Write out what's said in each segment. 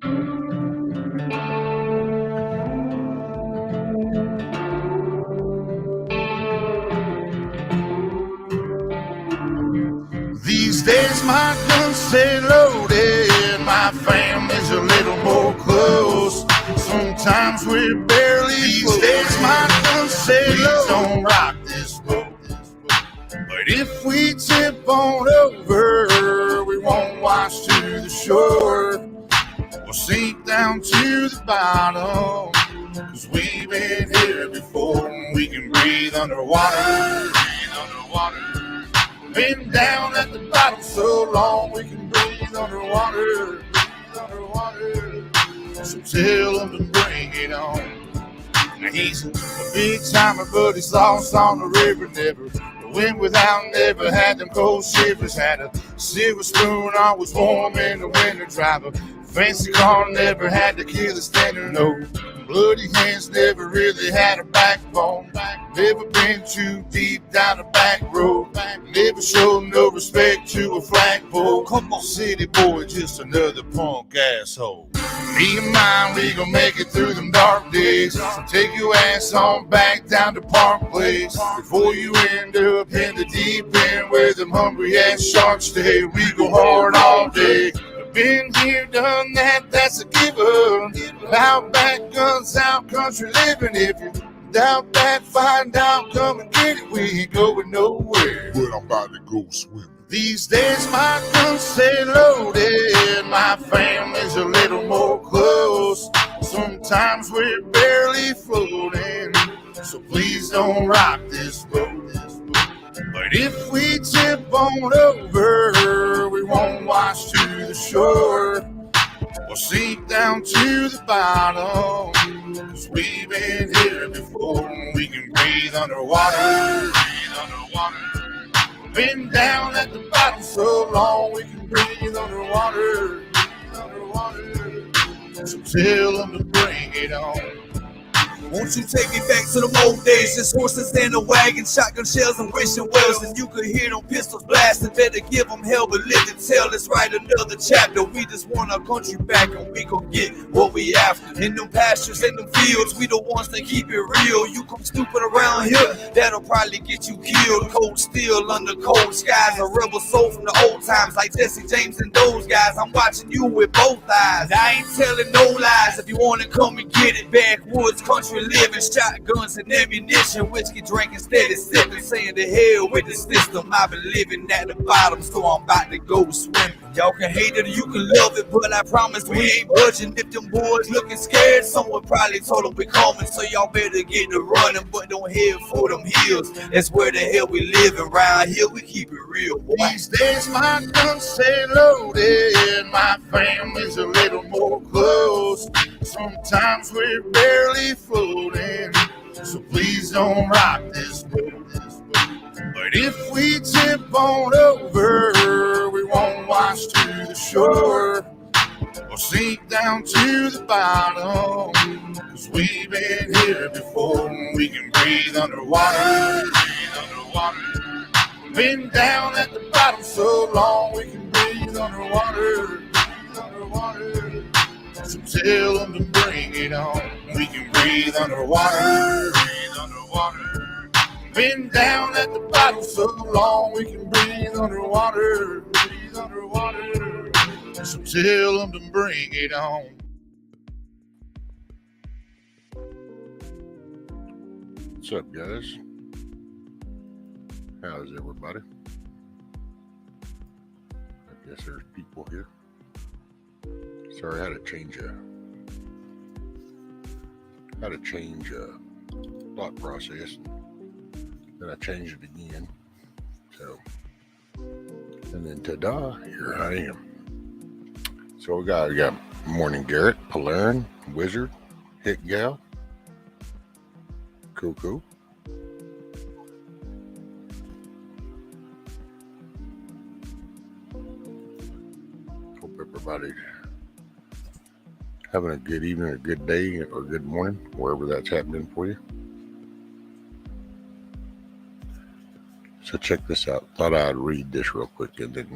These days my guns stay loaded, my family's a little more close. Sometimes we're barely These days my guns stay loaded. Don't rock this boat. But if we tip on over, we won't wash to the shore. We'll sink down to the bottom, 'cause we've been here before. We can breathe underwater. Been down at the bottom so long we can breathe underwater. So tell him to bring it on. Now he's a big timer, but he's lost on the river. Never went without, never had them cold shivers. Had a silver spoon, always warm in the winter. Drive a fancy car, never had to kill a standard. No bloody hands, never really had a backbone. Never been too deep down the back road. Never showed no respect to a flagpole. Come on, city boy, just another punk asshole. Me and mine, we gon' make it through them dark days. So take your ass on back down to Park Place before you end up in the deep end where them hungry ass sharks stay. We go hard all day. Been here, done that, that's a given. Out back, guns out, country living. If you doubt that, find out, come and get it. We ain't going nowhere, but I'm about to go swimming. These days my guns stay loaded, my family's a little more close. Sometimes we're barely floating, so please don't rock this boat. But if we tip on over, we won't wash to the shore. We'll sink down to the bottom, 'cause we've been here before. We can breathe underwater. Been down at the bottom so long, we can breathe underwater. So tell them to bring it on. Won't you take me back to the old days? Just horses and a wagon, shotgun shells and wishing wells. And you could hear them pistols blasting. Better give them hell, but live to tell. Let's write another chapter. We just want our country back, and we gon' get what we after. In them pastures, in them fields, we the ones that keep it real. You come stupid around here, that'll probably get you killed. Cold steel under cold skies. A rebel soul from the old times, like Jesse James and those guys. I'm watching you with both eyes. I ain't telling no lies. If you wanna come and get it, backwoods country living, shotguns and ammunition, whiskey drinking, steady sipping, saying to hell with the system. I've been living at the bottom, so I'm about to go swimming. Y'all can hate it or you can love it, but I promise we ain't budging. If them boys looking scared, someone probably told them we coming, so y'all better get to running, but don't head for them hills. That's where the hell we living. Around here we keep it real, boy. These days my guns stay loaded, my family's a little more close. Sometimes we're barely floating, so please don't rock this boat. But if we tip on over, we won't wash to the shore. We'll sink down to the bottom, 'cause we've been here before. We can breathe underwater. Been down at the bottom so long, we can breathe underwater. So tell them to bring it on. We can breathe underwater. Been down at the bottom so long, we can breathe underwater. So tell them to bring it on. What's up, guys? How's everybody? I guess there's people here. Sorry, I had to change thought process. Then I changed it again. So, and then ta-da, here I am. So we got Morning Garrett, Polarin, Wizard, Hit Gal, Cool. Hope everybody having a good evening, a good day, or good morning, wherever that's happening for you. So check this out. Thought I'd read this real quick, and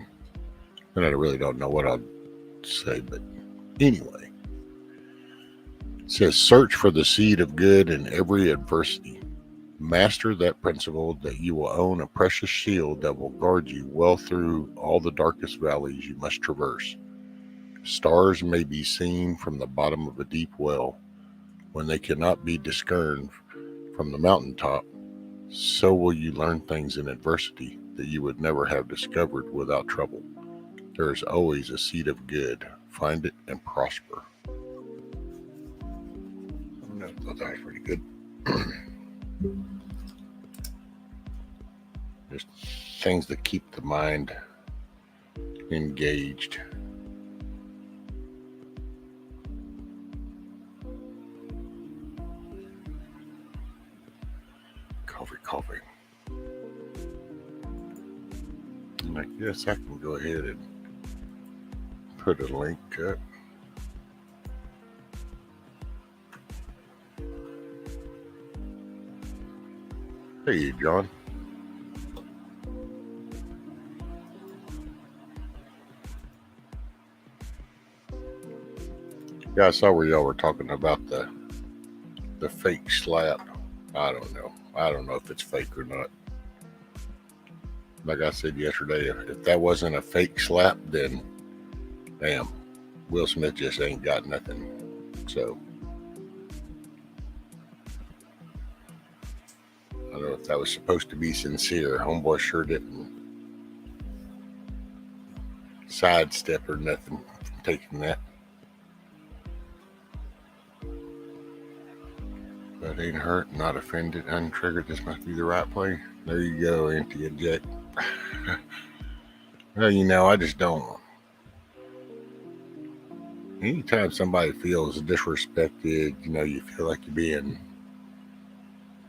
I really don't know what I'll say, but anyway. It says, search for the seed of good in every adversity. Master that principle that you will own a precious shield that will guard you well through all the darkest valleys you must traverse. Stars may be seen from the bottom of a deep well when they cannot be discerned from the mountaintop. So will you learn things in adversity that you would never have discovered without trouble. There is always a seed of good. Find it and prosper. I thought that was pretty good. There's things that keep the mind engaged. Coffee. And I guess I can go ahead and put a link up. Hey, John. Yeah, I saw where y'all were talking about the fake slap. I don't know if it's fake or not. Like I said yesterday, if that wasn't a fake slap, then damn, Will Smith just ain't got nothing. So I don't know if that was supposed to be sincere. Homeboy sure didn't sidestep or nothing from taking that. But ain't hurt, not offended, untriggered. This must be the right play. There you go, anti-eject. Well, I just don't. Anytime somebody feels disrespected, you feel like you're being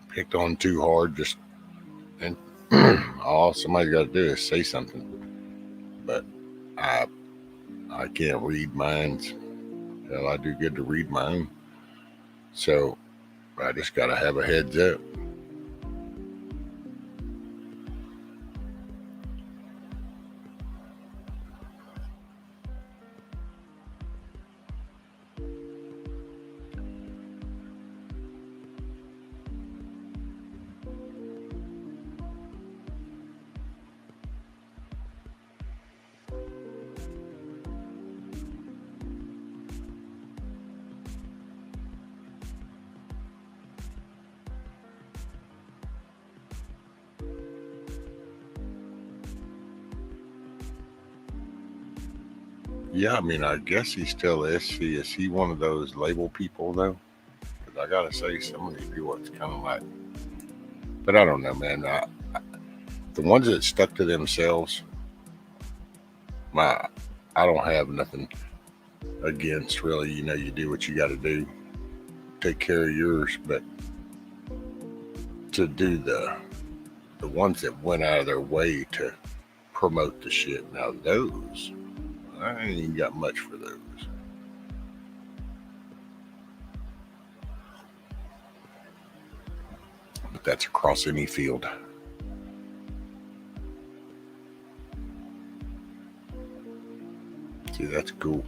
picked on too hard, and all somebody's got to do is say something. But I can't read minds. Hell, I do good to read mine. So I just got to have a heads up. Yeah, I guess he still is. Is he one of those label people, though? Because I got to say, some of these people, it's kind of like... But I don't know, man. The ones that stuck to themselves, I don't have nothing against, really. You do what you got to do. Take care of yours. But to do the ones that went out of their way to promote the shit, now those... I ain't even got much for those. But that's across any field. See, that's cool.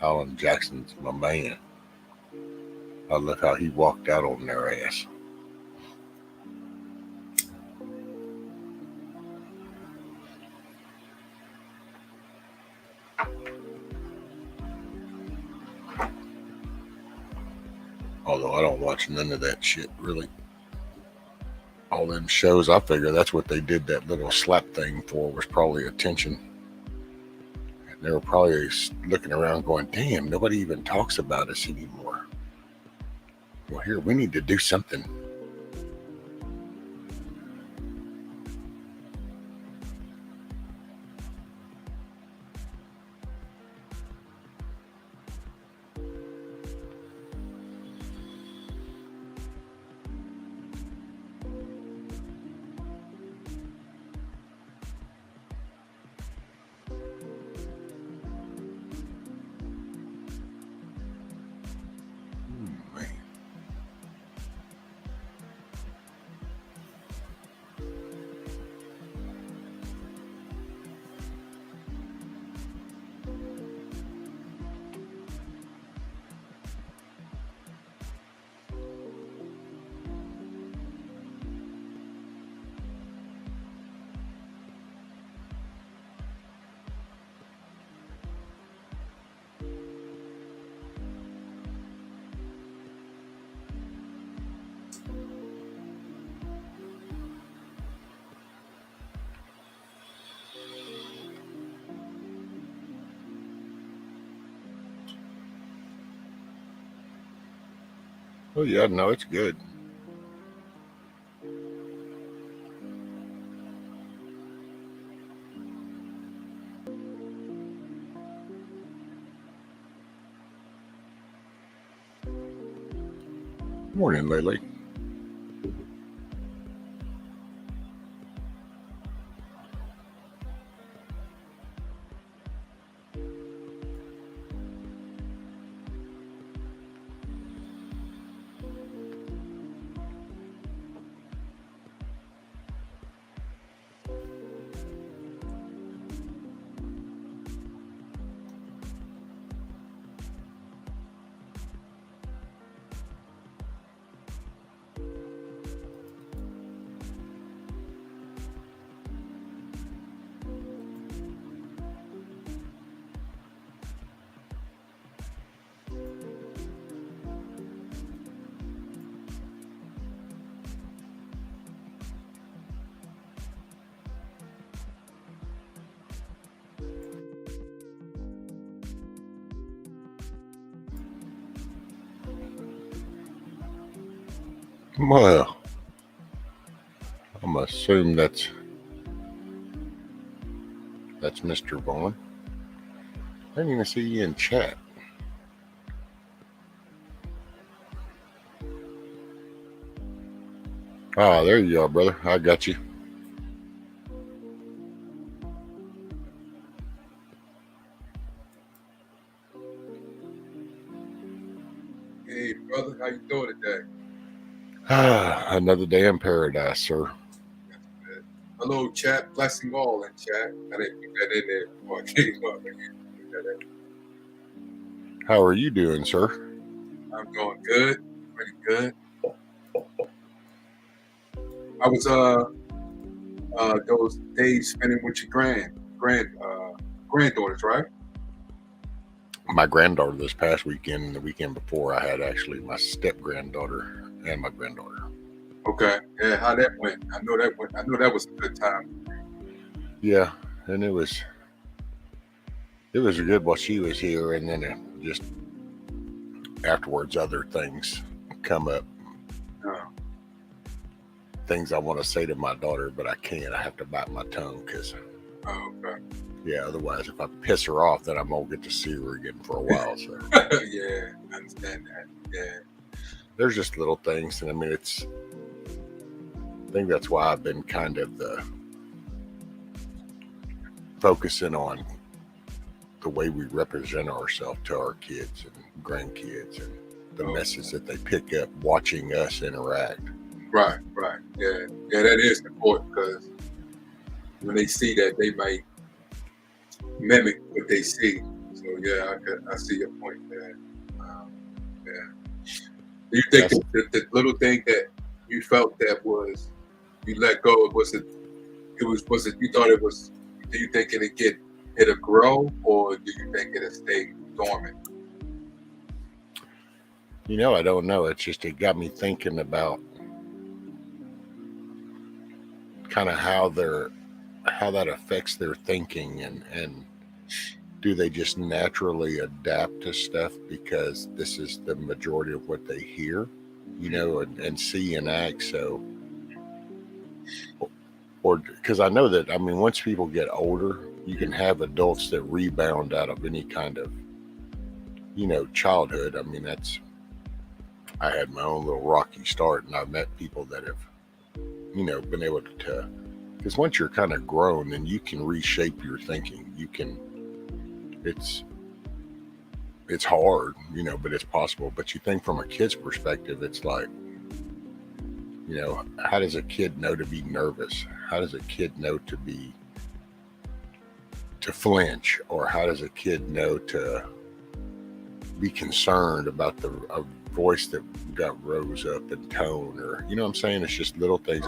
Alan Jackson's my man. I love how he walked out on their ass. Although I don't watch none of that shit, really. All them shows, I figure that's what they did that little slap thing for, was probably attention. And they were probably looking around going, damn, nobody even talks about us anymore. Well, here, we need to do something. Oh yeah, no, it's good. Morning, Lily. Well, I'm gonna assume that's Mr. Vaughn. I didn't even see you in chat. Ah, there you are, brother. I got you. Hey, brother, how you doing today? Ah, another day in paradise, sir. Hello, chat. Blessing all in chat. I didn't put that in there before I came up. How are you doing, sir? I'm doing good, pretty good. I was those days spending with your granddaughters, right? My granddaughter this past weekend and the weekend before, I had actually my step granddaughter and my granddaughter. Okay. Yeah, how that went? I know that was a good time. Yeah, and it was good while she was here, and then just afterwards, other things come up. Things I want to say to my daughter, but I can't. I have to bite my tongue because, okay. Yeah, otherwise, if I piss her off, then I won't get to see her again for a while. So yeah, I understand that. Yeah. There's just little things, and I mean, I think that's why I've been kind of focusing on the way we represent ourselves to our kids and grandkids and the message that they pick up watching us interact. Right. Yeah, that is important because when they see that, they might mimic what they see. So yeah, I see your point there. Yeah. Do you think the little thing that you felt that was you let go? Was it you thought it was? Do you think it'll grow, or do you think it'll stay dormant? I don't know. It's just it got me thinking about kind of how that affects their thinking and do they just naturally adapt to stuff because this is the majority of what they hear, and see and act. So, or because I know that, I mean, once people get older, you can have adults that rebound out of any kind of, childhood. I mean, I had my own little rocky start, and I've met people that have, been able to, because once you're kind of grown, then you can reshape your thinking. It's hard, but it's possible. But you think from a kid's perspective, it's like, how does a kid know to be nervous? How does a kid know to flinch? Or how does a kid know to be concerned about a voice that got rose up in tone? Or, you know what I'm saying? It's just little things.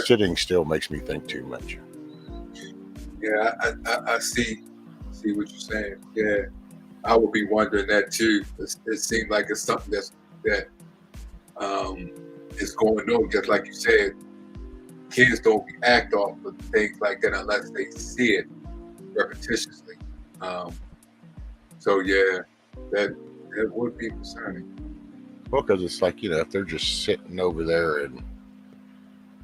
Sitting still makes me think too much. Yeah, I see what you're saying. Yeah, I would be wondering that too. It seems like it's something that is going on. Just like you said, kids don't react off of things like that unless they see it repetitiously. So yeah, that would be concerning. Well, because it's like, if they're just sitting over there and,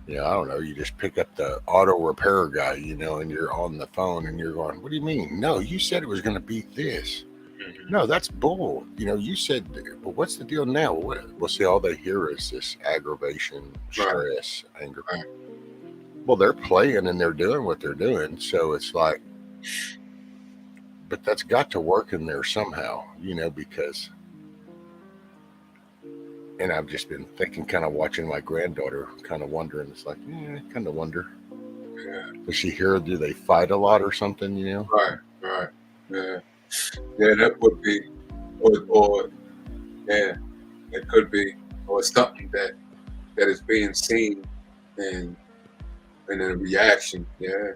I don't know, you just pick up the auto repair guy, and you're on the phone and you're going, what do you mean? No, you said it was going to be this. No, that's bull. You said, well, what's the deal now? Well, see, all they hear is this aggravation, stress, anger. Right. Well, they're playing and they're doing what they're doing. So it's like, but that's got to work in there somehow, because, and I've just been thinking, kind of watching my granddaughter, kind of wondering, it's like, kind of wonder. Yeah. Does she hear, do they fight a lot or something, Right. Yeah. Yeah, that would be, or yeah, it could be, or something that is being seen and a reaction. Yeah.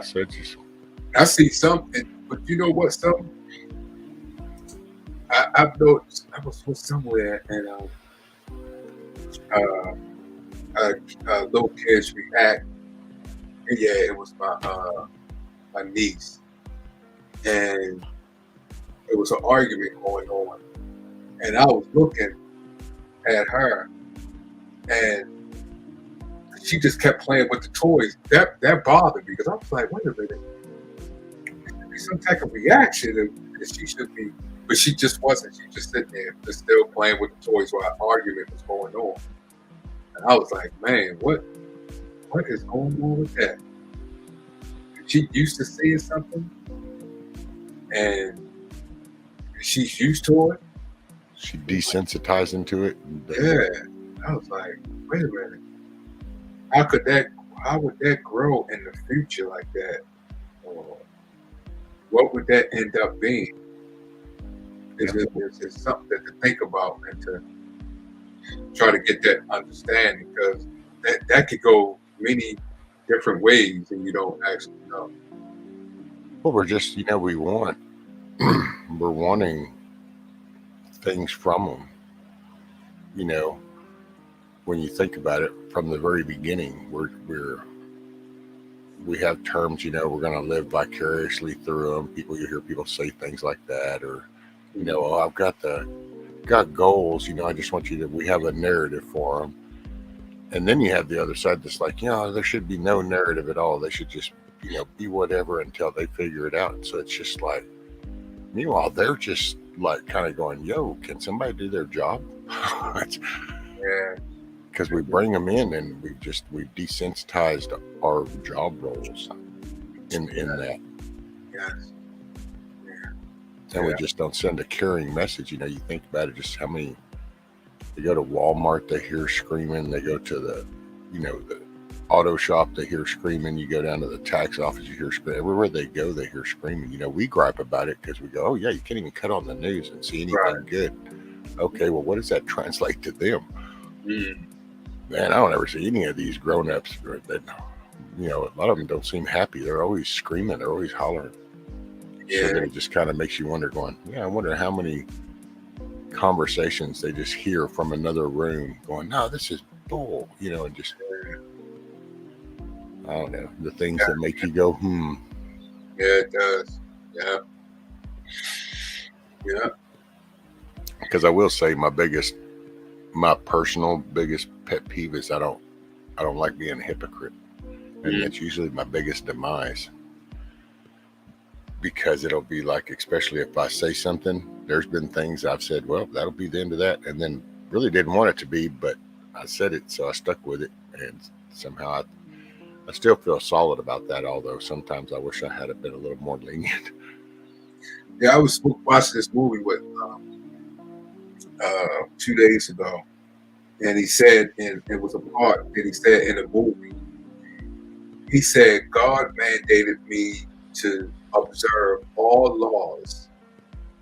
So it's just, I see something, but you know what? I've noticed. I was somewhere and little kids react. Yeah, it was my niece, and it was an argument going on, and I was looking at her, and she just kept playing with the toys. That bothered me because I was like, wait a minute, there should be some type of reaction, and she should be, but she just wasn't. She just sitting there, just still playing with the toys while an argument was going on. And I was like, man, what is going on with that? She used to seeing something, and she's used to it. She desensitizing to it. Yeah, I was like, wait a minute. How would that grow in the future like that? Or what would that end up being? It's something to think about and to try to get that understanding, because that could go many different ways and you don't actually know. Well, we're just, we're wanting things from them. When you think about it from the very beginning, we have terms, we're going to live vicariously through them. You hear people say things like that, or, oh, I've got goals, I just want we have a narrative for them. And then you have the other side that's like, there should be no narrative at all. They should just, be whatever until they figure it out. So it's just like, meanwhile, they're just like kind of going, yo, can somebody do their job? Yeah. Because we bring them in and we've desensitized our job roles in that. Yes. And we just don't send a caring message. You think about it, just how many, they go to Walmart, they hear screaming. They go to the auto shop, they hear screaming. You go down to the tax office, you hear screaming. Everywhere they go, they hear screaming. We gripe about it because we go, oh yeah, you can't even cut on the news and see anything good. Okay, well, what does that translate to them? Man, I don't ever see any of these grown-ups that, a lot of them don't seem happy. They're always screaming. They're always hollering. Yeah. So then it just kind of makes you wonder, going, I wonder how many conversations they just hear from another room going, no, this is bull, and just, I don't know, the things that make you go, Yeah, it does. Yeah. Because I will say my personal biggest pet peeve is I don't like being a hypocrite. And that's usually my biggest demise. Because it'll be like, especially if I say something, there's been things I've said, well, that'll be the end of that. And then really didn't want it to be, but I said it, so I stuck with it. And somehow I still feel solid about that, although sometimes I wish I had been a little more lenient. Yeah, I was watching this movie with 2 days ago, and he said, and it was a part that he said in the movie, he said, God mandated me to observe all laws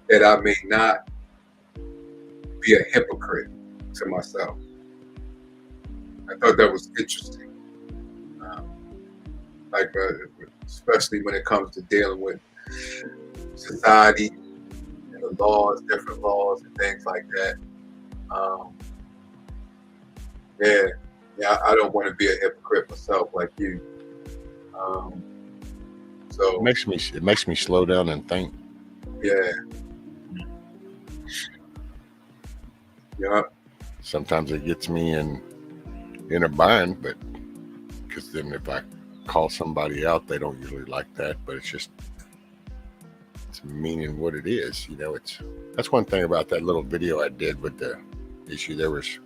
that I may not be a hypocrite to myself. I thought that was interesting. Especially when it comes to dealing with society and the laws, different laws and things like that. I don't want to be a hypocrite myself like you. So it makes me slow down and think. Yeah. Yeah. Sometimes it gets me in a bind, but because then if I call somebody out, they don't usually like that. But it's meaning what it is. That's one thing about that little video I did with the issue. There was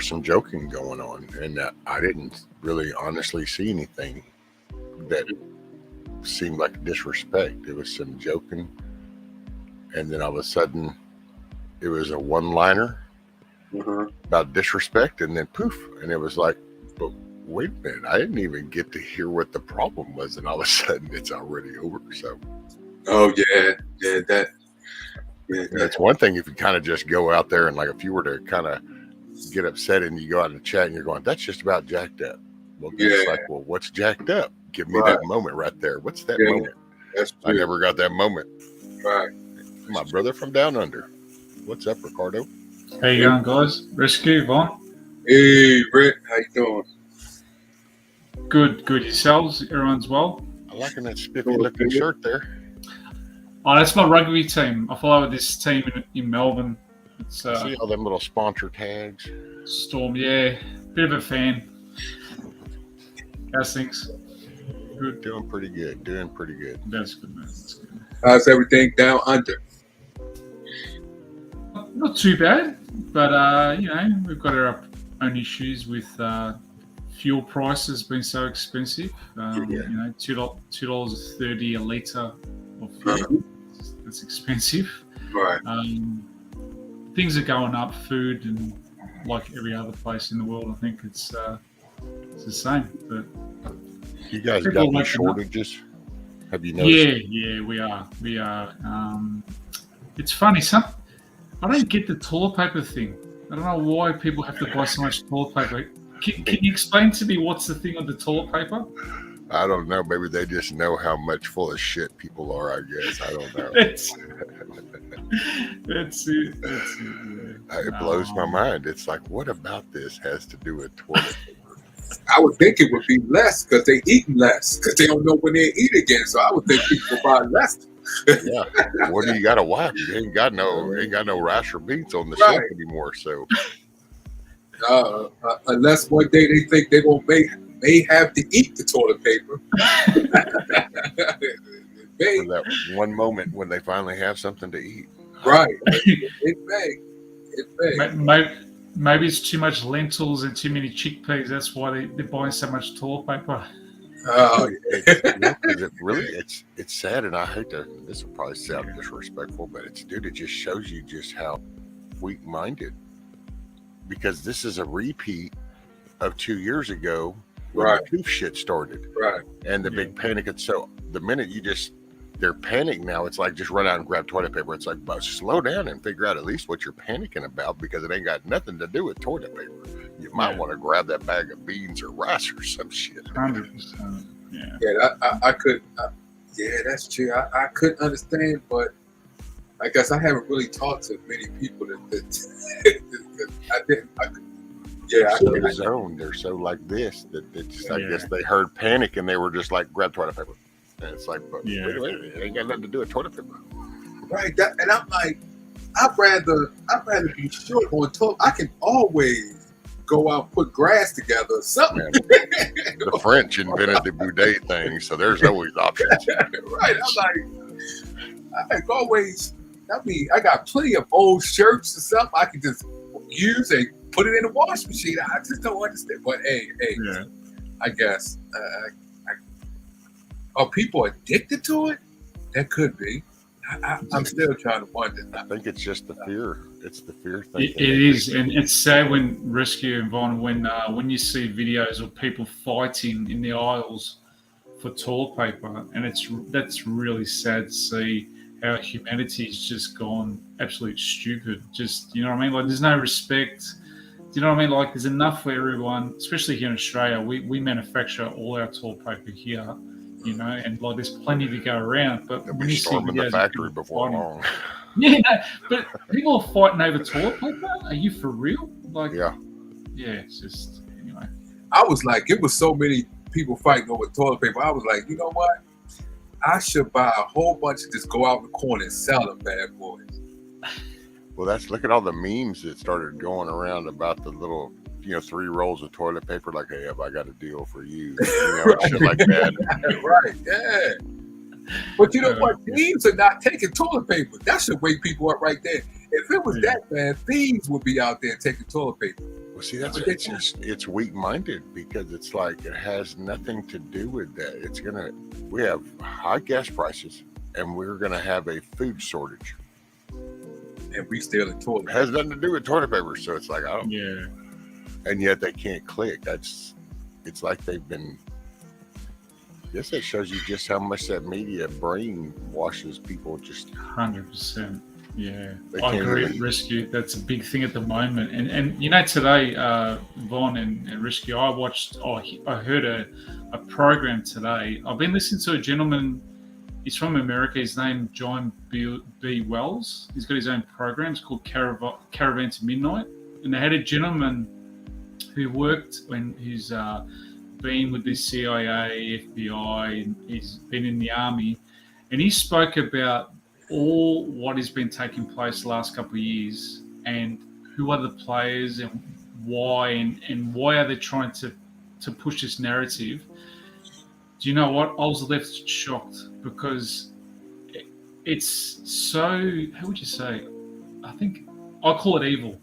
some joking going on, and I didn't really honestly see anything that seemed like disrespect. It was some joking, and then all of a sudden it was a one-liner about disrespect, and then poof, and it was like, but wait a minute, I didn't even get to hear what the problem was, and all of a sudden it's already over. So that's one thing. If you kind of just go out there and, like, if you were to kind of get upset and you go out in the chat and you're going, that's just about jacked up. Well, it's like, well, what's jacked up? Give me that moment right there. What's that moment? That's I never got that moment. Right. My brother from down under. What's up, Ricardo? How you going, guys? Rescue, Vaughn? Hey, Brett, how you doing? Good. Yourselves? Everyone's well? I'm liking that spiffy-looking shirt there. Oh, that's my rugby team. I follow this team in Melbourne. It's See all them little sponsor tags? Storm, yeah. Bit of a fan. How's things? Good. Doing pretty good. That's good, man. That's good. How's everything down under? Not too bad, but we've got our own issues with fuel prices being so expensive. $2.30 a litre of fuel. That's expensive. Right. Things are going up, food, and like every other place in the world, I think it's the same. But you guys got any shortages? Have you noticed? Yeah, we are. It's funny. I don't get the toilet paper thing. I don't know why people have to buy so much toilet paper. Can you explain to me what's the thing with the toilet paper? I don't know. Maybe they just know how much full of shit people are, I guess. I don't know. That's it. It blows my mind. It's like, what about this has to do with toilet paper? I would think it would be less because they eat less because they don't know when they eat again. So I would think people buy less. Yeah. What do you got to wipe? You ain't got no rice or beans on the shelf anymore. So unless one day they think they may have to eat the toilet paper. For that one moment when they finally have something to eat. Right. It may. Maybe it's too much lentils and too many chickpeas. That's why they're buying so much toilet paper. It's sad, and I hate to. This will probably sound disrespectful, but it just shows you just how weak-minded. Because this is a repeat of 2 years ago when the poof shit started, and the big panic. And so the minute they're panicked now, it's like just run out and grab toilet paper. It's like, but slow down and figure out at least what you're panicking about, because it ain't got nothing to do with toilet paper. You might want to grab that bag of beans or rice or some shit. 100%. Yeah. Yeah, I could. That's true. I couldn't understand, but I guess I haven't really talked to many people that I didn't. They're zoned. They're so like this that I guess they heard panic and they were just like, grab toilet paper. And it's like, but wait a minute, it ain't got nothing to do with toilet paper. Right. And I'm like, I'd rather be short on toilet. I can always go out and put grass together or something. The French invented the bidet thing, so there's always options. Right. I'm like, I can always. I mean, I got plenty of old shirts or something I can just use and put it in the wash machine. I just don't understand. But hey, I guess. Are people addicted to it? That could be. I'm still trying to wonder. I think it's just the fear. It's the fear thing. It is, and it's sad when Rescue and Vaughn, when you see videos of people fighting in the aisles for toilet paper, and that's really sad to see how humanity's just gone absolute stupid. Just, you know what I mean? Like, there's no respect. Do you know what I mean? Like, there's enough for everyone, especially here in Australia. We manufacture all our toilet paper here. You know, and like there's plenty to go around. But when you see videos the factory before long. Yeah, no, but people are fighting over toilet paper. Are you for real? Like, yeah, it's just anyway. I was like, it was so many people fighting over toilet paper. I was like, you know what? I should buy a whole bunch and just go out in the corner and sell them bad boys. Well, look at all the memes that started going around about the little, 3 rolls of toilet paper. Like, hey, I got a deal for you, and shit like that. Right, yeah. But you know what? Thieves are not taking toilet paper. That should wake people up right there. If it was that bad, thieves would be out there taking toilet paper. Well, see, it's weak-minded, because it's like it has nothing to do with that. We have high gas prices, and we're gonna have a food shortage. And we still in toilet. It has nothing to do with toilet paper, so it's like, I don't. Yeah. And yet they can't click. It's like they've been. I guess that shows you just how much that media brain washes people. Just 100%. Yeah, They I can't agree. really- Rescue, that's a big thing at the moment. And today, Vaughn and Rescue, I heard a program today. I've been listening to a gentleman. He's from America. His name John B. Wells. He's got his own program. It's called Caravan to Midnight. And they had a gentleman who worked he's been with the CIA, FBI, and he's been in the army. And he spoke about all what has been taking place the last couple of years, and who are the players, and why, and why are they trying to push this narrative. Do you know what? I was left shocked, because it's so, how would you say? I think I call it evil.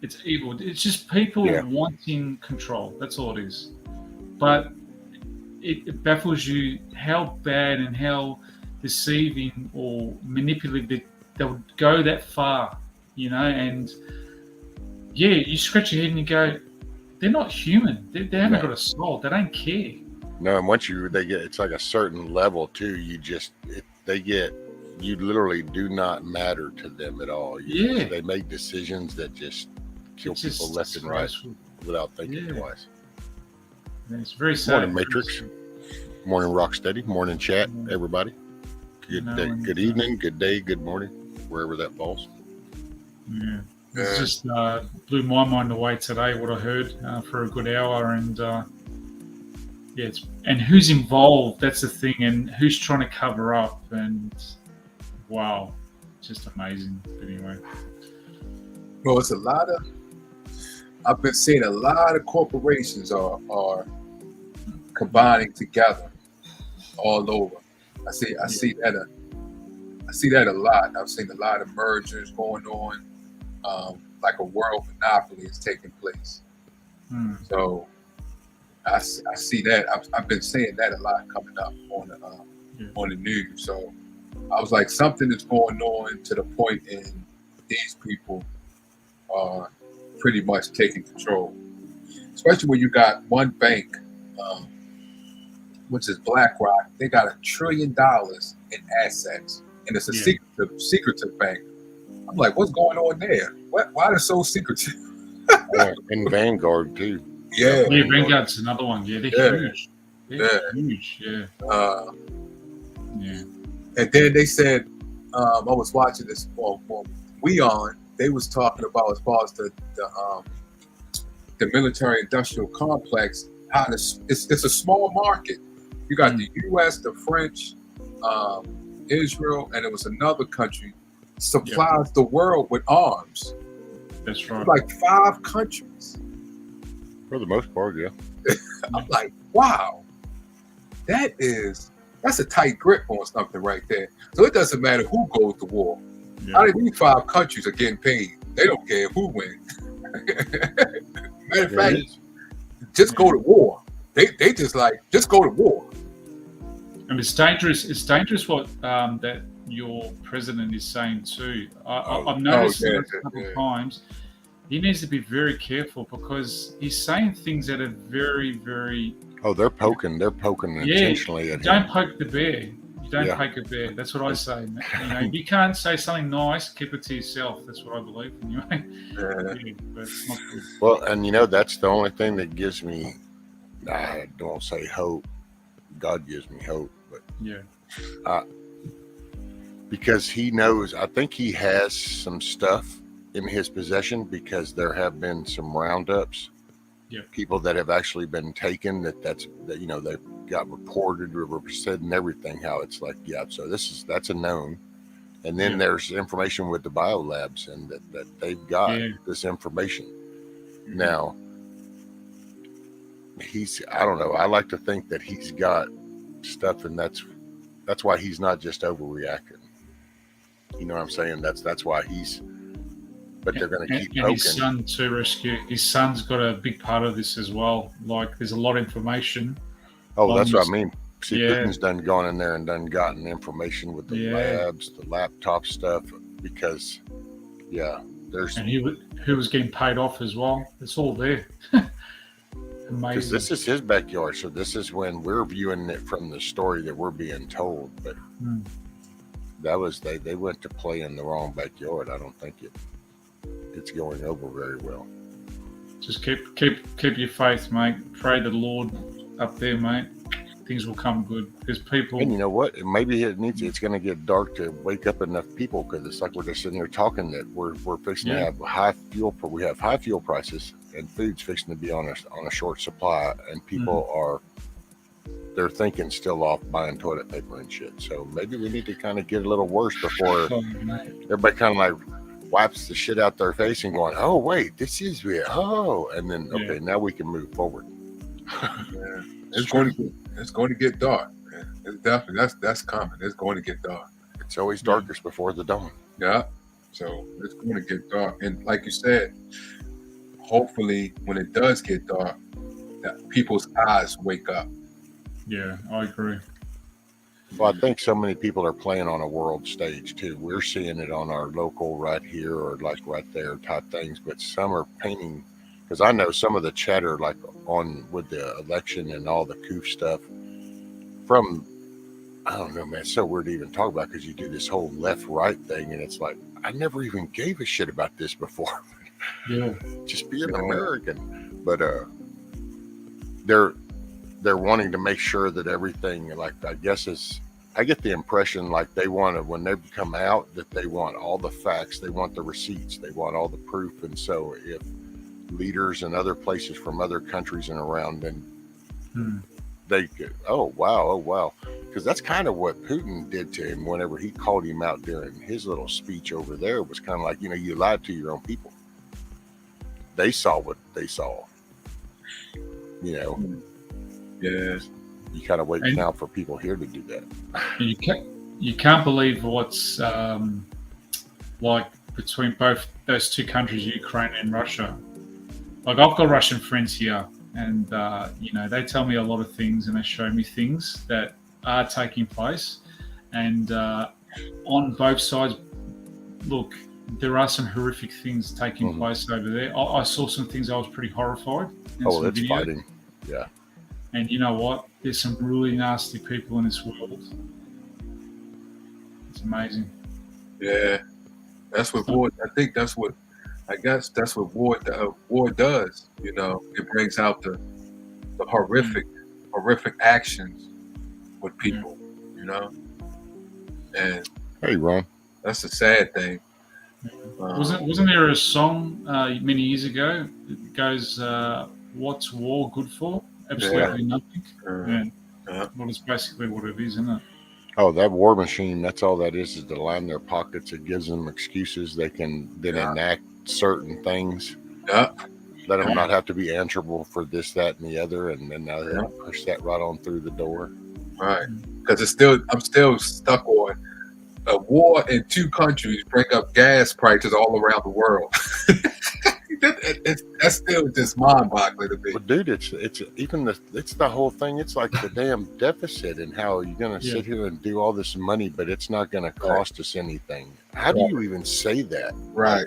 It's evil. It's just people wanting control. That's all it is. But it baffles you how bad and how deceiving or manipulative they would go that far, and you scratch your head and you go, they're not human. They haven't got a soul. They don't care. No, and once it's like a certain level too. You literally do not matter to them at all. They make decisions that just kill people left and right without thinking twice. And it's very sad. Morning, Matrix. Morning, Rocksteady. Morning, chat, everybody. Good day, good evening, good day, good morning, wherever that falls. Yeah, it's just blew my mind away today what I heard for a good hour, and and who's involved. That's the thing, and who's trying to cover up, and wow, just amazing. But anyway, well, it's a lot of. I've been seeing a lot of corporations are combining together all over. I see that a lot. I've seen a lot of mergers going on, like a world monopoly is taking place. So I see that. I've been seeing that a lot coming up on the news. So I was like, something is going on to the point in these people are pretty much taking control, especially when you got one bank, which is BlackRock. They got $1 trillion in assets, and it's a secretive bank. I'm like, what's going on there? Why are they so secretive? And Vanguard too. Yeah, Vanguard's another one. Yeah, they're huge. They're huge. Yeah. And then they said, I was watching this WeOn. They was talking about, as far as the military industrial complex, how it's a small market. You got the U.S., the French, Israel, and it was another country supplies the world with arms. That's right. Like 5 countries. For the most part, yeah. I'm like, wow, that's a tight grip on something right there. So it doesn't matter who goes to war. Out of these 5 countries are getting paid. They don't care who wins. Matter of fact, just go to war. They just go to war. And it's dangerous. It's dangerous what that your president is saying too. I've noticed a couple of times. He needs to be very careful, because he's saying things that are very, very. Oh, they're poking intentionally at him. Don't poke the bear. You don't poke a bear. That's what I say. You can't say something nice. Keep it to yourself. That's what I believe. Anyway. But it's not good. Well, and that's the only thing that gives me. I don't say hope. God gives me hope, but because he knows. I think he has some stuff in his possession, because there have been some roundups. People that have actually been taken that they've got reported or said and everything, how it's like, so that's a known. And then there's information with the biolabs, and that they've got this information. Now, I don't know, I like to think that he's got stuff, and that's why he's not just overreacting. You know what I'm saying? That's why but they're going to keep poking. And his son too, Rescue. His son's got a big part of this as well. Like, there's a lot of information. Oh, that's what I mean. See, Putin's done gone in there and done gotten information with the labs, the laptop stuff, because, there's... And who was getting paid off as well. It's all there. Amazing. Because this is his backyard, so this is when we're viewing it from the story that we're being told. But that was, they went to play in the wrong backyard. I don't think it's going over very well. Just keep your faith, mate. Pray the Lord up there, mate. Things will come good, because people. And you know what? Maybe it's going to get dark to wake up enough people, because it's like we're just sitting here talking that we're fixing to have high fuel. We have high fuel prices, and food's fixing to be on a short supply, and people they're thinking still off buying toilet paper and shit. So maybe we need to kind of get a little worse before everybody kind of like wipes the shit out their face and going, oh wait, this is real. Oh, and then okay, now we can move forward. It's going to get dark, man. It's definitely that's coming. It's going to get dark. It's always darkest before the dawn. Yeah. So it's going to get dark, and like you said, hopefully when it does get dark, that people's eyes wake up. Yeah, I agree. Well, I think so many people are playing on a world stage too. We're seeing it on our local right here or like right there type things, but some are painting, because I know some of the chatter like on with the election and all the coup stuff from, I don't know, man, it's so weird to even talk about, because you do this whole left-right thing, and it's like, I never even gave a shit about this before. Just be an American. But they're wanting to make sure that everything, like, I get the impression like they want to, when they come out, that they want all the facts, they want the receipts, they want all the proof. And so if leaders in other places from other countries and around, then they could, oh wow, because that's kind of what Putin did to him whenever he called him out during his little speech over there. Was kind of like, you lied to your own people. They saw what they saw. Yeah, you kind of wait now for people here to do that. You can't believe what's like between both those two countries, Ukraine and Russia. Like, I've got Russian friends here, and they tell me a lot of things, and they show me things that are taking place. And on both sides, look, there are some horrific things taking place over there. I saw some things I was pretty horrified. Oh, that's fighting. Yeah. And you know what? There's some really nasty people in this world. It's amazing. Yeah. That's what war, I guess that's what war does. It brings out the horrific actions with people, And hey, Ron. That's a sad thing. Wasn't there a song many years ago that goes, "What's war good for? Absolutely nothing." Well, it's basically what it is, isn't it? Oh, that war machine, that's all that is to line their pockets. It gives them excuses. They can then enact certain things. Let them not have to be answerable for this, that, and the other, and then now they push that right on through the door. Right. Because I'm still stuck on a war in two countries bring up gas prices all around the world. That's still just mind-boggling to me. But dude, it's the whole thing. It's like the damn deficit, and how you're going to sit here and do all this money, but it's not going to cost us anything. How do you even say that? Right.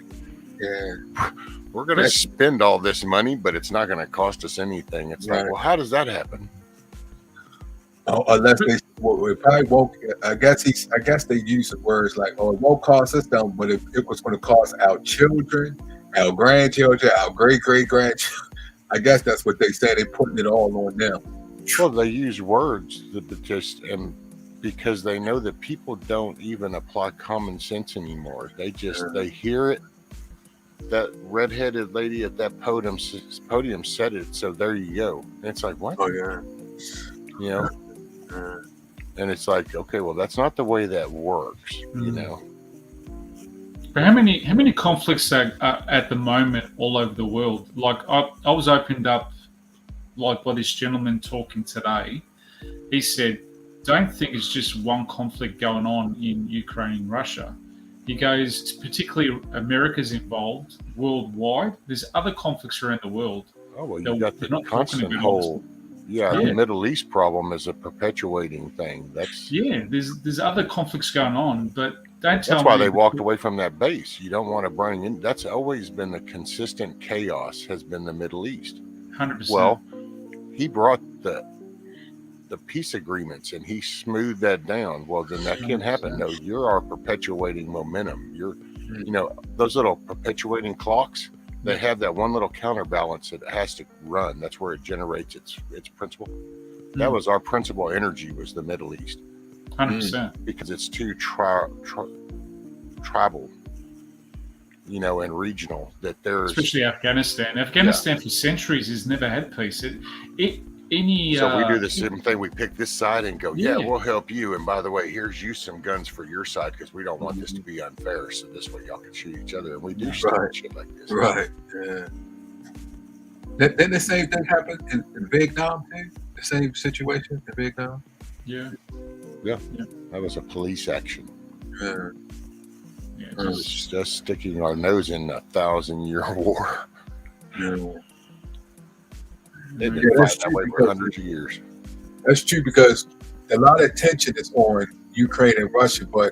Yeah. We're going to spend all this money, but it's not going to cost us anything. It's like, well, how does that happen? Oh, unless it probably won't. I guess they use the words like, "Oh, it won't cost us something, but it was going to cost our children, our grandchildren, our great grandchildren." I guess that's what they say. They're putting it all on them. Well, they use words that just, and because they know that people don't even apply common sense anymore. They just they hear it. That redheaded lady at that podium said it, so there you go. And it's like, what? Oh yeah. You know. And it's like, okay, well, that's not the way that works, you know. But how many conflicts are at the moment all over the world? Like I was opened up like by this gentleman talking today. He said, "Don't think it's just one conflict going on in Ukraine and Russia." He goes, particularly America's involved worldwide. There's other conflicts around the world. Oh, well, you got the not talking constant about whole, Yeah. the Middle East problem is a perpetuating thing. That's There's other conflicts going on, but don't tell that's me why they walked away from that base. You don't want to bring in. That's always been the consistent chaos. Has been the Middle East. 100%. Well, he brought the peace agreements and he smoothed that down. Well, then that can't happen. No, you're our perpetuating momentum. You're, those little perpetuating clocks. They have that one little counterbalance that has to run. That's where it generates its principle. That was our principal energy, was the Middle East. 100%. Because it's too tribal, and regional. That there's Especially Afghanistan. Afghanistan for centuries has never had peace. So we do the same thing. We pick this side and go, we'll help you. And by the way, here's you some guns for your side because we don't want this to be unfair. So this way y'all can shoot each other. And we do shit like this. Right. Yeah. Didn't the same thing happen in Vietnam too? The same situation in Vietnam? Yeah. That was a police action. Yeah. It was just sticking our nose in a 1,000-year war. Yeah. They've been fighting that way for hundreds of years. That's true because a lot of attention is on Ukraine and Russia, but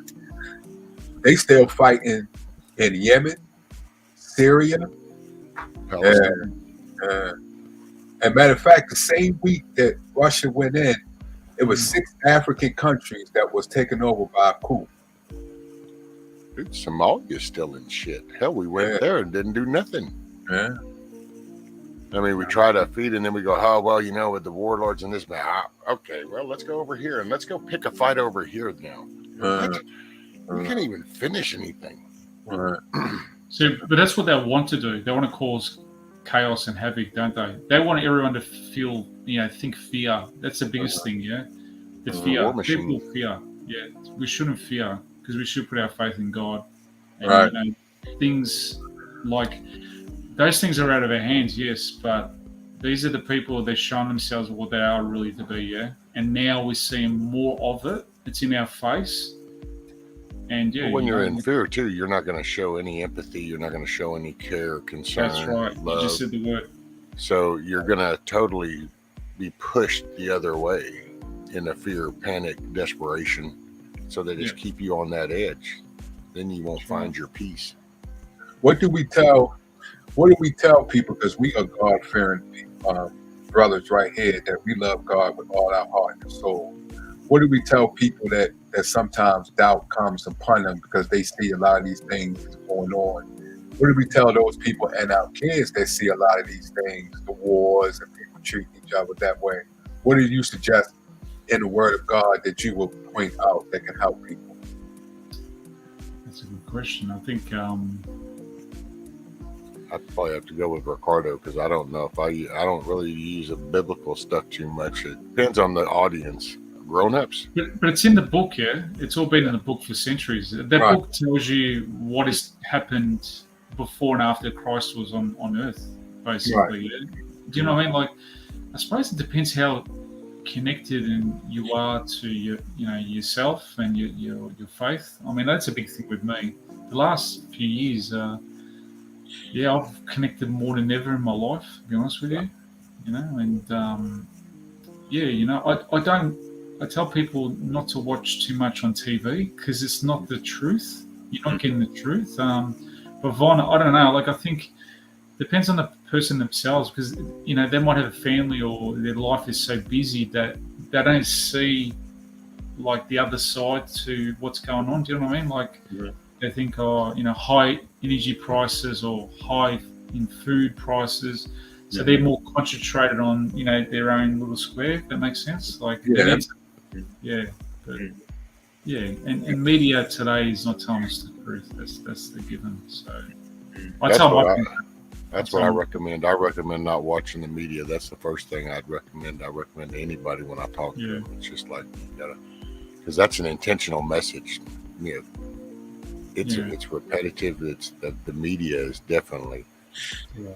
they still fighting in Yemen, Syria, Palestine. and matter of fact, the same week that Russia went in, it was 6 African countries that was taken over by a coup. Dude, Somalia's still in shit. Hell, we went there and didn't do nothing. Yeah. I mean, we try to feed and then we go, oh, well, with the warlords and this, okay, well, let's go over here and let's go pick a fight over here now. We can't even finish anything. So, but that's what they want to do. They want to cause chaos and havoc, don't they? They want everyone to feel, think fear. That's the biggest thing, the fear. War machine. People fear. Yeah, we shouldn't fear because we should put our faith in God. And, things like those things are out of our hands, yes, but these are the people they're showing themselves what they are really to be, And now we're seeing more of it. It's in our face. And when you're in fear too, you're not going to show any empathy. You're not going to show any care, concern. That's right. Love. You just said the word. So you're going to totally be pushed the other way in a fear, panic, desperation. So they just keep you on that edge. Then you won't find your peace. What do we tell people? Because we are God-fearing brothers right here, that we love God with all our heart and soul. What do we tell people that sometimes doubt comes upon them because they see a lot of these things going on? What do we tell those people and our kids that see a lot of these things, the wars and people treating each other that way? What do you suggest in the Word of God that you will point out that can help people? That's a good question. I think I'd probably have to go with Ricardo because I don't know if I don't really use a biblical stuff too much. It depends on the audience. Grown-ups. But it's in the book, It's all been in the book for centuries. That book tells you what has happened before and after Christ was on earth, basically. Do you know what I mean? Like, I suppose it depends how connected you are to yourself and your faith. I mean, that's a big thing with me. The last few years, I've connected more than ever in my life, to be honest with you. I tell people not to watch too much on TV because it's not the truth. You're not getting the truth. But Vaughn, I don't know. Like, I think it depends on the person themselves because, they might have a family or their life is so busy that they don't see, like, the other side to what's going on. Do you know what I mean? Like, they think, high energy prices or high in food prices. So they're more concentrated on, their own little square, if that makes sense. Like, and media today is not telling us the truth. That's the given. So that's what I recommend. I recommend not watching the media. That's the first thing I'd recommend. I recommend to anybody when I talk to them. It's just like, because that's an intentional message. it's repetitive. It's the media is definitely. Yeah.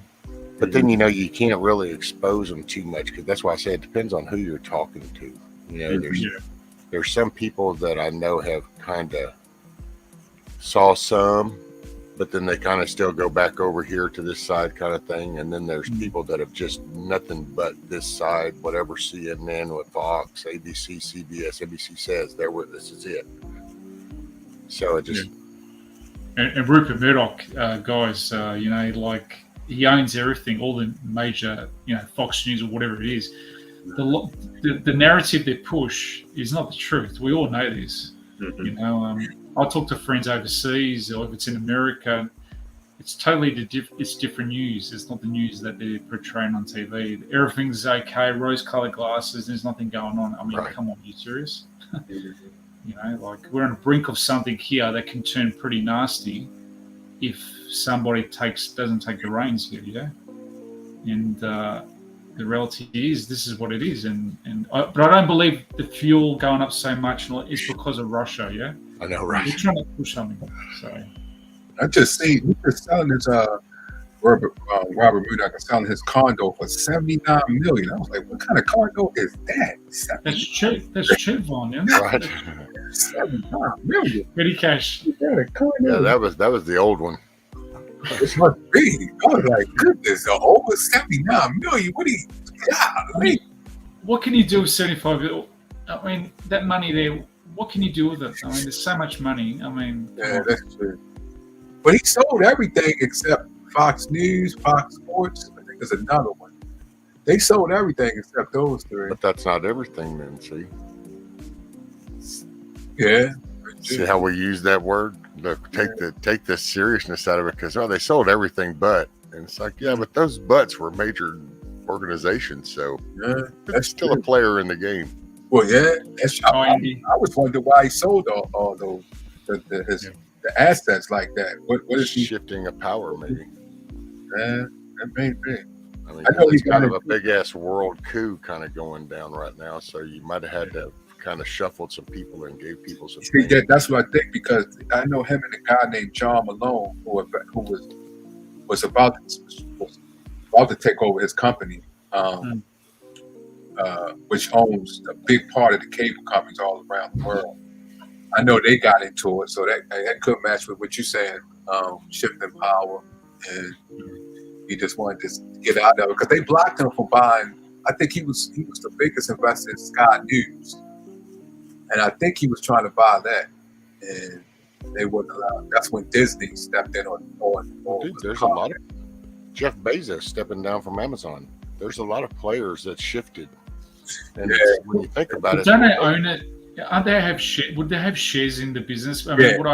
But then you can't really expose them too much, because that's why I say it depends on who you're talking to. There's some people that I know have kind of saw some, but then they kind of still go back over here to this side kind of thing. And then there's people that have just nothing but this side, whatever CNN with Fox, ABC, CBS, NBC says, this is it. So it just... And Rupert Murdoch, guys, he owns everything, all the major, Fox News or whatever it is. The narrative they push is not the truth. We all know this. I talk to friends overseas, or if it's in America, it's totally it's different news. It's not the news that they're portraying on TV. Everything's okay, rose-colored glasses. There's nothing going on. I mean, come on, are you serious? We're on the brink of something here that can turn pretty nasty if somebody doesn't take the reins here, And the reality is, this is what it is. But I don't believe the fuel going up so much is because of Russia, I know, right? We're trying to push something. So I just see he's just selling his Robert Murdoch is selling his condo for $79 million. I was like, what kind of condo is that? That's cheap. That's cheap, Vaughn. Right. $79 million. Petty cash. Yeah, that was the old one. It must be. I was like, goodness, over $79 million. What do you? Yeah, what can you do with 75? I mean, that money there. What can you do with it? I mean, there's so much money. I mean, yeah, that's true. But he sold everything except Fox News, Fox Sports. I think there's another one. They sold everything except those three. But that's not everything, then. See? Yeah. See how we use that word? Look, take the seriousness out of it, because they sold everything but, and it's like, yeah, but those buts were major organizations, so that's still a player in the game. Well, yeah, I was wondering why he sold all those the assets like that. What is he shifting of power? Maybe. That may be. I mean, it's kind of a big ass world coup kind of going down right now, so you might have had to kind of shuffled some people and gave people some. See, that's what I think, because I know him and a guy named John Malone who was about to take over his company, which owns a big part of the cable companies all around the world. I know they got into it, so that could match with what you're saying, shifting power, and he just wanted to get out of it because they blocked him from buying. I think he was the biggest investor in Sky News, and I think he was trying to buy that, and they wouldn't allow it. That's when Disney stepped in on Dude, there's a lot of Jeff Bezos stepping down from Amazon. There's a lot of players that shifted. And when you think about it, don't they own it? Would they have shares in the business? I mean, what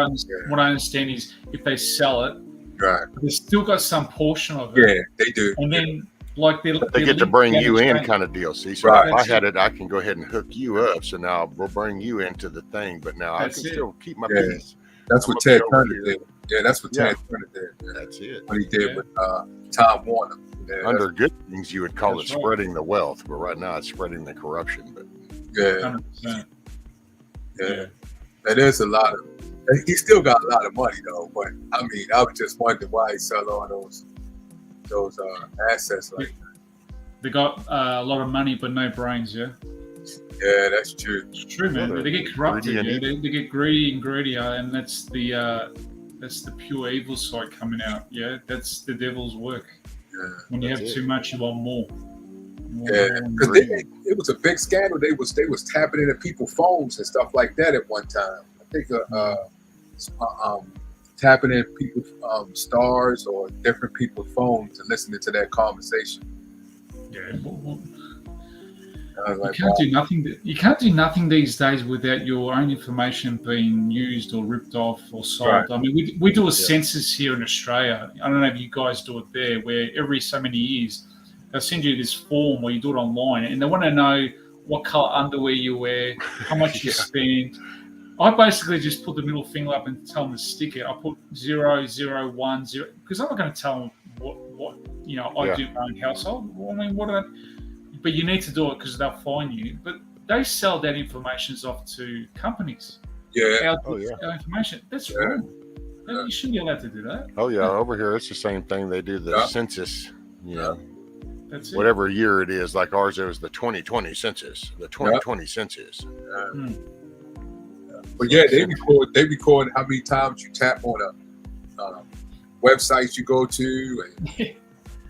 I understand is if they sell it, right, they still got some portion of it. Yeah, they do. And then they get to bring you in kind of deal. See, so right. If I had it, I can go ahead and hook you up. So now we'll bring you into the thing, but now I can still keep my piece. That's what Ted Turner did. Yeah, that's what Ted Turner did. Yeah. That's it. What he did with Tom Warner. Yeah, under good things, you would call it spreading the wealth, but right now it's spreading the corruption. But 100%. Yeah, that is a lot of. He still got a lot of money though. But I mean, I was just wondering why he sold all those assets like that. They got a lot of money but no brains. Yeah. Yeah, that's true. It's true, man. They get corrupted. They get greedy and greedier, and that's the pure evil side coming out. Yeah, that's the devil's work. Yeah, when you have too much, you want more. Because it was a big scandal. They was tapping into people's phones and stuff like that at one time. I think tapping in people's stars or different people's phones and listening to that conversation. Yeah. You can't do nothing these days without your own information being used or ripped off or sold. Right. I mean, we do a census here in Australia. I don't know if you guys do it there, where every so many years they'll send you this form where you do it online, and they want to know what color underwear you wear, how much you spend. I basically just put the middle finger up and tell them to stick it. I put 0, 0, 1, 0, because I'm not going to tell them what I do my own household. I mean, but you need to do it because they'll fine you. But they sell that information off to companies. Yeah. Our information. That's wrong. You shouldn't be allowed to do that. Oh yeah, over here it's the same thing. They do the Yeah. census, you know, That's it. whatever year it is. Like ours, it was the 2020 census. The 2020 census. But yeah, they record how many times you tap on a websites you go to,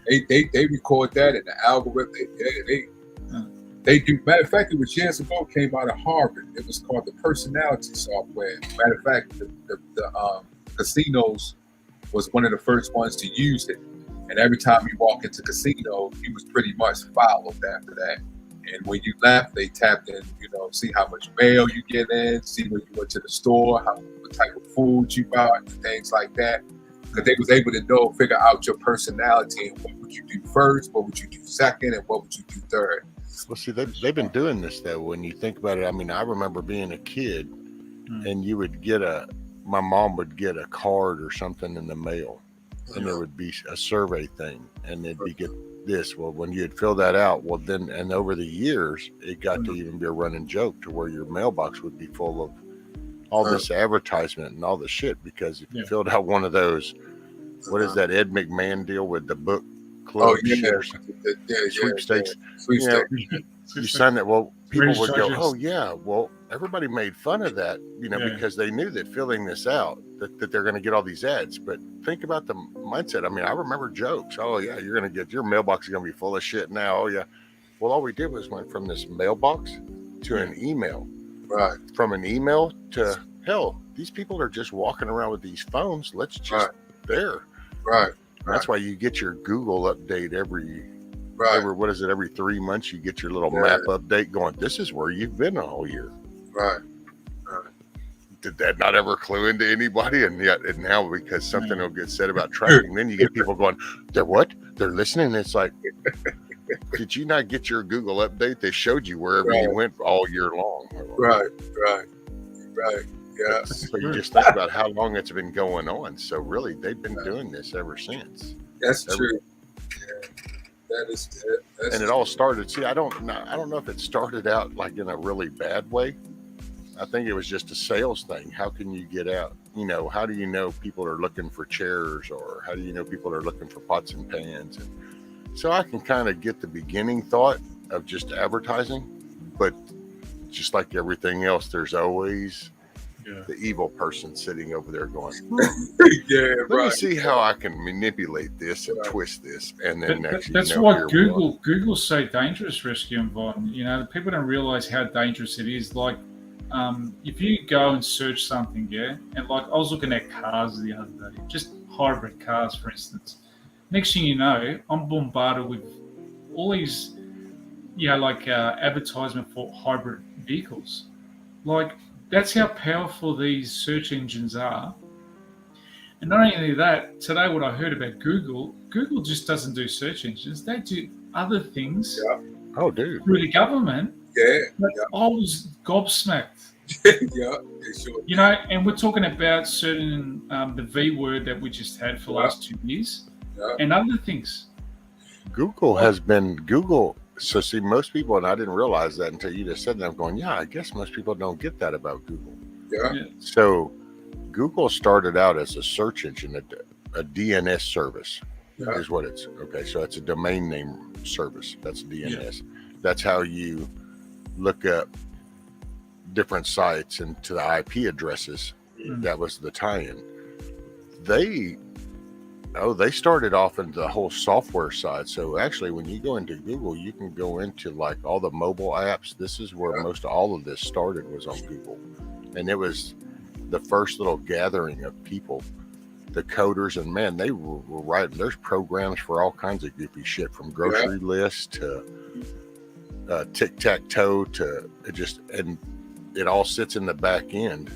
and they record that in the algorithm. They do. Matter of fact, it was years ago. Came out of Harvard. It was called the personality software. Matter of fact, the casinos was one of the first ones to use it. And every time you walk into casino, you was pretty much followed after that. And when you left, they tapped in, see how much mail you get in, see when you went to the store, what type of food you bought, and things like that. Because they was able to figure out your personality and what would you do first, what would you do second, and what would you do third. Well, see, they've been doing this though. When you think about it, I mean, I remember being a kid, and you would get my mom would get a card or something in the mail, and there would be a survey thing, and it'd be get this. Well, when you had filled that out, well then, and over the years, it got to even be a running joke to where your mailbox would be full of all this advertisement and all the shit, because if you filled out one of those, what is that Ed McMahon deal with the book club shit or something? Sweepstakes. You sign that. Well, people would go, oh yeah, well, everybody made fun of that, because they knew that filling this out, that they're going to get all these ads. But think about the mindset. I mean, I remember jokes. Oh yeah, you're going to get, your mailbox is going to be full of shit now. Oh yeah. Well, all we did was went from this mailbox to an email. Right. From an email to, hell, these people are just walking around with these phones. Let's just there. Right. That's why you get your Google update every 3 months. You get your little map update going, this is where you've been all year. Right. Did that not ever clue into anybody? And yet, and now because something will get said about tracking, then you get people going, they're what? They're listening. It's like, did you not get your Google update? They showed you wherever you went all year long. Right. Yeah. So you just think about how long it's been going on. So really, they've been doing this ever since. That's true. Yeah. That is. And it all started. See, I don't know if it started out like in a really bad way. I think it was just a sales thing. How can you get out? How do you know people are looking for chairs, or how do you know people are looking for pots and pans? And so I can kind of get the beginning thought of just advertising, but just like everything else, there's always the evil person sitting over there going, let me see how I can manipulate this and twist this. And then that's why Google's so dangerous, Rescue and Von. People don't realize how dangerous it is. Like, if you go and search something, and like I was looking at cars the other day, just hybrid cars, for instance. Next thing you know, I'm bombarded with all these, advertisement for hybrid vehicles. Like, that's how powerful these search engines are. And not only that, today what I heard about Google just doesn't do search engines. They do other things oh, dude, through the government. Yeah. I was gobsmacked. Yeah, sure. And we're talking about certain, the V word that we just had for the last 2 years and other things. Google. So see, most people, and I didn't realize that until you just said that, I'm going, I guess most people don't get that about Google. Yeah. So Google started out as a search engine, a DNS service is what it's. Okay, so it's a domain name service. That's DNS. That's how you look up different sites and to the IP addresses. That was the tie-in. They started off into the whole software side. So actually, when you go into Google, you can go into like all the mobile apps. This is where most of all of this started, was on Google. And it was the first little gathering of people, the coders, and man, they were writing. There's programs for all kinds of goofy shit, from grocery lists to tic-tac-toe to and it all sits in the back end.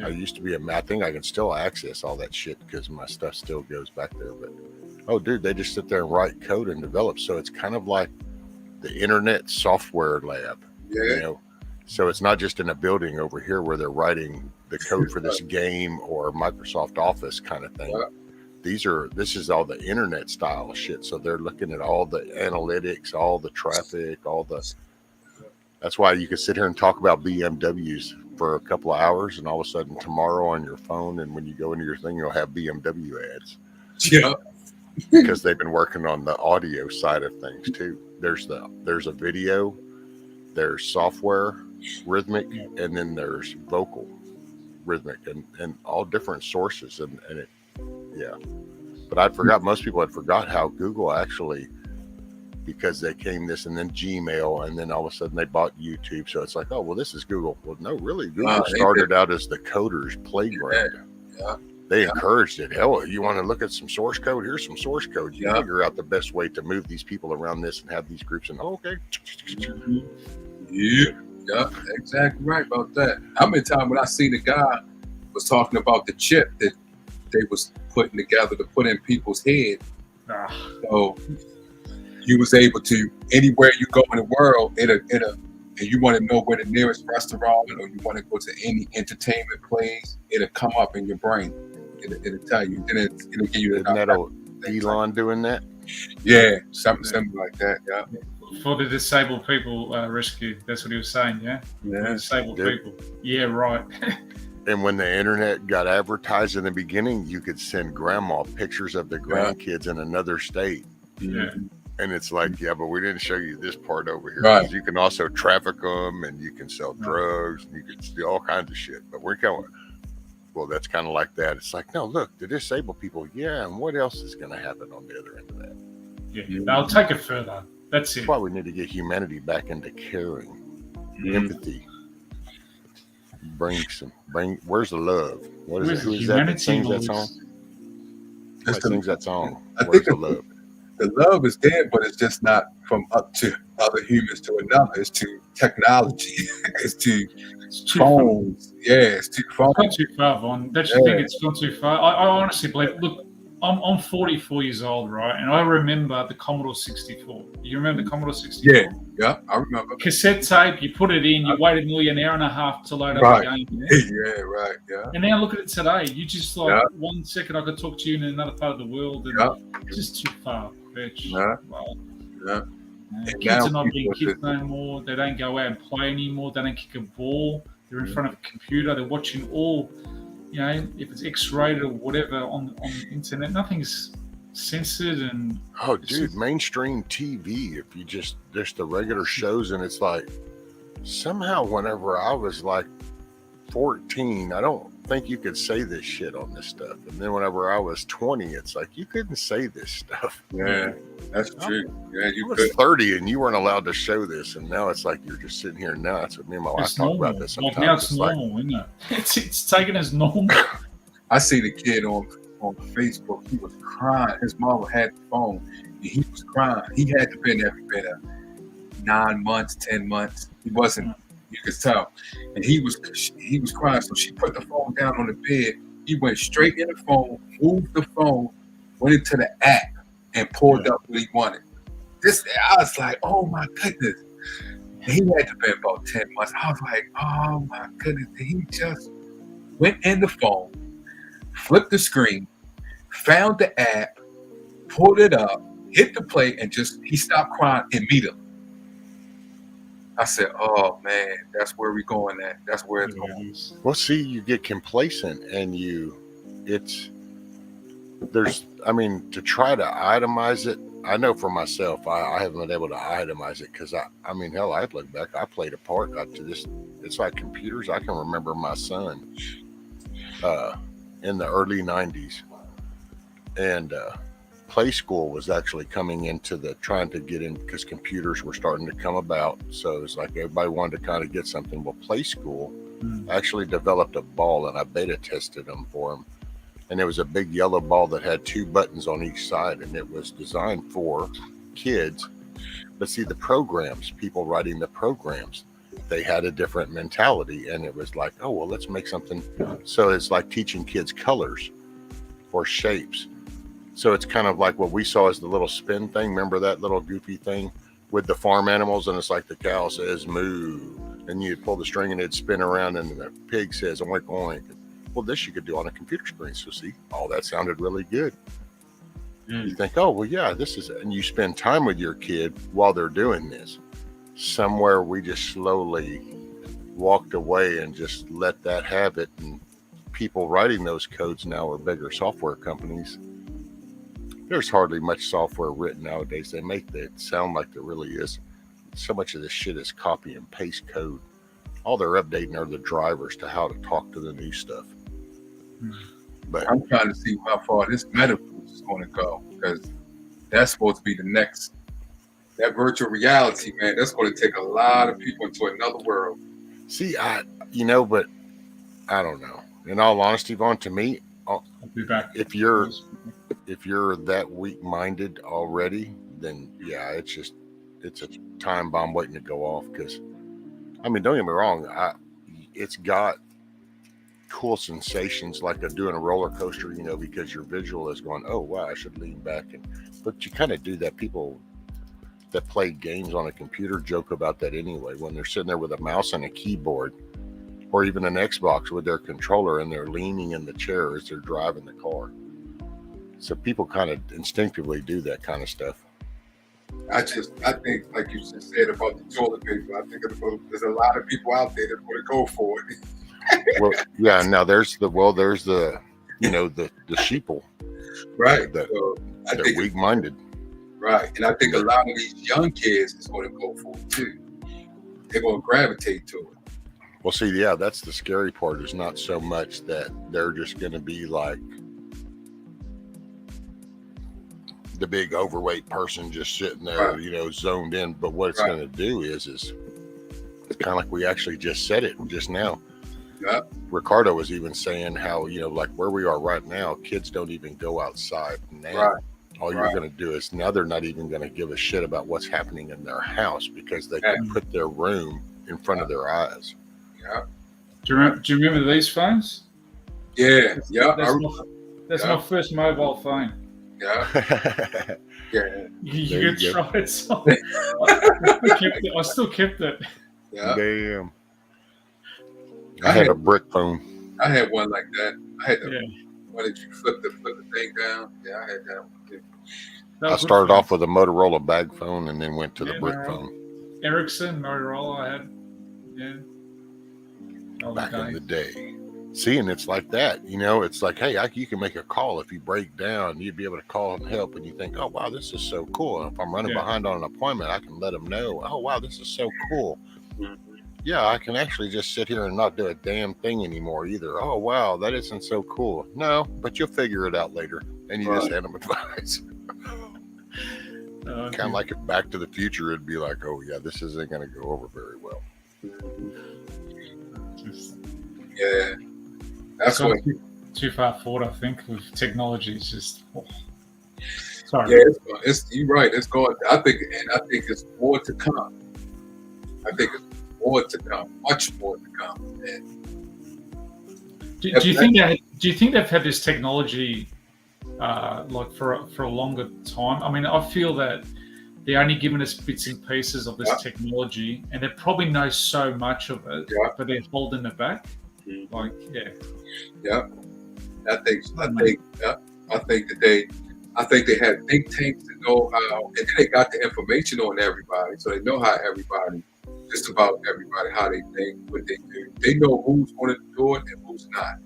I used to be I think I can still access all that shit because my stuff still goes back there. But they just sit there and write code and develop. So it's kind of like the internet software lab. So it's not just in a building over here where they're writing the code for this game or Microsoft Office kind of thing. This is all the internet style shit. So they're looking at all the analytics, all the traffic, that's why you can sit here and talk about BMWs for a couple of hours, and all of a sudden tomorrow on your phone, and when you go into your thing, you'll have BMW ads. Yeah. Because they've been working on the audio side of things too. There's a video, there's software, rhythmic, and then there's vocal, rhythmic, and all different sources. And it, yeah. But I forgot, most people had forgot how Google actually, because they came this and then Gmail, and then all of a sudden they bought YouTube. So it's like, oh, well, this is Google. Well, no, really, Google started out as the coders' playground. Yeah. They encouraged it. Hell, you want to look at some source code? Here's some source code. You figure out the best way to move these people around this and have these groups. And okay. Yeah, exactly right about that. How many times when I see the guy was talking about the chip that they was putting together to put in people's head. So you was able to, anywhere you go in the world, and you want to know where the nearest restaurant, or you want to go to any entertainment place, it'll come up in your brain. It'll tell you. Then it'll give you Isn't that Elon doing that? Yeah, something similar like that. Yeah. For the disabled people rescue, that's what he was saying. Yeah. Yeah. Disabled people. Yeah, right. And when the internet got advertised in the beginning, you could send grandma pictures of the grandkids in another state. Yeah. And it's like, yeah, but we didn't show you this part over here. Right. You can also traffic them, and you can sell drugs, and you can do all kinds of shit. But we're going, well, that's kind of like that. It's like, no, look, the disabled people, yeah, and what else is going to happen on the other end of that? Yeah, I'll take it further. That's it. That's why we need to get humanity back into caring, empathy. Where's the love? What is it? Who is that sings that song? Who sings that song? Where's the love? The love is there, but it's just not from up to other humans to another. It's to technology. It's to phones. Yeah, it's to phones. It's gone too far, Vaughn. Don't you think it's gone too far? I honestly believe, look, I'm 44 years old, right? And I remember the Commodore 64. You remember the Commodore 64? Yeah, I remember. Cassette tape, you put it in, you waited nearly an hour and a half to load up the game. Yeah, right, yeah. And now look at it today. You just 1 second I could talk to you in another part of the world, and it's just too far, bitch. Kids are not being kids no more. They don't go out and play anymore. They don't kick a ball. They're in front of a computer. They're watching all, if it's X-rated or whatever on the internet. Nothing's censored and mainstream TV. If you just the regular shows, and it's like somehow whenever I was like 14, I don't think you could say this shit on this stuff. And then whenever I was 20, it's like you couldn't say this stuff. Yeah, that's true. Yeah, you was 30 and you weren't allowed to show this, and now it's like you're just sitting here now. That's what me and my wife talk about this sometimes. Like now it's normal, isn't it? It's taken as normal. I see the kid on Facebook. He was crying. His mom had the phone, and he was crying. He had to been every bit of 9 months, 10 months. He wasn't. You could tell, and he was crying. So she put the phone down on the bed. He went straight in the phone, moved the phone, went into the app, and pulled up what he wanted. I was like, oh my goodness. And he had to be about 10 months. I was like, oh my goodness. And he just went in the phone, flipped the screen, found the app, pulled it up, hit the play, and he stopped crying immediately. I said, oh man, that's where we're going at. That's where it's going. Well, see, you get complacent, and to try to itemize it. I know for myself, I haven't been able to itemize it because hell, I look back, I played a part to this. It's like computers. I can remember my son in the early 90s, and Play School was actually coming into trying to get in because computers were starting to come about. So it's like everybody wanted to kind of get something. Well, Play School actually developed a ball, and I beta tested them for them. And it was a big yellow ball that had 2 buttons on each side, and it was designed for kids. But see, the programs, people writing the programs, they had a different mentality, and it was like, oh, well, let's make something. So it's like teaching kids colors or shapes. So it's kind of like what we saw as the little spin thing. Remember that little goofy thing with the farm animals? And it's like the cow says moo, and you'd pull the string and it'd spin around, and the pig says oink oink. Well, this you could do on a computer screen. So see, all that sounded really good. You think, oh, well, yeah, this is, and you spend time with your kid while they're doing this. Somewhere we just slowly walked away and just let that have it. And people writing those codes now are bigger software companies. There's hardly much software written nowadays. They make it sound like there really is. So much of this shit is copy and paste code. All they're updating are the drivers to how to talk to the new stuff. But I'm trying to see how far this metaverse is going to go, because that's supposed to be the next. That virtual reality, man, that's going to take a lot of people into another world. see, but I don't know. In all honesty, Vaughn, to me, I'll be back. if you're that weak-minded already, then yeah, it's a time bomb waiting to go off. Because I mean, don't get me wrong, it's got cool sensations like doing a roller coaster, because your visual is going, oh wow, I should lean back. But you kind of do that. People that play games on a computer joke about that anyway, when they're sitting there with a mouse and a keyboard, or even an Xbox with their controller, and they're leaning in the chair as they're driving the car. So people kind of instinctively do that kind of stuff. I think, like you just said about the toilet paper, I think there's a lot of people out there that want to go for it. Well, yeah. Now there's the the sheeple, Right. That So I they're think weak-minded. right, and I think a lot of these young kids is going to go for it too. They're going to gravitate to it. Well, see, yeah, that's the scary part. Is not so much that they're just going to be like the big overweight person just sitting there, Right. zoned in. But what it's Right. going to do is it's kind of like we actually just said it just now. Yeah. Ricardo was even saying how, like where we are right now, kids don't even go outside now. Right. All you're going to do is now they're not even going to give a shit about what's happening in their house because they can put their room in front of their eyes. Yeah. Do you remember these phones? Yeah. Yeah. That's my first mobile phone. Yeah. Yeah. You There could you go. try it. So I still kept it. Yeah. Damn. I had a brick phone. I had one like that. I had the Yeah. one that you flip the thing down. Yeah, I had that one too. That I was started good. off with a Motorola bag phone and then went to the Yeah, brick no. phone Ericsson, Motorola. I had. Yeah. All the back in days. the day. See, and it's like that, it's like, hey, you can make a call if you break down, you'd be able to call and help, and you think, oh, wow, this is so cool. And if I'm running Yeah. behind on an appointment, I can let them know, oh, wow, this is so cool. Mhm. Yeah, I can actually just sit here and not do a damn thing anymore either. Oh, wow, that isn't so cool. No, but you'll figure it out later. And you just Right. hand them advice. Kind of like if Back to the Future, it'd be like, oh, yeah, this isn't going to go over very well. Yeah. That's So what. too far forward, I think, with technology. It's just. Sorry. Yeah, it's you're right. It's going. I think it's more to come. I think it's more to come, much more to come. And Do you think they've had this technology like for a longer time? I mean, I feel that they're only giving us bits and pieces of this technology, and they probably know so much of it, but they're holding it back. Like, yeah, I think they had think tanks to know how, and then they got the information on everybody, so they know how everybody, just about everybody, how they think, what they do. They know who's going to do it and who's not.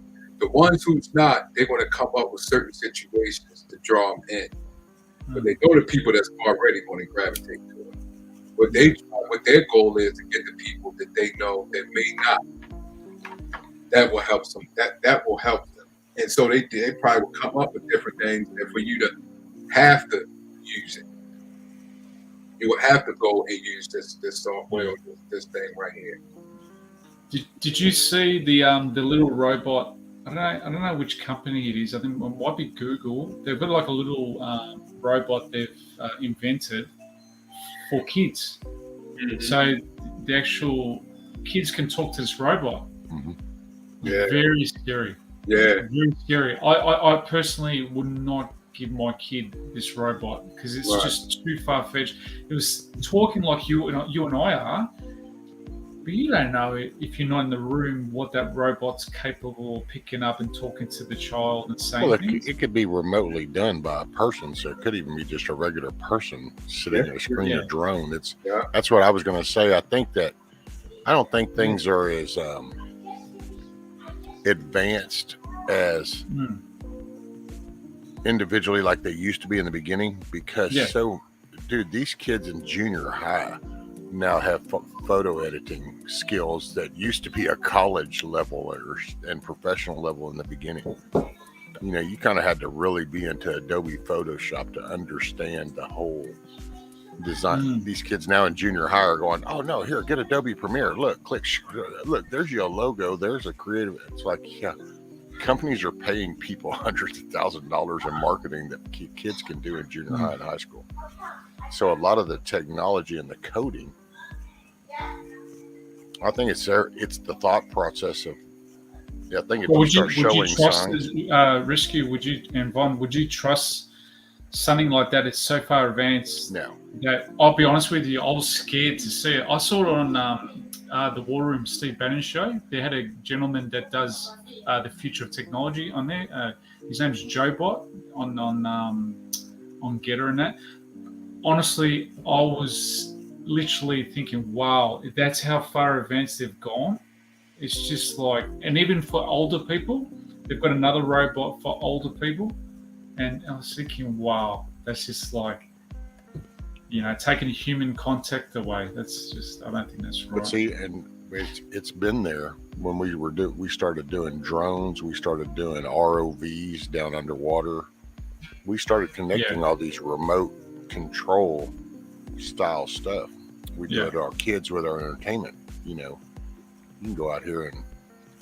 The ones who's not, they're going to come up with certain situations to draw them in. But they know the people that's already going to gravitate to it. What their goal is to get the people that they know that may not. That will help them. That will help them. And so they probably will come up with different things, and for you to have to use it, you will have to go and use this software, or this thing right here. Did you see the little robot? I don't know which company it is. I think it might be Google. They've got like a little robot they've invented for kids. Mm-hmm. So the actual kids can talk to this robot. Mm-hmm. Yeah. Very scary. Yeah. Very scary. I personally would not give my kid this robot because it's just too far-fetched. It was talking like you and I are, but you don't know if you're not in the room what that robot's capable of picking up and talking to the child and saying Well, things. it could be remotely done by a person, so it could even be just a regular person sitting at a screen, a drone. That's what I was going to say. I think that I don't think things are as advanced as individually like they used to be in the beginning, because dude, these kids in junior high now have photo editing skills that used to be a college level and professional level in the beginning. You know, you kind of had to really be into Adobe Photoshop to understand the whole design. These kids now in junior high are going, oh no, here, get Adobe Premiere. Look, click, look, there's your logo. There's a creative. It's like, yeah, companies are paying people hundreds of thousands of dollars in marketing that kids can do in junior high and high school. So a lot of the technology and the coding, I think it's there. It's the thought process of, I think if you start showing signs. Risky, would you, and Von, would you trust something like that? It's so far advanced. No. That, I'll be honest with you, I was scared to see it. I saw it on the War Room Steve Bannon show. They had a gentleman that does the future of technology on there. His name's Joe Bot on Getter and that. Honestly, I was literally thinking, wow, if that's how far advanced they've gone. It's just like, and even for older people, they've got another robot for older people. And I was thinking, wow, that's just like, you know, taking human contact away. That's just, I don't think that's right. But see, and it's been there when we started doing drones, we started doing ROVs down underwater. We started connecting all these remote control style stuff. We do it to our kids with our entertainment. You know, you can go out here and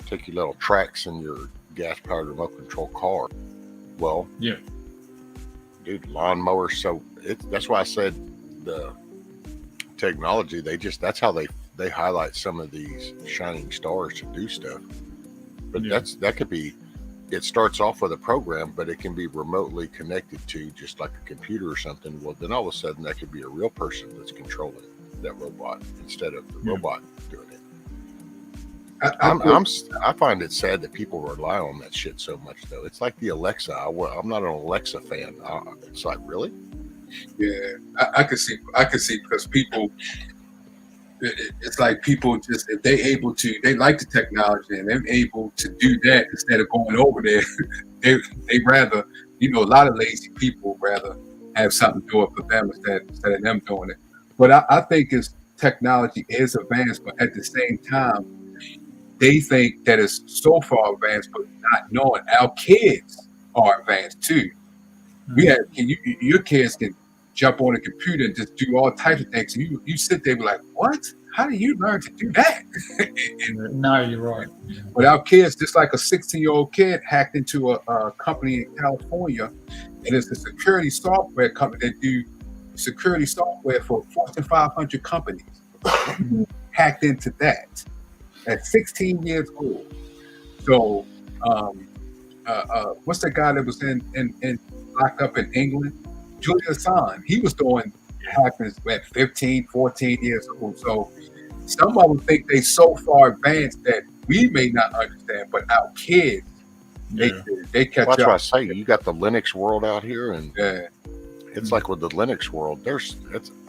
take your little tracks in your gas-powered remote control car. Well, dude, lawnmowers. So that's why I said the technology. That's how they highlight some of these shining stars to do stuff. But that could be. It starts off with a program, but it can be remotely connected to just like a computer or something. Well, then all of a sudden that could be a real person that's controlling that robot instead of the robot doing it. I find it sad that people rely on that shit so much, though. It's like the Alexa. I'm not an Alexa fan. It's like, really? Yeah, I can see because people. It's like people just, if they like the technology and they're able to do that instead of going over there, they rather, you know, a lot of lazy people rather have something do it for them instead of them doing it. But I think technology is advanced, but at the same time, they think that it's so far advanced, but not knowing our kids are advanced too. Your kids can jump on a computer and just do all types of things. And you sit there and be like, what? How do you learn to do that? No, you're right. But our kids, just like a 16-year-old kid hacked into a company in California, and it's a security software company that do security software for Fortune 500 companies. Hacked into that at 16 years old. So, what's the guy that was in locked up in England? Julian Assange. He was doing hackers at 15, 14 years old. So some of them think they so far advanced that we may not understand, but our kids, they catch up. That's why I say you got the Linux world out here, and it's like with the Linux world.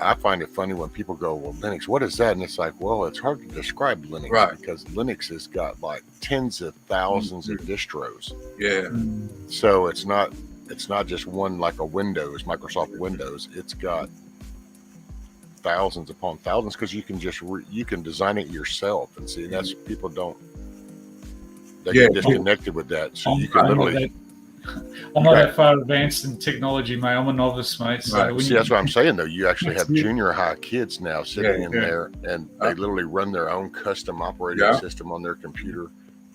I find it funny when people go, "Well, Linux, what is that?" And it's like, well, it's hard to describe Linux because Linux has got like tens of thousands of distros. Yeah. So it's not just one like a Windows, Microsoft Windows. It's got thousands upon thousands because you can just you can design it yourself, and see that's people don't. They get disconnected with that, so you can literally. I'm not that far advanced in technology, mate. I'm a novice, mate. So see, that's what I'm saying, though. You actually have junior high kids now sitting in there, and they literally run their own custom operating system on their computer.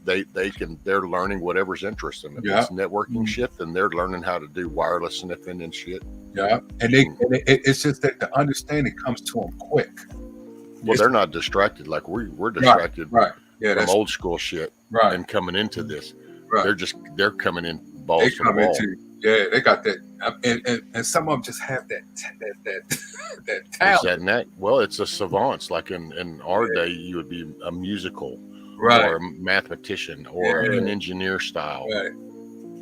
They're learning whatever's interesting. If it's networking shit, then they're learning how to do wireless sniffing and shit. Yeah, and it's just that the understanding comes to them quick. Well, they're not distracted like we're distracted from old school shit and coming into this. Right. They're coming in balls to the wall. They got that, and some of them just have that talent. Well, it's a savants. Like in our day, you would be a musical. Or a mathematician or an engineer style.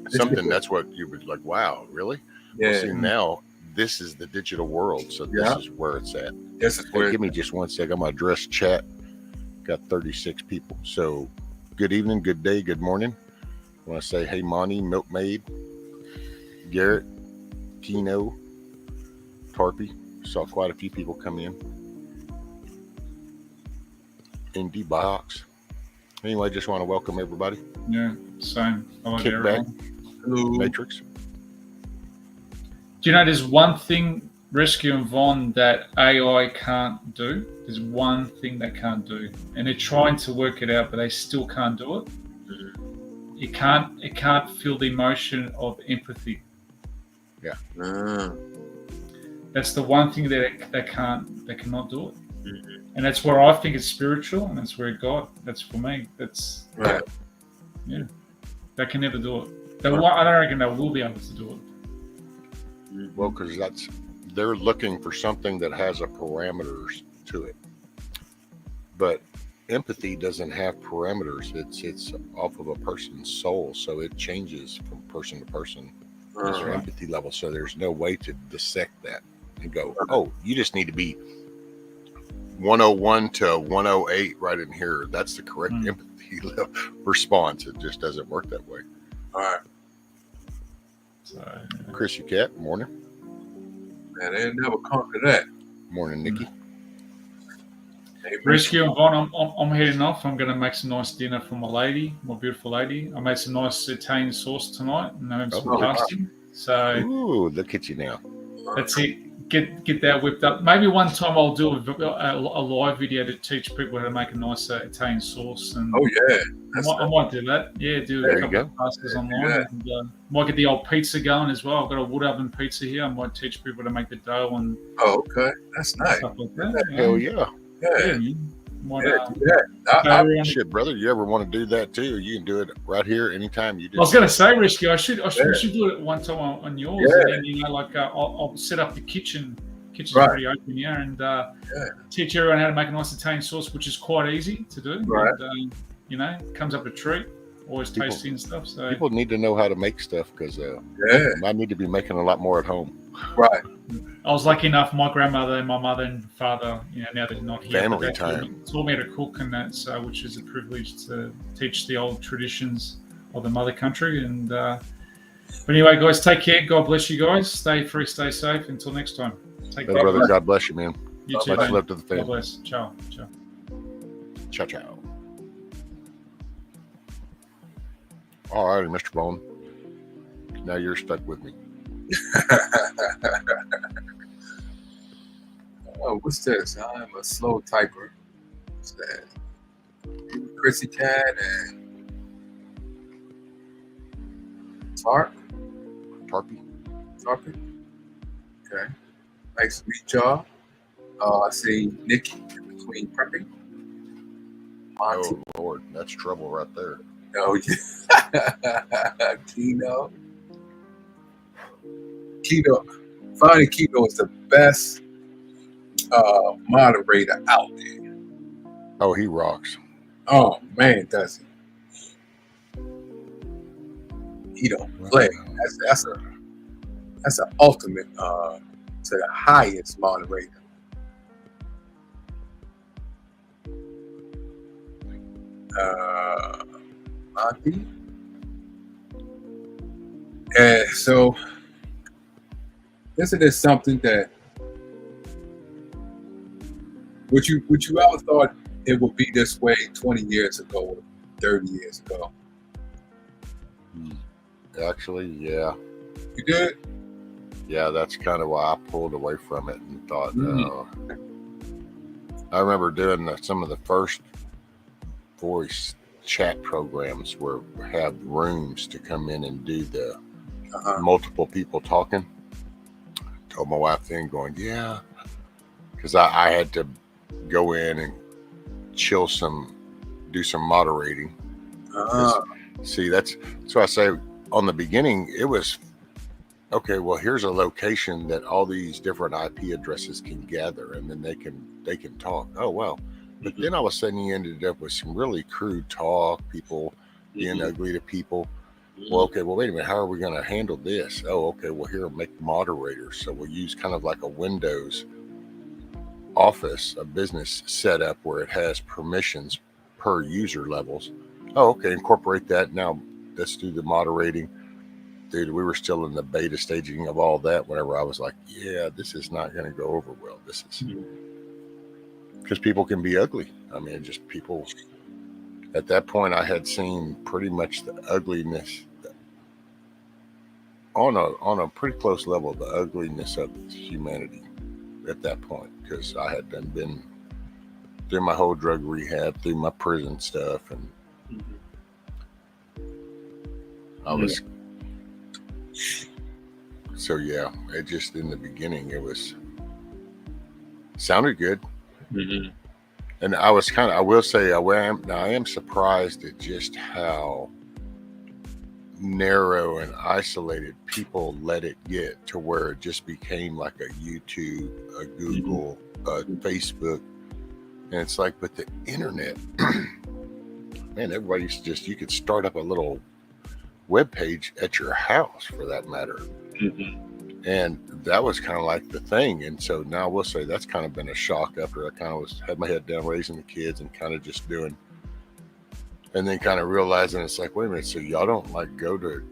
Something that's what you would like, wow, really? Well, see, now this is the digital world, so this is where it's at. Give me just one sec. I'm gonna address chat Got 36 people. So good evening, good day, good morning. I want to say, hey, Monty, Milkmaid, Garrett, Kino, Tarpy. Saw quite a few people come in. Indie Box. Anyway, just want to welcome everybody. Yeah, same. Hello to Kickback. everyone. Matrix. Do you know there's one thing, Rescue and Von, that AI can't do? There's one thing they can't do, and they're trying to work it out, but they still can't do it. It can't feel the emotion of empathy. Yeah. That's the one thing that they cannot do it. And that's where I think it's spiritual, and that's where God. That's for me. That's Right. Yeah. They can never do it. I don't reckon they will be able to do it. Well, because they're looking for something that has a parameters to it. But empathy doesn't have parameters. It's off of a person's soul, so it changes from person to person. Their empathy level. So there's no way to dissect that and go, oh, you just need to be 101 to 108 right in here. That's the correct empathy level response. It just doesn't work that way. All right. So, Chrissy Cat, morning. Man, they never come to that. Morning, Nikki. Hey, Rescue and Von, I'm heading off. I'm going to make some nice dinner for my lady, my beautiful lady. I made some nice Italian sauce tonight, and I'm some pasting. So, ooh, look at you now. That's it. Get that whipped up. Maybe one time I'll do a live video to teach people how to make a nice Italian sauce. And oh yeah, I might do that. Yeah, do a couple of classes online. Yeah. And, might get the old pizza going as well. I've got a wood oven pizza here. I might teach people to make the dough and okay, that's nice. stuff like that. Hell yeah. Yeah, Shit, brother, you ever want to do that too? You can do it right here anytime you do. I was going to say, Rescue, we should do it one time on yours. Yeah. And then, I'll set up the kitchen. Kitchen's Right. pretty open here, and teach everyone how to make a nice Italian sauce, which is quite easy to do. Right. And, comes up a treat. Always tasty and stuff. So People need to know how to make stuff because I need to be making a lot more at home. Right. I was lucky enough. My grandmother and my mother and father, now they're not here. Family but they time. taught me how to cook, and that, which is a privilege to teach the old traditions of the mother country. And but anyway, guys, take care. God bless you guys. Stay free, stay safe. Until next time. Take care. Brother, God bless you, man. You too, Much man. love to the God family. bless. Ciao. Ciao. Ciao, ciao. All righty, Mr. Bone. Now you're stuck with me. Oh, what's this? I'm a slow typer. What's that? Chrissy Cat and Tarpy. Okay. Nice to meet y'all. I see Nikki in between prepping. Monty. Oh, Lord. That's trouble right there. Oh, yeah. Kino. Finding Kino is the best moderator out there. Oh, he rocks. Oh, man, does he? He don't play. That's an ultimate to the highest moderator. Monty. And so isn't this something that would you ever thought it would be this way 20 years ago or 30 years ago? Actually, yeah. You did? Yeah, that's kind of why I pulled away from it and thought, I remember doing some of the first voice chat programs where we have rooms to come in and do the multiple people talking. Told my wife then going, yeah, because I had to go in and do some moderating. See, that's why I say on the beginning, it was, okay, well, here's a location that all these different IP addresses can gather and then they can talk. Oh, well. But then all of a sudden you ended up with some really crude talk, people being ugly to people. Well, okay, well, wait a minute. How are we going to handle this? Oh, okay, well, here, make moderators. So we'll use kind of like a Windows office, a business set up where it has permissions per user levels. Oh, okay, incorporate that. Now let's do the moderating. Dude, we were still in the beta staging of all that whenever I was like, yeah, this is not going to go over well. This is because people can be ugly. I mean, just people. At that point, I had seen pretty much the ugliness on a pretty close level, the ugliness of humanity at that point, because I had been through my whole drug rehab, through my prison stuff, and I was. So yeah, it just in the beginning it was sounded good, and I was kind of. I will say I am surprised at just how narrow and isolated people let it get to where it just became like a YouTube, a Google, a Facebook, and it's like, but the internet, man, everybody used to just, you could start up a little web page at your house for that matter. And that was kind of like the thing. And so now I will say that's kind of been a shock after I kind of had my head down raising the kids and kind of just doing, and then kind of realizing it's like, wait a minute, so y'all don't like go to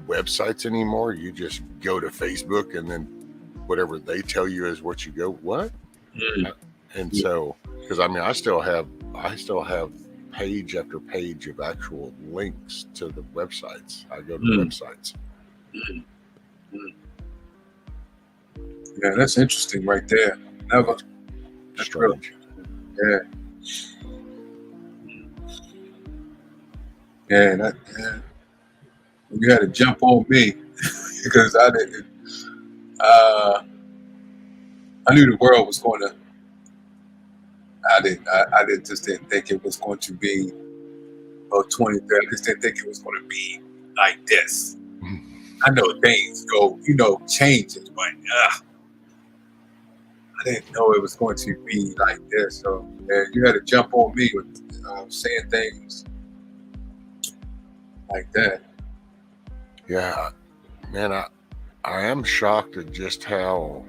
websites anymore? You just go to Facebook and then whatever they tell you is what you go, what? And so, because I mean, I still have page after page of actual links to the websites. I go to websites. Yeah, that's interesting right there. Never. That's Strange. Yeah. Yeah, you had to jump on me because I didn't. I knew the world was going to. I didn't think it was going to be 2030. I just didn't think it was going to be like this. I know things go, changes, but I didn't know it was going to be like this. So you had to jump on me with saying things like that. Yeah, man, I am shocked at just how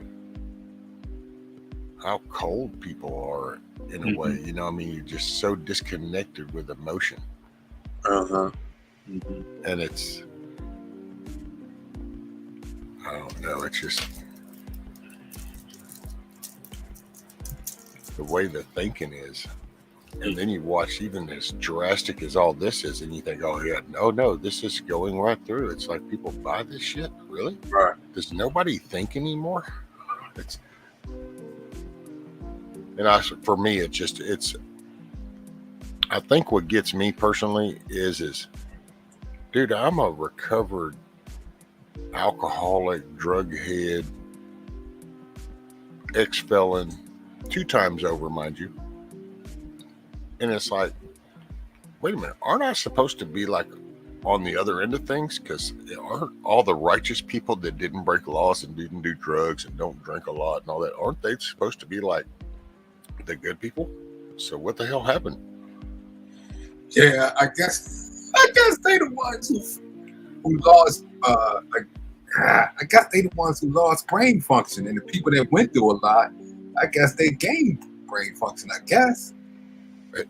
cold people are in a way. I mean, you're just so disconnected with emotion. And it's, I don't know, it's just the way the thinking is. And then you watch even as drastic as all this is, and you think, oh yeah, no, this is going right through. It's like people buy this shit, really? Right. Does nobody think anymore? For me, I think what gets me personally is, dude, I'm a recovered alcoholic, drug head, ex-felon, 2 times over, mind you. And it's like, wait a minute, aren't I supposed to be like on the other end of things? Because aren't all the righteous people that didn't break laws and didn't do drugs and don't drink a lot and all that, aren't they supposed to be like the good people? So what the hell happened? Yeah, I guess they the ones who lost. I guess they the ones who lost brain function, and the people that went through a lot, I guess they gained brain function. I guess.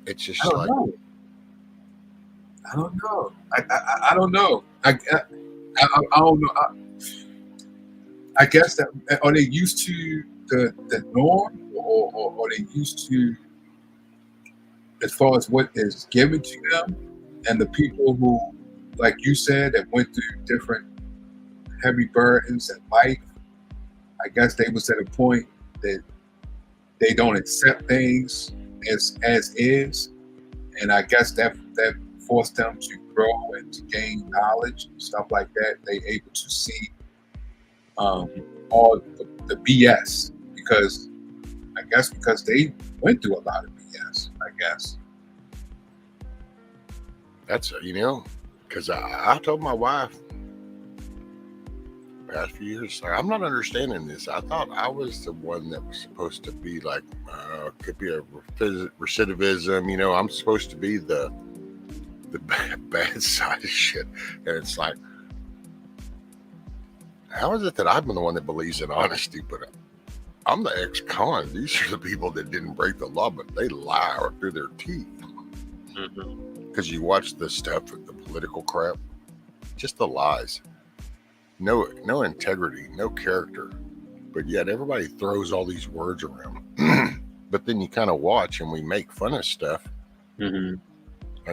It's just I don't know. I don't know. I don't know. I guess that, are they used to the norm, or are they used to, as far as what is given to them, and the people who, like you said, that went through different heavy burdens in life, I guess they was at a point that they don't accept things as is, and I guess that forced them to grow and to gain knowledge and stuff like that. They able to see all the BS, because they went through a lot of BS, I guess. That's, because I told my wife past few years, I'm not understanding this. I thought I was the one that was supposed to be like, could be a recidivism, I'm supposed to be the bad side of shit. And it's like, how is it that I'm the one that believes in honesty, but I'm the ex-con. These are the people that didn't break the law, but they lie or through their teeth. Because you watch the stuff with the political crap, just the lies. No integrity, no character. But yet everybody throws all these words around. But then you kind of watch and we make fun of stuff. And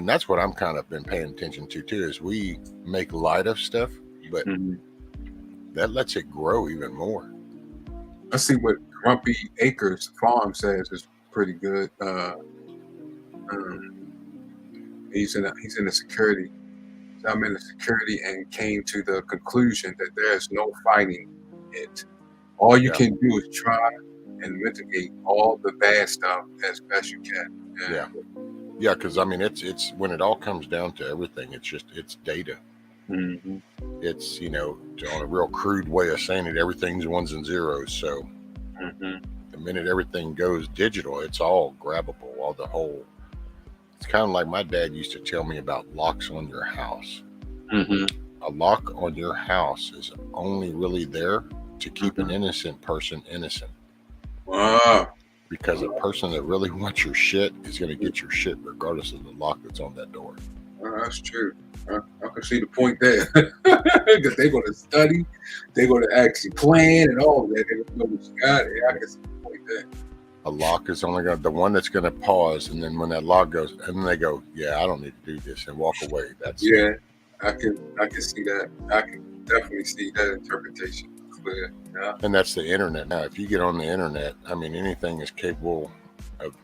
that's what I'm kind of been paying attention to too, is we make light of stuff, but that lets it grow even more. I see what Grumpy Acres Farm says is pretty good. He's in the security. So I'm in the security and came to the conclusion that there's no fighting it. All you can do is try and mitigate all the bad stuff as best you can. Yeah, because I mean, it's when it all comes down to everything, it's data. It's, you know, on a real crude way of saying it, everything's ones and zeros. So the minute everything goes digital, it's all grabbable, all the whole. It's kind of like my dad used to tell me about locks on your house. A lock on your house is only really there to keep an innocent person innocent. Wow. Because a person that really wants your shit is going to get your shit regardless of the lock that's on that door. That's true. I can see the point there. Because they're going to study, they're going to actually plan and all of that. They're going to know what you got. I can see the point there. A lock is only the one that's going to pause, and then when that lock goes, and then they go, yeah, I don't need to do this, and walk away. That's I can see that. I can definitely see that interpretation clear. Yeah. And that's the internet. Now, if you get on the internet, I mean, anything is capable of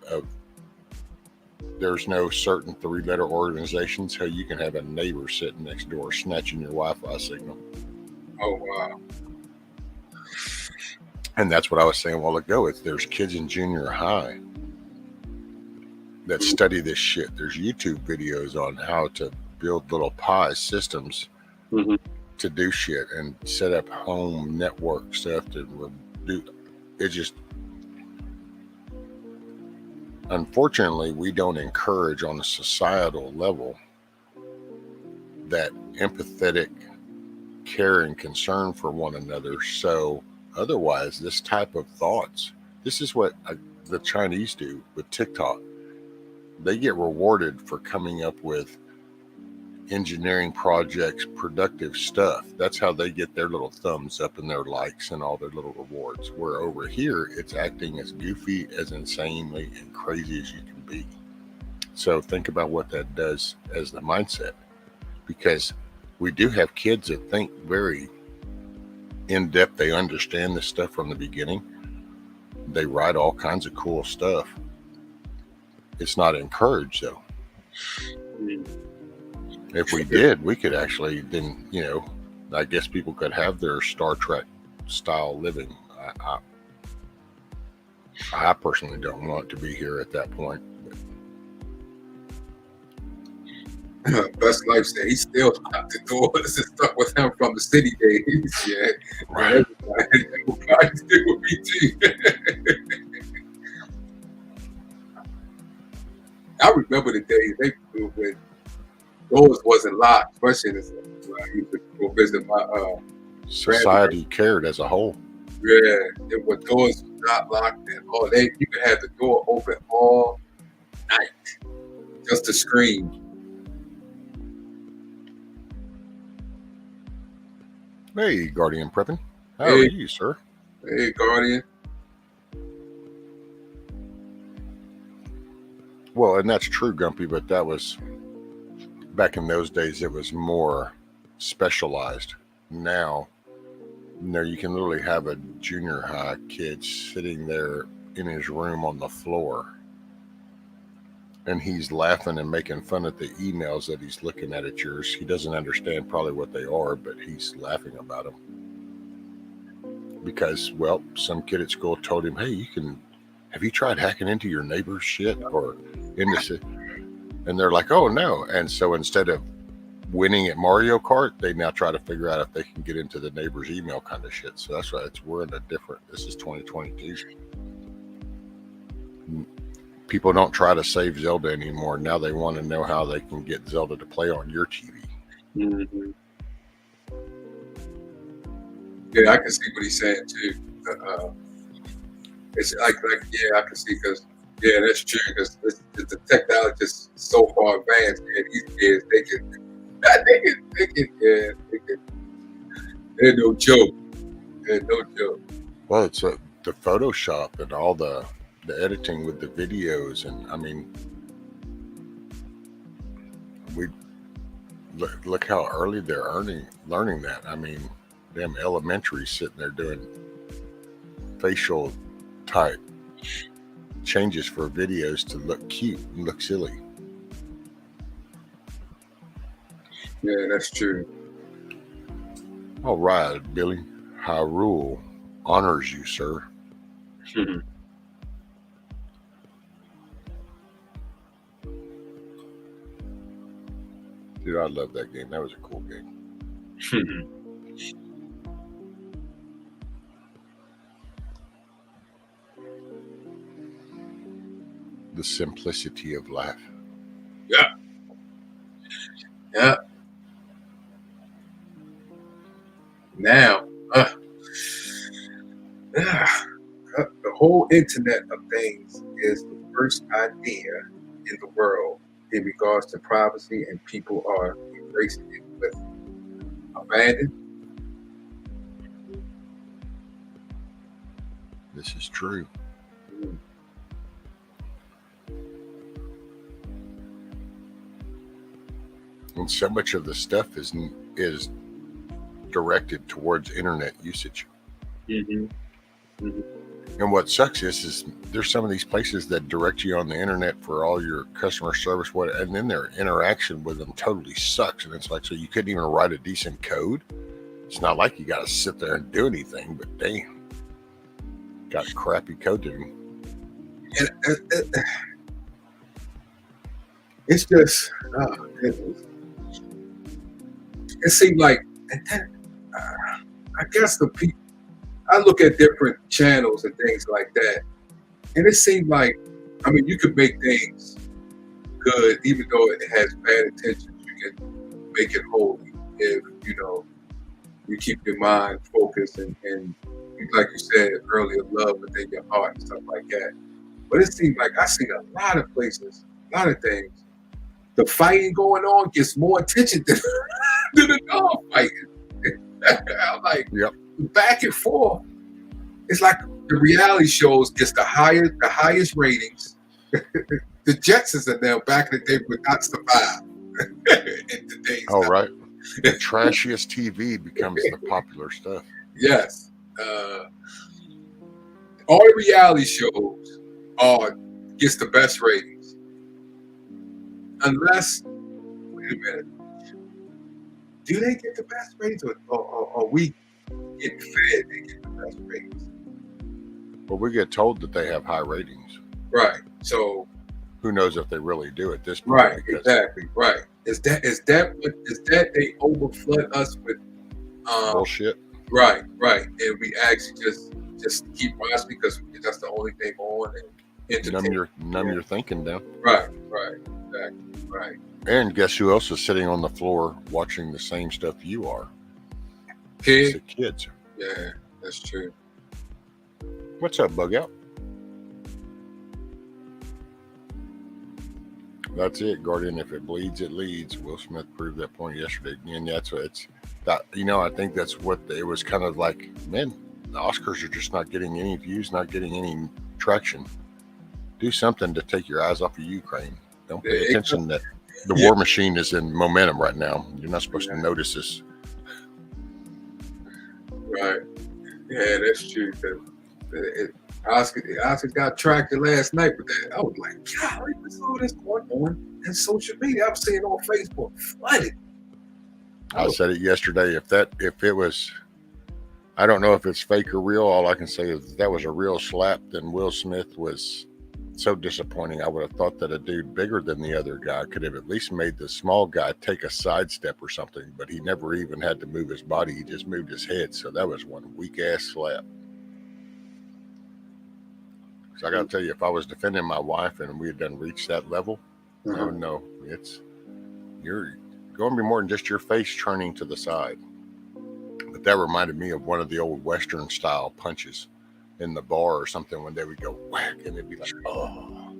there's no certain 3-letter organization, so you can have a neighbor sitting next door snatching your Wi-Fi signal. Oh, wow. And that's what I was saying a while ago. There's kids in junior high that study this shit. There's YouTube videos on how to build little Pi systems to do shit and set up home network stuff to do. It just, unfortunately, we don't encourage on a societal level that empathetic care and concern for one another. So otherwise, this type of thoughts, this is what the Chinese do with TikTok. They get rewarded for coming up with engineering projects, productive stuff. That's how they get their little thumbs up and their likes and all their little rewards. Where over here, it's acting as goofy, as insanely and crazy as you can be. So think about what that does as the mindset. Because we do have kids that think very in depth. They understand this stuff from the beginning. They write all kinds of cool stuff. It's not encouraged though. If we did, we could actually then, you know, I guess people could have their Star Trek style living. I personally don't want to be here at that point. Best Life said he still locked the doors and stuff with him from the city days. Yeah, Right. Everybody still with me too. I remember the days when doors wasn't locked, especially when I used to go visit my Society cared as a whole. when doors was not locked and all day, you could have the door open all night just to scream. Hey, Guardian Prepping. How Hey. are you, sir? Hey, Guardian. Well, and that's true, Gumpy, but that was back in those days. It was more specialized. Now, you know, you can literally have a junior high kid sitting there in his room on the floor, and he's laughing and making fun at the emails that he's looking at yours. He doesn't understand probably what they are, but he's laughing about them because, well, some kid at school told him, "Hey, have you tried hacking into your neighbor's shit or into?" And they're like, "Oh no!" And so instead of winning at Mario Kart, they now try to figure out if they can get into the neighbor's email kind of shit. So that's why we're in a different. This is 2022. People don't try to save Zelda anymore. Now they want to know how they can get Zelda to play on your TV. Mm-hmm. Yeah, I can see what he's saying too. It's yeah, I can see because yeah, that's true because the technology is so far advanced. Yeah, these kids they're no joke. They're no joke. Well, it's the Photoshop and all the editing with the videos, and I mean, we look how early they're learning that. I mean, damn elementary sitting there doing facial type changes for videos to look cute and look silly. Yeah, that's true. All right, Billy. Hyrule honors you, sir. Dude, I love that game. That was a cool game. The simplicity of life. Yeah. Yeah. Now, the whole Internet of Things is the first idea in the world in regards to privacy, and people are embracing it with abandon. This is true. And so much of the stuff is directed towards internet usage. Mm-hmm. And what sucks is there's some of these places that direct you on the internet for all your customer service, and then their interaction with them totally sucks. And it's like, so you couldn't even write a decent code. It's not like you got to sit there and do anything, but damn, got crappy code to do. And it's just, it seemed like, I guess the people, I look at different channels and things like that, and it seemed like, I mean, you could make things good, even though it has bad intentions. You can make it holy if, you keep your mind focused and like you said earlier, love within your heart and stuff like that. But it seems like I see a lot of places, a lot of things. The fighting going on gets more attention than the dog fighting. I'm like, yep. Back and forth. It's like the reality shows gets the highest ratings. The Jetsons are now back in the day would not survive in today's time. Right. The trashiest TV becomes the popular stuff. Yes. All the reality shows gets the best ratings. Unless, wait a minute, do they get the best ratings or we get fed they get the best ratings? Well, we get told that they have high ratings. Right. So who knows if they really do at this point? Right. Exactly. Right. Is that they overflood us with bullshit? Right. And we actually just keep watching because that's the only thing on and numb your thinking down. Right. Exactly. Right. And guess who else is sitting on the floor watching the same stuff you are? Kids. The kids. Yeah, that's true. What's up, Bug Out? That's it, Guardian. If it bleeds, it leads. Will Smith proved that point yesterday. And that's what it's that. I think that's what it was kind of like. Man, the Oscars are just not getting any views, not getting any traction. Do something to take your eyes off of Ukraine. Don't pay attention that the war machine is in momentum right now. You're not supposed to notice this. Right. Yeah, that's true. Oscar got tracked last night, but I was like, golly, what's all this going on in social media? I'm seeing on Facebook flooded. I said it yesterday. If it was, I don't know if it's fake or real. All I can say is if that was a real slap, then Will Smith was so disappointing. I would have thought that a dude bigger than the other guy could have at least made the small guy take a sidestep or something, but he never even had to move his body. He just moved his head. So that was one weak ass slap. So I got to tell you, if I was defending my wife and we had done reached that level, no, you're going to be more than just your face turning to the side. But that reminded me of one of the old Western style punches in the bar or something when they would go whack and they'd be like, oh.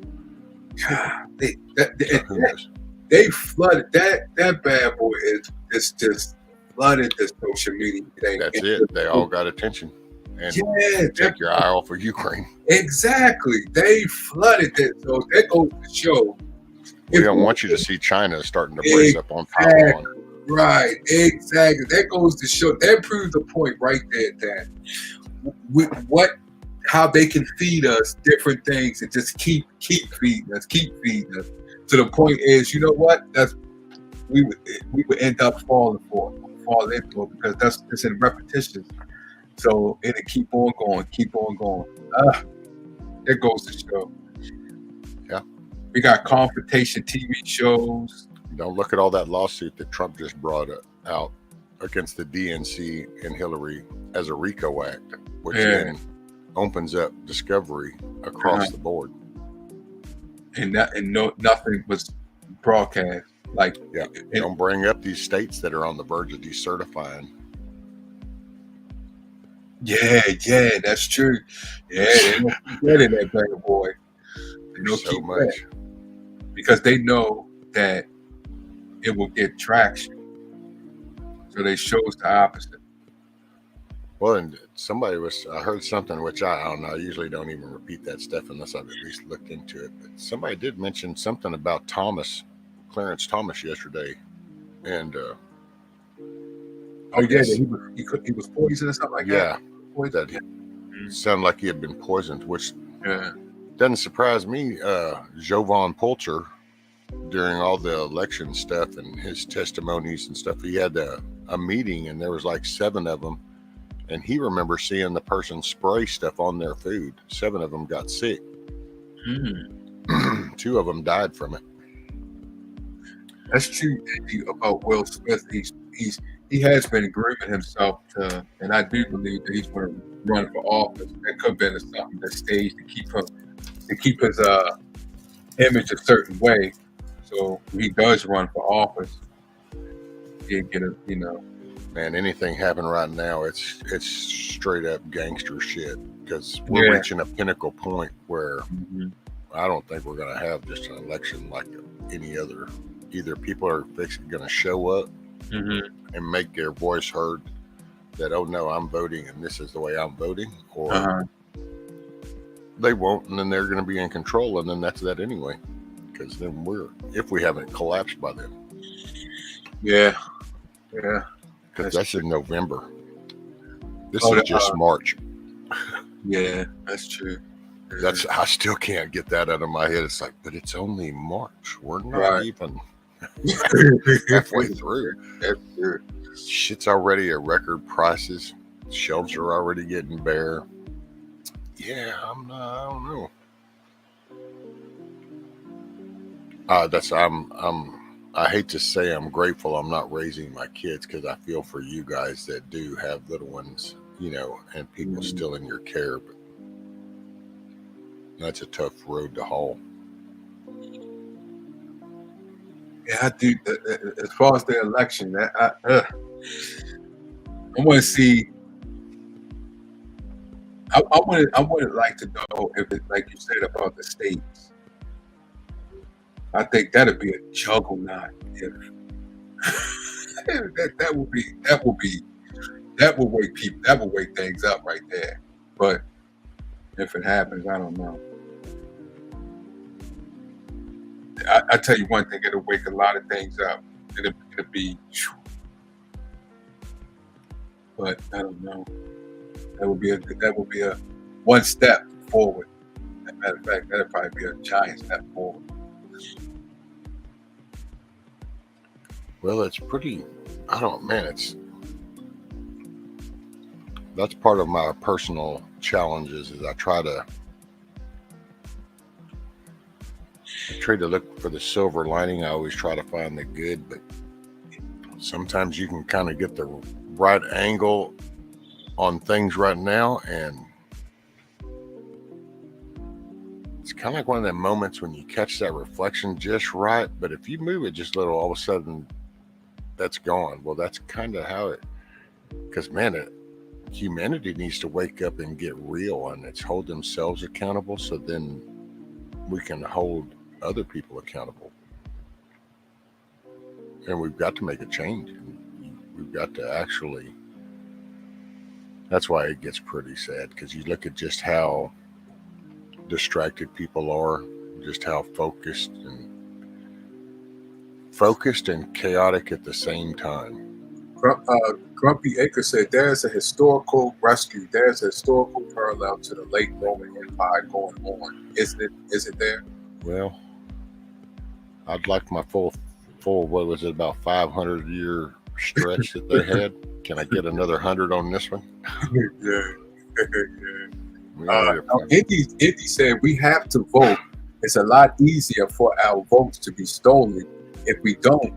Who knows? They flooded that bad boy is just flooded the social media thing. That's it. They all got attention. And take your eye off of Ukraine. Exactly. They flooded it. So that goes to show. We don't want you to see China starting to brace up on Taiwan. Right. Exactly. That goes to show. That proves the point right there that how they can feed us different things and just keep feeding us, to the point is, you know what? We would end up falling into it because it's in repetition. So it'll keep on going. It goes to show. Yeah. We got confrontation TV shows. Don't look at all that lawsuit that Trump just brought out against the DNC and Hillary as a RICO act, which then opens up discovery across the board. And nothing was broadcast. Like, don't bring up these states that are on the verge of decertifying. Yeah, that's true. Yeah, they don't keep that in that bad boy. They don't so keep much that because they know that it will get traction. So they chose the opposite. Well, and I heard something which I don't know. I usually don't even repeat that stuff unless I've at least looked into it. But somebody did mention something about Clarence Thomas yesterday, and he was poisoned or something like that. Yeah, that he sounded like he had been poisoned, which doesn't surprise me. Jovan Pulcher, during all the election stuff and his testimonies and stuff, he had a meeting, and there was like 7 of them. And he remembers seeing the person spray stuff on their food. 7 of them got sick. 2 of them died from it. That's true about Will Smith. He has been grooming himself to, and I do believe that he's going to run for office. That could have been something that staged to keep his image a certain way. So if he does run for office, he'll get a, Man, anything happen right now, it's straight up gangster shit, because we're reaching a pinnacle point where I don't think we're going to have just an election like any other. Either people are going to show up and make their voice heard that, oh no, I'm voting and this is the way I'm voting, or they won't, and then they're going to be in control, and then that's that anyway, because then if we haven't collapsed by then. Yeah. Because that's in November. This is just March. Yeah, that's true. I still can't get that out of my head. It's like, but it's only March. We're not even halfway through. That's true. Shit's already at record prices. Shelves are already getting bare. Yeah, I don't know. I hate to say I'm grateful I'm not raising my kids, because I feel for you guys that do have little ones, and people still in your care. But that's a tough road to haul. Yeah, I do. As far as the election, I want to see. I would like to know if it, like you said about the states. I think that'd be a juggernaut. That will wake things up right there. But if it happens, I don't know. I tell you one thing, it'll wake a lot of things up. It'll be, but I don't know. That would be a one step forward. As a matter of fact, that'd probably be a giant step forward. Well, it's pretty, that's part of my personal challenges, is I try to look for the silver lining. I always try to find the good, but sometimes you can kind of get the right angle on things right now, and it's kind of like one of them moments when you catch that reflection just right, but if you move it just a little, all of a sudden that's gone. Well, that's kind of how it, because man, humanity needs to wake up and get real, and it's hold themselves accountable, so then we can hold other people accountable. And we've got to make a change. We've got to actually, that's why it gets pretty sad, because you look at just how distracted people are, just how focused and chaotic at the same time. Grumpy Acre said there's a historical rescue. There's a historical parallel to the late Roman Empire going on. Isn't it? Is it there? Well, I'd like my full, what was it, about 500-year stretch that they had? Can I get another 100 on this one? Indy said we have to vote. It's a lot easier for our votes to be stolen if we don't,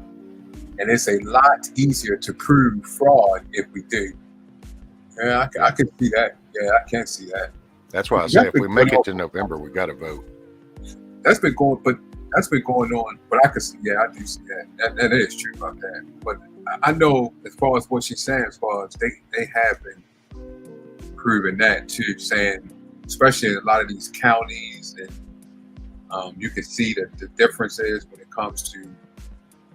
and it's a lot easier to prove fraud if we do. Yeah, I can see that. Yeah, I can see that. That's why I say if we make it to November, we got to vote. That's been going on. But I can see, yeah, I do see that. That is true about that. But I know as far as what she's saying, as far as they have been proving that too, saying especially in a lot of these counties, and you can see that the differences when it comes to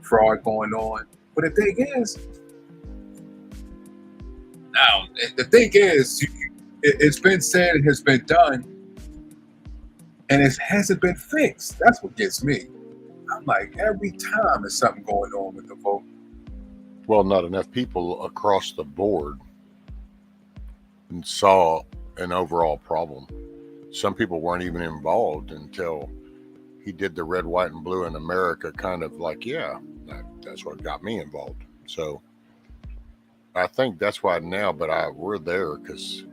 fraud going on. But the thing is, it's been said, it has been done, and it hasn't been fixed. That's what gets me. I'm like, every time there's something going on with the vote. Well, not enough people across the board saw an overall problem. Some people weren't even involved until he did the red, white, and blue in America, kind of like, yeah, that's what got me involved. So I think that's why now, but we're there because,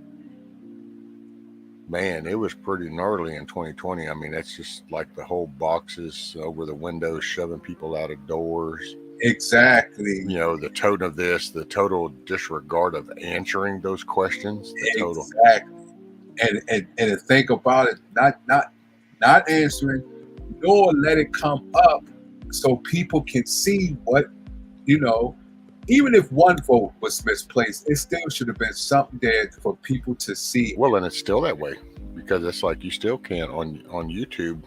man, it was pretty gnarly in 2020. I mean, that's just like the whole boxes over the windows, shoving people out of doors. Exactly. You know, the tone of this, the total disregard of answering those questions. Exactly. And to think about it, not answering, nor let it come up so people can see what, even if one vote was misplaced, it still should have been something there for people to see. Well, and it's still that way, because it's like you still can't on YouTube,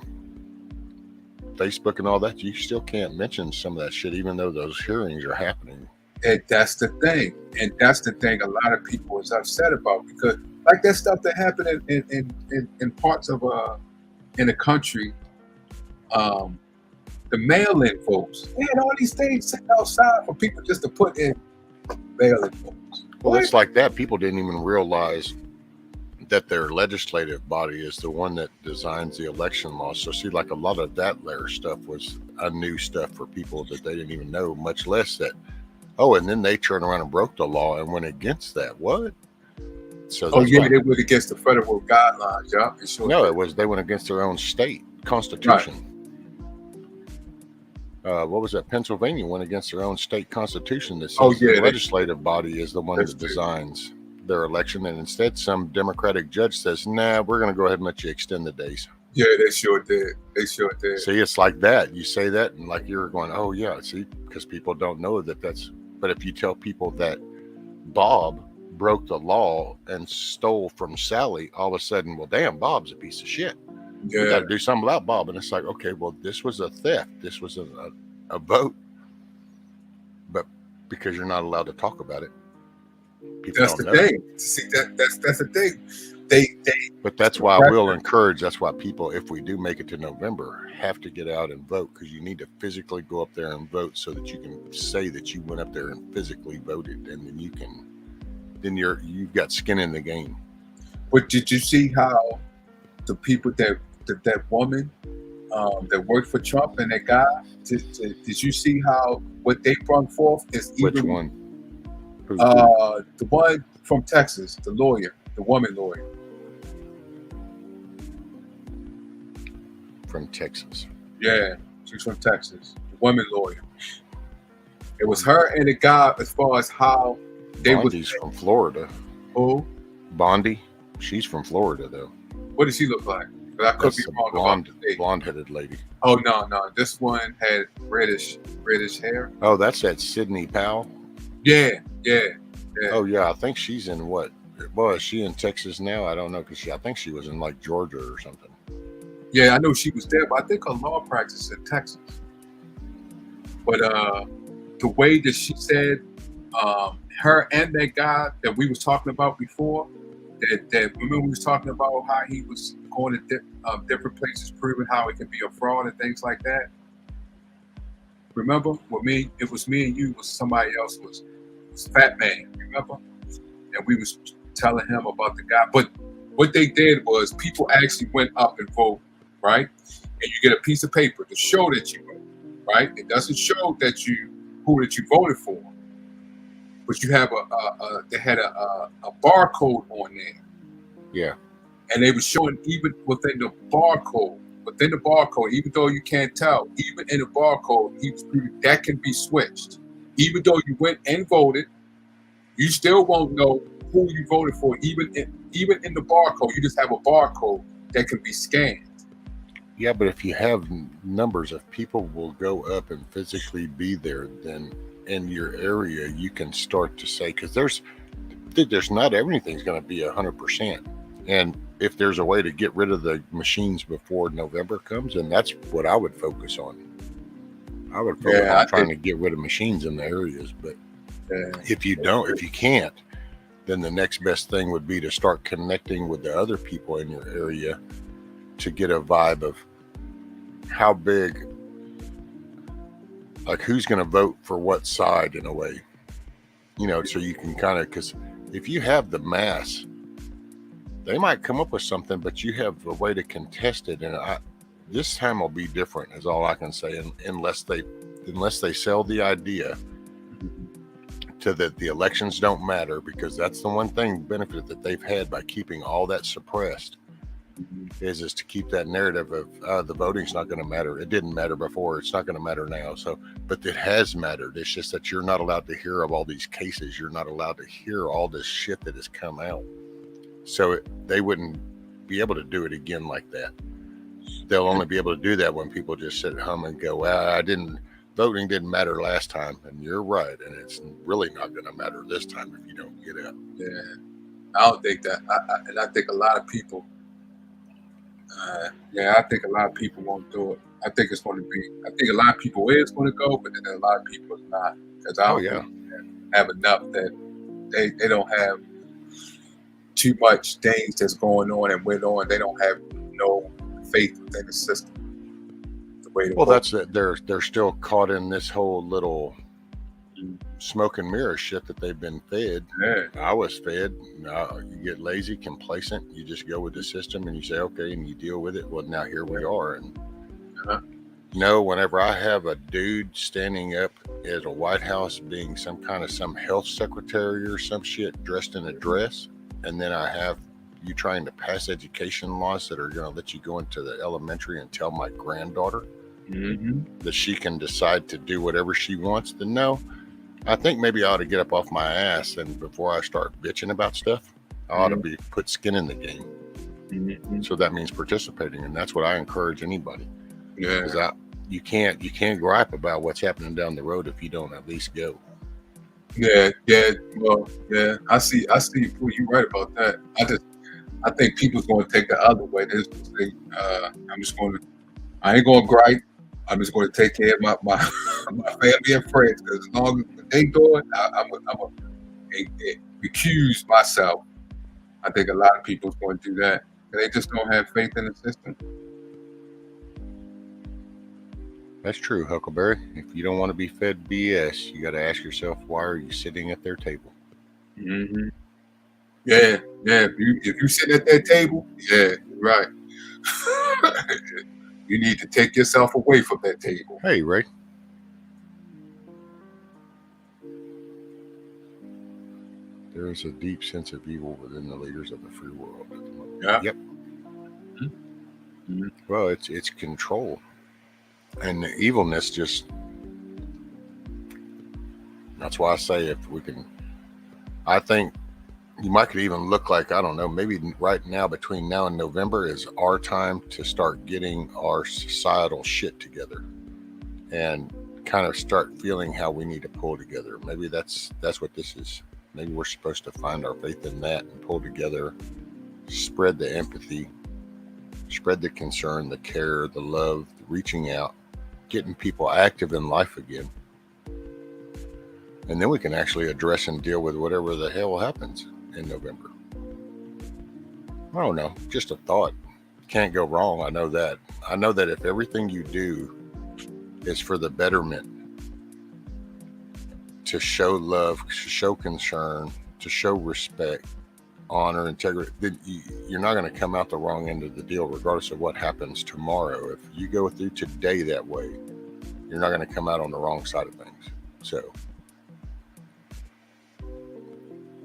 Facebook and all that, you still can't mention some of that shit, even though those hearings are happening. And that's the thing. And that's the thing a lot of people is upset about, because like that stuff that happened in parts of in the country, the mail-in votes. They had all these things sitting outside for people just to put in mail-in votes. Well, it's like that. People didn't even realize that their legislative body is the one that designs the election laws. So see, like a lot of that layer stuff was a new stuff for people that they didn't even know, much less that, and then they turned around and broke the law and went against that. What? So they went against the federal guidelines, yeah. Sure no, they went against their own state constitution. Right. What was that? Pennsylvania went against their own state constitution that says the legislative body is the one that designs their election, and instead some Democratic judge says, nah, we're going to go ahead and let you extend the days. Yeah, they sure did. See, it's like that. You say that and like you're going, oh yeah, see, because people don't know that's, but if you tell people that Bob broke the law and stole from Sally, all of a sudden, well, damn, Bob's a piece of shit. Yeah. We got to do something about Bob. And it's like, okay, well, this was a theft. This was a vote. But because you're not allowed to talk about it, people that's don't the know. thing. See, that's the thing. But that's why we'll encourage, that's why people, if we do make it to November, have to get out and vote, because you need to physically go up there and vote so that you can say that you went up there and physically voted, and then you've got skin in the game. But did you see how the people that woman that worked for Trump and that guy, did you see how what they brought forth is even, which one? The one from Texas, the lawyer, the woman lawyer. From Texas. Yeah, she's from Texas. The woman lawyer. It was her and the guy as far as how they Bondi's from Florida. Who? Bondi. She's from Florida though. What does she look like? I could be wrong. Blonde-headed lady. Oh no. This one had reddish hair. Oh, that's that Sidney Powell. Yeah. Oh yeah, I think she's in what? Well, is she in Texas now? I don't know, because I think she was in like Georgia or something. Yeah, I know she was there, but I think her law practice is in Texas. But the way that she said, her and that guy that we was talking about before, that remember we was talking about how he was going to different places, proving how it can be a fraud and things like that. Remember, with me, it was me and you, was somebody else was Fat Man. Remember, and we was telling him about the guy. But what they did was people actually went up and voted, right? And you get a piece of paper to show that you voted, right? It doesn't show that who you voted for, but you have they had a barcode on there. Yeah. And they were showing even within the barcode, even though you can't tell, even in the barcode, that can be switched. Even though you went and voted, you still won't know who you voted for. Even in the barcode, you just have a barcode that can be scanned. Yeah, but if you have numbers of people will go up and physically be there, then in your area you can start to say, because there's not everything's going to be 100%, and if there's a way to get rid of the machines before November comes, and that's what I would focus on. I would focus on trying to get rid of machines in the areas, but if you can't, then the next best thing would be to start connecting with the other people in your area to get a vibe of how big, like who's going to vote for what side in a way, so you can kind of, because if you have the mass, they might come up with something, but you have a way to contest it. And this time will be different, is all I can say, unless they sell the idea to that the elections don't matter, because that's the one benefit that they've had by keeping all that suppressed, is to keep that narrative of the voting's not going to matter. It didn't matter before. It's not going to matter now. So, but it has mattered. It's just that you're not allowed to hear of all these cases. You're not allowed to hear all this shit that has come out. So they wouldn't be able to do it again like that. They'll only be able to do that when people just sit at home and go, well, voting didn't matter last time. And you're right. And it's really not going to matter this time if you don't get up. Yeah, I don't think that. I think a lot of people, I think a lot of people won't do it. I think a lot of people is going to go, but then a lot of people is not. Because I don't think they have enough that they don't have too much things that's going on and went on. They don't have no faith within the system. That's it. They're still caught in this whole little smoke and mirror shit that they've been fed. Yeah. I was fed. You get lazy, complacent. You just go with the system and you say, okay, and you deal with it. Well, now here we are. And whenever I have a dude standing up at a White House being some health secretary or some shit dressed in a dress, and then I have you trying to pass education laws that are going to let you go into the elementary and tell my granddaughter that she can decide to do whatever she wants, then no. I think maybe I ought to get up off my ass, and before I start bitching about stuff, I ought to put skin in the game. So that means participating, and that's what I encourage anybody. Yeah, because you can't gripe about what's happening down the road if you don't at least go. Yeah. Well, yeah. I see. Well, you're right about that. I think people's going to take the other way. They're just going to say, I ain't going to gripe. I'm just going to take care of my family and friends. Because as long as they do it, I'm going to recuse myself. I think a lot of people's going to do that. They just don't have faith in the system. That's true, Huckleberry. If you don't want to be fed BS, you got to ask yourself, why are you sitting at their table? Mm-hmm. Yeah. If you sit at that table, yeah, right. You need to take yourself away from that table. Hey, Ray. There is a deep sense of evil within the leaders of the free world at the moment. Yeah. Yep. Mm-hmm. Well, it's control. And the evilness that's why I say if we can, I think you could even look like, I don't know, maybe right now between now and November is our time to start getting our societal shit together and kind of start feeling how we need to pull together. Maybe that's what this is maybe we're supposed to find our faith in that and pull together, spread the empathy, spread the concern, the care, the love, the reaching out, getting people active in life again. And then we can actually address and deal with whatever the hell happens in November. I don't know, just a thought. Can't go wrong. I know that. I know that if everything you do is for the betterment, to show love, to show concern, to show respect, honor, integrity, then you're not going to come out the wrong end of the deal regardless of what happens tomorrow. If you go through today that way, you're not going to come out on the wrong side of things. So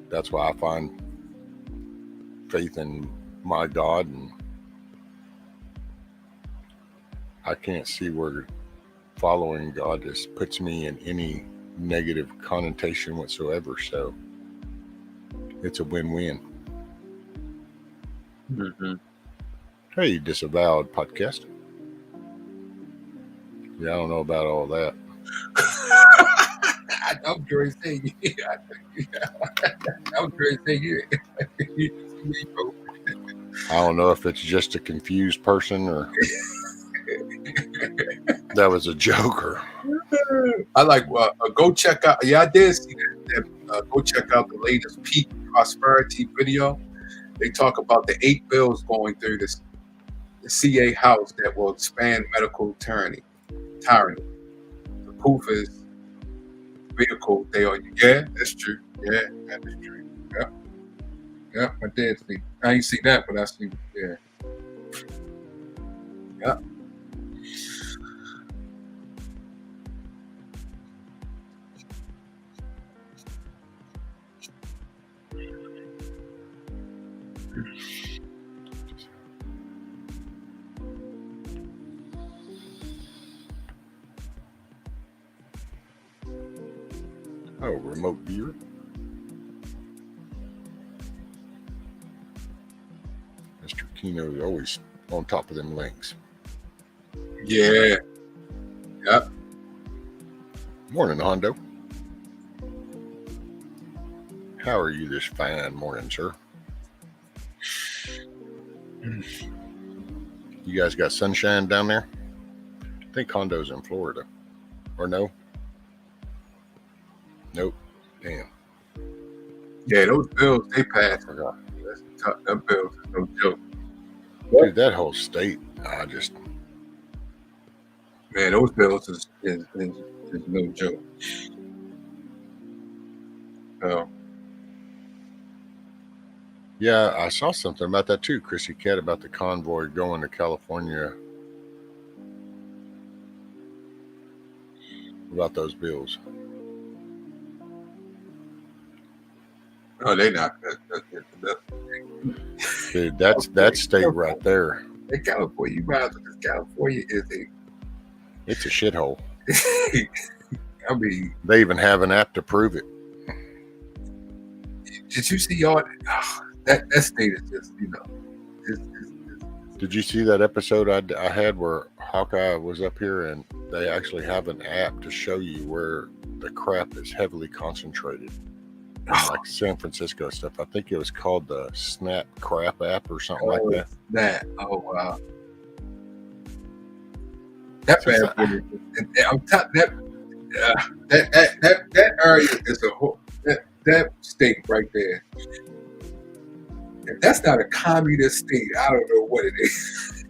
that's why I find faith in my God, and I can't see where following God just puts me in any negative connotation whatsoever. So it's a win-win. Mm-hmm. Hey, Disavowed podcast. Yeah, I don't know about all that. I'm very saying, I'm very saying, I don't know if it's just a confused person or that was a joke or. I like, go check out, I did see that go check out the latest Peak Prosperity video. They talk about the 8 bills going through the CA House that will expand medical tyranny. The proof is vehicle they are. Yeah, that's true. Yeah, that is true. Yeah, I did see. I ain't see that, but I see. Yeah. Yeah. Oh, remote viewer. Mr. Kino is always on top of them links. Yeah. Yep. Morning, Hondo. How are you this fine morning, sir? You guys got sunshine down there? I think Hondo's in Florida. Or no? Nope. Damn. Yeah, those bills they passed. That's tough. Them bills is no joke. Dude, that whole state, Man, those bills is no joke. So, yeah, I saw something about that too, Chrissy Cat, about the convoy going to California. About those bills. no, they not. Dude, that state right there. In California, you might as well, because California is It's a shithole. I mean, They even have an app to prove it. did you see all that state is just, Did you see that episode I had where Hawkeye was up here and they actually have an app to show you where the crap is heavily concentrated? In like San Francisco stuff. I think it was called the Snap Crap app or something like that. Oh wow. That bad boy. I'm that area is a whole that state right there. If that's not a communist state, I don't know what it is.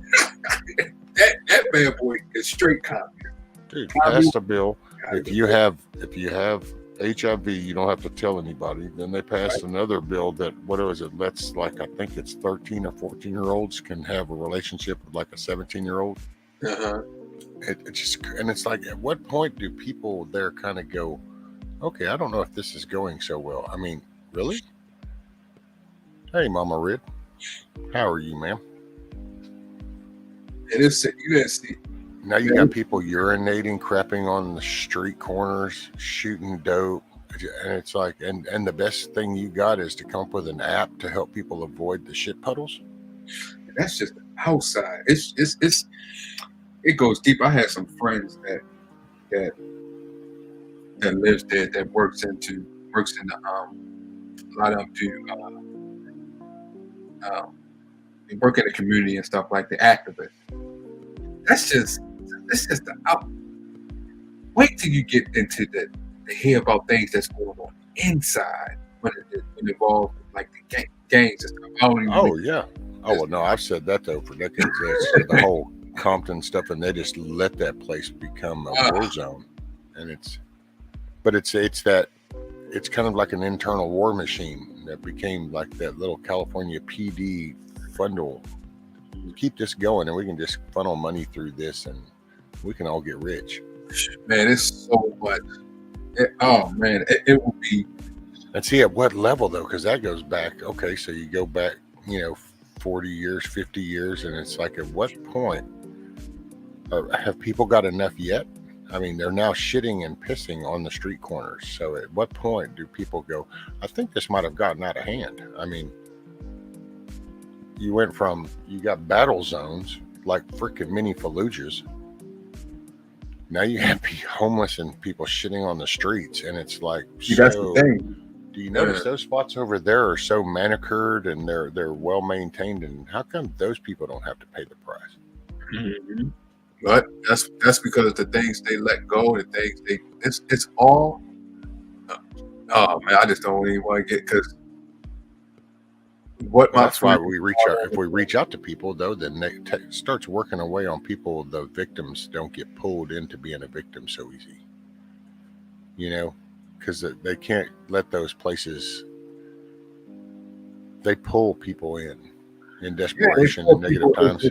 that bad boy is straight communist. Dude, passed a bill. If you have HIV, you don't have to tell anybody. Then they passed another bill that, what was it? Let's like, I think it's 13 or 14-year-olds can have a relationship with like a 17-year-old. Uh-huh. It just, and it's like, at what point do people there kind of go, okay, I don't know if this is going so well. I mean, really? Hey, Mama Rid. How are you, ma'am? And it's, you didn't see. Now you got people urinating, crapping on the street corners, shooting dope. And it's like, and the best thing you got is to come up with an app to help people avoid the shit puddles. That's just outside. It goes deep. I had some friends that lives there, that works in the A lot of them do. They work in the community and stuff like the activists. That's just the out. Wait till you get into the hear about things that's going on inside when it involves like the gangs and stuff. I don't even Oh yeah. Oh well, no, I've said that though for decades. It's the whole Compton stuff, and they just let that place become a war zone, and it's kind of like an internal war machine that became like that little California PD funnel. Keep this going, and we can just funnel money through this, and we can all get rich. Man, it's so much. It will be. And see at what level though, because that goes back. Okay, so you go back, 40 years, 50 years, and it's like, at what point have people got enough yet? I mean, they're now shitting and pissing on the street corners. So at what point do people go, I think this might have gotten out of hand? I mean, you got battle zones like freaking mini Fallujahs. Now you have homeless and people shitting on the streets, and it's like, that's the thing. Do you notice those spots over there are so manicured and they're well maintained, and how come those people don't have to pay the price? Mm-hmm. But that's because the things they let go, the things it's all. Oh man, I just don't even want to get because. That's why we reach out. If we reach out to people, though, then they starts working away on people. The victims don't get pulled into being a victim so easy, because they can't let those places. They pull people in desperation and negative times.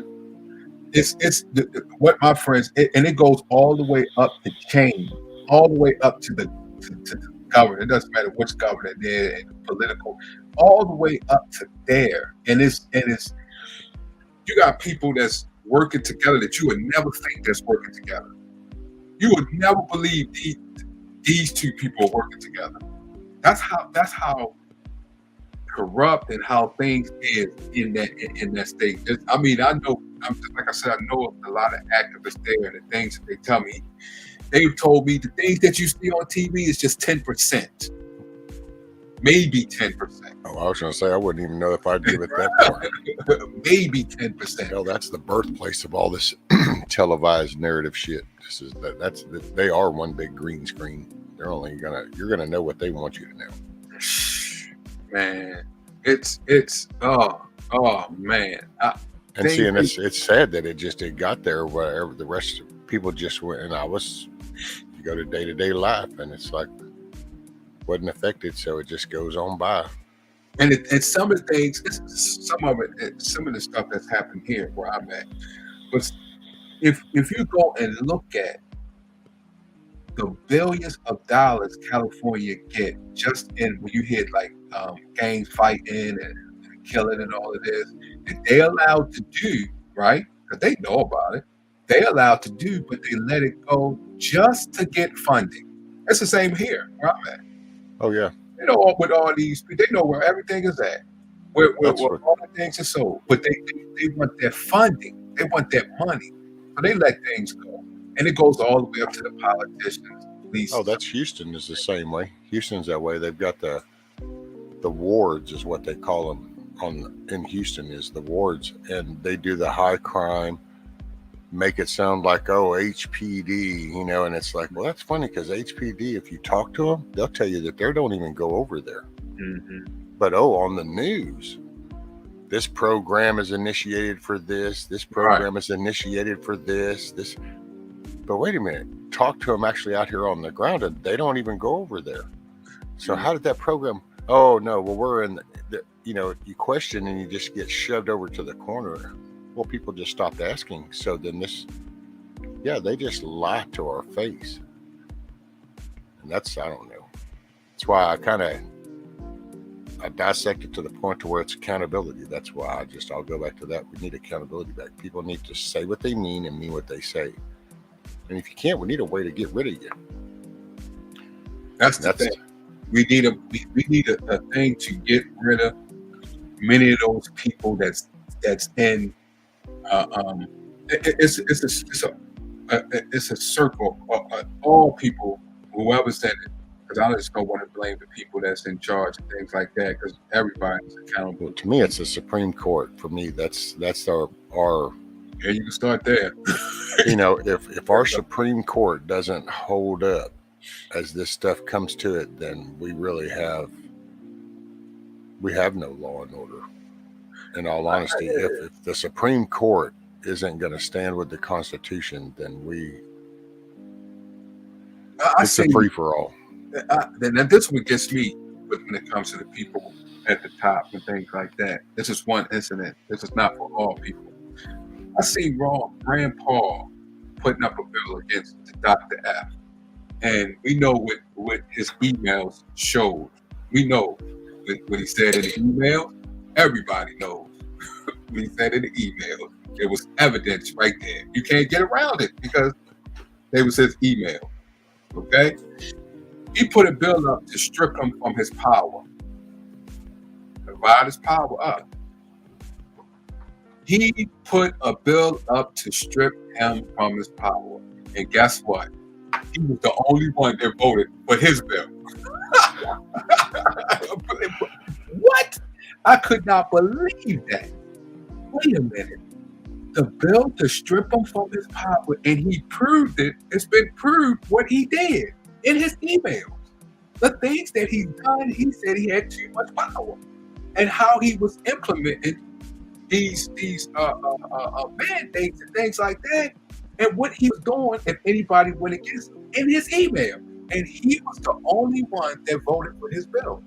It's what my friends, and it goes all the way up the chain, all the way up to the government. It doesn't matter which government they're in, political, all the way up to there. And it's you got people that's working together that you would never think that's working together. You would never believe these two people are working together. That's how corrupt and how things is in that state. I mean, I know. Like I said, I know a lot of activists there, and the things that they tell me. They've told me the things that you see on TV is just 10%, maybe 10%. Oh, I was going to say I wouldn't even know if I'd give it that far. Maybe 10%. Hell, that's the birthplace of all this televised narrative shit. They are one big green screen. You're gonna know what they want you to know. Man, it's oh man. And it's sad that it got there where the rest of people just went, and you go to day-to-day life, and it's like wasn't affected, so it just goes on by. And some of the things, some of the stuff that's happened here where I'm at, but if you go and look at the billions of dollars California get just in when you hit like gangs fighting and killing and all of this, that they allowed to do, right? Because they know about it. They allowed to do, but they let it go just to get funding. It's the same here where I'm at. Oh yeah. They know with all these, they know where everything is at, where all the things are sold, but they want their funding, they want their money, so they let things go, and it goes all the way up to the politicians, police. Oh, that's Houston is the same way. Houston's that way. They've got the wards is what they call them in Houston is the wards, and they do the high crime, make it sound like HPD, and it's like, well, that's funny because HPD, if you talk to them, they'll tell you that they don't even go over there. Mm-hmm. But on the news, this program is initiated for this program is initiated for this. But wait a minute, talk to them actually out here on the ground, and they don't even go over there. So how did that program? Oh no, well we're in the you question and you just get shoved over to the corner. Well, people just stopped asking. So then they just lie to our face. And I don't know. That's why I dissect it to the point to where it's accountability. That's why I'll go back to that. We need accountability back. People need to say what they mean and mean what they say. And if you can't, we need a way to get rid of you. That's the thing. We need a thing to get rid of many of those people that's in it's a circle of all people, whoever's in it, because I just don't want to blame the people that's in charge and things like that, because everybody's accountable. Well, to me, it's the Supreme Court. For me, that's our Yeah, you can start there. if our Supreme Court doesn't hold up as this stuff comes to it, then we have no law and order. In all honesty, if the Supreme Court isn't going to stand with the Constitution, then it's a free for all. Then this one gets me when it comes to the people at the top and things like that. This is one incident. This is not for all people. I see Rand Paul putting up a bill against Dr. F. And we know what his emails showed. We know what he said in the email. Everybody knows what he said in the email. There was evidence right there. You can't get around it because it was his email. Okay? He put a bill up to strip him from his power. Divide his power up. He put a bill up to strip him from his power. And guess what? He was the only one that voted for his bill. What? I could not believe that. Wait a minute. The bill to strip him from his power, and he proved it. It's been proved what he did in his emails. The things that he's done, he said he had too much power. And how he was implementing these mandates and things like that, and what he was doing if anybody went against him in his email. And he was the only one that voted for his bill.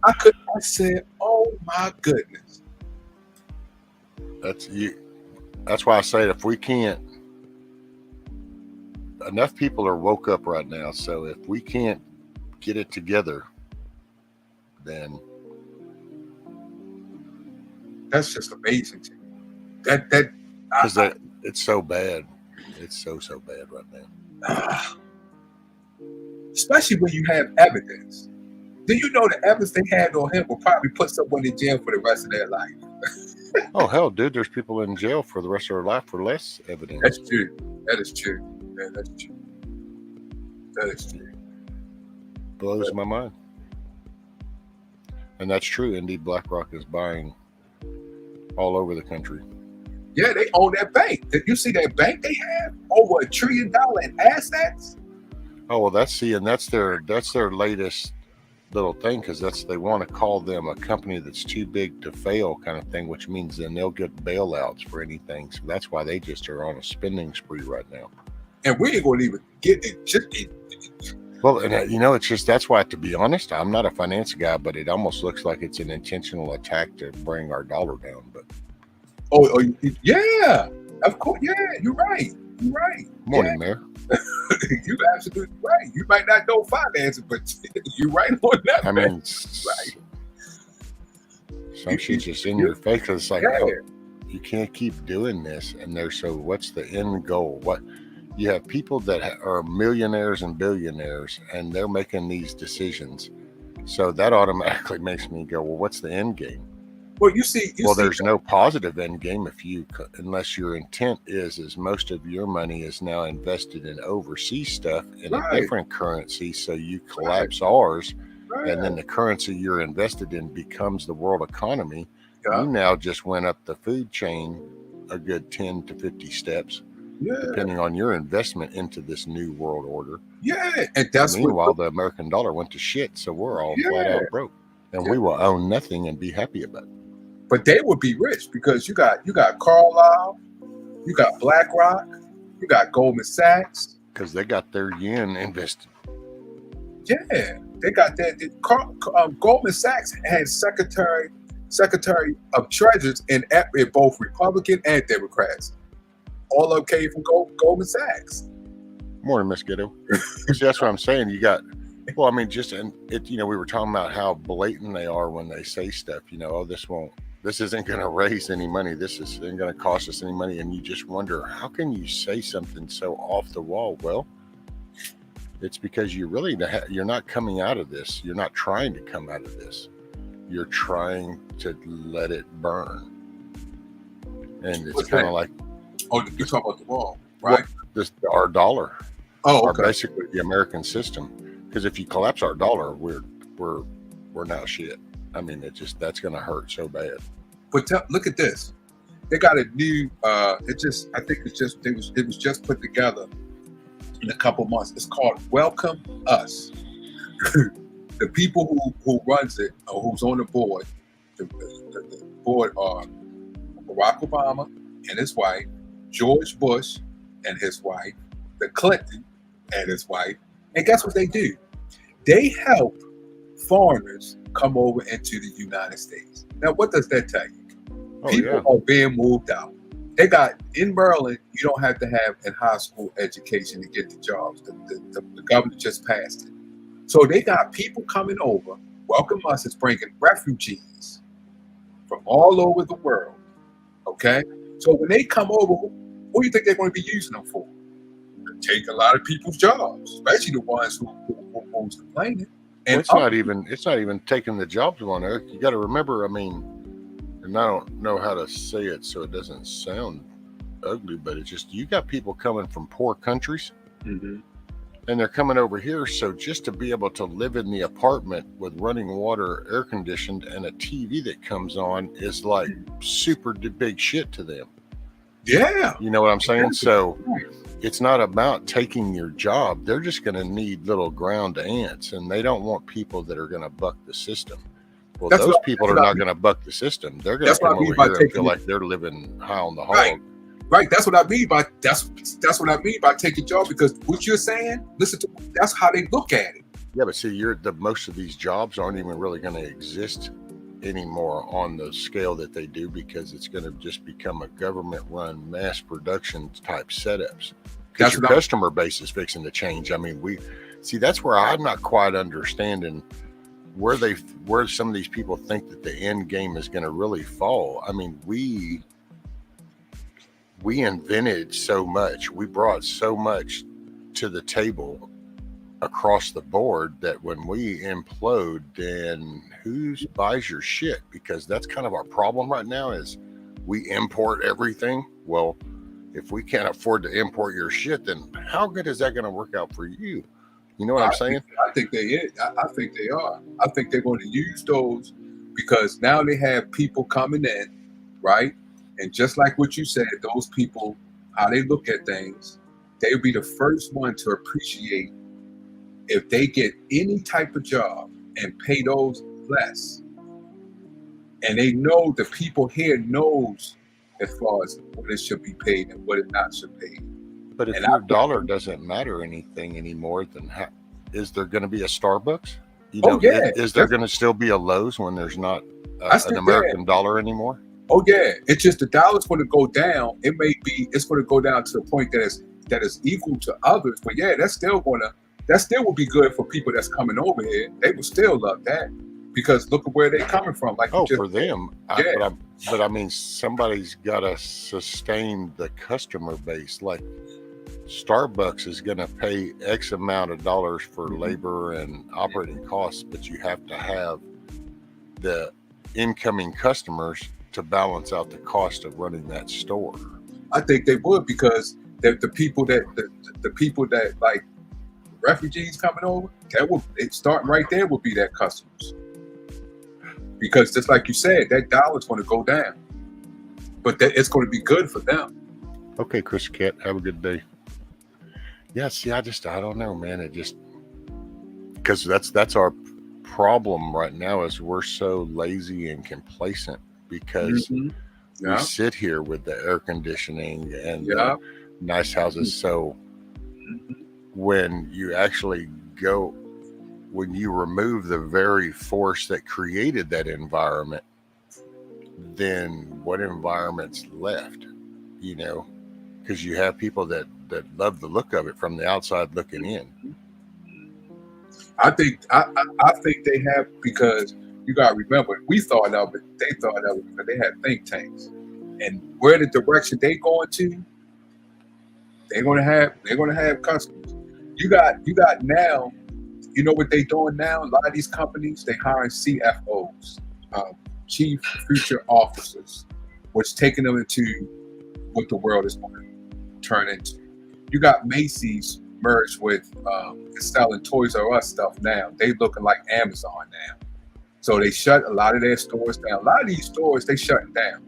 I said, oh my goodness. That's why I say if we can't, enough people are woke up right now, so if we can't get it together, then that's just amazing to me. Because it's so bad. It's so bad right now. Especially when you have evidence. Do you know the evidence they had on him will probably put someone in jail for the rest of their life? Oh hell, dude! There's people in jail for the rest of their life for less evidence. That's true. That is true. Man, that's true. That is true. Blows my mind. And that's true. Indeed, BlackRock is buying all over the country. Yeah, they own that bank. Did you see that bank they have? Over $1 trillion in assets? Oh well, that's their latest little thing, because they want to call them a company that's too big to fail kind of thing, which means then they'll get bailouts for anything. So that's why they just are on a spending spree right now. And we ain't going to even get it. Well, and it's just, that's why, to be honest, I'm not a finance guy, but it almost looks like it's an intentional attack to bring our dollar down. But oh yeah, of course, yeah, you're right. Morning, Mayor. You're absolutely right. You might not know finances, but you're right on that. I mean, right. Some shit's just in your face. It's like, oh, you can't keep doing this. And so what's the end goal? What you have people that are millionaires and billionaires, and they're making these decisions. So that automatically makes me go, well, what's the end game? Well, there's no positive end game unless your intent is most of your money is now invested in overseas stuff in a different currency. So you collapse ours, and then the currency you're invested in becomes the world economy. Yeah. You now just went up the food chain a good 10 to 50 steps, depending on your investment into this new world order. Yeah, and that's meanwhile the American dollar went to shit, so we're all flat out broke, and we will own nothing and be happy about it. But they would be rich because you got Carlyle, you got BlackRock, you got Goldman Sachs. Because they got their yen invested. Yeah, they got that. Goldman Sachs had Secretary of Treasury in both Republican and Democrats. All of them came from Goldman Sachs. Morning, Miss Ghetto. See, that's what I'm saying. You got. Well, I mean, we were talking about how blatant they are when they say stuff. This isn't going to raise any money. This isn't going to cost us any money. And you just wonder, how can you say something so off the wall? Well, it's because you're not coming out of this. You're not trying to come out of this. You're trying to let it burn. And it's kind of like, you're talking about the wall, right? Our dollar. are okay. basically the American system. Because if you collapse our dollar, we're now shit. I mean, that's going to hurt so bad. But look at this. They got a new. I think it was just put together in a couple months. It's called Welcome Us. The people who runs it or who's on the board, the board are Barack Obama and his wife, George Bush and his wife, the Clinton and his wife. And guess what they do? They help foreigners come over into the United States. Now, what does that tell you? People are being moved out. They got, in Maryland, you don't have to have a high school education to get the jobs. The governor just passed it. So they got people coming over. Welcome Us is bringing refugees from all over the world. Okay? So when they come over, what do you think they're going to be using them for? To take a lot of people's jobs, especially the ones who's complaining. And well, it's not even taking the jobs on, Eric. You got to remember, I mean, and I don't know how to say it so it doesn't sound ugly, but it's just, you got people coming from poor countries, and they're coming over here. So just to be able to live in the apartment with running water, air conditioned, and a TV that comes on is like super big shit to them. Yeah. You know what I'm saying? So it's not about taking your job. They're just going to need little ground ants, and they don't want people that are going to buck the system. Well, those people are not going to buck the system. They're going to come over here and feel like they're living high on the hog. Right. That's what I mean by that's what I mean by taking jobs, because what you're saying, listen to, that's how they look at it. Yeah, but see, most of these jobs aren't even really going to exist anymore on the scale that they do, because it's going to just become a government-run mass production type setups. Because your customer base is fixing to change. I mean, that's where I'm not quite understanding where some of these people think that the end game is going to really fall. I mean, we invented so much, we brought so much to the table across the board that when we implode, then who buys your shit? Because that's kind of our problem right now, is we import everything. Well, if we can't afford to import your shit, then how good is that going to work out for you? You know what I'm saying? I think they are. I think they're going to use those because now they have people coming in, right? And just like what you said, those people, how they look at things, they'll be the first one to appreciate if they get any type of job and pay those less. And they know, the people here knows as far as what it should be paid and what it not should pay. But if your dollar doesn't matter anything anymore, then is there going to be a Starbucks? Is there going to still be a Lowe's when there's not an American dollar anymore? Oh yeah, it's just the dollar's going to go down. It's going to go down to the point that is equal to others. But yeah, that still will be good for people that's coming over here. They will still love that because look at where they're coming from. Like for them, but I mean, somebody's got to sustain the customer base. Like Starbucks is going to pay X amount of dollars for labor and operating costs, but you have to have the incoming customers to balance out the cost of running that store. I think they would, because the people that like refugees coming over, starting right there would be their customers. Because just like you said, that dollar's going to go down, but it's going to be good for them. Okay, Chris Cat, have a good day. Yeah, see, I don't know, man. It just, because that's our problem right now, is we're so lazy and complacent because we sit here with the air conditioning and the nice houses. So when you actually when you remove the very force that created that environment, then what environment's left? You know, because you have people that love the look of it from the outside looking in. I think they have, because you got to remember, we thought of it, they thought of it because they had think tanks, and where the direction they going to, they're going to have customers. You got now, you know what they doing now? A lot of these companies, they hiring CFOs, chief future officers, which taking them into what the world is going to turn into. You got Macy's merged with selling Toys R Us stuff now. They looking like Amazon now. So they shut a lot of their stores down. A lot of these stores, they shutting down.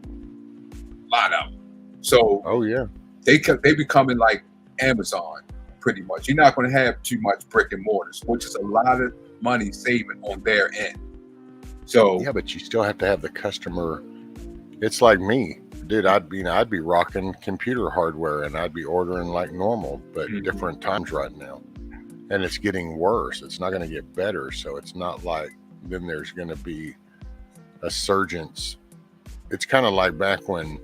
A lot of them. So Oh yeah. they becoming like Amazon pretty much. You're not going to have too much brick and mortars, which is a lot of money saving on their end. So Yeah, but you still have to have the customer. It's like me, dude. I'd be rocking computer hardware and I'd be ordering like normal, but different times right now, and it's getting worse. It's not going to get better. So it's not like then there's going to be a surgence. It's kind of like back when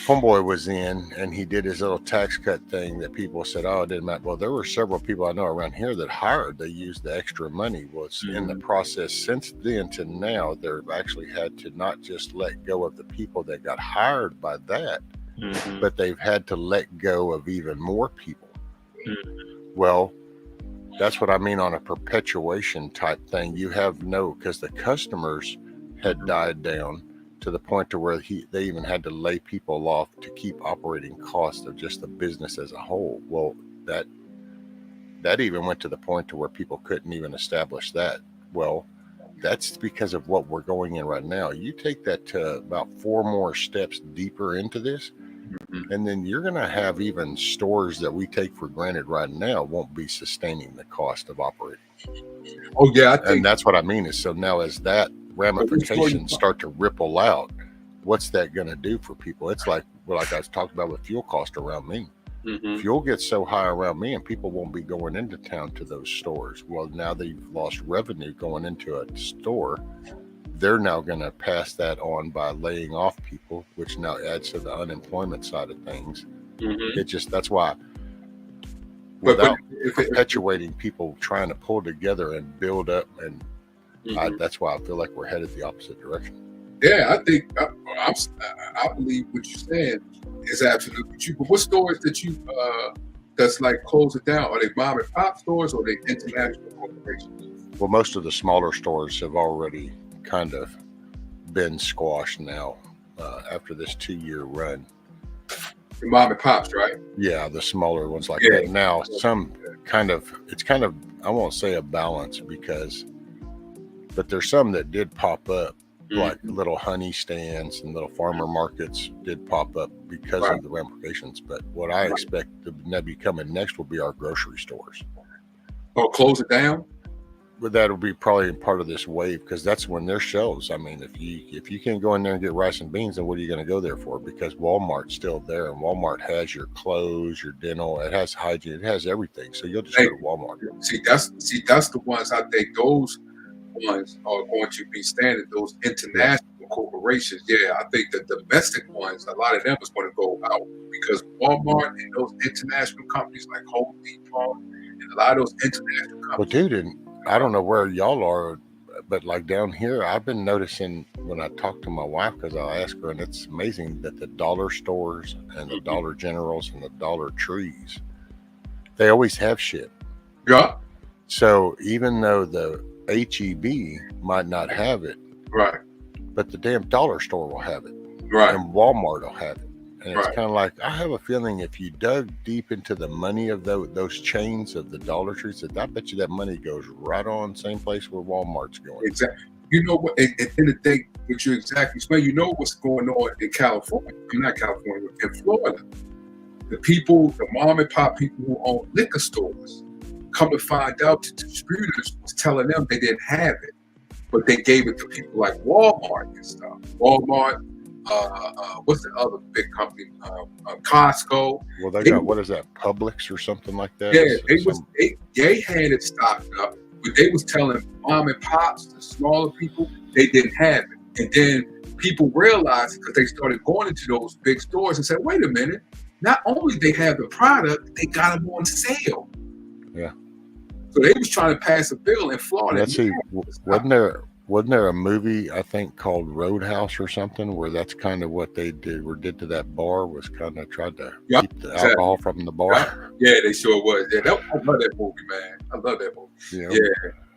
Homeboy was in and he did his little tax cut thing that people said, oh, it didn't matter. Well, there were several people I know around here that hired, they used the extra money. Well, it's in the process since then to now, they've actually had to not just let go of the people that got hired by that, but they've had to let go of even more people. Well, that's what I mean on a perpetuation type thing. You have because the customers had died down to the point to where they even had to lay people off to keep operating costs of just the business as a whole. Well, that even went to the point to where people couldn't even establish that. Well, that's because of what we're going in right now. You take that to about 4 more steps deeper into this, and then you're going to have even stores that we take for granted right now won't be sustaining the cost of operating. Oh yeah, I think, and that's what I mean is, so now as that ramifications start to ripple out, what's that going to do for people? It's like I was talking about with fuel cost around me. Fuel gets so high around me and people won't be going into town to those stores. Well, now they've lost revenue going into a store. They're now going to pass that on by laying off people, which now adds to the unemployment side of things. That's why without perpetuating people trying to pull together and build up, and that's why I feel like we're headed the opposite direction. Yeah, I think I believe what you're saying is absolutely true. But what stores that you that's like closing down? Are they mom and pop stores or are they international corporations? Well, most of the smaller stores have already kind of been squashed now after this 2-year run. The mom and pops, right? Yeah, the smaller ones like that. Now, some it's kind of, I won't say a balance but there's some that did pop up, like little honey stands and little farmer markets did pop up because of the ramifications. But what I expect to be coming next will be our grocery stores. Oh, close it down? But that'll be probably part of this wave, because that's when their shelves. I mean, if you can't go in there and get rice and beans, then what are you going to go there for? Because Walmart's still there, and Walmart has your clothes, your dental, it has hygiene, it has everything. So you'll just go to Walmart. See, that's the ones I think those ones are going to be standing. Those international corporations, I think the domestic ones, a lot of them is going to go out, because Walmart and those international companies like Home Depot and a lot of those international companies. Well, dude, and I don't know where y'all are, but like down here, I've been noticing when I talk to my wife, because I'll ask her, and it's amazing that the dollar stores and the Dollar Generals and the Dollar Trees, they always have shit. Yeah. So even though the HEB might not have it, right, but the damn dollar store will have it, right, and Walmart will have it. And it's kind of like, I have a feeling if you dug deep into the money of those chains of the Dollar Trees, I bet you that money goes right on same place where Walmart's going. Exactly. You know what? At the end of the day, what you exactly explain, you know what's going on in California. Not California, in Florida. The mom and pop people who own liquor stores, come to find out the distributors was telling them they didn't have it, but they gave it to people like Walmart and stuff. Walmart. What's the other big company? Costco. Well, they got, what is that, Publix or something like that? Yeah, they had it stocked up, but they was telling mom and pops, the smaller people, they didn't have it. And then people realized, because they started going into those big stores and said, wait a minute, not only they have the product, they got them on sale. Yeah. So they was trying to pass a bill in Florida. Let's see, wasn't there a movie, I think, called Roadhouse or something, where that's kind of what they did to that bar, was kind of tried to keep the alcohol from the bar? Yeah, they sure was. Yeah, I love that movie, man. I love that movie.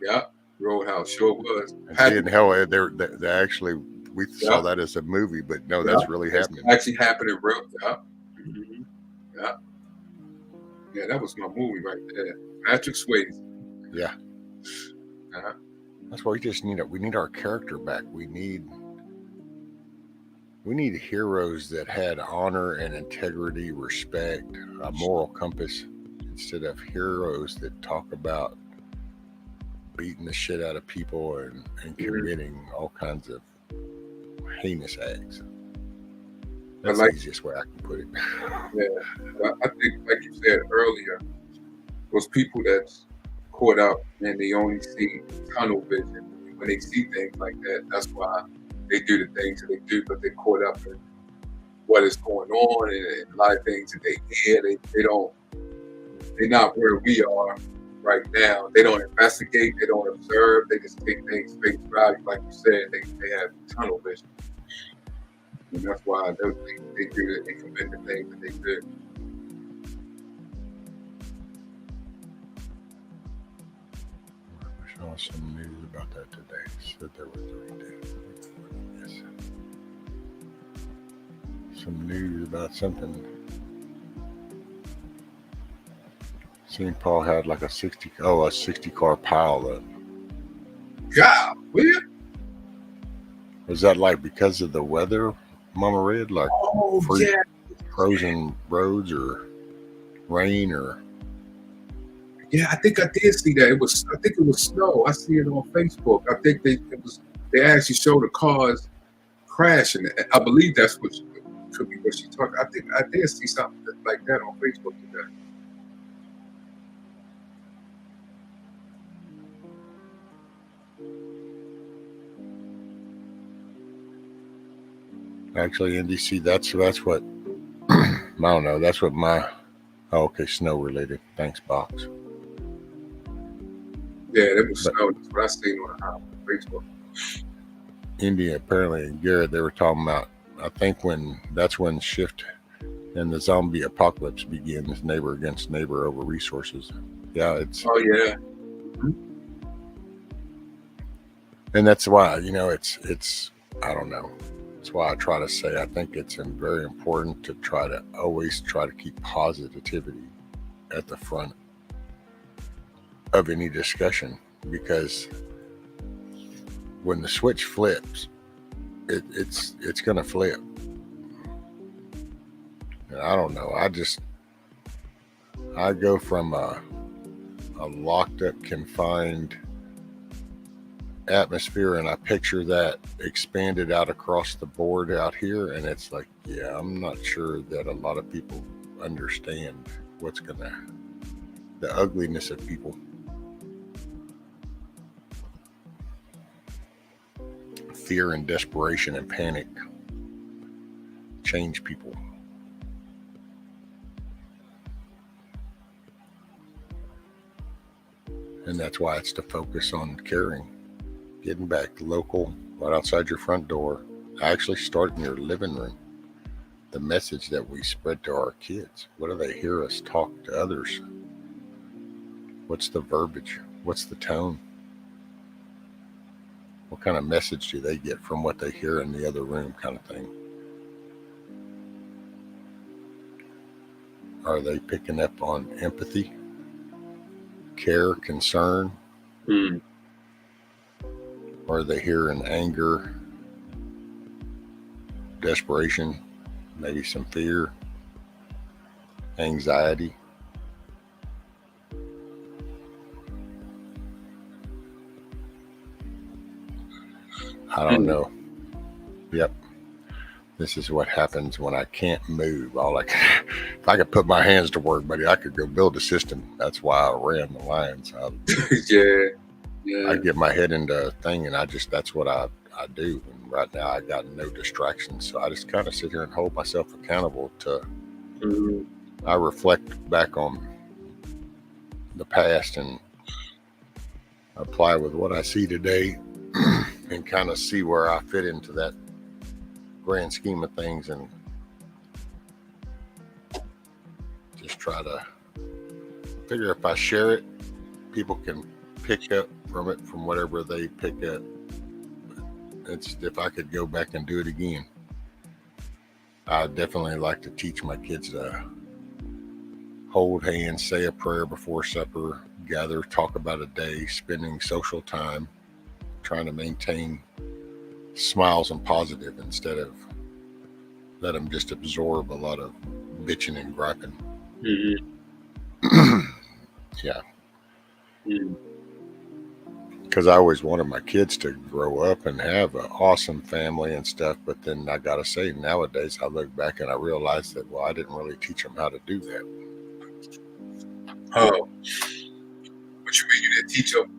Yeah. Roadhouse sure was. And hell, they actually, we saw that as a movie, but no, that's really happening. It's actually happening real. Yeah. Yeah, that was my movie right there. Patrick Swayze. Yeah. Uh-huh. That's why we just need it. We need our character back. We need heroes that had honor and integrity, respect, a moral compass, instead of heroes that talk about beating the shit out of people and committing all kinds of heinous acts. That's the easiest way I can put it. Yeah, I think, like you said earlier, those people that's caught up and they only see tunnel vision. When they see things like that, that's why they do the things that they do, because they're caught up in what is going on and a lot of things that they hear. They're not where we are right now. They don't investigate, they don't observe, they just take things face value. Like you said, they have tunnel vision. And that's why they do it, they commit the things that they do. I saw some news about that today. It said there were 3 deaths. Yes. Some news about something. St. Paul had like a 60 car pile up. God, weird. Was that like because of the weather, Mama Red? Like frozen roads or rain or? Yeah, I think I did see that. I think it was snow. I see it on Facebook. I think they actually show the cars crashing. I believe that's what could be what she's talking. I think I did see something like that on Facebook today. Actually, NDC, that's what, I don't know, that's what snow related. Thanks, Box. Yeah, it was snow. That's what I seen on Facebook. India, apparently, and Garrett, they were talking about, I think that's when shift and the zombie apocalypse begins, neighbor against neighbor over resources. Yeah, it's. Oh, yeah. And that's why, it's, I don't know. That's why I try to say I think it's very important to always try to keep positivity at the front of any discussion, because when the switch flips, it's going to flip. And I don't know. I go from a locked up, confined atmosphere, and I picture that expanded out across the board out here, and it's like, yeah, I'm not sure that a lot of people understand the ugliness of people. Fear and desperation and panic change people. And that's why it's to focus on caring. Getting back local, right outside your front door. Actually start in your living room. The message that we spread to our kids. What do they hear us talk to others? What's the verbiage? What's the tone? What kind of message do they get from what they hear in the other room, kind of thing? Are they picking up on empathy, care, concern? Or are they hearing anger, desperation, maybe some fear, anxiety? I don't know. Yep. This is what happens when I can't move. If I could put my hands to work, buddy, I could go build a system. That's why I ran the lines. Yeah. I get my head into a thing, and that's what I do. And right now I got no distractions. So I just kind of sit here and hold myself accountable to, I reflect back on the past and apply with what I see today and kind of see where I fit into that grand scheme of things, and just try to figure if I share it, people can pick up from it, from whatever they pick up. It's if I could go back and do it again, I'd definitely like to teach my kids to hold hands, say a prayer before supper, gather, talk about a day, spending social time, trying to maintain smiles and positive instead of let them just absorb a lot of bitching and griping. Mm-hmm. Yeah. Mm-hmm. Because I always wanted my kids to grow up and have an awesome family and stuff. But then I got to say, nowadays, I look back and I realize that, well, I didn't really teach them how to do that. Oh, what you mean? You didn't teach them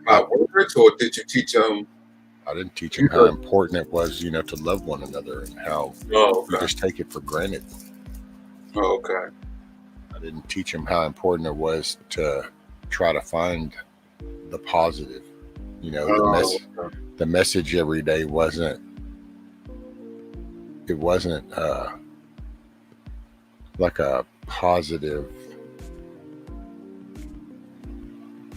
about words, or did you teach them? I didn't teach them how important it was, to love one another and how you just take it for granted. Oh, okay. I didn't teach them how important it was to try to find the positive. The message every day wasn't like a positive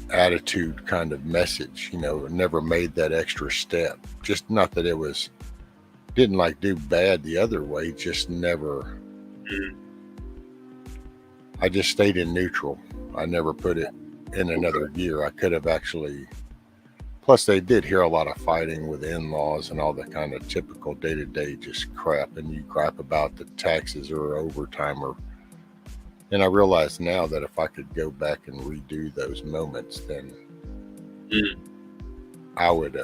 attitude kind of message. It never made that extra step. Just not that it didn't like do bad the other way, just never. I just stayed in neutral. I never put it in another gear. I could have actually. Plus, they did hear a lot of fighting with in-laws and all the kind of typical day-to-day just crap. And you gripe about the taxes or overtime and I realize now that if I could go back and redo those moments, then I would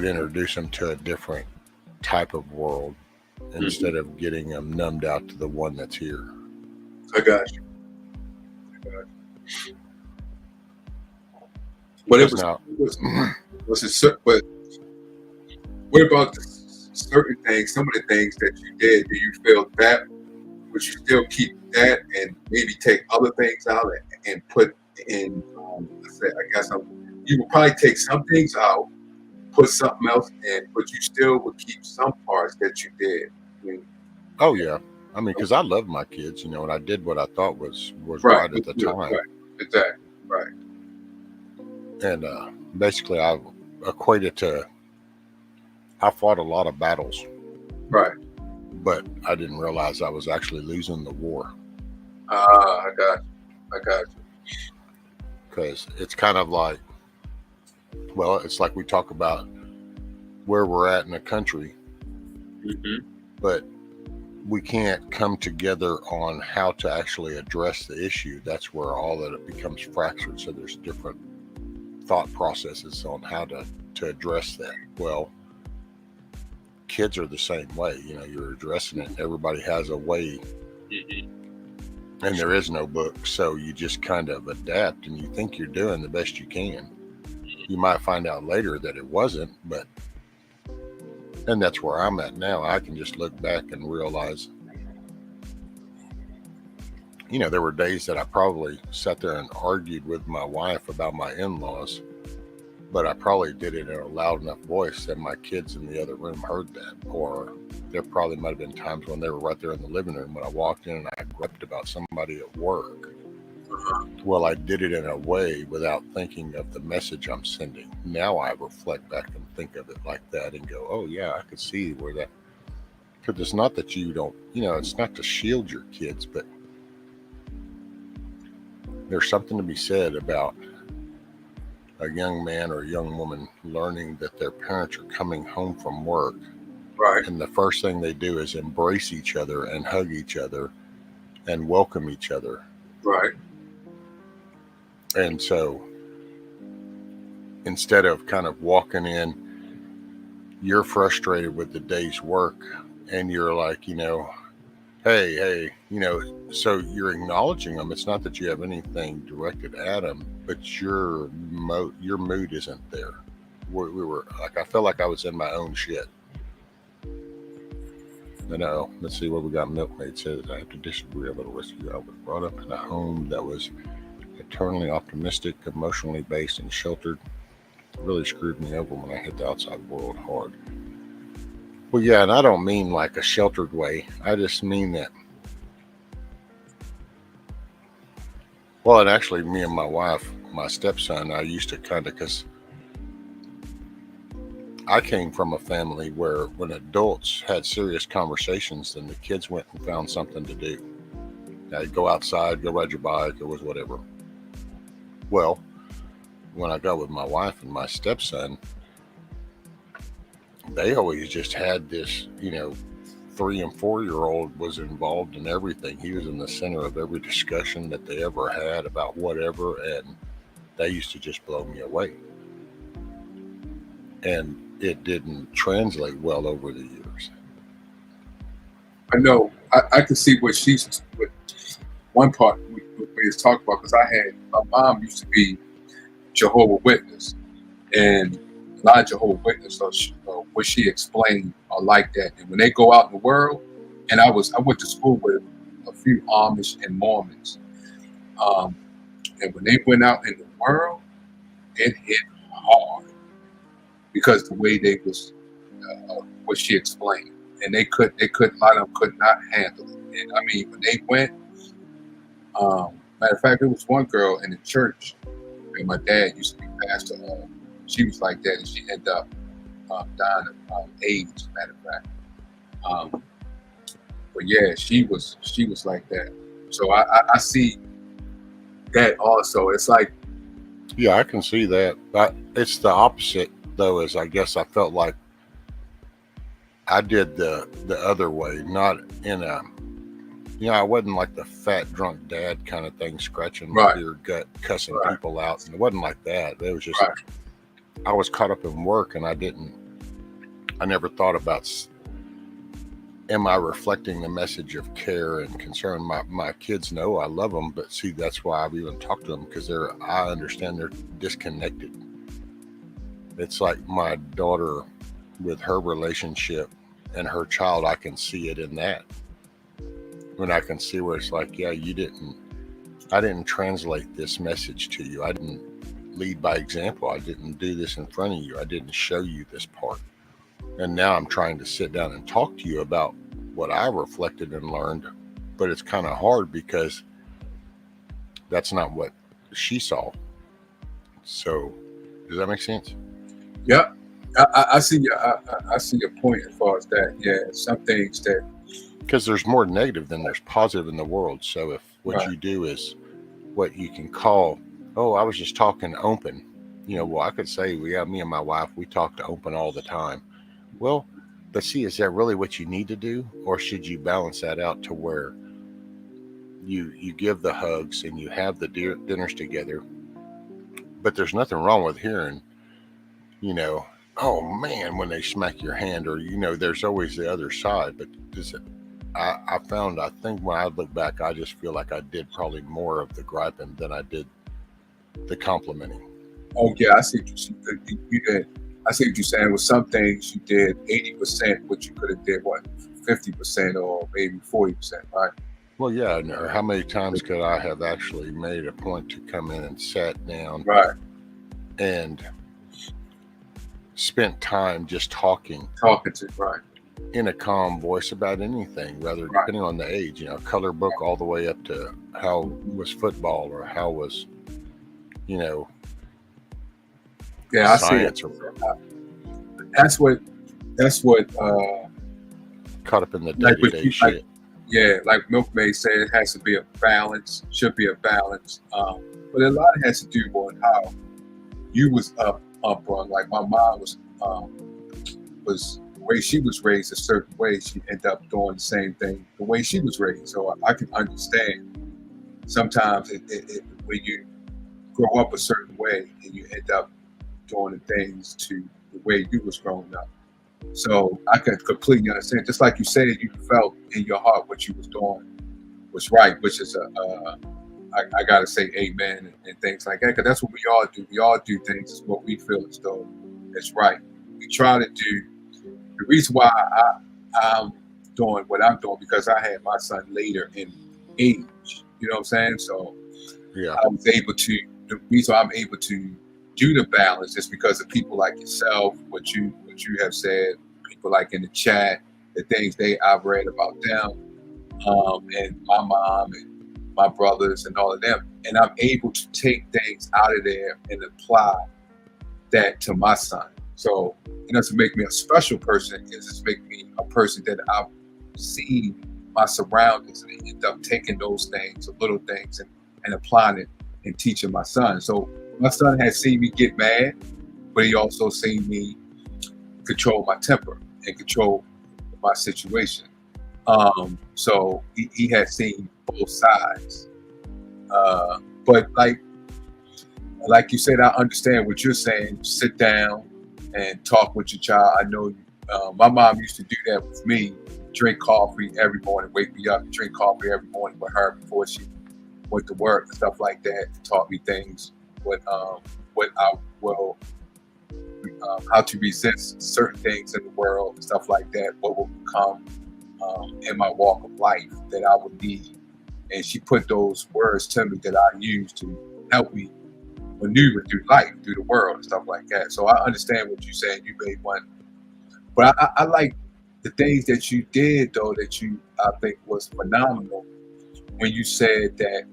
introduce them to a different type of world instead of getting them numbed out to the one that's here. I got you. But it was but what about certain things, some of the things that you did, do you feel that, would you still keep that and maybe take other things out and put in, you would probably take some things out, put something else in, but you still would keep some parts that you did. Oh, yeah. I mean, because I love my kids, and I did what I thought was right at the time. Right. Exactly. Right. And basically, I equate it to, I fought a lot of battles. Right. But I didn't realize I was actually losing the war. I got you. Because it's kind of like, well, it's like we talk about where we're at in the country, but we can't come together on how to actually address the issue. That's where all of it becomes fractured. So there's different thought processes on how to address that. Well, kids are the same way. You're addressing it. Everybody has a way, and there is no book. So you just kind of adapt, and you think you're doing the best you can. You might find out later that it wasn't, and that's where I'm at now. I can just look back and realize, there were days that I probably sat there and argued with my wife about my in-laws, but I probably did it in a loud enough voice that my kids in the other room heard that. Or there probably might have been times when they were right there in the living room when I walked in and I griped about somebody at work. Well, I did it in a way without thinking of the message I'm sending. Now I reflect back and think of it like that and go, oh yeah, I could see where that, because it's not that you don't, it's not to shield your kids, but there's something to be said about a young man or a young woman learning that their parents are coming home from work. Right. And the first thing they do is embrace each other and hug each other and welcome each other. Right. And so instead of kind of walking in, you're frustrated with the day's work and you're like, hey, so you're acknowledging them. It's not that you have anything directed at them, but your mood isn't there. We were like, I felt like I was in my own shit. Let's see what we got. Milkmaid says, I have to disagree a little with you. I was brought up in a home that was eternally optimistic, emotionally based, and sheltered. It really screwed me over when I hit the outside world hard. Well, yeah, and I don't mean like a sheltered way. I just mean that. Well, and actually, me and my wife, my stepson, I used to kind of, because I came from a family where when adults had serious conversations, then the kids went and found something to do. Now, go outside, go ride your bike, or was whatever. Well, when I got with my wife and my stepson, they always just had this, 3 and 4 year old was involved in everything. He was in the center of every discussion that they ever had about whatever, and they used to just blow me away. And it didn't translate well over the years. I know. I can see what one part we was talking about, because my mom used to be Jehovah's Witness, and a lot of Jehovah's Witnesses, what she explained are like that. And when they go out in the world, and I went to school with a few Amish and Mormons, and when they went out in the world, it hit hard because the way they was what she explained, and a lot of them could not handle it. And I mean, when they went, matter of fact, there was one girl in the church, and my dad used to be pastor. She was like that, and she ended up dying of AIDS. Matter of fact, but yeah, she was like that. So I see that also. It's like, yeah, I can see that. But it's the opposite, though. Is I guess I felt like I did the other way, not in a, I wasn't like the fat drunk dad kind of thing, scratching Right. your gut, cussing Right. people out, and it wasn't like that. It was just Right. I was caught up in work, and I never thought about, am I reflecting the message of care and concern? My kids know I love them, but see, that's why I've even talked to them, because I understand they're disconnected. It's like my daughter with her relationship and her child. I can see it in that. When I can see where it's like, yeah, I didn't translate this message to you. I didn't lead by example. I didn't do this in front of you. I didn't show you this part. And now I'm trying to sit down and talk to you about what I reflected and learned, but it's kind of hard because that's not what she saw. So, does that make sense? yeah, I see your point as far as that. Yeah, some things that, Because there's more negative than there's positive in the world. So if what Right. you do is what you can call, oh, I was just talking open, well, I could say, me and my wife, we talk to open all the time. Well, but see, is that really what you need to do? Or should you balance that out to where you give the hugs and you have the dinners together? But there's nothing wrong with hearing, oh man, when they smack your hand, or, there's always the other side. But I think when I look back, I just feel like I did probably more of the griping than I did the complimenting. oh yeah, I see what you did. I see what you're saying. With some things you did 80%, what you could have did 50% or maybe 40%, right? Well, yeah, or how many times could I have actually made a point to come in and sat down Right. and spent time just talking Talking to, right. in a calm voice about anything, rather Right. depending on the age, color book all the way up to how was football or how was, Yeah, I see it. science, or That's what caught up in the Like what day-to-day you- shit. yeah, like Milkmaid said, it has to be a balance, should be a balance. But a lot of it has to do with how you was upbrought. Like my mom was the way she was raised a certain way, she ended up doing the same thing the way she was raised. So I can understand sometimes when you grow up a certain way and you end up doing the things to the way you was growing up. So I can completely understand. Just like you said, you felt in your heart what you was doing was right, which is I gotta say amen and things like that, because that's what we all do. We all do things as what we feel as though it's right. We try to do. The reason why I'm doing what I'm doing, because I had my son later in age. You know what I'm saying? So Yeah. I was able to. The reason I'm able to do the balance is because of people like yourself, what you have said, people like in the chat, the things I've read about them, and my mom and my brothers and all of them, and I'm able to take things out of there and apply that to my son. So it doesn't make me a special person. It just make me a person that I've seen my surroundings and end up taking those things, the little things, and applying it and teaching my son. So my son has seen me get mad, but he also seen me control my temper and control my situation. So he has seen both sides. But like you said, I understand what you're saying. Sit down and talk with your child. I know my mom used to do that with me. Drink coffee every morning, wake me up, drink coffee every morning with her before she went to work and stuff like that. Taught me things, what I will, how to resist certain things in the world and stuff like that. What will come in my walk of life that I would need. And she put those words to me that I use to help me maneuver through life, through the world and stuff like that. So I understand what you're saying. You made one, but I like the things that you did though, that I think was phenomenal. When you said that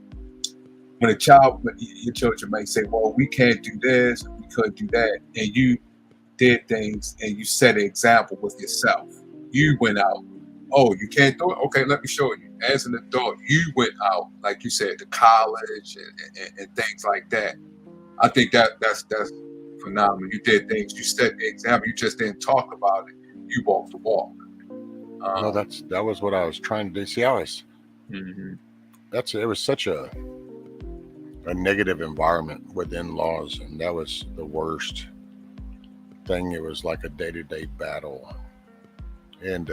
when your children may say, well, we can't do this, we couldn't do that. And you did things and you set an example with yourself. You went out. Oh, you can't do it? Okay, let me show you. As an adult, you went out, like you said, to college and things like that. I think that's phenomenal. You did things. You set the example. You just didn't talk about it. You walked the walk. No, that was what I was trying to do. See, it was such a negative environment with in-laws, and that was the worst thing. It was like a day-to-day battle, and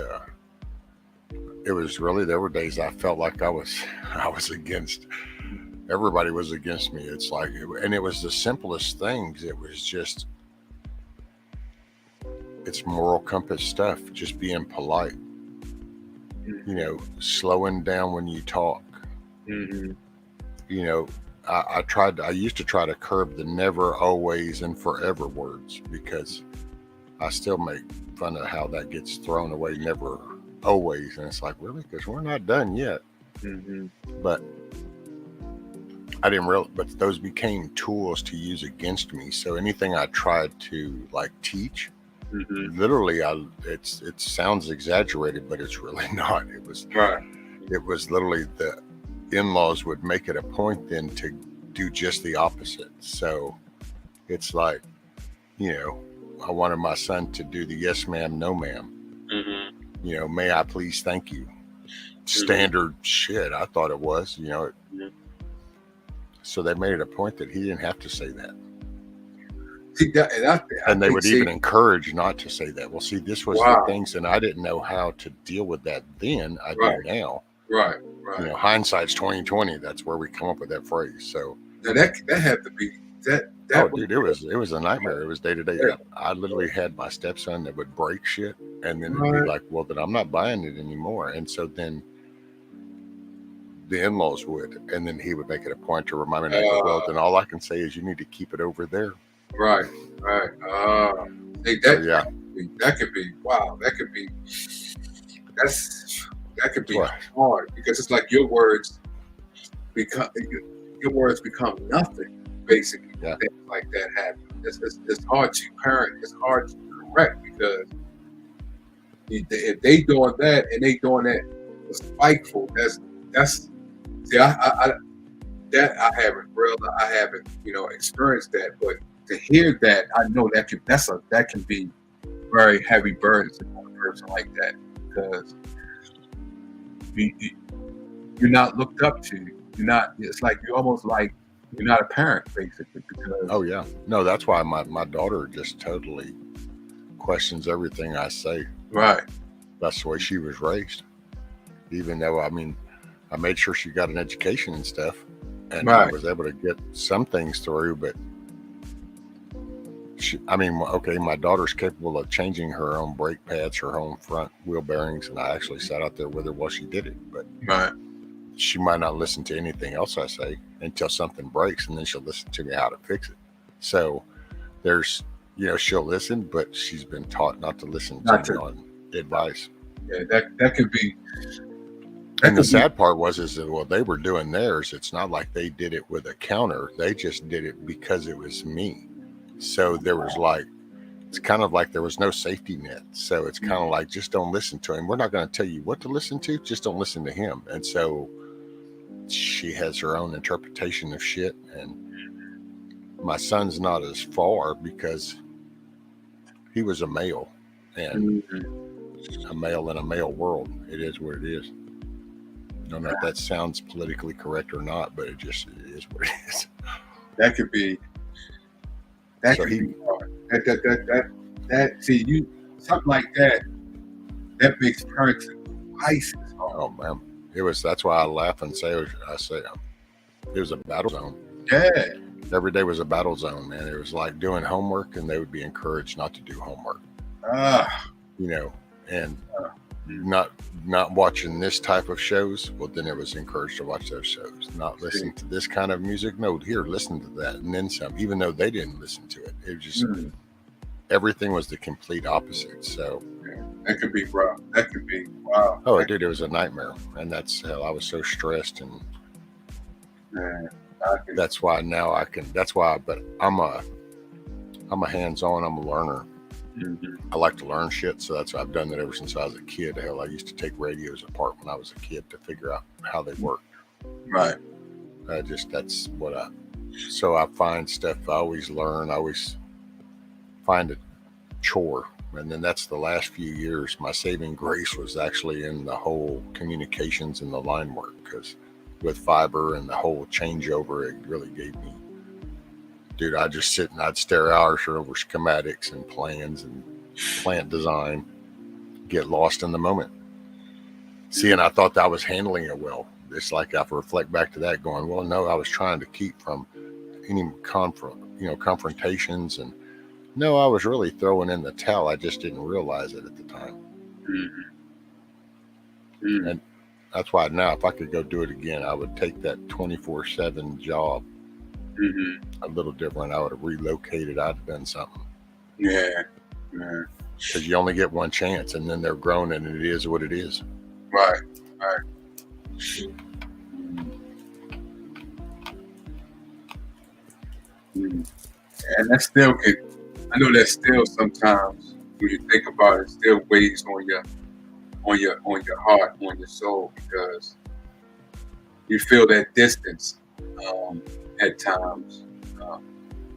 it was really, there were days I felt like I was against, everybody was against me. It's like, and it was the simplest things. It was just, it's moral compass stuff, just being polite, slowing down when you talk. I used to try to curb the never, always, and forever words, because I still make fun of how that gets thrown away, never, always. And it's like, really? Because we're not done yet. But I didn't realize, but those became tools to use against me. So anything I tried to teach, literally, it sounds exaggerated, but it's really not. It was literally the in-laws would make it a point then to do just the opposite. So it's like, I wanted my son to do the yes ma'am, no ma'am. May I please, thank you. Standard shit, I thought it was, So they made it a point that he didn't have to say that. See, and they would even encourage not to say that. Well, see, this was the things, and I didn't know how to deal with that then. I do now. Right. Hindsight's 20/20. That's where we come up with that phrase. So now that had to be that. Dude, it was a nightmare. It was day to day. I literally had my stepson that would break shit, and then it'd be like, well, then I'm not buying it anymore. And so then the in-laws would, and then he would make it a point to remind me, well, then all I can say is you need to keep it over there. Right. That could be wow. That could be hard, because it's like your words become nothing, basically. Things like that happen. It's hard to parent. It's hard to correct, because if they doing that and they doing that spiteful, that's see, I haven't experienced that, but to hear that, I know that can be very heavy burdens on a person like that, because you're not looked up to. You're not. It's like you're almost like you're not a parent, basically. Because no, that's why my daughter just totally questions everything I say. Right. That's the way she was raised. Even though, I made sure she got an education and stuff, and I was able to get some things through, but my daughter's capable of changing her own brake pads, her own front wheel bearings, and I actually sat out there with her while she did it. But she might not listen to anything else I say until something breaks, and then she'll listen to me how to fix it. So there's, she'll listen, but she's been taught not to listen to me on advice. Yeah, that could be. And the sad part is that, they were doing theirs. It's not like they did it with a counter. They just did it because it was me. So there was it's kind of like there was no safety net. So it's kind of like, just don't listen to him. We're not going to tell you what to listen to. Just don't listen to him. And so she has her own interpretation of shit. And my son's not as far because he was a male, and a male in a male world. It is what it is. I don't know if that sounds politically correct or not, but it is what it is. That could be. That So could be hard. That. See, you something like that. That makes parenting twice as hard. Oh man, that's why I laugh and say it was a battle zone. Yeah. Every day was a battle zone, man. It was like doing homework, and they would be encouraged not to do homework. You know, and not watching this type of shows. Well, then it was encouraged to watch those shows. Not listening to this kind of music. No, here, listen to that, and then some. Even though they didn't listen to it, it was just everything was the complete opposite. So that could be rough. That could be wow. Oh, dude, it was a nightmare, and that's hell. I was so stressed, and that's why now I can. That's why, but I'm a hands-on. I'm a learner. I like to learn shit, so that's why I've done that ever since I was a kid. Hell, I used to take radios apart when I was a kid to figure out how they work. Right. That's what so I find stuff. I always learn. I always find a chore. And then that's the last few years. My saving grace was actually in the whole communications and the line work, because with fiber and the whole changeover, it really gave me, dude, I'd just sit and I'd stare hours over schematics and plans and plant design, get lost in the moment. See, and I thought I was handling it well. It's like I reflect back to that going, well, no, I was trying to keep from any confrontations, and no, I was really throwing in the towel. I just didn't realize it at the time. And that's why now, if I could go do it again, I would take that 24/7 job a little different. I would have relocated. I'd have done something. Yeah. Because you only get one chance, and then they're grown, and it is what it is. Right. And that still could. I know that still sometimes when you think about it, still weighs on your heart, on your soul, because you feel that distance at times,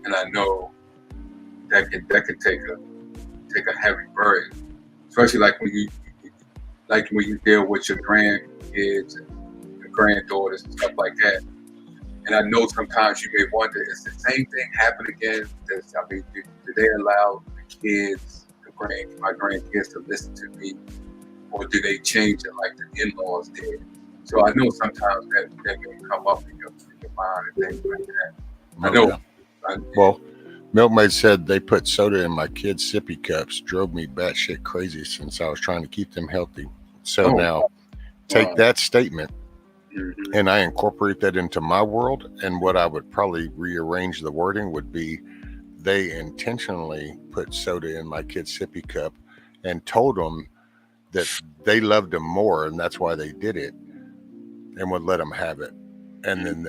and I know that can take a heavy burden, especially like when you deal with your grandkids and your granddaughters and stuff like that. And I know sometimes you may wonder, is the same thing happen again? Do they allow the kids, my grandkids, to listen to me, or do they change it like the in-laws did? So I know sometimes that may come up in your mind and things like that. I know. Well, Milkmaid said they put soda in my kids' sippy cups, drove me batshit crazy since I was trying to keep them healthy. So now, take that statement, and I incorporate that into my world, and what I would probably rearrange the wording would be, they intentionally put soda in my kid's sippy cup and told them that they loved them more, and that's why they did it, and would let them have it. And then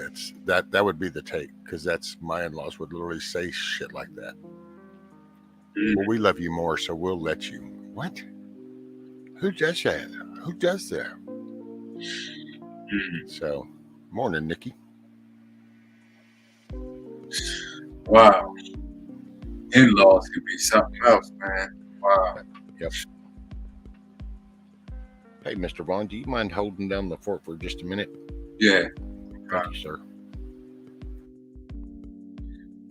that would be the take, because that's my in-laws would literally say shit like that. Well, we love you more, so we'll let you. What? Who does that? Who does that? So, morning, Nikki. Wow. In-laws could be something else, man. Wow. Yep. Hey, Mr. Vaughn, do you mind holding down the fort for just a minute? Yeah. Thank you, sir.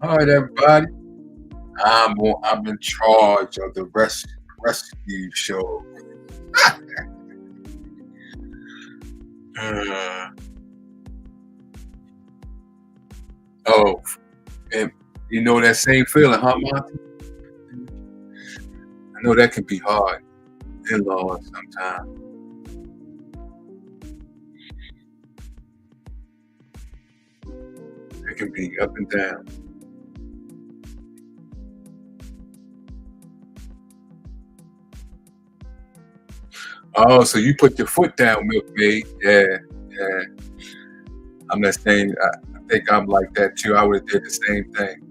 All right, everybody. I'm in charge of the rescue show. And you know that same feeling, huh, Monty? I know that can be hard, in-laws sometimes. It can be up and down. Oh, so you put your foot down, Milkmaid. Yeah. I'm not saying, I think I'm like that too. I would have did the same thing.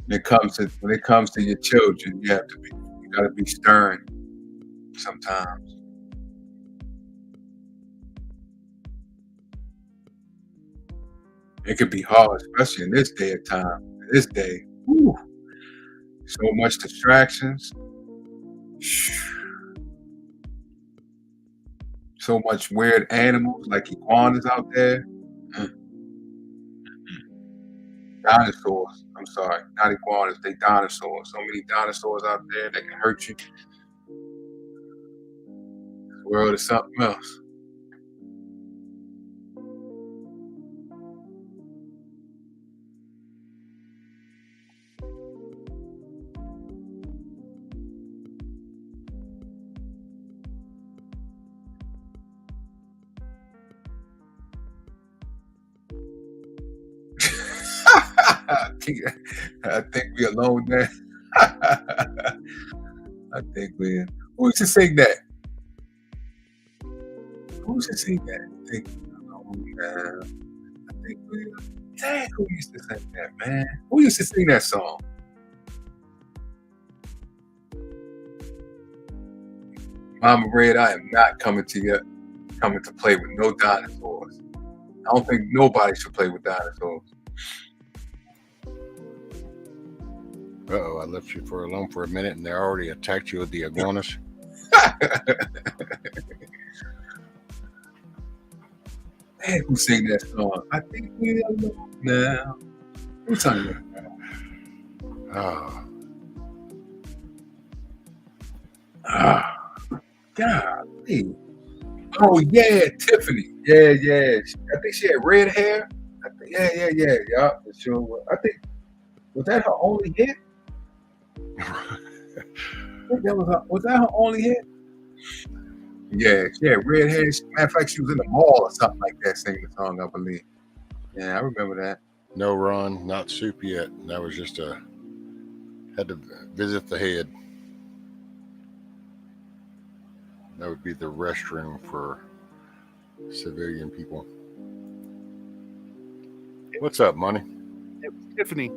when it comes to your children, you gotta be stern sometimes. It could be hard, especially in this day of time. This day, whew, so much distractions, so much weird animals like iguanas out there. Dinosaurs. I'm sorry, not iguanas. They dinosaurs. So many dinosaurs out there that can hurt you. This world is something else. I think we alone there. I think we. Who used to sing that? Who used to sing that? I think we alone now. I think we. Dang, who used to sing that, man? Who used to sing that song? Mama Red, I am not coming to play with no dinosaurs. I don't think nobody should play with dinosaurs. Uh-oh, I left you alone for a minute and they already attacked you with the iguanas. Man, who sing that song? I think we alone now. Who's singing that? Golly. Oh yeah, Tiffany. Yeah. I think she had red hair. Yeah. For sure. I think was that her only hit? I think was that her only hit? Yeah, she had red hair. Matter of fact, she was in the mall or something like that singing the song, I believe. Yeah, I remember that. No, Ron, not soup yet. That was just had to visit the head. That would be the restroom for civilian people. What's up, Money? It was Tiffany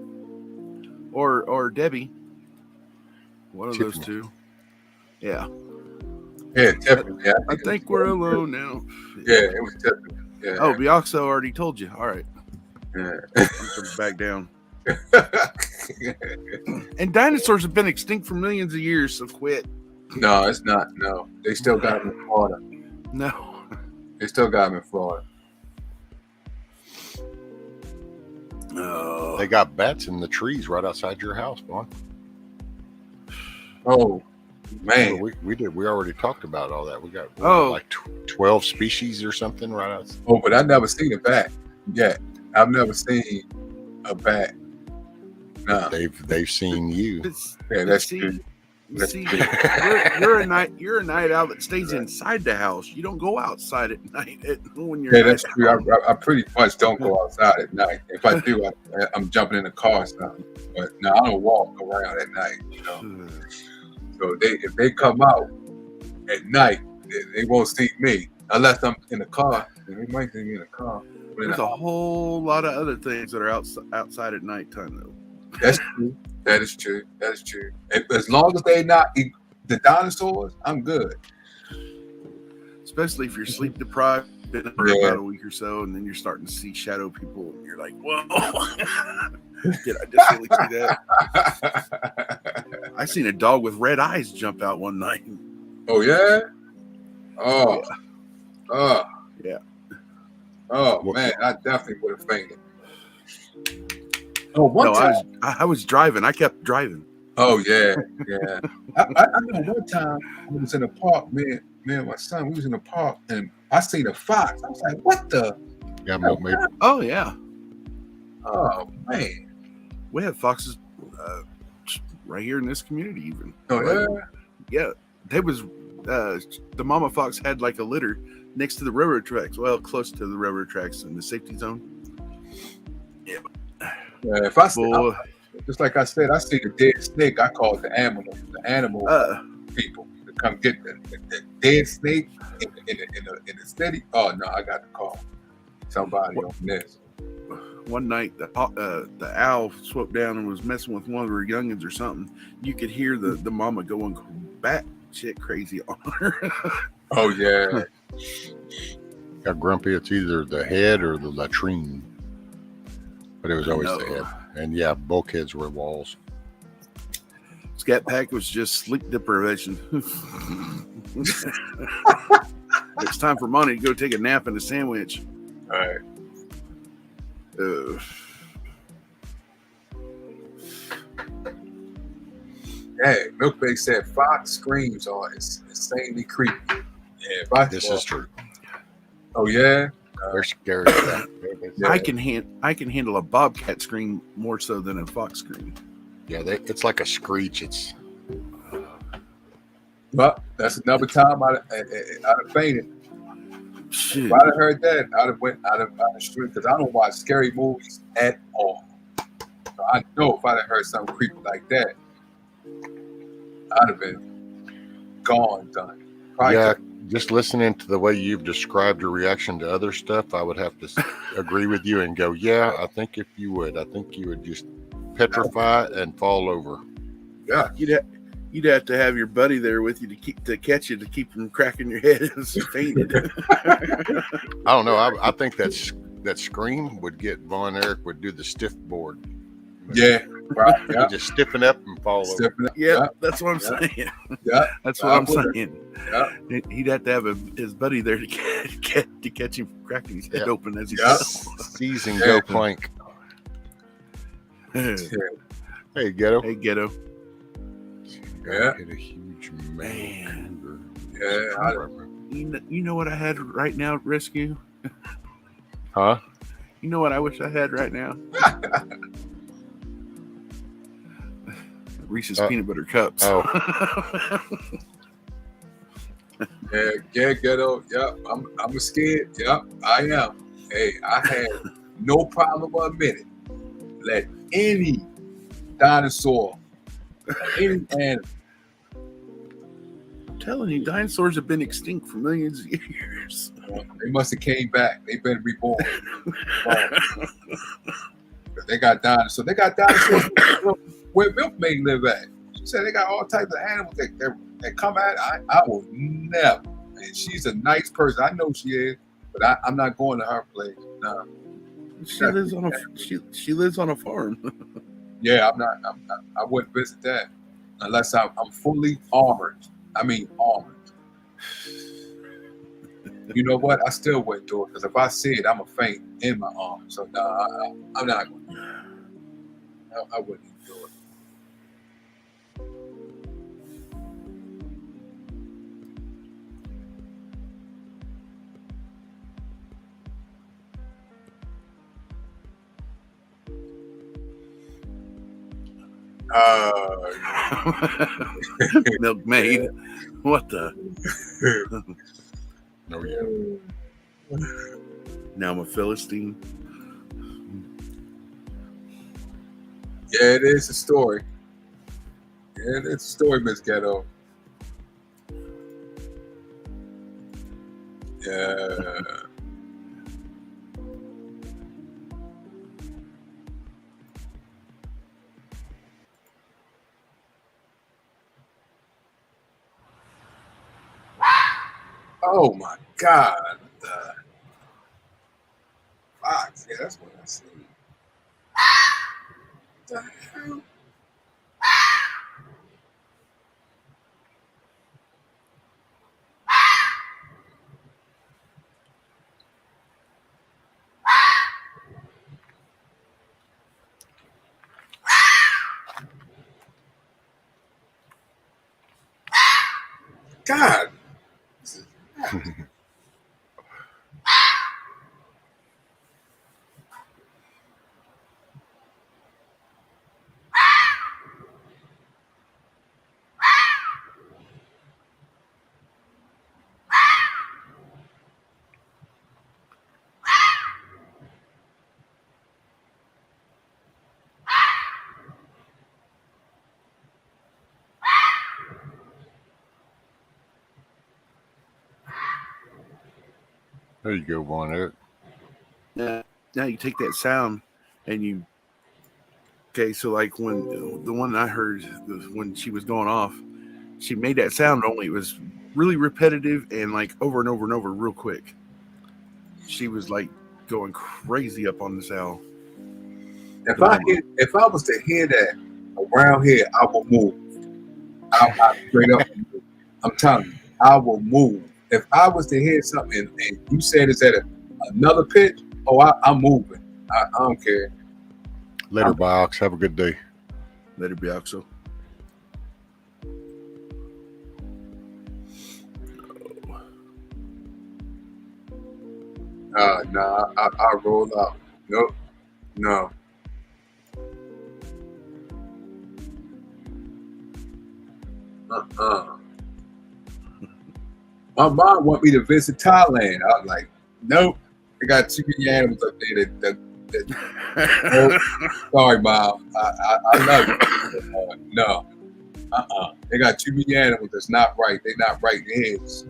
or Debbie. One of Tiffany. those two. Yeah. Yeah, Tiffany. Yeah, I think we're alone now. Yeah, it was Tiffany. Yeah. Oh, Bioxo already told you. All right. Yeah. I'm going to back down. And dinosaurs have been extinct for millions of years, so quit. No, it's not. No, they still got them in Florida. No. They still got them in Florida. Oh. They got bats in the trees right outside your house, Bon. Oh, man. Well, we already talked about all that. We got like 12 species or something right outside. Oh, but I've never seen a bat yet. I've never seen a bat. No. They've seen you. Yeah, that's true. See, you're a night owl that stays inside the house. You don't go outside at night when you're. Yeah, that's true. I pretty much don't go outside at night. If I do, I'm jumping in the car or something. But no, I don't walk around at night. You know? So if they come out at night, they won't see me unless I'm in the car. They might see me in the car. There's a whole lot of other things that are outside at nighttime, though. That's true. That is true. And as long as they not the dinosaurs, I'm good. Especially if you're sleep deprived, been for about a week or so, and then you're starting to see shadow people, and you're like, "Whoa!" Did I just really see that? I seen a dog with red eyes jump out one night. Oh yeah. Yeah. Oh man, I definitely would have fainted. Oh, one time I was driving. I kept driving. Oh yeah. I know one time I was in the park, me and my son. We was in the park and I seen a fox. I was like, "What the?" Yeah, maybe. Oh yeah. Oh man. We have foxes right here in this community, even. Oh yeah. Yeah, they was the mama fox had like a litter next to the railroad tracks. Well, close to the railroad tracks in the safety zone. Yeah. Yeah, if I see, just like I said, I see the dead snake. I call it the animal people to come get the dead snake in the city. Oh no, I got to call somebody on this. one night the owl swooped down and was messing with one of her youngins or something. You could hear the mama going bat shit crazy on her. Oh yeah. Got grumpy. It's either the head or the latrine, but it was always the head. And yeah, bulkheads were walls. Scat Pack was just sleep deprivation. It's time for Monty to go take a nap and a sandwich. All right. Hey, Milkbait said Fox screams are insanely creepy. Yeah, This is true. Oh yeah, They're scary. Yeah. I can handle a bobcat scream more so than a fox scream. Yeah, it's like a screech. It's but that's another time I'd have fainted. Shit. If I'd have heard that, I'd have went out of the street because I don't watch scary movies at all. So I know if I'd have heard something creepy like that, I'd have been gone, done. Probably yeah. Just listening to the way you've described your reaction to other stuff, I would have to agree with you and go, yeah, I think if you would, I think you would just petrify and fall over. Yeah. You'd have to have your buddy there with you to catch you to keep from cracking your head as you fainted. I don't know. I think that scream would get Von Erich would do the stiff board. Yeah. Right. Yeah. Just stiffen up and fall over. Stepping up. Yeah, that's what I'm saying. Yeah. That's what I'm saying. Yeah. He'd have to have his buddy there to catch him from cracking his head open as he Yeah. fell. Seize and go plank. Hey, Ghetto. Hey, Ghetto. Yeah. Hit a huge man. Yeah. You know what I had right now, Rescue? Huh? You know what I wish I had right now? Reese's peanut butter cups. Oh. Yeah, Ghetto. Yep. I'm scared. Yep, I am. Hey, I had no problem admitting. Let any dinosaur, any animal. I'm telling you, dinosaurs have been extinct for millions of years. They must have came back. They've been reborn. They got dinosaurs. They got dinosaurs where Milkmaid live at. She said they got all types of animals that come at. I will never. And she's a nice person. I know she is, but I'm not going to her place. No. She lives on a farm. Yeah, I'm not. I wouldn't visit that unless I'm fully armored. I mean, armored. You know what? I still wouldn't do it because if I see it, I'm a faint in my arm. So no, I'm not going to do it. I wouldn't even do it. Milkmaid. What the? No, yeah. Now I'm a Philistine. Yeah, it is a story. Yeah, it's a story, Miss Ghetto. Yeah. Oh my God. Fox. Yeah, that's what I see. What the hell? God. There you go, Von Erich. Yeah. Now you take that sound and you. Okay, so like when the one I heard when she was going off, she made that sound, only it was really repetitive and like over and over and over real quick. She was like going crazy up on this owl. If I was to hear that around here, I will move. I straight up, I'm telling you, I will move. If I was to hear something and you said it's at another pitch, I'm moving. I don't care. Later, Biox. Have a good day. Let it be Oxo. Nah, I roll out. Nope. No. My mom want me to visit Thailand. I was like, nope. They got too many animals up there nope. Sorry, Mom. I love you. No. They got too many animals that's not right. They're not right in their heads.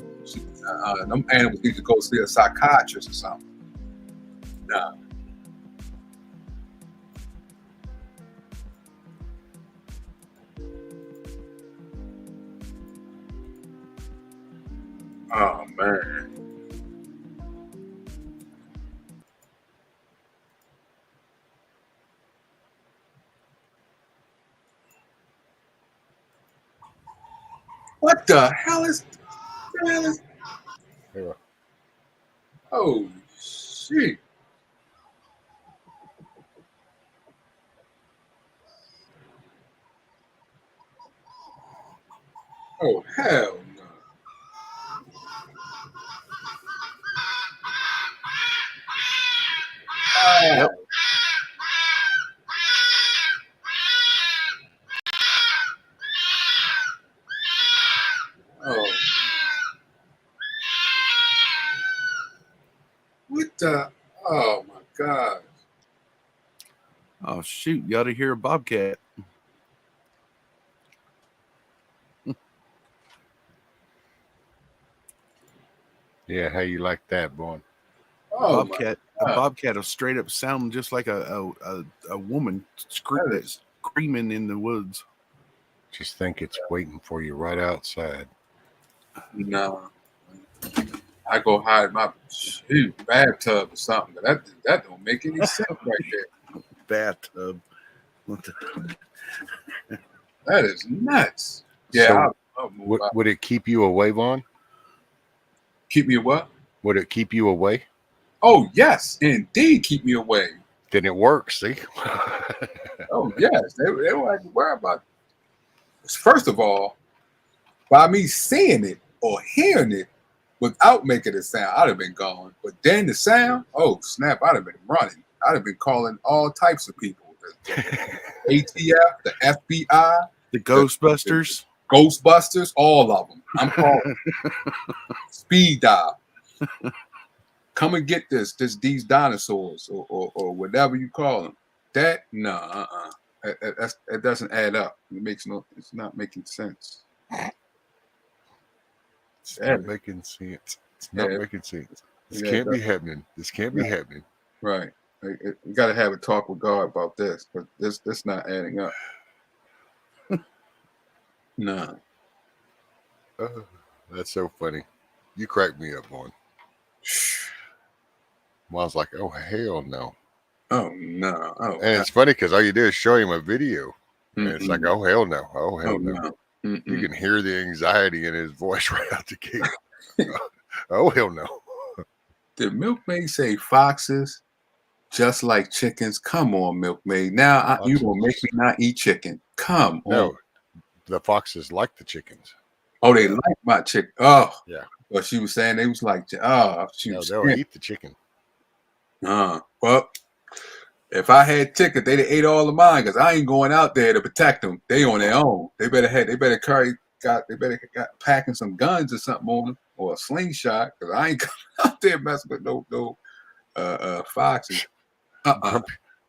Them animals need to go see a psychiatrist or something. No. Oh, man. What the hell is... Yeah. Oh, shit. Oh, hell no. Yep. Oh. What the? Oh, my God. Oh, shoot. You ought to hear a bobcat. Yeah, how you like that, boy? Oh, Bobcat. A bobcat will straight up sound just like a woman screaming in the woods. Just think it's waiting for you right outside. No. I go hide my bathtub or something. But that don't make any sense right there. Bathtub. That is nuts. Yeah. So would it keep you away, Vaughn? Keep me what? Would it keep you away? Oh, yes. Indeed, keep me away. Then it works, see? Oh, yes. They don't have to worry about it. First of all, by me seeing it or hearing it without making a sound, I'd have been gone. But then the sound, oh, snap, I'd have been running. I'd have been calling all types of people. The ATF, the FBI. The Ghostbusters. Ghostbusters, all of them. I'm calling. Speed dial. Come and get these dinosaurs or whatever you call them. That it doesn't add up. It's not making sense. It's not making sense. It's not making sense. This can't be happening. This can't be happening. Right. You got to have a talk with God about this, but this not adding up. No. That's so funny. You cracked me up, on. Well, I was like, oh, hell no. Oh, no. Oh, and it's funny because all you do is show him a video. And it's like, oh, hell no. Oh, hell no. You can hear the anxiety in his voice right out the gate. Oh, hell no. Did Milkmaid say foxes just like chickens? Come on, Milkmaid. Now you gonna make me not eat chicken. Come on. No, the foxes like the chickens. Oh, they like my chicken. Oh. Yeah. Well, she was saying they was like, they'll eat the chicken. Well, if I had chicken, they'd have ate all of mine because I ain't going out there to protect them. They on their own. They better packing some guns or something on them or a slingshot because I ain't coming out there messing with no foxes.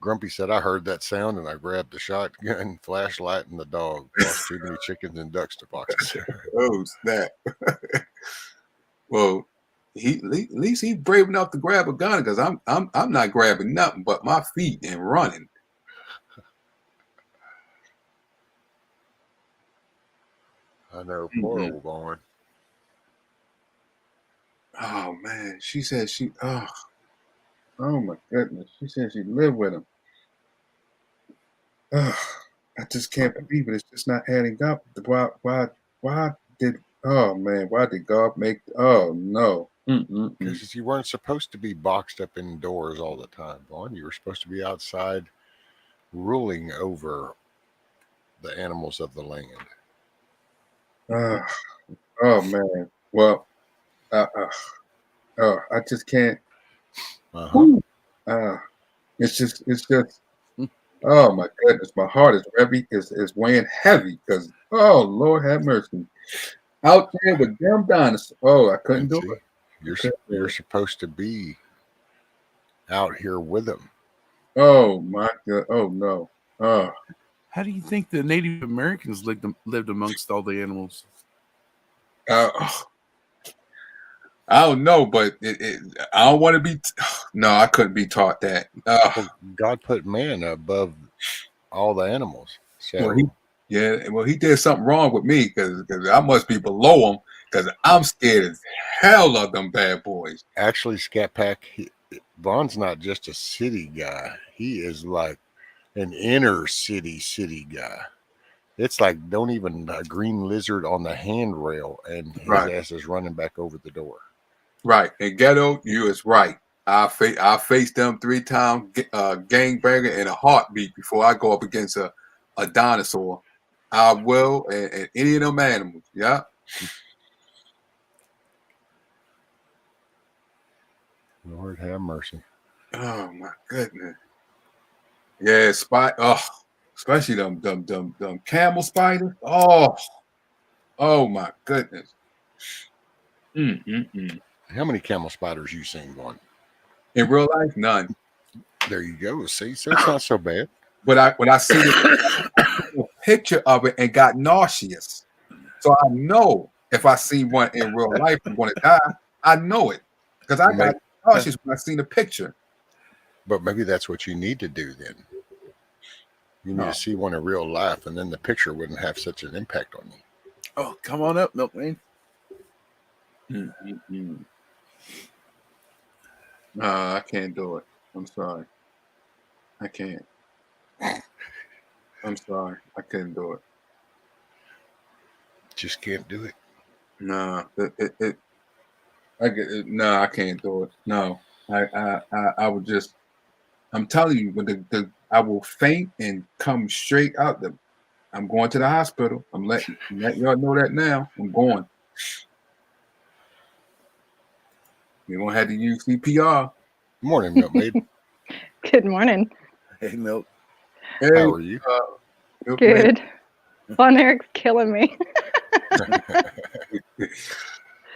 Grumpy said, I heard that sound and I grabbed the shotgun, flashlight, and the dog. Lost too many chickens and ducks to foxes. Oh, snap. Well, at least he's brave enough to grab a gun, because I'm not grabbing nothing but my feet and running. I know, poor old Vaughn. Oh man, she said oh my goodness, she said she lived with him. I just can't believe it. It's just not adding up. Why did? Oh man, why did God make? Oh no. Because you weren't supposed to be boxed up indoors all the time, Vaughn. You were supposed to be outside ruling over the animals of the land. Oh man. Well, I just can't. It's just. Oh my goodness, my heart is weighing heavy, because Lord have mercy. Out there with damn dinosaurs. Oh, I couldn't do it. You're supposed to be out here with them. Oh my God. Oh no. How do you think the Native Americans lived amongst all the animals? I don't know, but I don't want to be. No, I couldn't be taught that. God put man above all the animals. So he did something wrong with me, because I must be below him, because I'm scared as hell of them bad boys. Actually, Scat Pack, Vaughn's not just a city guy. He is like an inner city guy. It's like don't even a green lizard on the handrail, and his ass is running back over the door. Right. And Ghetto, you is right. I face them 3-time gangbanger in a heartbeat before I go up against a dinosaur. I will, and any of them animals. Yeah. Lord have mercy. Oh my goodness. Yeah, especially them camel spiders. Oh my goodness. How many camel spiders you seen, Vaughn? In real life, none. There you go. See, so it's not so bad. But when I see a picture of it and got nauseous, so I know if I see one in real life, I'm going to die. I know it, because I got nauseous when I seen the picture. But maybe that's what you need to do then. You need to see one in real life, and then the picture wouldn't have such an impact on you. Oh, come on up, Milkman. I can't do it. I'm sorry. I can't. I'm sorry. I couldn't do it. Just can't do it. No, I can't do it. No, I would just. I'm telling you, when I will faint and come straight out. I'm going to the hospital. I'm letting y'all know that now. I'm going. You're gonna have to use CPR. Good morning, Milkmaid. Good morning. Hey, Milk. Hey, how are you? Good. Von Eric's killing me.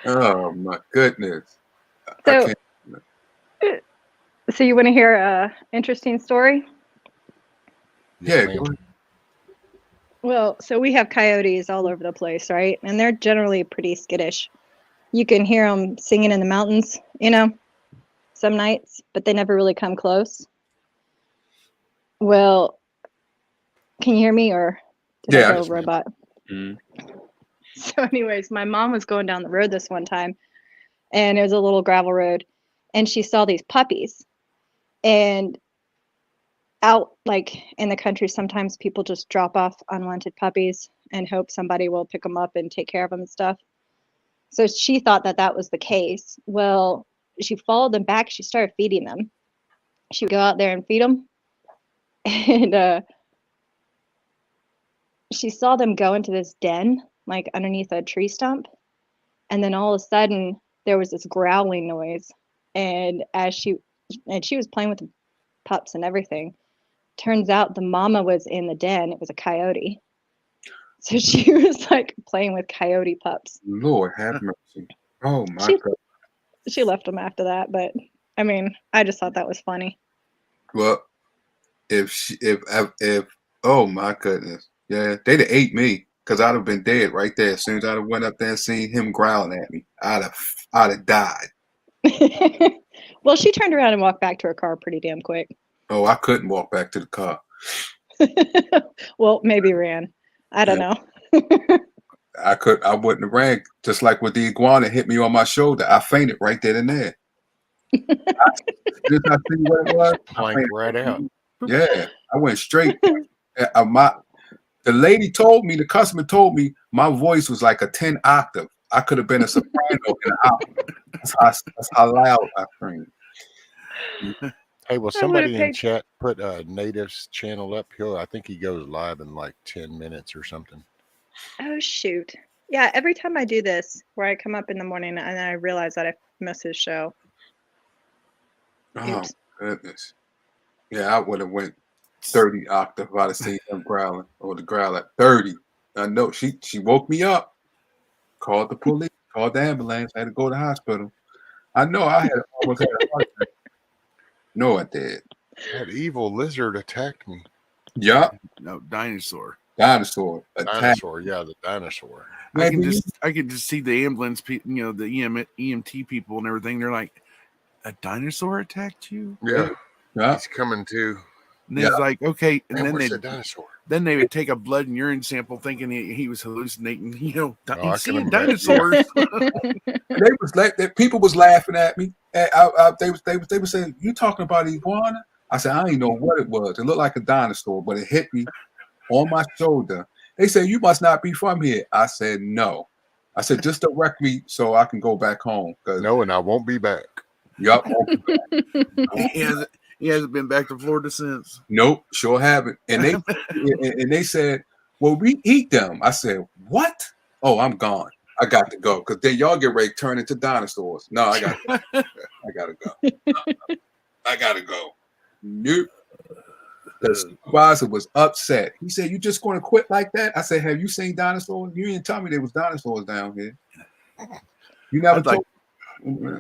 Oh my goodness. So you want to hear a interesting story? Yeah. Well, so we have coyotes all over the place, right? And they're generally pretty skittish. You can hear them singing in the mountains, some nights, but they never really come close. Well, can you hear me, or did I go robot? So anyways, my mom was going down the road this one time, and it was a little gravel road, and she saw these puppies. And out like in the country, sometimes people just drop off unwanted puppies and hope somebody will pick them up and take care of them and stuff. So she thought that was the case. Well, she followed them back. She started feeding them. She would go out there and feed them. And she saw them go into this den, like underneath a tree stump. And then all of a sudden, there was this growling noise. And she was playing with the pups and everything. Turns out the mama was in the den. It was a coyote. So she was like playing with coyote pups. Lord have mercy. Oh my God. She left them after that, but I mean, I just thought that was funny. Well, if oh my goodness, yeah, they'd have ate me, because I'd have been dead right there. As soon as I'd have went up there and seen him growling at me, I'd have died. Well, she turned around and walked back to her car pretty damn quick. Oh, I couldn't walk back to the car. Well, maybe ran. I don't know. I wouldn't have ran. Just like with the iguana hit me on my shoulder, I fainted right then and there. Did I see what it was? Plank right out. Yeah, I went straight. The lady told me, the customer told me, my voice was like a 10 octave. I could have been a soprano in an octave. That's how loud I screamed. Hey, will somebody in chat put Native's channel up? I think he goes live in like 10 minutes or something. Oh, shoot. Yeah, every time I do this, where I come up in the morning and I realize that I missed his show. Oh, goodness. Yeah, I would have went 30 octave if I'd have seen him growling, or the growl at 30. I know she woke me up, called the police, called the ambulance. I had to go to the hospital. I know I almost had a heart attack. No, I did. That evil lizard attacked me. Yeah. No, dinosaur. Dinosaur. Dinosaur, yeah, the dinosaur. I can just see the ambulance people, the EMT people and everything. They're like, a dinosaur attacked you? Yeah. He's coming too. And it's like, okay, and Man, then the dinosaur? Then they would take a blood and urine sample, thinking he was hallucinating. Seeing They dinosaurs. was like, people was laughing at me. They were saying, "You talking about iguana?" I said, "I didn't know what it was. It looked like a dinosaur, but it hit me on my shoulder." They said, "You must not be from here." I said, "No." I said, "Just direct me so I can go back home." No, and I won't be back. Yup. He hasn't been back to Florida since. Nope, sure haven't. And they said, "Well, we eat them." I said, "What? Oh, I'm gone. I got to go because then y'all get ready to turn into dinosaurs." No, I gotta go. I gotta go. Nope. The supervisor was upset. He said, "You just going to quit like that?" I said, "Have you seen dinosaurs? You didn't tell me there was dinosaurs down here. You never told me."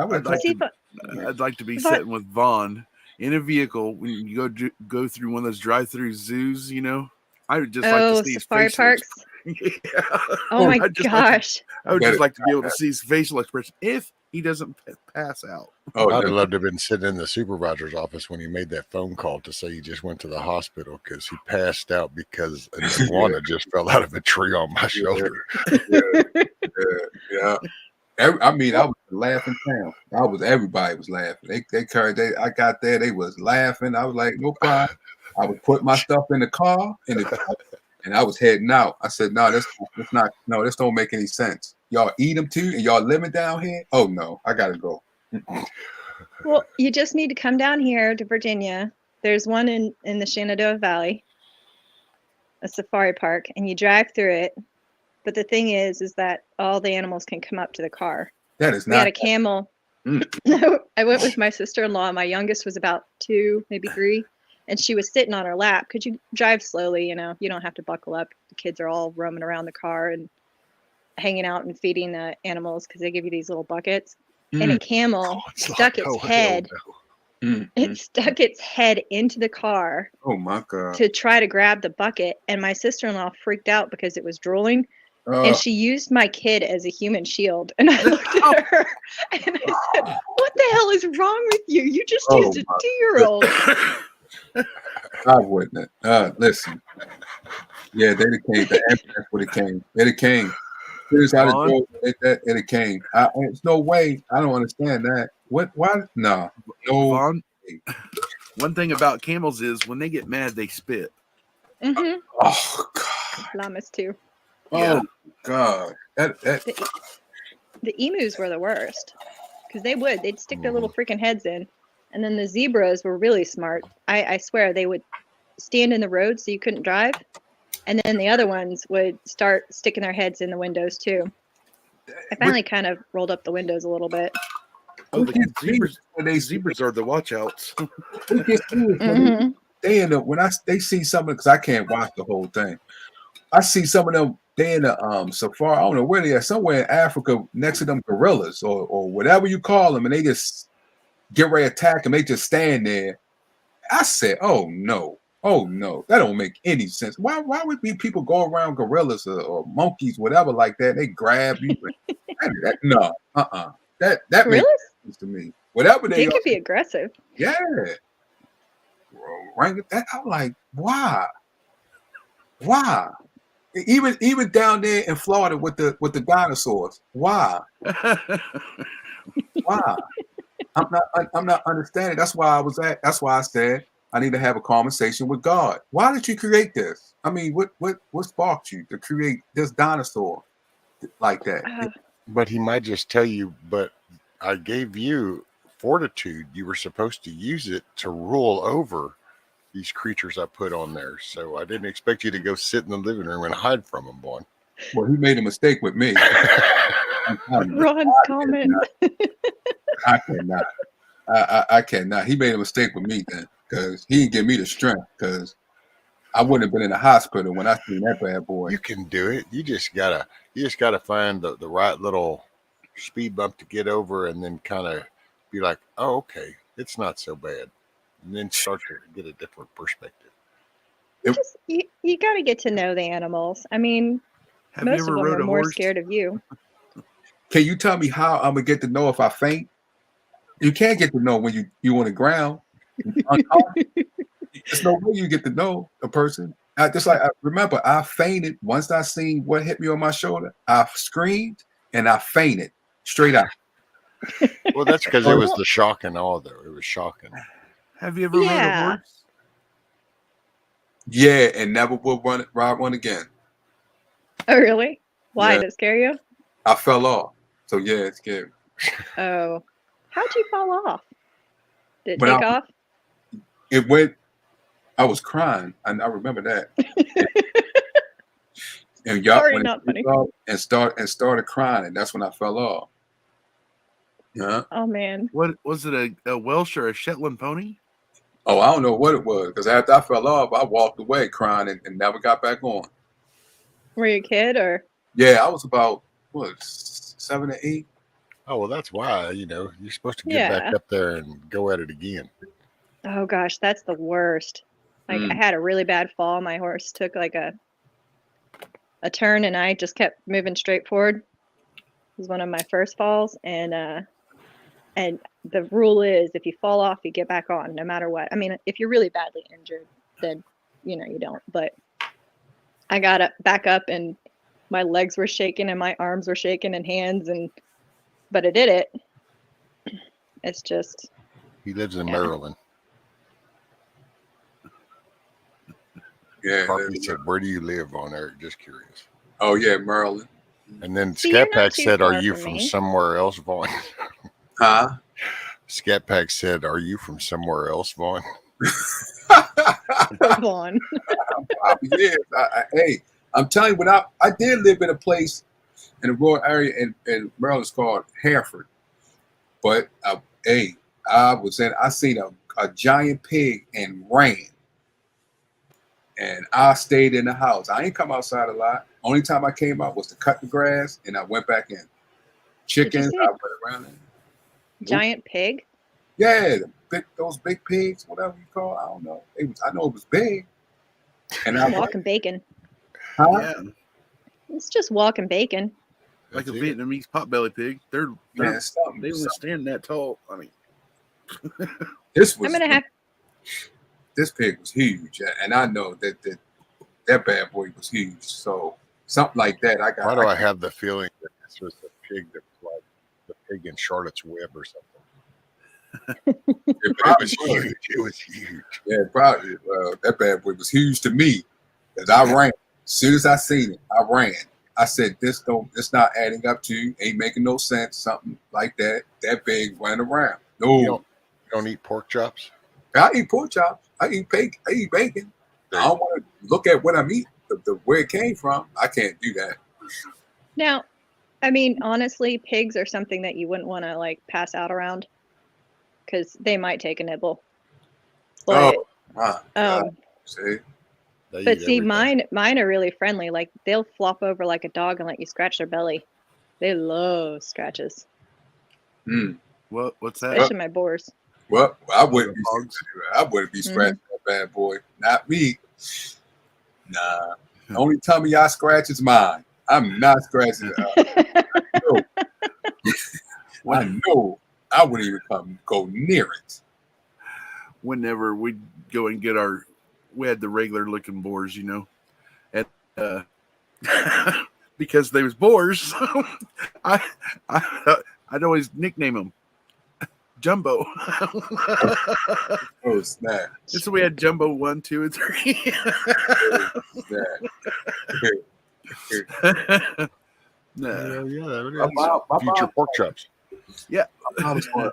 I'd like to be sitting with Vaughn in a vehicle when you go through one of those drive-through zoos. I would just like to see safari his parks. Yeah. Oh my gosh! I would just like to be able to see his facial expression if he doesn't pass out. Oh, I'd love to have been sitting in the supervisor's office when he made that phone call to say he just went to the hospital because he passed out because an iguana just fell out of a tree on my shoulder. Yeah. I mean, I was laughing town. Everybody was laughing. I got there, they was laughing. I was like, no problem. I would put my stuff in the car and I was heading out. I said, no, this don't make any sense. Y'all eat them too, and y'all living down here? Oh no, I gotta go. Well, you just need to come down here to Virginia. There's one in the Shenandoah Valley, a safari park, and you drive through it. But the thing is that all the animals can come up to the car. That is we had a camel. I went with my sister-in-law. My youngest was about 2, maybe 3, and she was sitting on her lap. Could you drive slowly? You don't have to buckle up. The kids are all roaming around the car and hanging out and feeding the animals because they give you these little buckets. And a camel stuck its head. It stuck its head into the car. Oh my God! To try to grab the bucket, and my sister-in-law freaked out because it was drooling. And she used my kid as a human shield. And I looked at her and I said, "What the hell is wrong with you? You just used a 2-year-old." I wouldn't. Listen. Yeah, they came. The ambulance would have came. It came. Here's how to do it. It came. There's no way. I don't understand that. What? Why? No. Vaughn, one thing about camels is when they get mad, they spit. Mm-hmm. Oh God. Llamas too. Oh God. The emus were the worst because they'd stick their little freaking heads in, and then the zebras were really smart. I swear they would stand in the road so you couldn't drive, and then the other ones would start sticking their heads in the windows too. I finally kind of rolled up the windows a little bit. Oh, zebras are the watchouts. Mm-hmm. They see something because I can't watch the whole thing. I see some of them. They in the safari. I don't know where they are. Somewhere in Africa, next to them gorillas or whatever you call them, and they just get ready to attack them. They just stand there. I said, "Oh no, that don't make any sense. Why would people go around gorillas or monkeys, whatever like that? They grab you. No, That really? happens to me. Whatever they They are. could be aggressive. Yeah. Orangutan. I'm like, why? Why? Even down there in Florida with the dinosaurs. Why? Why? I'm not understanding. That's why I said I need to have a conversation with God. Why did you create this? I mean, what sparked you to create this dinosaur like that? But he might just tell you, but I gave you fortitude. You were supposed to use it to rule over these creatures I put on there. So I didn't expect you to go sit in the living room and hide from them, boy. Well, he made a mistake with me. Ron's comment. I cannot. I cannot. He made a mistake with me then, because he didn't give me the strength, because I wouldn't have been in the hospital when I seen that bad boy. You can do it. You just gotta find the right little speed bump to get over, and then kind of be like, oh, okay, it's not so bad, and then start to get a different perspective. You got to get to know the animals. I mean, most of them are more scared of you. Can you tell me how I'm gonna get to know if I faint? You can't get to know when you on the ground. There's no way you get to know a person. I remember I fainted once I seen what hit me on my shoulder. I screamed and I fainted straight out. Well, that's because it was the shock and awe, though. It was shocking. Have you ever rode a horse? Yeah, and never will ride one again. Oh, really? Why? Did it scare you? I fell off. So yeah, it's scary. Oh. How'd you fall off? Did it take off? It went. I was crying, and I remember that. And y'all and started crying, and that's when I fell off. Yeah. Oh man. What was it? A Welsh or a Shetland pony? Oh, I don't know what it was, because after I fell off, I walked away crying and never got back on. Were you a kid or? Yeah, I was about 7 or 8. Oh, well, that's why, you're supposed to get back up there and go at it again. Oh, gosh, that's the worst. Like, I had a really bad fall. My horse took, like, a turn, and I just kept moving straight forward. It was one of my first falls, and the rule is if you fall off, you get back on, no matter what. I mean, if you're really badly injured, then, you don't. But I got back up, and my legs were shaking, and my arms were shaking, and hands, but I did it. It's just. He lives in Maryland. Yeah. He said, "Where do you live on there?" Just curious. Oh yeah, Maryland. And then Scat Pack said, "Are you from somewhere else, Vaughn?" Huh? Scat Pack said, "Are you from somewhere else, Vaughn?" Vaughn. Yeah. Hey, I'm telling you, when I did live in a place in a rural area in Maryland, it's called Hereford. But I seen a giant pig and ran. And I stayed in the house. I ain't come outside a lot. Only time I came out was to cut the grass, and I went back in. Chickens, I went around there. Giant pig? Yeah, those big pigs, whatever you call it. I don't know. I know it was big. And I walking bacon. Huh? Yeah. It's just walking bacon. Like a Vietnamese potbelly pig. They withstand that tall. I mean, this pig was huge, and I know that bad boy was huge. So something like that. Why do I have the feeling that this was the pig that was like the pig in Charlotte's Web or something? It was huge. It was huge. Yeah, probably. That bad boy was huge to me, because I ran. As soon as I seen it, I ran. I said, "This not adding up to you. Ain't making no sense." Something like that. That pig ran around. No, you don't eat pork chops. I eat pork chops. I eat bacon. I don't want to look at what I'm eating, where it came from. I can't do that. Now, I mean, honestly, pigs are something that you wouldn't want to like pass out around, because they might take a nibble. But, see. But see, mine are really friendly. Like, they'll flop over like a dog and let you scratch their belly. They love scratches. What's that? Especially my boars. Well, I wouldn't be scratching that bad boy. Not me. Nah. The only tummy I scratch is mine. I'm not scratching it. I know. I wouldn't even go near it. Whenever we'd go and get we had the regular looking boars, you know, and because they was boars, I'd always nickname them Jumbo. Oh snap! So we had Jumbo 1, 2, and 3. Yeah, My future mom, pork chops. Yeah, my mom was going,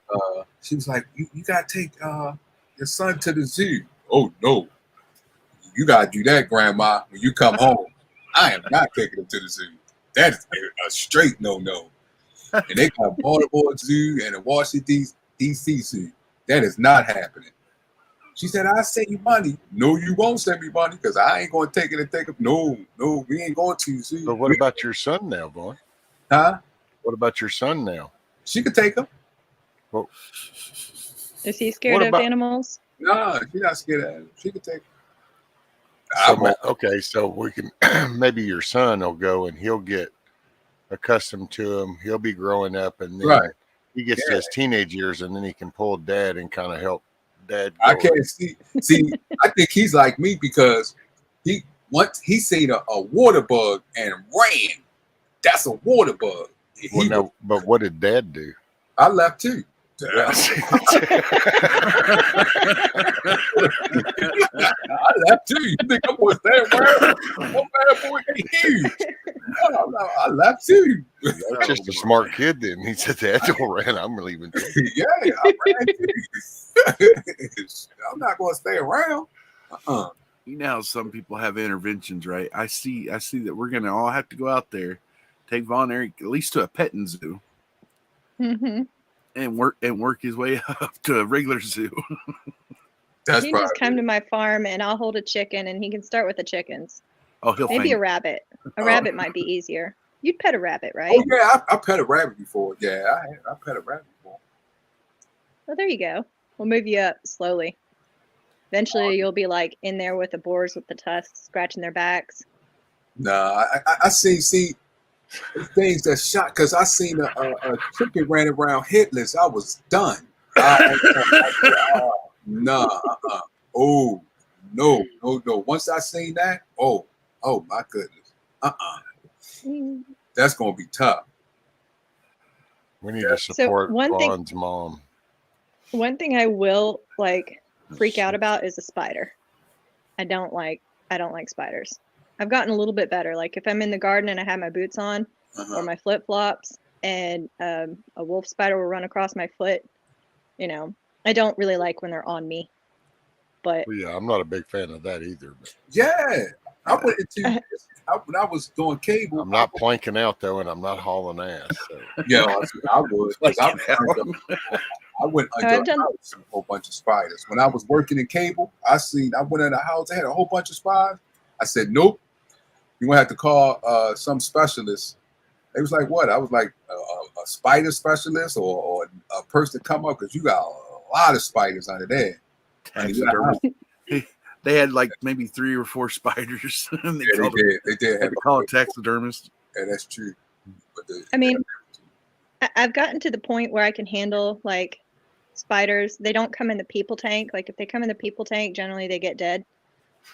she was like, "You gotta take your son to the zoo." Oh no, you gotta do that, Grandma. When you come home, I am not taking him to the zoo. That is a straight no. And they got Baltimore Zoo and a Washington D.C. Zoo. That is not happening. She said, "I'll send you money." No, you won't send me money because I ain't going to take it and take it. No, we ain't going to the zoo. But what about your son now, Vaughn? Huh? What about your son now? She could take him. Well, Is he scared of animals? No, she's not scared of him. She could take him. So, okay, so we can maybe your son will go and he'll get accustomed to him. He'll be growing up, and then he gets to his teenage years, and then he can pull dad and kind of help dad. I can't see. I think he's like me because once he seen a water bug and ran. That's a water bug. But what did dad do? I left too. I left too. You think I'm going to stay around? Oh, bad boy, ain't huge. I left too. That's just a smart kid then. He said, "Dad ran. I'm leaving too." Yeah, I ran too. I'm not going to stay around. You know how some people have interventions, right? I see that we're gonna all have to go out there, take Von Eric at least to a petting zoo, and work his way up to a regular zoo. He just come to my farm and I'll hold a chicken and he can start with the chickens. Oh, he'll maybe a rabbit. A rabbit might be easier. You'd pet a rabbit, right? Oh yeah, I pet a rabbit before. Yeah, I pet a rabbit before. Well, there you go. We'll move you up slowly. Eventually, you'll be like in there with the boars with the tusks, scratching their backs. Nah, I see things that shot because I seen a chicken ran around headless. I was done. Oh no. Once I seen that, oh my goodness. That's gonna be tough. We need to support Vaughn's mom. One thing I will freak out about is a spider. I don't like spiders. I've gotten a little bit better. Like if I'm in the garden and I have my boots on or my flip flops and a wolf spider will run across my foot, I don't really like when they're on me. But yeah, I'm not a big fan of that either. But. Yeah, I went into when I was doing cable. I'm not planking out though, and I'm not hauling ass. So. Yeah, I would. I went under a whole bunch of spiders. When I was working in cable, I went in a house, they had a whole bunch of spiders. I said, nope, you're going to have to call some specialist. They was like, what? I was like, a spider specialist or a person to come up because you got a lot of spiders under there. They had like maybe 3 or 4 spiders. And they did. They had to call a taxidermist. Yeah, that's true. But I've gotten to the point where I can handle spiders. They don't come in the people tank. Like if they come in the people tank, generally they get dead.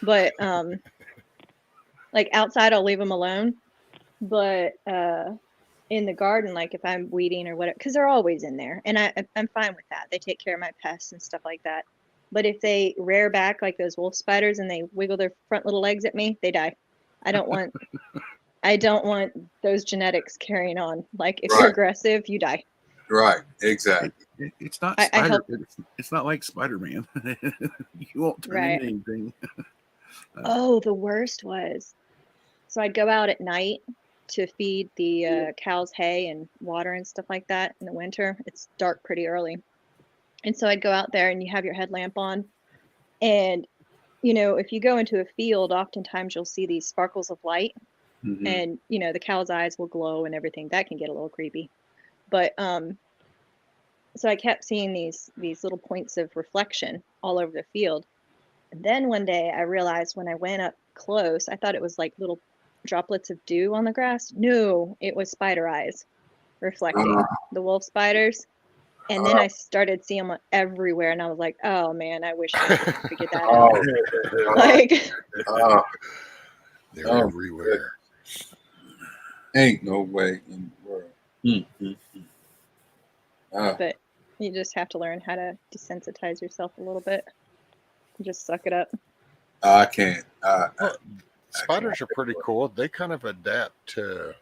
But outside, I'll leave them alone. But in the garden, like if I'm weeding or whatever, because they're always in there, and I'm fine with that. They take care of my pests and stuff like that. But if they rear back like those wolf spiders and they wiggle their front little legs at me, they die. I don't want those genetics carrying on. Like if you're aggressive, you die. Right, exactly. It's not it's not like Spider-Man. You won't turn into anything. The worst was, so I'd go out at night to feed the cows hay and water and stuff like that in the winter. It's dark pretty early. And so I'd go out there and you have your headlamp on. And, if you go into a field, oftentimes you'll see these sparkles of light. Mm-hmm. And, the cow's eyes will glow and everything. That can get a little creepy. But so I kept seeing these little points of reflection all over the field. And then one day I realized when I went up close, I thought it was like little droplets of dew on the grass. No, it was spider eyes reflecting the wolf spiders. And then I started seeing them everywhere, and I was like, "Oh man, I wish I could figure that out." Like, they're everywhere. Ain't no way in the world. But you just have to learn how to desensitize yourself a little bit. Just suck it up. I can't. Well, spiders are pretty cool. They kind of adapt to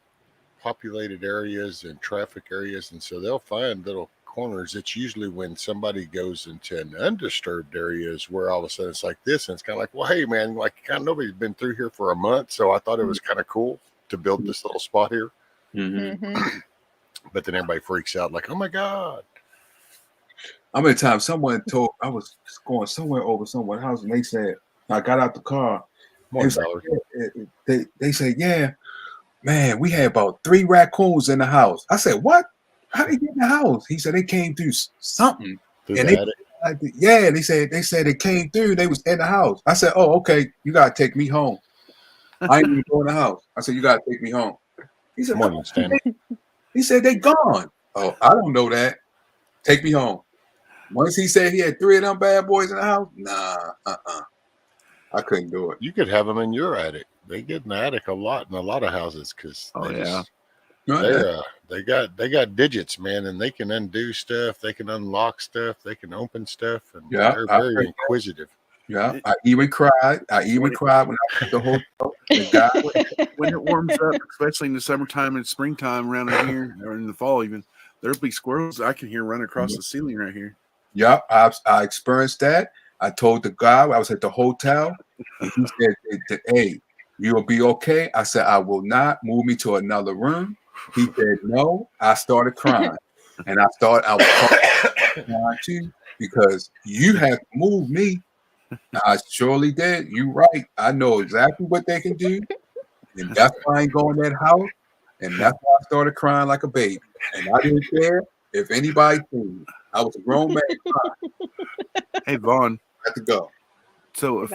populated areas and traffic areas, and so they'll find little corners. It's usually when somebody goes into an undisturbed areas where all of a sudden it's like this, and it's kind of like, well, hey man, like kind of nobody's been through here for a month, so I thought it was kind of cool to build this little spot here. But then everybody freaks out like, oh my god. How many times someone told I was going somewhere over someone's house, and they said, I got out the car. Morning, like, they said, yeah, man, we had about 3 raccoons in the house. I said, what? How did they get in the house? He said they came through something. Through and they said they came through. They was in the house. I said, oh, okay, you gotta take me home. I ain't even going in the house. I said, you gotta take me home. He said, morning, Stanley. He said they gone. Oh, I don't know that. Take me home. Once he said he had 3 of them bad boys in the house, nah, I couldn't do it. You could have them in your attic. They get in the attic a lot in a lot of houses because they got digits, man, and they can undo stuff, they can unlock stuff, they can open stuff, and they're very inquisitive. Yeah, I even cried. When I put the whole when it warms up, especially in the summertime and springtime around here, or in the fall even, there'll be squirrels I can hear running across the ceiling right here. Yeah, I experienced that. I told the guy I was at the hotel, and he said, "Hey, you will be okay." I said, "I will not. Move me to another room." He said, "No." I started crying, and I was crying too because you have to move me. I surely did. You right. I know exactly what they can do, and that's why I ain't going in that house. And that's why I started crying like a baby, and I didn't care if anybody seen me. I was a grown man crying. Hey, Vaughn. I had to go. So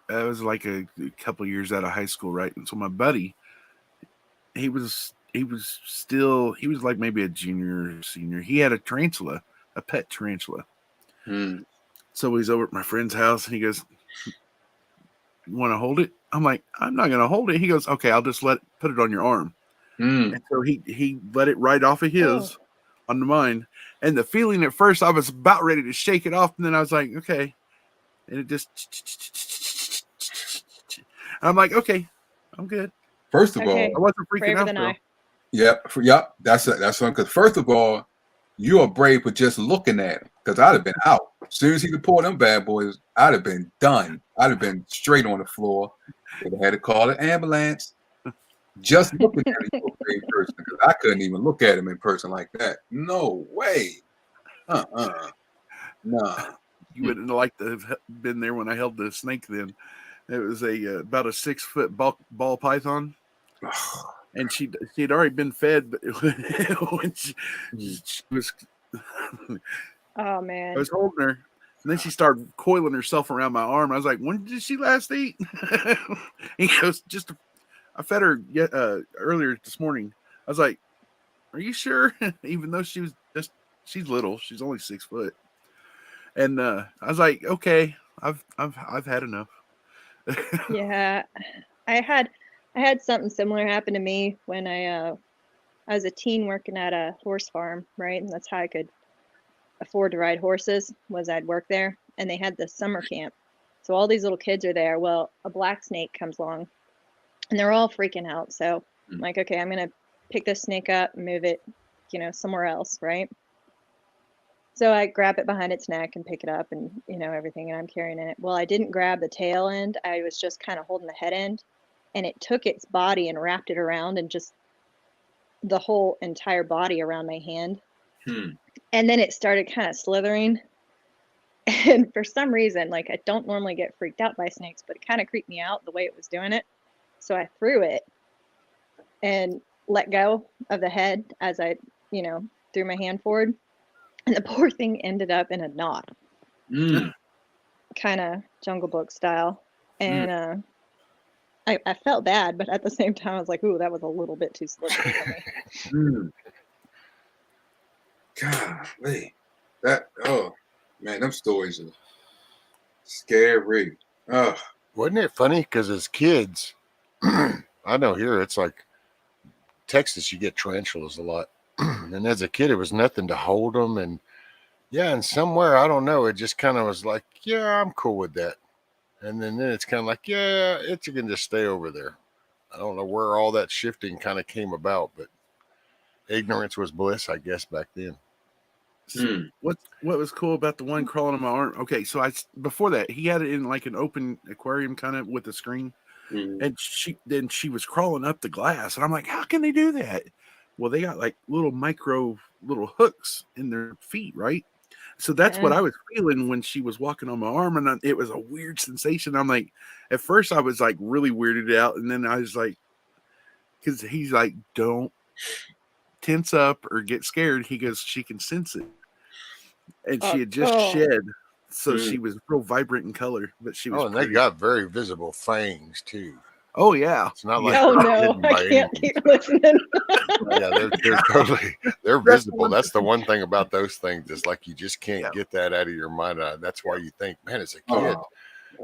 I was like a couple of years out of high school, right? And so my buddy, he was like maybe a junior or senior. He had a tarantula, a pet tarantula. So he's over at my friend's house, and he goes, "You want to hold it?" I'm like, "I'm not gonna hold it." He goes, "Okay, I'll just put it on your arm." And so he let it right off of his onto mine. And the feeling at first, I was about ready to shake it off, and then I was like, "Okay," and it just. And I'm like, "Okay, I'm good." First of all, I wasn't freaking out though. Yep. That's one. Because first of all, you are brave for just looking at him. Because I'd have been out. As soon as he could pull them bad boys, I'd have been done. I'd have been straight on the floor. They'd have had to call an ambulance. Just looking at him, you a brave person. Because I couldn't even look at him in person like that. No way. Nah. You wouldn't like to have been there when I held the snake then. It was about a 6-foot ball python. And she had already been fed, but when she was, oh man, I was holding her, and then she started coiling herself around my arm. I was like, "When did she last eat?" He goes, I fed her earlier this morning. I was like, "Are you sure?" Even though she's little, she's only 6 foot, and I was like, "Okay, I've had enough." Yeah, I had something similar happen to me when I was a teen working at a horse farm, right? And that's how I could afford to ride horses, was I'd work there, and they had this summer camp. So all these little kids are there. Well, a black snake comes along, and they're all freaking out. So I'm like, okay, I'm gonna pick this snake up and move it, somewhere else, right? So I grab it behind its neck and pick it up and, everything, and I'm carrying it. Well, I didn't grab the tail end. I was just kind of holding the head end, and it took its body and wrapped it around and just the whole entire body around my hand. And then it started kind of slithering. And for some reason, like, I don't normally get freaked out by snakes, but it kind of creeped me out the way it was doing it. So I threw it and let go of the head as I, threw my hand forward. And the poor thing ended up in a knot, kind of Jungle Book style. And I felt bad, but at the same time, I was like, ooh, that was a little bit too slippery for me. Golly. That, oh, man, them stories are scary. Oh. Wasn't it funny? Because as kids, I know here it's like Texas, you get tarantulas a lot. And as a kid, it was nothing to hold them. And yeah, and somewhere, I don't know, it just kind of was like, yeah, I'm cool with that. And then it's kind of like, yeah, you can just stay over there. I don't know where all that shifting kind of came about, but ignorance was bliss, I guess, back then. What was cool about the one crawling on my arm? Okay, so before that, he had it in like an open aquarium kind of with a screen. And she was crawling up the glass, and I'm like, how can they do that? Well, they got like little hooks in their feet, right? So that's what I was feeling when she was walking on my arm, and it was a weird sensation. I'm like, at first I was like really weirded out, and then I was like, because he's like, don't tense up or get scared. He goes, she can sense it, and she had just shed. So she was real vibrant in color, but she was. Oh, and they got very visible fangs too. Oh yeah, it's not like I can't keep listening. Yeah, they're visible. That's the one thing about those things. It's like you just can't get that out of your mind. That's why you think, man, as a kid,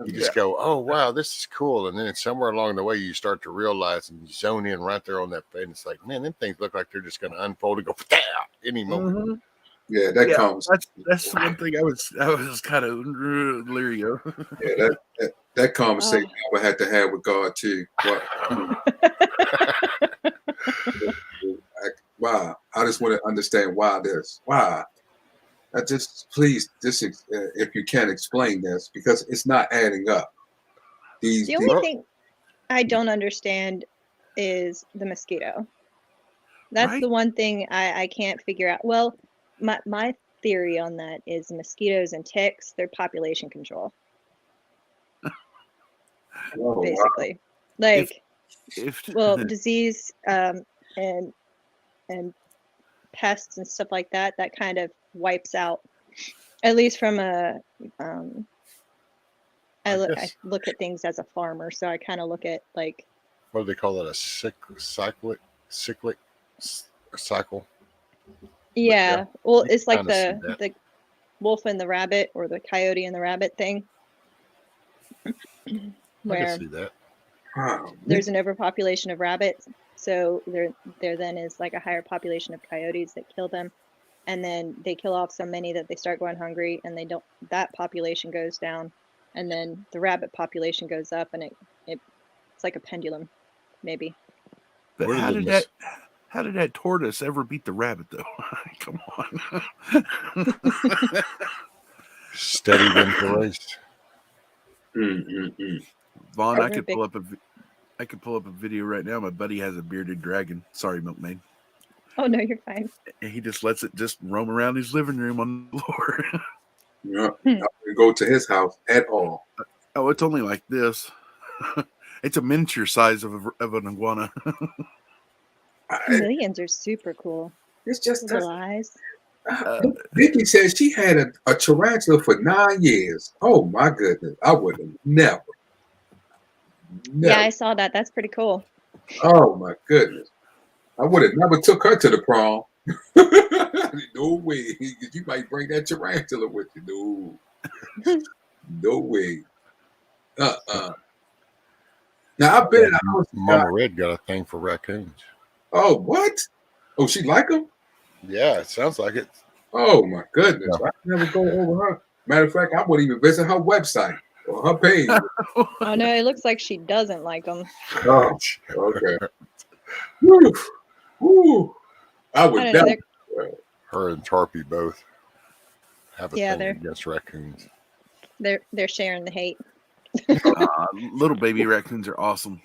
you just go, oh wow, this is cool, and then somewhere along the way you start to realize and you zone in right there on that fan. It's like, man, them things look like they're just going to unfold and go any moment. Mm-hmm. Yeah, that comes. That's the one thing I was kind of leery of. Yeah, that conversation I would have to have with God too. Why? I just want to understand why this. Why? I please, if you can explain this, because it's not adding up. The only thing I don't understand is the mosquito. That's the one thing I can't figure out. Well, my theory on that is mosquitoes and ticks, they're population control. Basically. Wow. Like, disease and pests and stuff like that kind of wipes out, at least from a I look at things as a farmer, so I kind of look at like, what do they call it, a cyclic cycle? Yeah, well, it's like the wolf and the rabbit, or the coyote and the rabbit thing, where I can see that. There's an overpopulation of rabbits, so there then is like a higher population of coyotes that kill them, and then they kill off so many that they start going hungry, and that population goes down, and then the rabbit population goes up, and it's like a pendulum, maybe. But how did that tortoise ever beat the rabbit, though? Come on. Steady wins the race. Vaughn, I could pull up a video right now. My buddy has a bearded dragon. Sorry, Milkmaid. Oh no, you're fine. And he just lets it just roam around his living room on the floor. Yeah, I wouldn't go to his house at all. Oh, it's only like this. It's a miniature size of an iguana. Chameleons are super cool. It's just little eyes. Vicky says she had a tarantula for 9 years. Oh my goodness. I would have never. Yeah, I saw that. That's pretty cool. Oh my goodness. I would have never took her to the prom. No way. You might bring that tarantula with you. No. No way. Now I've been in a house. Mama Red got a thing for raccoons. Oh, what? Oh, she like them? Yeah, it sounds like it. Oh my goodness. I never go over her. Matter of fact, I wouldn't even visit her website or her page. Oh no, it looks like she doesn't like them. Oh, okay. Woo. Woo. I would never. Her and Tarpey both have a thing they're against raccoons. They're sharing the hate. Little baby raccoons are awesome.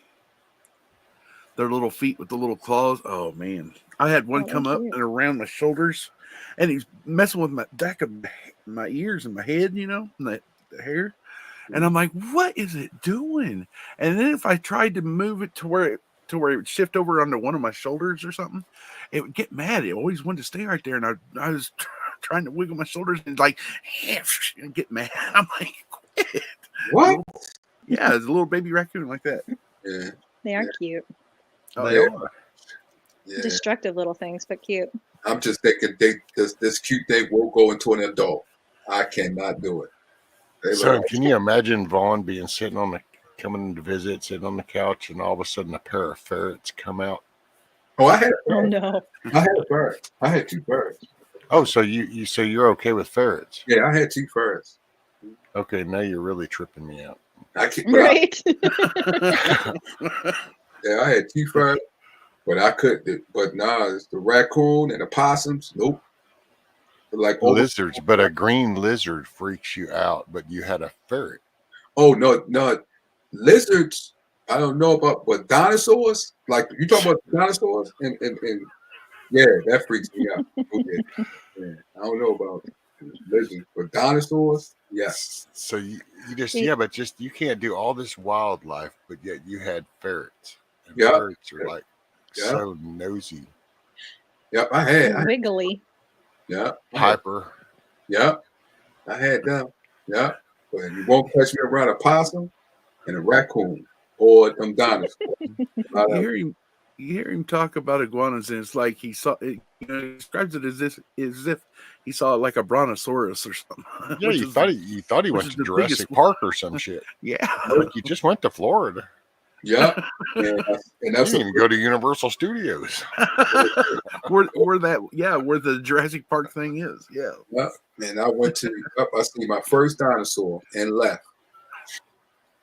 Their little feet with the little claws. Oh man, I had one come up and around my shoulders, and he's messing with my back of my ears and my head, and the hair. And I'm like, what is it doing? And then if I tried to move it to where it would shift over onto one of my shoulders or something, it would get mad. It always wanted to stay right there, and I was trying to wiggle my shoulders and like and get mad. I'm like, quit. What? Yeah, it's a little baby raccoon like that. Yeah, they are cute. Oh, they are. Yeah. Destructive little things, but cute. I'm just thinking this cute thing will go into an adult. I cannot do it. So can you imagine Vaughn being coming to visit, sitting on the couch, and all of a sudden a pair of ferrets come out? Oh, I had a Oh ferret. no. I had a ferret. I had 2 ferrets. Oh, so you're okay with ferrets? Yeah, I had 2 ferrets. Okay, now you're really tripping me out. I can't, Right. yeah, I had 2 ferrets, but I couldn't. But nah, it's the raccoon and the possums. Nope. Like lizards, but a green lizard freaks you out. But you had a ferret. Oh no, lizards. I don't know about, but dinosaurs. Like you talk about dinosaurs, and yeah, that freaks me out. Okay. Yeah, I don't know about lizards, but dinosaurs, yes. So you just you can't do all this wildlife, but yet you had ferrets. And ferrets are like so nosy. Yep, I had wiggly. Yeah, Piper. Yeah, I had them. Yeah, but you won't catch me around a possum and a raccoon or them dinosaurs. You hear him talk about iguanas, and it's like he saw it. He describes it as if he saw like a brontosaurus or something. Yeah, you thought he went to Jurassic Park or some shit. Yeah, like you just went to Florida. Yeah, and that's you can go to Universal Studios. where the Jurassic Park thing is. Yeah. Yeah, and I went to I seen my first dinosaur and left.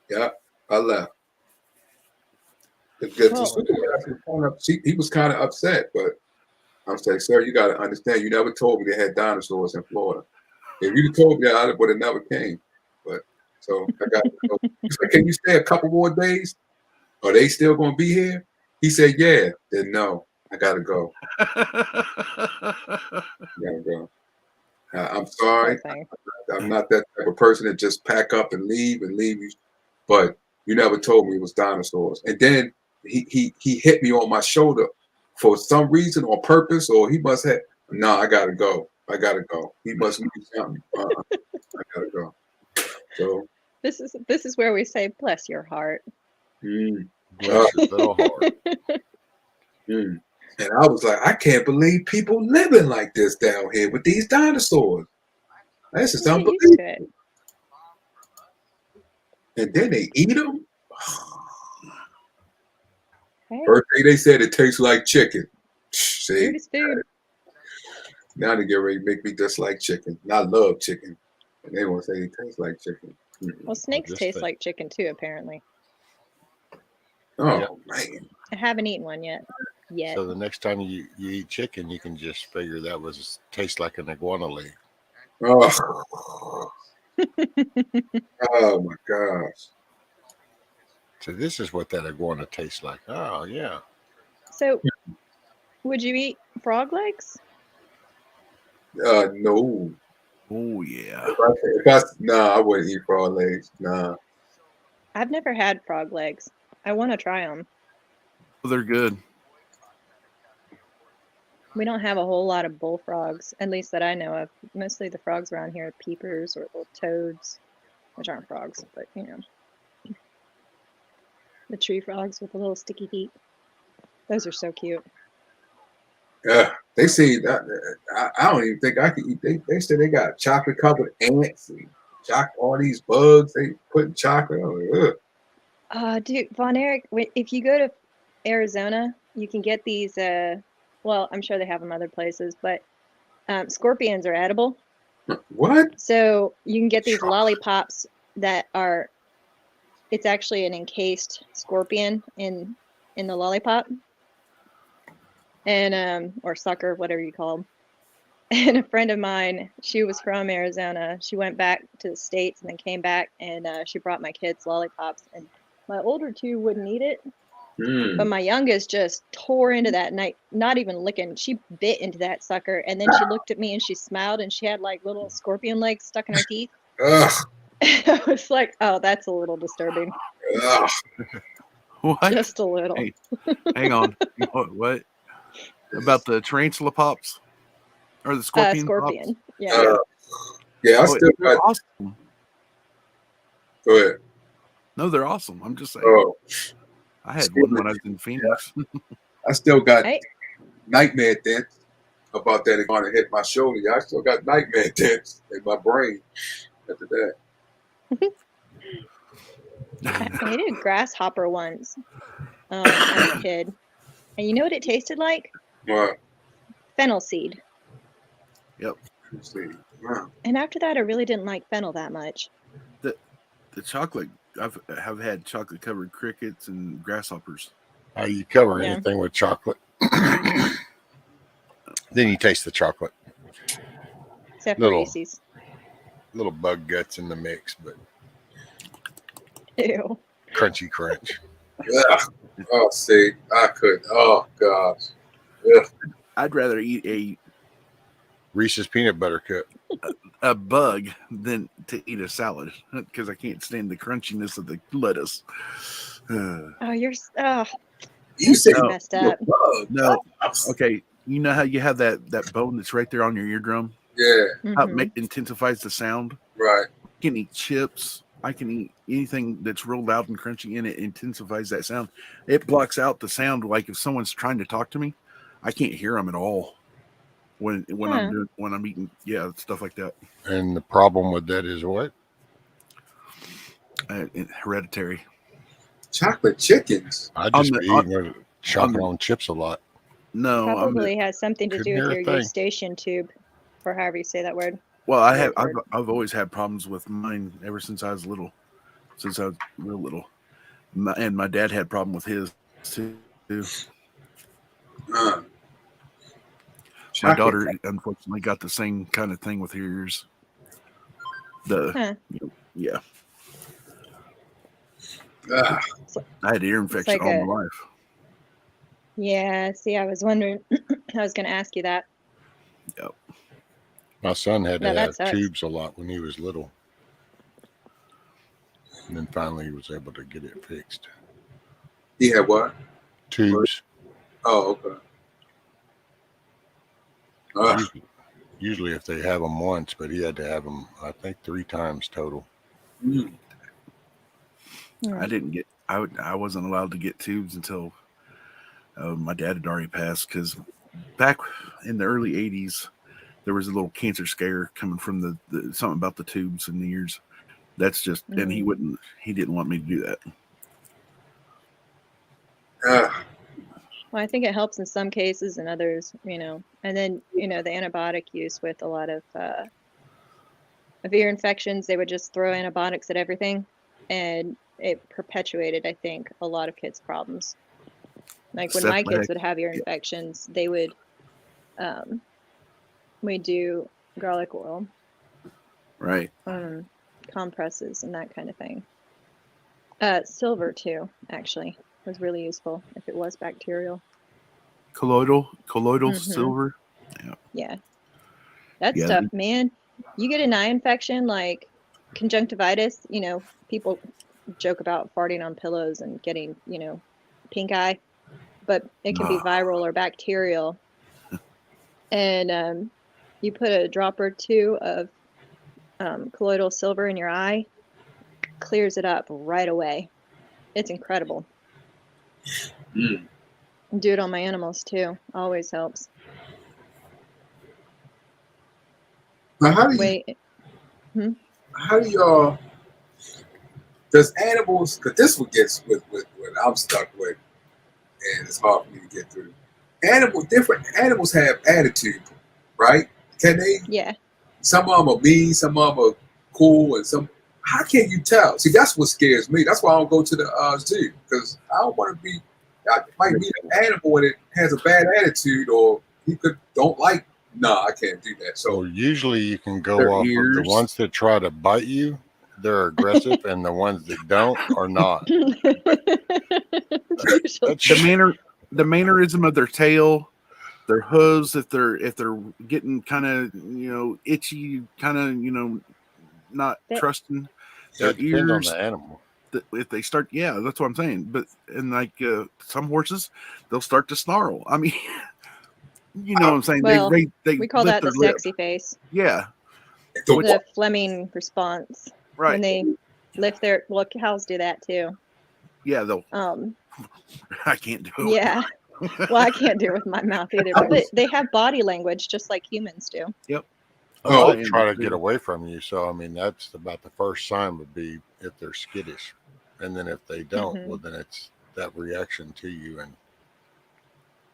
Yeah, I left. He was kind of upset, but I'm saying, sir, you got to understand, you never told me they had dinosaurs in Florida. If you'd told me, I would have never came. But so I got to go. He's like, can you stay a couple more days? Are they still going to be here? He said, yeah. Then no, I got to go. I'm sorry. I'm not that type of person that just pack up and leave you. But you never told me it was dinosaurs. And then he hit me on my shoulder for some reason or purpose, or he must have. No, I gotta go. He must need something. I gotta go. So this is where we say, bless your heart. Bless your little heart. And I was like, I can't believe people living like this down here with these dinosaurs. This is unbelievable. And then they eat them. Birthday, they said it tastes like chicken. See, food. Now they get ready to make me dislike chicken. And I love chicken. And they want to say it tastes like chicken. Well, snakes taste like chicken too, apparently. Oh, man. I haven't eaten one yet. So the next time you eat chicken, you can just figure that tastes like an iguana leg. Oh. Oh my gosh. So this is what that iguana tastes like. Oh yeah. So would you eat frog legs? No. Oh yeah. I wouldn't eat frog legs. Nah. I've never had frog legs. I want to try them. Well, they're good. We don't have a whole lot of bullfrogs, at least that I know of. Mostly the frogs around here are peepers or little toads, which aren't frogs, but you know. The tree frogs with the little sticky feet. Those are so cute. Yeah, they say that. I don't even think I could eat. They said they got chocolate covered ants and all these bugs. They put chocolate on. Dude, Von Erich, if you go to Arizona, you can get these. Well, I'm sure they have them other places, but scorpions are edible. What? So you can get these lollipops that are. It's actually an encased scorpion in the lollipop, and or sucker, whatever you call them. And a friend of mine, she was from Arizona. She went back to the States and then came back, and she brought my kids lollipops. And my older two wouldn't eat it, but my youngest just tore into that night, not even licking. She bit into that sucker, and then she looked at me and she smiled, and she had like little scorpion legs stuck in her teeth. I was like, oh, that's a little disturbing. What? Just a little. Hey, hang on. What? About the tarantula pops? Or the scorpion pops? Yeah. Yeah, they're awesome. Go ahead. No, they're awesome. I'm just saying. Oh. I had one when I was in Phoenix. I still got nightmare dents about that. It going to hit my shoulder. I still got nightmare dents in my brain after that. I ate a grasshopper once as a kid. And you know what it tasted like? What? Fennel seed. Yep. Wow. And after that, I really didn't like fennel that much. The chocolate, have had chocolate covered crickets and grasshoppers. How you cover Yeah. anything with chocolate? Then you taste the chocolate. Except for Reese's. Little bug guts in the mix, but Ew. crunchy crunch. Yeah. Oh, see, I couldn't. Oh, gosh. Yeah. I'd rather eat a Reese's peanut butter cup. a bug than to eat a salad because I can't stand the crunchiness of the lettuce. Oh, you're You said No. messed up. No. Okay. You know how you have that bone that's right there on your eardrum? Yeah, How Mhm. it intensifies the sound? right. I can eat chips. I can eat anything that's real loud and crunchy, and it intensifies that sound. It blocks out the sound. Like if someone's trying to talk to me, I can't hear them at all when I'm eating. Yeah, stuff like that. And the problem with that is what? Hereditary. Chocolate chickens. I just On be the- eating chocolate on chips a lot. No, Probably has something to couldn't do with hear a your thing. eustachian tube, or however you say that word. Well, I've Word. always had problems with mine ever since I was little, since I was real little. And my dad had problem with his too. My Chocolate. daughter unfortunately got the same kind of thing with hers. Yeah, Ah, I had ear infection like all my life. Yeah, see, I was wondering. I was going to ask you that. Yep. My son had No, to that have sucks. tubes a lot when he was little. And then finally he was able to get it fixed. he had what? Tubes. Oh, okay. Ah, Usually if they have them once, but he had to have them, I think, 3 times total. mm. I didn't get. I wasn't allowed to get tubes until my dad had already passed. Because back in the early '80s, there was a little cancer scare coming from the something about the tubes and the ears. That's just, and he didn't want me to do that. Ah, Well, I think it helps in some cases, and others, And then, the antibiotic use with a lot of ear infections, they would just throw antibiotics at everything, and it perpetuated, I think, a lot of kids' problems. Like when my kids would have ear infections, they would, we do garlic oil, Right. compresses, and that kind of thing. Silver too, actually, was really useful if it was bacterial. Colloidal Mhm. silver. Yeah. That Yeah. stuff, man. You get an eye infection like conjunctivitis, people joke about farting on pillows and getting, pink eye, but it can be viral or bacterial. And you put a drop or two of colloidal silver in your eye, clears it up right away. It's incredible. mm. Do it on my animals too. Always helps. Now, how do you? Wait. How do y'all? Does animals? Because this one gets with what I'm stuck with, and it's hard for me to get through. Different animals have attitude, right? Can they? Yeah. Some of them are mean, some of them are cool, and some. How can you tell? See, that's what scares me. That's why I don't go to the zoo, because I don't want to be. I might meet an animal and it has a bad attitude, or he don't like. No, I can't do that. So So usually you can go Their off of ears. the ones that try to bite you, they're aggressive, and the ones that don't are not. The mannerism of their tail, their hooves, if they're getting kind of itchy, kind of not trusting. Their That depends on ears, the animal. if they start, yeah, that's what I'm saying. But and like some horses, they'll start to snarl. I mean, you know what I'm saying? Well, they we call lift that the their lip. sexy face. Yeah, The Fleming response. right. When they lift their cows do that too. Yeah, they'll. Um I can't do it. yeah. Well, I can't do it with my mouth either, but they have body language just like humans do. Yep. They'll Oh, try to get away from you. So, I mean, that's about the first sign would be if they're skittish. And then if they don't, well, then it's that reaction to you. And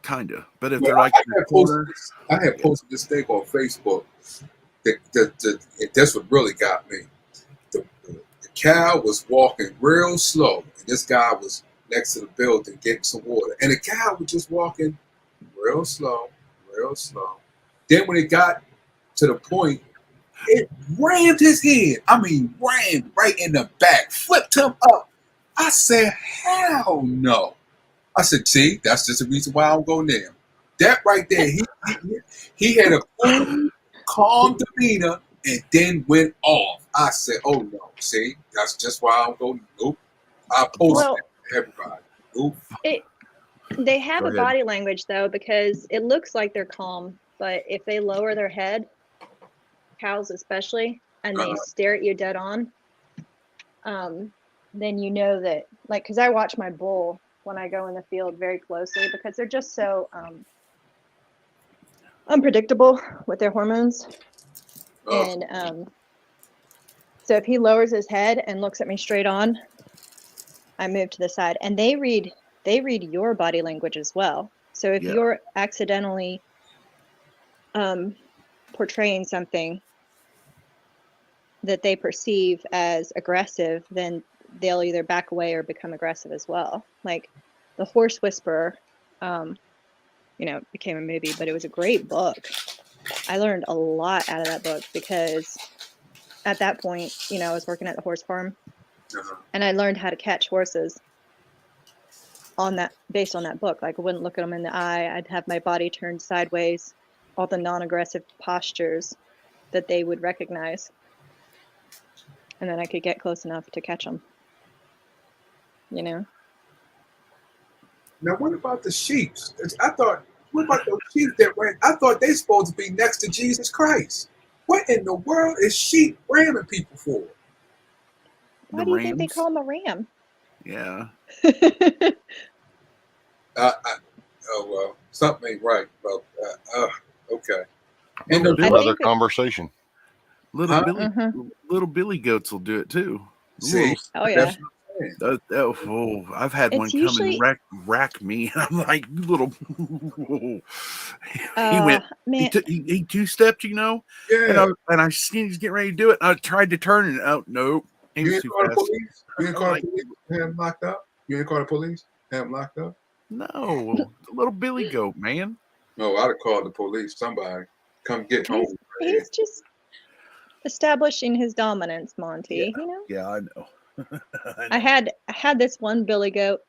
kinda. But if Well, they're like in the corner, I had posted this thing on Facebook. That's what really got me. The cow was walking real slow, and this guy was next to the building getting some water, and the cow was just walking real slow, real slow. Then when it got to the point, it rammed his head. I mean, rammed right in the back, flipped him up. I said, hell no. I said, see, that's just the reason why I don't go near him. That right there, he had a cool, calm demeanor and then went off. I said, oh no, see, that's just why I don't go. Nope. I posted it to everybody. Nope. They have a body language though, because it looks like they're calm, but if they lower their head, cows especially, and they stare at you dead on, then you know that, like, because I watch my bull when I go in the field very closely because they're just so unpredictable with their hormones. And so if he lowers his head and looks at me straight on, I move to the side, and they read your body language as well. So if you're accidentally portraying something that they perceive as aggressive, then they'll either back away or become aggressive as well. Like The Horse Whisperer, became a movie, but it was a great book. I learned a lot out of that book because at that point, I was working at the horse farm, and I learned how to catch horses based on that book. Like, I wouldn't look at them in the eye. I'd have my body turned sideways, all the non-aggressive postures that they would recognize. And then I could get close enough to catch them. Now, what about the sheep? What about those sheep that ran? I thought they supposed to be next to Jesus Christ. What in the world is sheep ramming people for? Why do you think they call him a ram? Yeah. Well, something ain't right about that. Okay. And another conversation. Little Billy goats will do it too. See? Oh yeah. I've had one come and rack me, and I'm like, little. He went. Man. He two-stepped, Yeah. And I seen he's getting ready to do it. I tried to turn, and no. You didn't call the police? You didn't call the police? Have him locked up? You didn't call the police? Have him locked up? No, the little Billy goat, man. No, I'd have called the police. Somebody come get home. He's just establishing his dominance, Monty. Yeah, I know. I had this one Billy goat.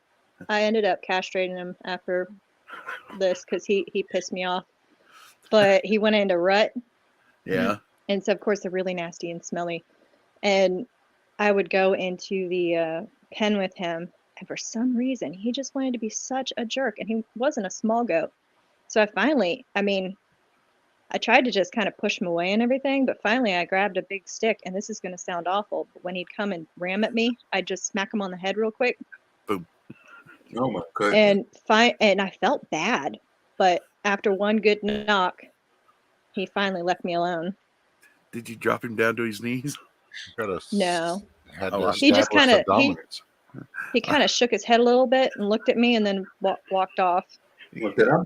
I ended up castrating him after this because he pissed me off. But he went into rut. Yeah. And so of course they're really nasty and smelly. And I would go into the pen with him, and for some reason he just wanted to be such a jerk, and he wasn't a small goat. So I tried to just kind of push him away and everything, but finally I grabbed a big stick, and this is going to sound awful, but when he'd come and ram at me, I'd just smack him on the head real quick. Boom. Oh my goodness. And I felt bad, but after one good knock, he finally left me alone. Did you drop him down to his knees? No. He just kind of he kind of shook his head a little bit and looked at me, and then walked off. Well, then I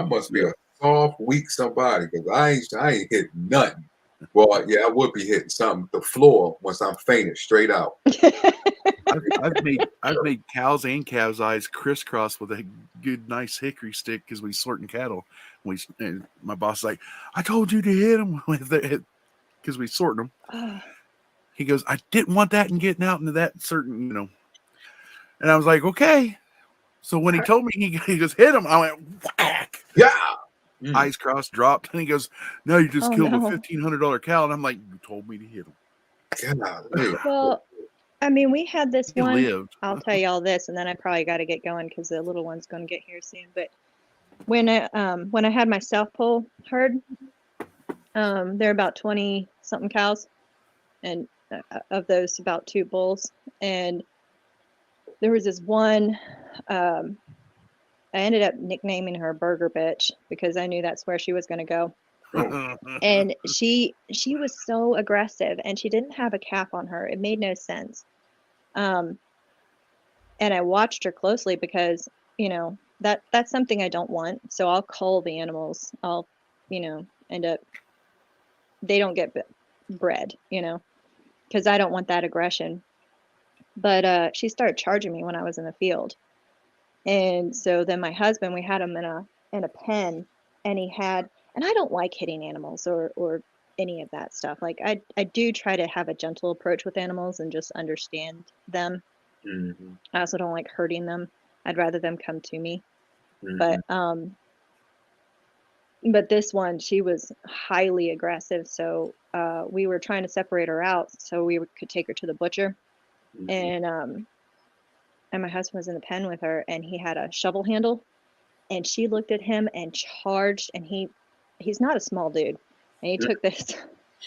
must be a soft, weak somebody, because I ain't hitting nothing. Well, yeah, I would be hitting something. The floor once I'm fainted straight out. I've made cows and calves' eyes crisscross with a good, nice hickory stick because we sorting cattle. And my boss is like, I told you to hit them with it because we sorting them. He goes, I didn't want that and getting out into that certain, And I was like, okay. So when he told me, he goes, hit him. I went, whack. Yeah. Eyes crossed, dropped. And he goes, no, you just killed a $1,500 cow. And I'm like, you told me to hit him. Well, we had this one. Lived. I'll tell you all this, and then I probably got to get going because the little one's going to get here soon. But when I had my South Pole herd, there are about 20-something cows, and of those, about 2 bulls. And there was this one ended up nicknaming her Burger Bitch because I knew that's where she was going to go. And she was so aggressive, and she didn't have a cap on her. It made no sense. And I watched her closely because, you know, that's something I don't want. So I'll cull the animals. I'll, you know, end up, they don't get bred, you know, because I don't want that aggression. But she started charging me when I was in the field. And so then my husband, we had him in a pen, and he had, and I don't like hitting animals or any of that stuff. Like I do try to have a gentle approach with animals and just understand them. Mm-hmm. I also don't like hurting them. I'd rather them come to me. Mm-hmm. But this one, she was highly aggressive. So we were trying to separate her out so we could take her to the butcher. Mm-hmm. And my husband was in the pen with her, and he had a shovel handle, and she looked at him and charged, and he's not a small dude, and he took this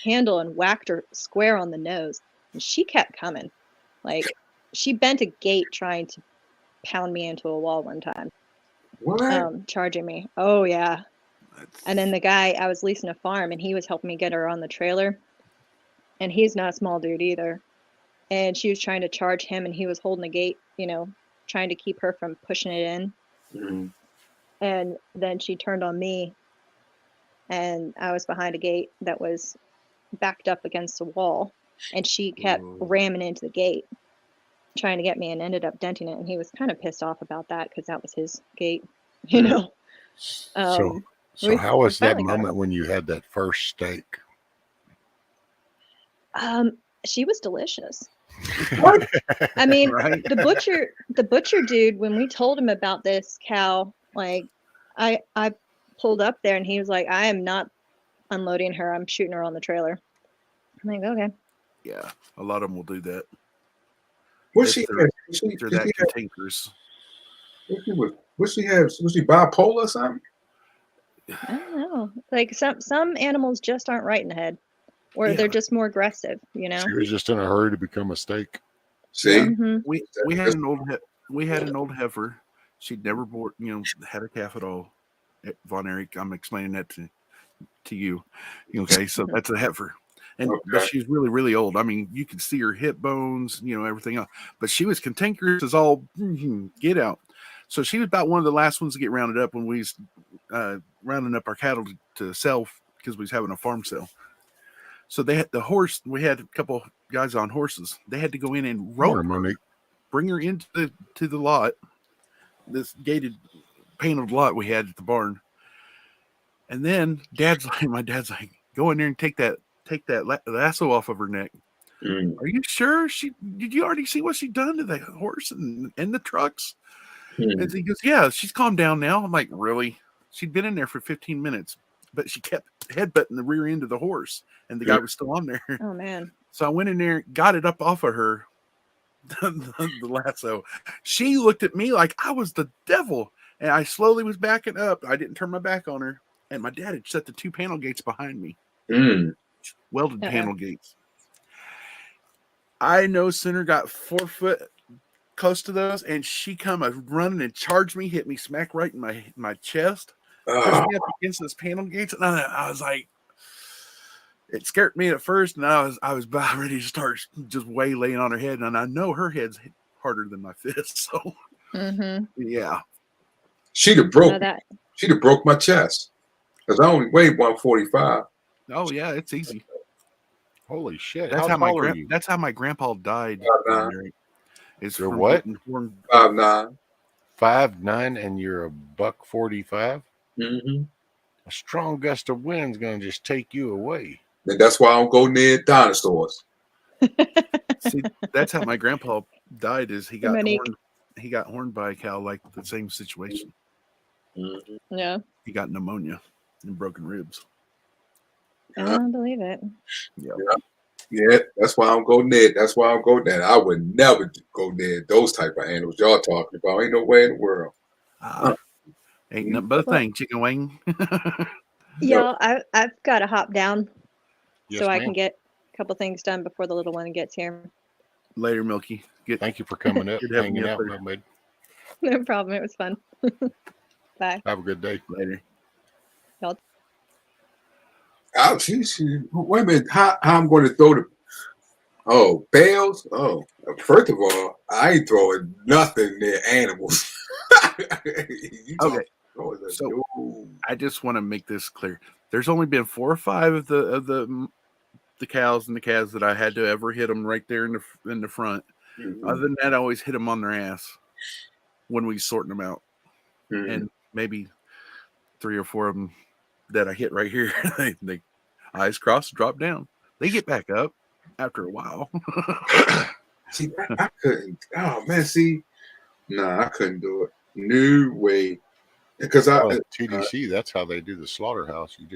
handle and whacked her square on the nose, and she kept coming. Like, she bent a gate trying to pound me into a wall one time. What? Charging me. Oh yeah. And then the guy, I was leasing a farm, and he was helping me get her on the trailer, and he's not a small dude either. And she was trying to charge him, and he was holding the gate, you know, trying to keep her from pushing it in. Mm-hmm. And then she turned on me, and I was behind a gate that was backed up against a wall, and she kept ramming into the gate, trying to get me, and ended up denting it. And he was kind of pissed off about that because that was his gate, you know. So how was that moment when you had that first steak? She was delicious. What? I mean, Right? the butcher dude, when we told him about this cow, like I pulled up there, and he was like, I am not unloading her. I'm shooting her on the trailer. I'm like, okay. Yeah, a lot of them will do that. What she they're that cantankerous. What she have? Was she bipolar or something? I don't know. Like some animals just aren't right in the head, or they're just more aggressive. You know. She was just in a hurry to become a steak. See, we had an old heifer. She'd never bore, had a calf at all. Von Erich, I'm explaining that to you. Okay, so that's a heifer. But she's really, really old. I mean, you could see her hip bones, everything else. But she was cantankerous as all get out. So she was about one of the last ones to get rounded up when we was rounding up our cattle to sell because we was having a farm sale. So they had the horse. We had a couple guys on horses. They had to go in and rope her, bring her into the lot, this gated, painted lot we had at the barn. And then my dad's like, go in there and take that lasso off of her neck. Are you sure? Did you already see what she done to the horse and the trucks? And he goes, yeah, she's calmed down now. I'm like, really? She'd been in there for 15 minutes, but she kept headbutting the rear end of the horse, and the guy was still on there. Oh man! So I went in there, got it up off of her, the lasso. She looked at me like I was the devil, and I slowly was backing up. I didn't turn my back on her, and my dad had shut the 2 panel gates behind me. Welded panel gates. I no sooner got 4 foot close to those, and she come running and charged me, hit me smack right in my chest, pushed me up against those panel gates, and I was like, it scared me at first, and I was about ready to start just waylaying on her head, and I know her head's harder than my fist, so yeah, she'd have broke my chest because I only weighed 145. Oh yeah, it's easy. Holy shit! That's how my grandpa died. It's you're what? 5'9". 5'9", and you're a $145. Mm-hmm. A strong gust of wind's gonna just take you away. And that's why I don't go near dinosaurs. See, that's how my grandpa died. Is he got horned? He got horned by a cow, like the same situation. Yeah. He got pneumonia and broken ribs. I don't believe it. Yeah, that's why I don't go near. That's why I don't go there. I would never go near those type of animals y'all talking about. Ain't no way in the world. Ain't nothing but a thing, chicken wing. Yeah, I've got to hop down so I ma'am. can get a couple things done before the little one gets here. Later, Milky. Thank you for coming up, hanging out, my bud. No problem. It was fun. Bye. Have a good day. Later. Y'all. Oh, geez, wait a minute. How I'm going to throw the bales? Oh, first of all, I ain't throwing nothing near animals. You Okay. so I just want to make this clear. There's only been 4 or 5 of the cows and the calves that I had to ever hit them right there in the front. Mm-hmm. Other than that, I always hit them on their ass when we sorting them out. Mm-hmm. And maybe 3 or 4 of them that I hit right here, they eyes crossed, drop down. They get back up after a while. See, I couldn't. Oh man, see, nah, I couldn't do it. No way. Because TDC, that's how they do the slaughterhouse. You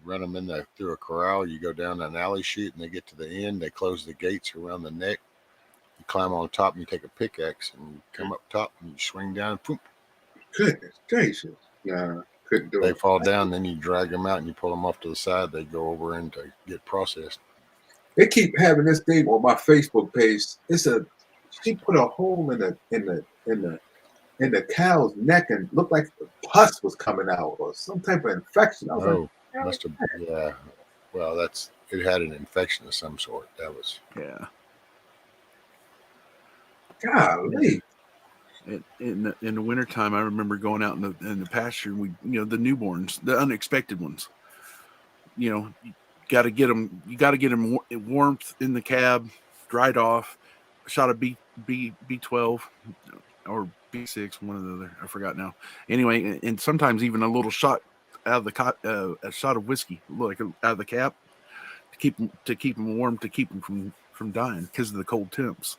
run them through a corral. You go down an alley chute, and they get to the end. They close the gates around the neck. You climb on top, and you take a pickaxe, and you come up top, and you swing down. Boom. Goodness gracious, nah, couldn't do it. They fall down, then you drag them out, and you pull them off to the side. They go over in to get processed. They keep having this thing on my Facebook page. She put a hole in the cow's neck and looked like the pus was coming out or some type of infection. I was like, must have, yeah. Well, it had an infection of some sort. That was, yeah. Golly. In the wintertime, I remember going out in the pasture. And the newborns, the unexpected ones. You got to get them. You got to get them warmth in the cab, dried off. A shot of B12 or B6, one or the other. I forgot now. Anyway, and sometimes even a little shot out of a shot of whiskey, like out of the cap, to keep them warm, to keep them from dying because of the cold temps.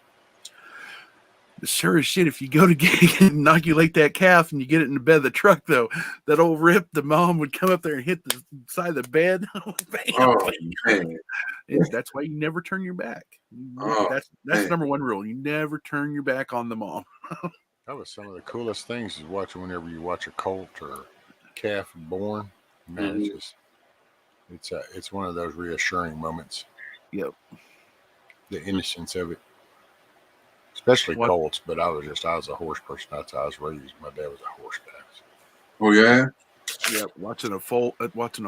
Sure as shit, if you go to inoculate that calf and you get it in the bed of the truck, though, that old rip, the mom would come up there and hit the side of the bed. Man. That's why you never turn your back. That's number one rule. You never turn your back on the mom. That was some of the coolest things is watching whenever you watch a colt or calf born. Man, it's one of those reassuring moments. Yep. The innocence of it. Especially colts, but I was a horse person. That's how I was raised. My dad was a horse guy. Oh yeah. Yep. Watching a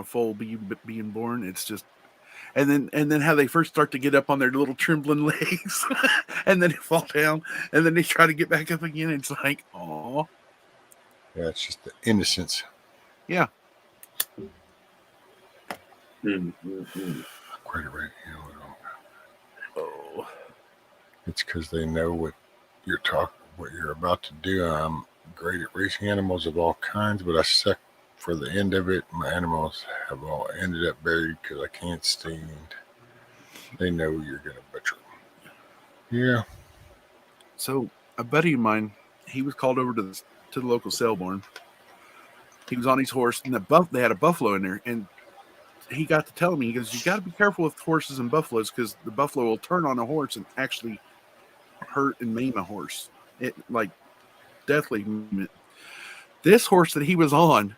foal being born, it's just, and then how they first start to get up on their little trembling legs, and then they fall down, and then they try to get back up again. It's like, oh. Yeah, it's just the innocence. Yeah. Quite a right. Oh. It's because they know what you're about to do. I'm great at racing animals of all kinds, but I suck for the end of it. My animals have all ended up buried because I can't stand. They know you're going to butcher them. Yeah. So a buddy of mine, he was called over to the local sale barn. He was on his horse, and they had a buffalo in there, and he got to tell me, he goes, you got to be careful with horses and buffaloes because the buffalo will turn on a horse and actually hurt and maim a horse. It like deathly. This horse that he was on,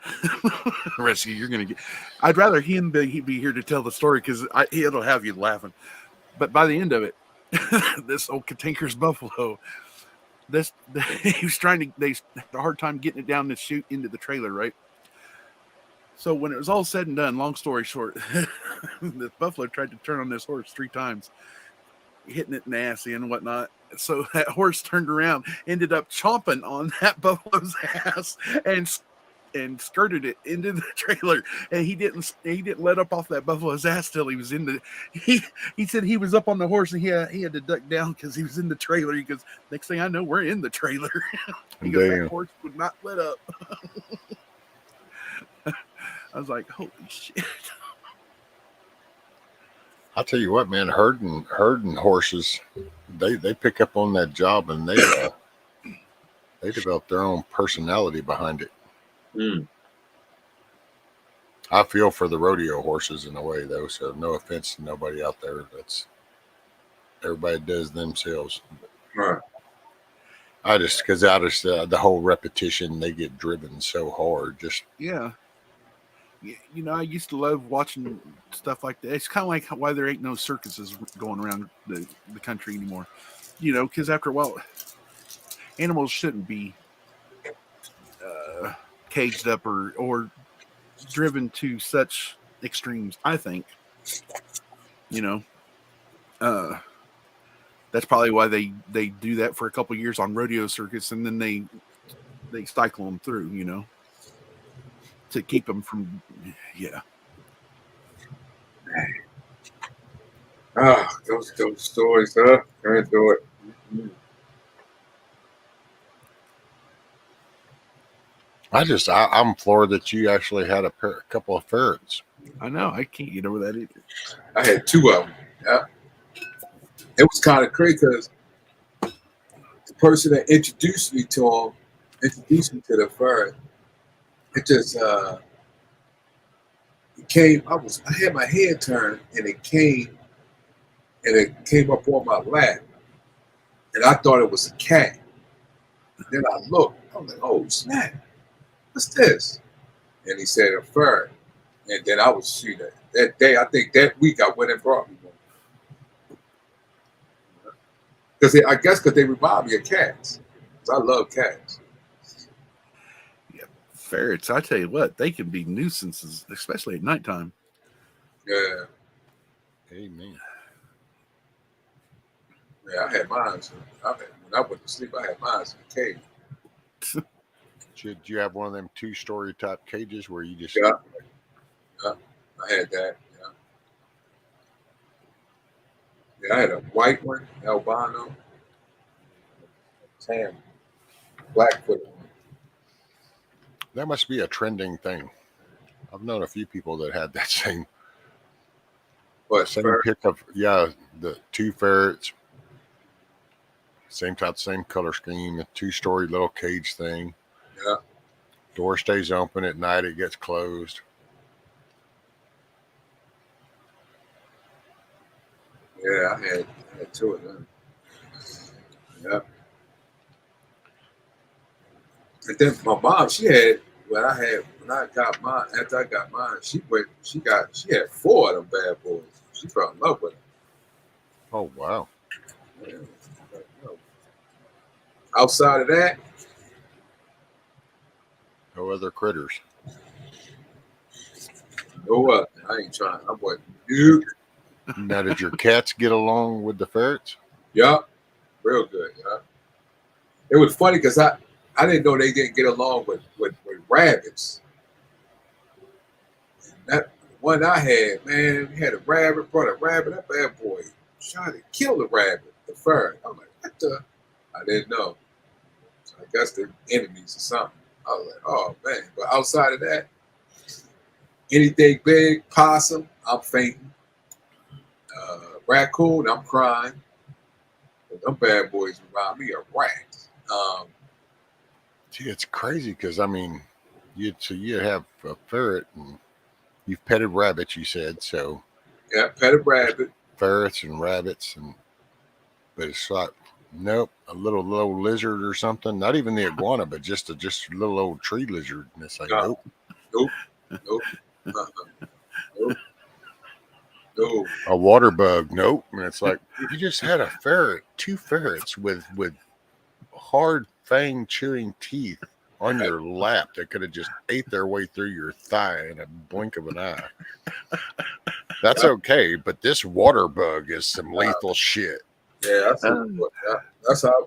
Rescue, you're gonna get. I'd rather he'd be here to tell the story because it'll have you laughing. But by the end of it, this old cantankerous buffalo, he was they had a hard time getting it down the chute into the trailer, right? So when it was all said and done, long story short, the buffalo tried to turn on this horse 3 times, hitting it in the ass and whatnot. So that horse turned around, ended up chomping on that buffalo's ass and skirted it into the trailer. And he didn't let up off that buffalo's ass till he was in the. He said he was up on the horse and he had to duck down because he was in the trailer. He goes, next thing I know, we're in the trailer. He goes, that horse would not let up. I was like, holy shit. I'll tell you what, man, herding horses, they pick up on that job and they develop their own personality behind it. Mm. I feel for the rodeo horses in a way, though, so no offense to nobody out there. Everybody does themselves. Right. Because the whole repetition, they get driven so hard. Yeah. I used to love watching stuff like that. It's kind of like why there ain't no circuses going around the country anymore. Because after a while, animals shouldn't be caged up or driven to such extremes. I think, that's probably why they do that for a couple of years on rodeo circuits, and then they cycle them through, to keep them from, yeah. Those stories, huh? I do it. I'm floored that you actually had a couple of ferrets. I know. I can't get over that either. I had 2 of them. Yeah. It was kind of crazy because the person that introduced me to the ferret. It just it came. I had my head turned, and it came up on my lap, and I thought it was a cat. And then I looked. I was like, "Oh snap! What's this?" And he said a ferret. And then I was shooting that day. I think that week I went and brought me one. I guess because they remind me of cats. I love cats. Yeah, ferrets. I tell you what, they can be nuisances, especially at nighttime. Yeah. Amen. Yeah, I had mine. When I went to sleep, I had mine in the cage. Did you have one of them 2-story type cages where you just? Yeah. I had that. Yeah, I had a white one, albino, tan, blackfoot one. That must be a trending thing. I've known a few people that had that same pick of the 2 ferrets, same type, same color scheme, a 2-story little cage thing. Yeah. Door stays open at night; it gets closed. Yeah, I had 2 of them. Yeah. And then my mom, she had when I got mine. After I got mine, she had 4 of them bad boys. She fell in love with them. Oh wow! Yeah. Outside of that, No other critters. no what? I ain't trying. I'm what? You? Now, did your cats get along with the ferrets? Yup, real good. Yeah. It was funny because I didn't know they didn't get along with rabbits. That one I had, man, we had a rabbit, brought a rabbit. That bad boy trying to kill the rabbit, the ferret. I'm like, what the? I didn't know. So I guess they're enemies or something. I was like, oh man. But outside of that, anything big, possum, I'm fainting. Raccoon, I'm crying. But them bad boys around me are rats. See, it's crazy because I mean, you have a ferret and you've petted rabbits. You said so. Yeah, petted rabbit. Ferrets and rabbits, but it's like nope, a little lizard or something. Not even the iguana, but just a little old tree lizard. And it's like nope. Nope. No. A water bug, nope. And it's like you just had a ferret, 2 ferrets with hard fang chewing teeth on your lap that could have just ate their way through your thigh in a blink of an eye. That's okay, but this water bug is some lethal shit. Yeah, that's how it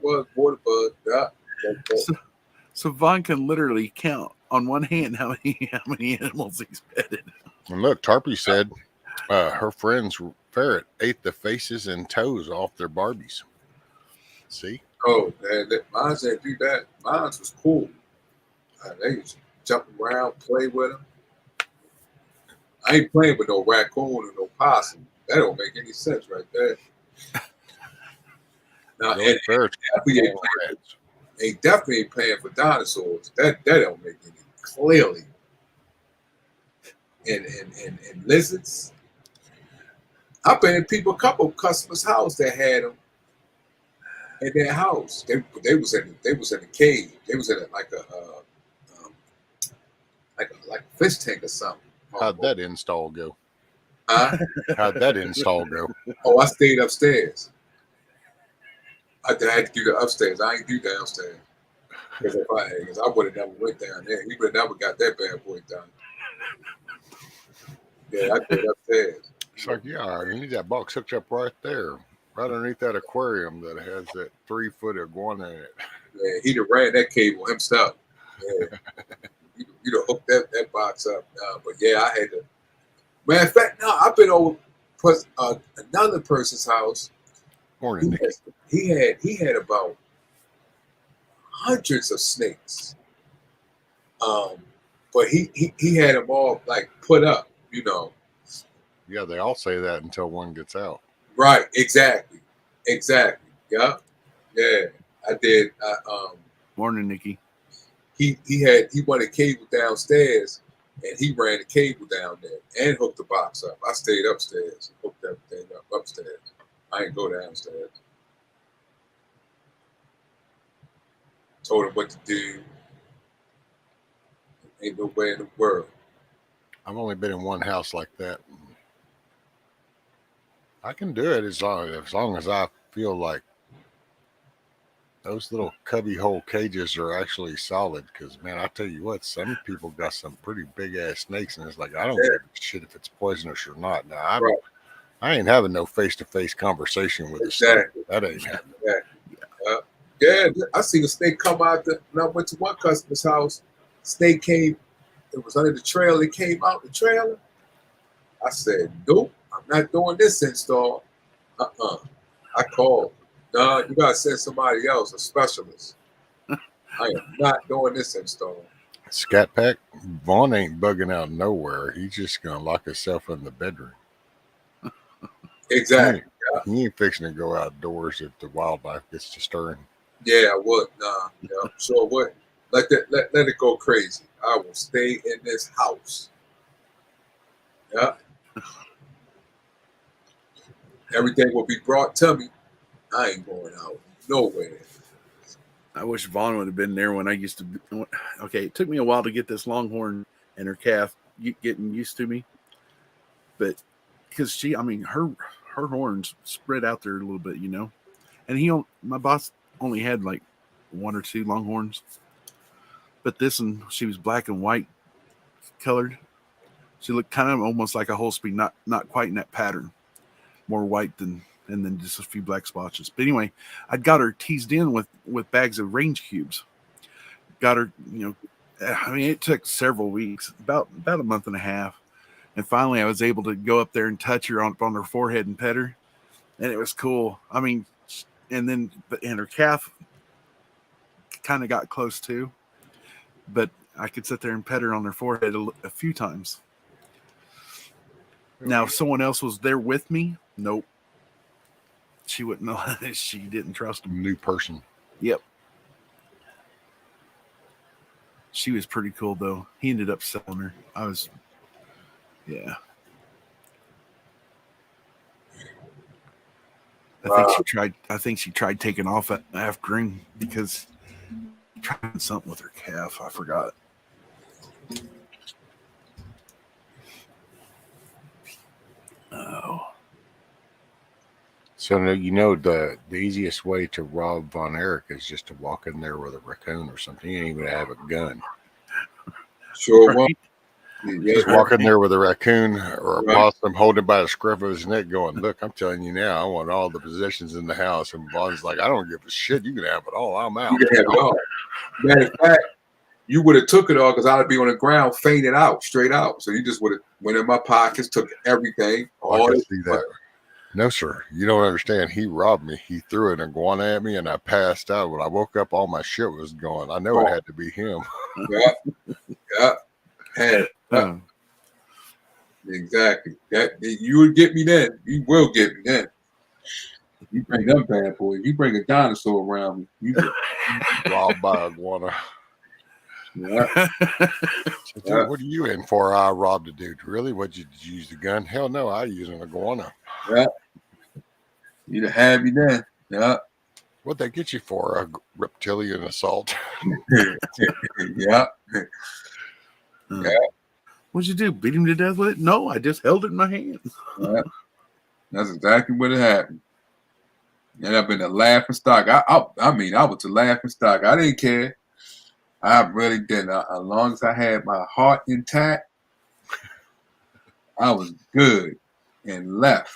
was. Water bug. Yeah. So Vaughn can literally count on one hand how many animals he's petted. And look, Tarpey said her friend's ferret ate the faces and toes off their Barbies. See? Oh, man, mine didn't do that. Mine was cool. They used to jump around, play with them. I ain't playing with no raccoon or no possum. That don't make any sense right there. Now, They definitely ain't playing for dinosaurs. That don't make any clearly. And lizards. I've been in a couple customers' house that had them in their house. They was in a cage. They was in like a fish tank or something. How'd that install go? Huh? How'd that install go? Oh, I stayed upstairs. I had to do the upstairs. I ain't do downstairs. Because I would have never went down there. He would have never got that bad boy done. Yeah, I did upstairs. It's like, yeah, you need that box hooked up right there, right underneath that aquarium that has that 3-foot iguana in it. Yeah, he'd have ran that cable himself. Yeah. You'd have hooked that box up. But yeah, I had to. Matter of fact, no, I've been over another person's house. Morning, Nicky. He had about hundreds of snakes. But he had them all like put up, you know. Yeah, they all say that until one gets out. Right, exactly. Yeah. I did. Morning, Nikki. He wanted cable downstairs, and he ran the cable down there and hooked the box up. I stayed upstairs, hooked everything up upstairs. I didn't go downstairs. Told him what to do. Ain't no way in the world. I've only been in one house like that. I can do it as long as I feel like those little cubby hole cages are actually solid. Because, man, I tell you what, some people got some pretty big ass snakes, and it's like, I don't give a shit if it's poisonous or not. Now, I ain't having no face-to-face conversation with a snake. That ain't happening. Yeah, I seen a snake come out when I went to one customer's house. Snake came, it was under the trailer, it came out the trailer. I said, nope, I'm not doing this install. I called. No, you gotta send somebody else, a specialist. I am not doing this install. Scat Pack, Vaughn ain't bugging out nowhere. He's just gonna lock himself in the bedroom. Exactly. He ain't fixing to go outdoors if the wildlife gets to stirring. Yeah, I would. Nah, yeah, sure would. Let it go crazy. I will stay in this house. Yeah. Everything will be brought to me. I ain't going out nowhere. I wish Vaughn would have been there when I used to. Okay, it took me a while to get this longhorn and her calf getting used to me, but because her horns spread out there a little bit, you know, and my boss only had like 1 or 2 longhorns, but this one, she was black and white colored. She looked kind of almost like a Holstein, not quite in that pattern, more white and then just a few black splotches. But anyway, I'd got her teased in with bags of range cubes. Got her, it took several weeks, about a month and a half. And finally I was able to go up there and touch her on her forehead and pet her. And it was cool. And her calf kind of got close too. But I could sit there and pet her on her forehead a few times. Now, if someone else was there with me, nope. She wouldn't know. She didn't trust him. New person. Yep. She was pretty cool, though. He ended up selling her. Yeah. I think she tried taking off after him because trying something with her calf. I forgot. Oh. So the easiest way to rob Von Erich is just to walk in there with a raccoon or something. You ain't even have a gun. Sure. Right. Just walk in there with a raccoon or a possum holding by the scruff of his neck going, look, I'm telling you now, I want all the possessions in the house. And Von's like, I don't give a shit. You can have it all. I'm out. You can have it all. Matter of fact, you would have took it all because I'd be on the ground fainting out, straight out. So you just would have went in my pockets, took everything. I can see that. No, sir. You don't understand. He robbed me. He threw an iguana at me and I passed out. When I woke up, all my shit was gone. I know it had to be him. Yeah. Exactly. That you would get me then. You will get me then. You bring them bad boys. You bring a dinosaur around me. You robbed by iguana. Yeah. So, dude, what are you in for? I robbed a dude. Really? Did you use the gun? Hell no, I use an iguana. Yeah. You'd have me then. Yeah. What'd they get you for? A reptilian assault? Yeah. Yeah. What'd you do? Beat him to death with it? No, I just held it in my hand. Yeah. That's exactly what happened. And I've been a laughing stock. I was a laughing stock. I didn't care. I really didn't. As long as I had my heart intact, I was good and left.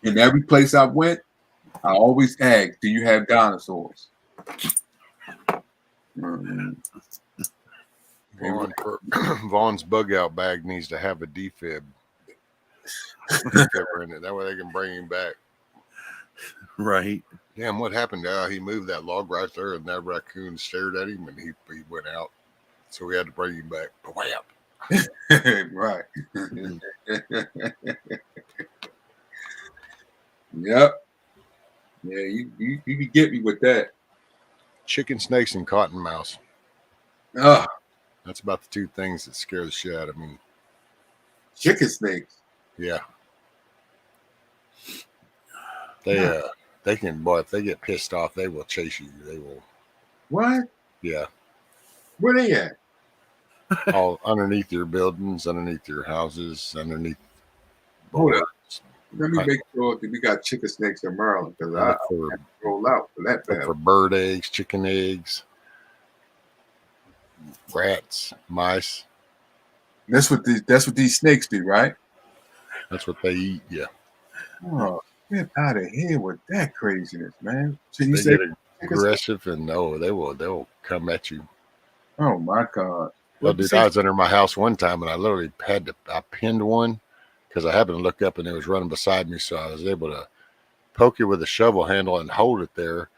In every place I went, I always asked, do you have dinosaurs? Vaughn's bug out bag needs to have a defib in it. That way they can bring him back. Right. Damn, what happened? He moved that log right there, and that raccoon stared at him, and he went out. So we had to bring him back. Whap. Right. Yep. Yeah, you can get me with that. Chicken snakes and cottonmouths. That's about the two things that scare the shit out of me. Chicken snakes. Yeah. They can, boy, if they get pissed off, they will chase you. They will. What? Yeah. Where they at? All underneath your buildings, underneath your houses, underneath. Hold up. Let me make sure that we got chicken snakes in Maryland, because I have to roll out for that. For bird eggs, chicken eggs, rats, mice. That's what these snakes do, right? That's what they eat. Yeah. Oh, get out of here with that craziness, man. So you they say get aggressive, and they'll come at you. Oh my God. Well, dude, I was under my house one time, and I literally I pinned one because I happened to look up, and it was running beside me, so I was able to poke it with a shovel handle and hold it there.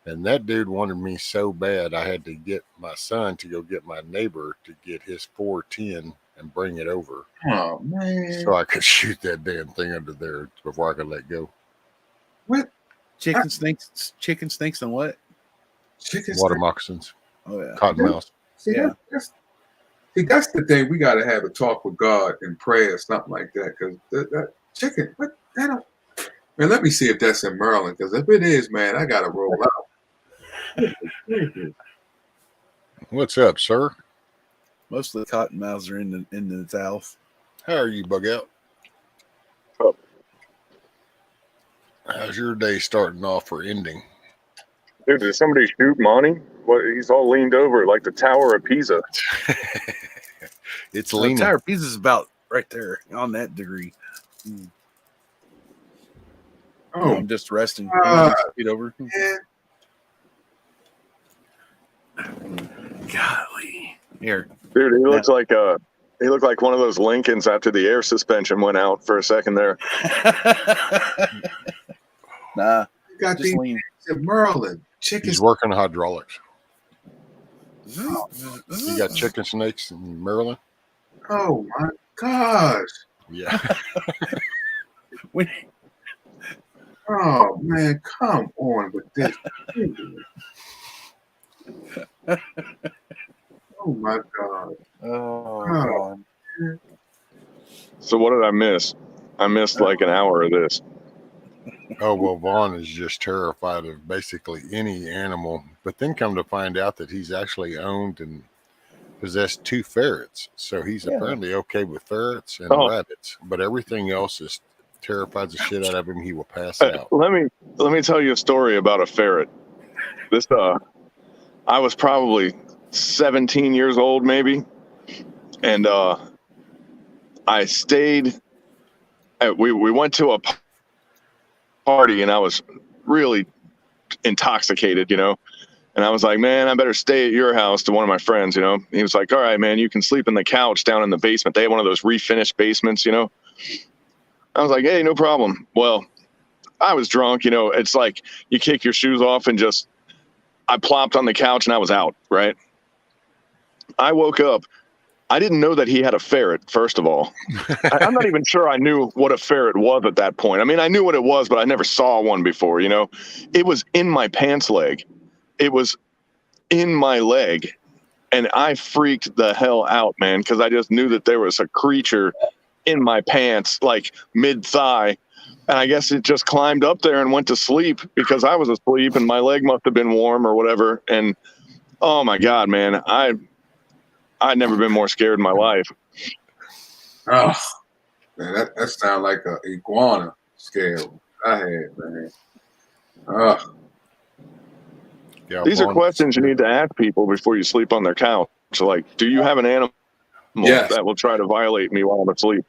And that dude wanted me so bad, I had to get my son to go get my neighbor to get his 410 and bring it over. Oh man! So I could shoot that damn thing under there before I could let go. What? Chicken snakes and what? Water moccasins. Oh yeah. Cottonmouths. See, that's the thing. We got to have a talk with God in prayer or something like that. Because that chicken, what? That don't. Man, let me see if that's in Maryland. Because if it is, man, I got to roll out. What's up, sir? Most of the cottonmouths are in the South. How are you, Bug Out? Oh. How's your day starting off or ending? Dude, did somebody shoot Monty? What? He's all leaned over like the Tower of Pisa. It's leaning. The Tower of Pisa is about right there on that degree. Oh, I'm just resting. Feet over. Yeah. Golly, here, dude. He looks like he looked like one of those Lincolns after the air suspension went out for a second there. Nah, you got these in Maryland. Chickens. He's working hydraulics. You got chicken snakes in Maryland? Oh my gosh. Yeah. Oh man, come on with this. Oh my God. Oh God. So what did I miss? I missed like an hour of this. Oh, well, Vaughn is just terrified of basically any animal, but then come to find out that he's actually owned and possessed 2 ferrets. So he's apparently okay with ferrets and rabbits, but everything else is terrifies the shit out of him. He will pass out. Let me tell you a story about a ferret. This I was probably 17 years old maybe, and I stayed we went to a party, and I was really intoxicated, you know, and I was like, man, I better stay at your house, to one of my friends, you know. He was like, all right, man, you can sleep in the couch down in the basement. They had one of those refinished basements, you know. I was like, hey, no problem. Well, I was drunk, you know. It's like you kick your shoes off and I plopped on the couch and I was out, right? I woke up. I didn't know that he had a ferret, first of all. I'm not even sure I knew what a ferret was at that point. I mean, I knew what it was, but I never saw one before, you know. It was in my pants leg. It was in my leg. And I freaked the hell out, man, because I just knew that there was a creature in my pants, like mid-thigh. And I guess it just climbed up there and went to sleep because I was asleep and my leg must have been warm or whatever. And, oh, my God, man, I'd never been more scared in my life. Oh, man, that sounds like an iguana scale I had, man. Oh. Yeah, These are Vaughn, questions you need to ask people before you sleep on their couch. So, like, do you have an animal Yes. that will try to violate me while I'm asleep?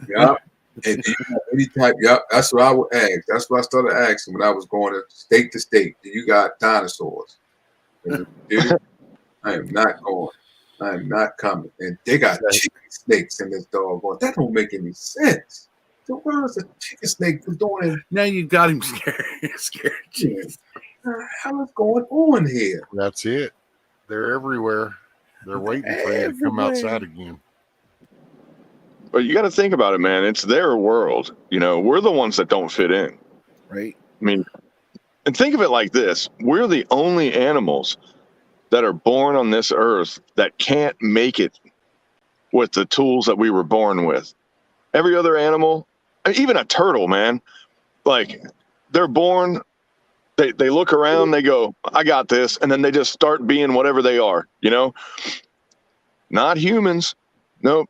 Yep. And do you have any type? Yep. That's what I would ask. That's what I started asking when I was going to state. Do you got dinosaurs? And if you do, I am not going. I am not coming. And they got chicken snakes in this dog. That don't make any sense. So where is a chicken snake doing? Now you got him scared. Scared. What the hell is going on here? That's it. They're everywhere. They're waiting for you to come outside again. But you got to think about it, man. It's their world. You know, we're the ones that don't fit in. Right. I mean, and think of it like this. We're the only animals that are born on this earth that can't make it with the tools that we were born with. Every other animal, even a turtle, man, like they're born, they look around, they go, I got this. And then they just start being whatever they are, you know, not humans. Nope.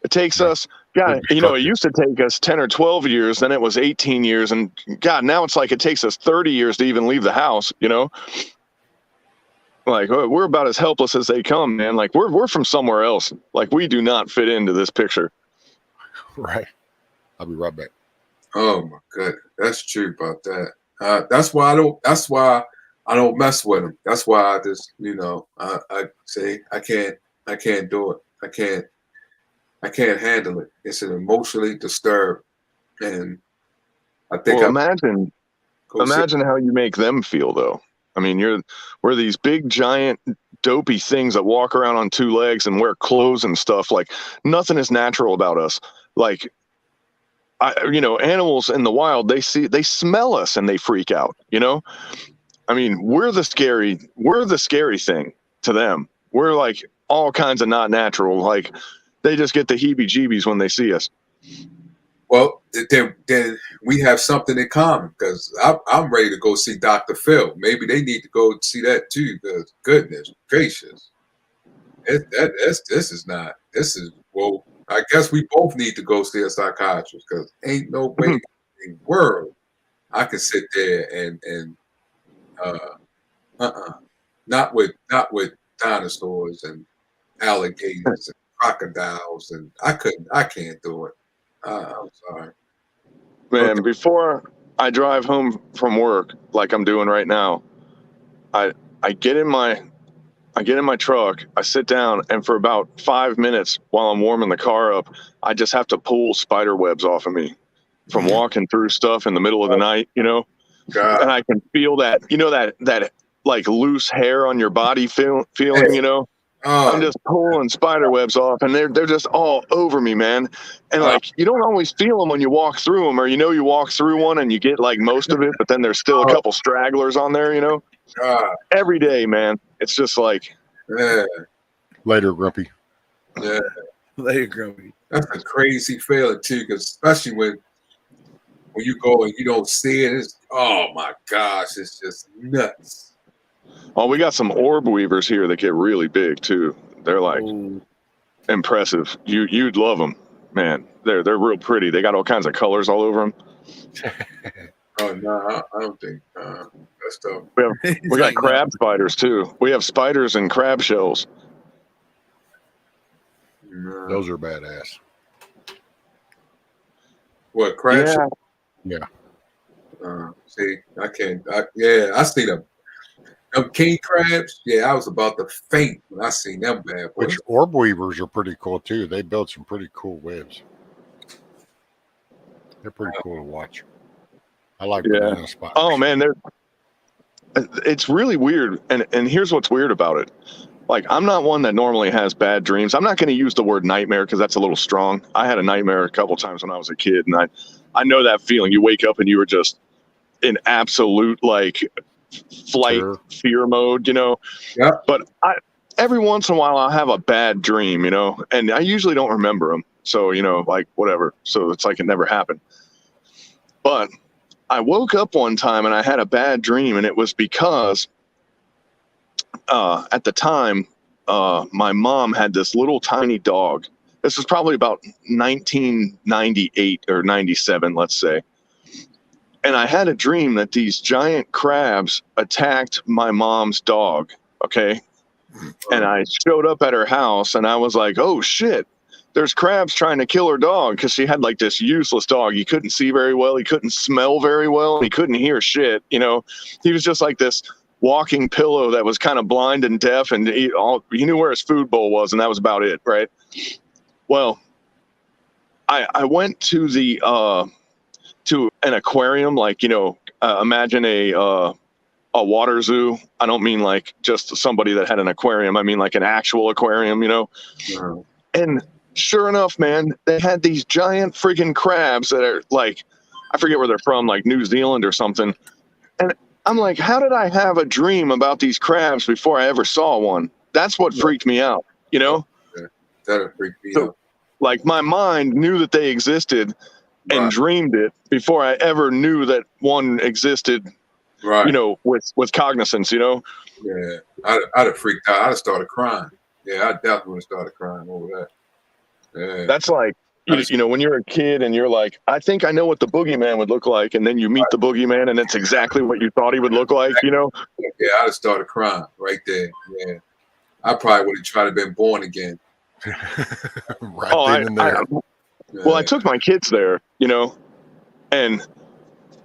It takes us, God, you know, it used to take us 10 or 12 years, then it was 18 years. And God, now it's like it takes us 30 years to even leave the house, you know? Like, we're about as helpless as they come, man. Like, we're from somewhere else. Like, we do not fit into this picture. Right. I'll be right back. Oh my goodness, that's true about that. That's why I don't mess with them. That's why I just, you know, I say I can't do it. I can't handle it. It's an emotionally disturbed, and I think imagine how you make them feel, though. I mean, we're these big, giant, dopey things that walk around on two legs and wear clothes and stuff. Like, nothing is natural about us. Like, you know, animals in the wild, they smell us and they freak out. You know, I mean, we're the scary thing to them. We're like all kinds of not natural. Like, they just get the heebie-jeebies when they see us. Well, then we have something in common, because I'm ready to go see Dr. Phil. Maybe they need to go see that too. Because goodness gracious, well, I guess we both need to go see a psychiatrist, because ain't no way in the world I can sit there and not with dinosaurs and alligators and crocodiles, and I can't do it. I'm sorry, man. Okay. Before I drive home from work, like I'm doing right now, I get in my truck, I sit down, and for about 5 minutes while I'm warming the car up, I just have to pull spider webs off of me from walking through stuff in the middle of the night, you know. God. And I can feel that, you know, that like loose hair on your body feeling, you know. I'm just pulling spider webs off, and they're just all over me, man. And like, you don't always feel them when you walk through them, or you know, you walk through one and you get like most of it, but then there's still a couple stragglers on there, you know. Every day, man. It's just like, later, Grumpy. Yeah, later, Grumpy. That's a crazy feeling too, because especially when you go and you don't see it, it's, oh my gosh, it's just nuts. Oh, we got some orb weavers here that get really big too. They're like impressive. You'd love them, man. They're real pretty. They got all kinds of colors all over them. Oh no, I don't think that's tough. We got crab spiders too. We have spiders and crab shells. No. Those are badass. What, crab shells? Yeah. See, I can't. I see them. Them king crabs, yeah, I was about to faint when I seen them bad boys. Which orb weavers are pretty cool too. They build some pretty cool webs. They're pretty cool to watch. I like banana spiders. Oh man, it's really weird. And here's what's weird about it. Like, I'm not one that normally has bad dreams. I'm not going to use the word nightmare because that's a little strong. I had a nightmare a couple times when I was a kid, and I know that feeling. You wake up and you were just in absolute like flight fear mode, you know. Yeah. But every once in a while I'll have a bad dream, you know, and I usually don't remember them. So, you know, like whatever. So it's like it never happened. But I woke up one time and I had a bad dream, and it was because at the time my mom had this little tiny dog. This was probably about 1998 or 97, let's say. and I had a dream that these giant crabs attacked my mom's dog. Okay. And I showed up at her house and I was like, oh shit, there's crabs trying to kill her dog, because she had like this useless dog. He couldn't see very well. He couldn't smell very well. He couldn't hear shit. You know, he was just like this walking pillow that was kind of blind and deaf, and he knew where his food bowl was, and that was about it. Right. Well, I went to to an aquarium, like, you know, imagine a water zoo. I don't mean like just somebody that had an aquarium. I mean like an actual aquarium, you know? Wow. And sure enough, man, they had these giant freaking crabs that are like, I forget where they're from, like New Zealand or something. And I'm like, how did I have a dream about these crabs before I ever saw one? That's what freaked me out, you know? Yeah. That freaked me out. Like my mind knew that they existed and dreamed it before I ever knew that one existed. Right. You know, with cognizance, you know? Yeah. I'd have freaked out. I'd have started crying. Yeah, I definitely would have started crying over that. Yeah. That's like, you know, when you're a kid and you're like, I think I know what the boogeyman would look like. And then you meet the boogeyman and it's exactly what you thought he would look like, you know? Yeah, I'd have started crying right there. Yeah. I probably would have tried to been born again. Then and there. Well, I took my kids there, you know, and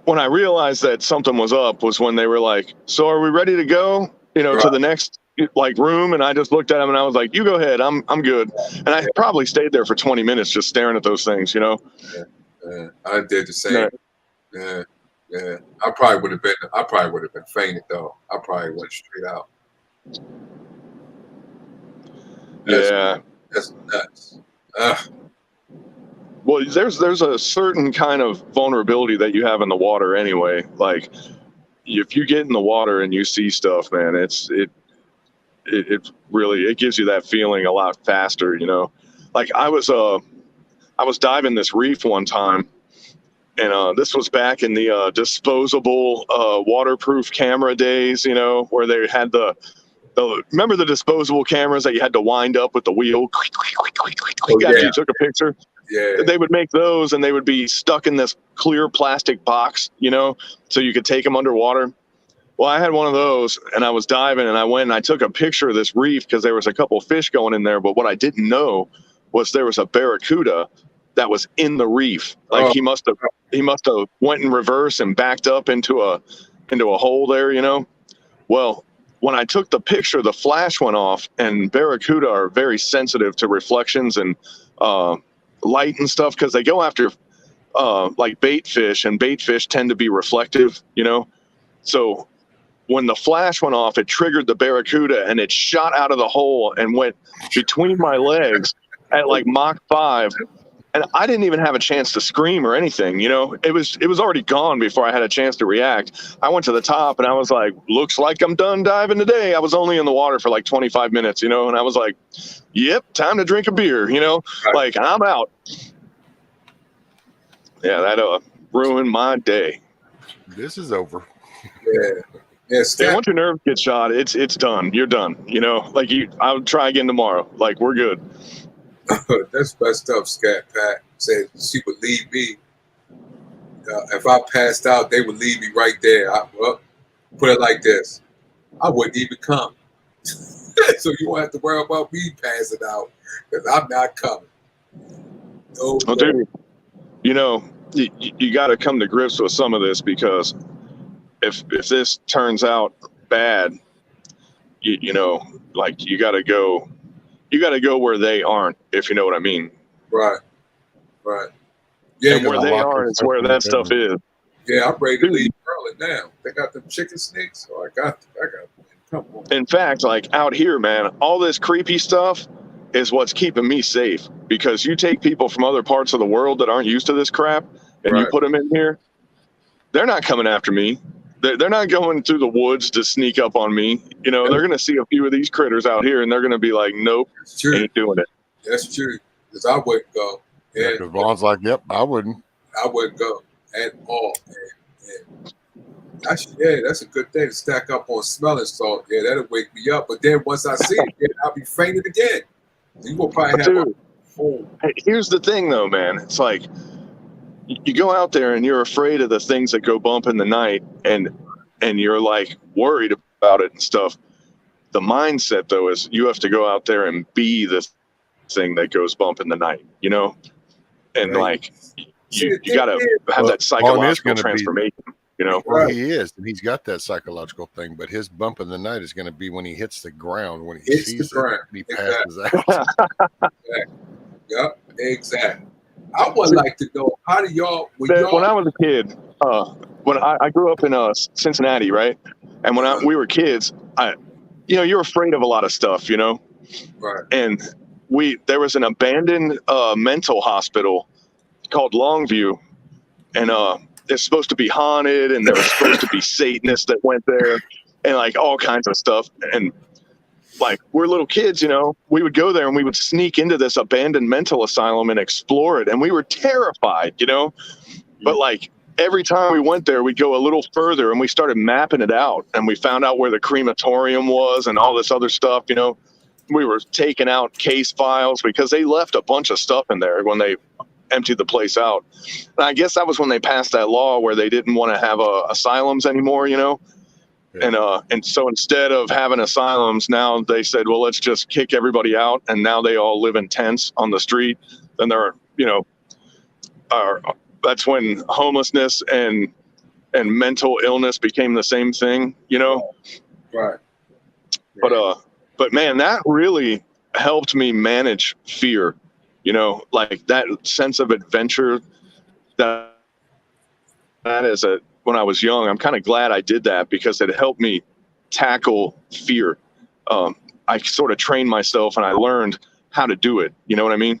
when I realized that something was up was when they were like, so are we ready to go, you know, to the next like room? And I just looked at them and I was like, you go ahead. I'm good. And I probably stayed there for 20 minutes just staring at those things, you know? Yeah. I did the same. Yeah. I probably would have been fainted though. I probably went straight out. That's nuts. Well, there's a certain kind of vulnerability that you have in the water anyway. Like if you get in the water and you see stuff, man, it really gives you that feeling a lot faster, you know? Like I was diving this reef one time, and this was back in the disposable waterproof camera days, you know, where they had remember the disposable cameras that you had to wind up with the wheel after you took a picture? Yeah. They would make those and they would be stuck in this clear plastic box, you know, so you could take them underwater. Well, I had one of those and I was diving and I went and I took a picture of this reef because there was a couple of fish going in there. But what I didn't know was there was a barracuda that was in the reef. Like he must have went in reverse and backed up into a hole there, you know? Well, when I took the picture, the flash went off, and barracuda are very sensitive to reflections and light and stuff because they go after like bait fish, and bait fish tend to be reflective, you know? So when the flash went off, it triggered the barracuda and it shot out of the hole and went between my legs at like Mach 5. And I didn't even have a chance to scream or anything, you know? It was already gone before I had a chance to react. I went to the top and I was like, looks like I'm done diving today. I was only in the water for like 25 minutes, you know? And I was like, yep, time to drink a beer, you know? Like, I'm out. Yeah, that ruined my day. This is over. Yeah, once your nerves get shot, it's done. You're done, you know? Like, I'll try again tomorrow. Like, we're good. That's messed up, Scat Pat. Said she would leave me. If I passed out, they would leave me right there. Put it like this: I wouldn't even come. So you won't have to worry about me passing out because I'm not coming. No. Well, dude, you know, you got to come to grips with some of this, because if this turns out bad, you know, like you got to go where they aren't, if you know what I mean. Right. Yeah, and where they are is where that stuff is. Yeah, I'm ready to leave early now. They got them chicken snakes, so I got them. Come on. In fact, like out here, man, all this creepy stuff is what's keeping me safe, because you take people from other parts of the world that aren't used to this crap and you put them in here, they're not coming after me. They're not going through the woods to sneak up on me. You know, they're going to see a few of these critters out here and they're going to be like, nope, ain't doing it. That's true. Because I wouldn't go. Yeah, because Vaughn's like, yep, I wouldn't. I wouldn't go at all. That's a good thing to stack up on smelling salt. Yeah, that'll wake me up. But then once I see it, I'll be fainted again. You will probably have Hey, here's the thing, though, man. It's like, you go out there and you're afraid of the things that go bump in the night, and you're like worried about it and stuff. The mindset though is you have to go out there and be the thing that goes bump in the night, you know, and like you got to have that psychological transformation. You know, well, he is, and he's got that psychological thing. But his bump in the night is going to be when he hits the ground, when he sees it, and he passes out. Yep, exactly. I would like to know, how do y'all? When I was a kid, when I grew up in Cincinnati, right, and when we were kids, you're afraid of a lot of stuff, you know, right, and there was an abandoned mental hospital called Longview, and it's supposed to be haunted, and there was supposed to be Satanists that went there, and like all kinds of stuff. And like, we're little kids, you know, we would go there and we would sneak into this abandoned mental asylum and explore it, and we were terrified, you know. But like every time we went there, we'd go a little further, and we started mapping it out, and we found out where the crematorium was and all this other stuff, you know. We were taking out case files because they left a bunch of stuff in there when they emptied the place out. And I guess that was when they passed that law where they didn't want to have asylums anymore, you know. Yeah. And so instead of having asylums, now they said, well, let's just kick everybody out, and now they all live in tents on the street. And they're, you know, that's when homelessness and mental illness became the same thing, you know. Right. But man, that really helped me manage fear. You know, like that sense of adventure that is when I was young. I'm kind of glad I did that because it helped me tackle fear. I sort of trained myself and I learned how to do it. You know what I mean?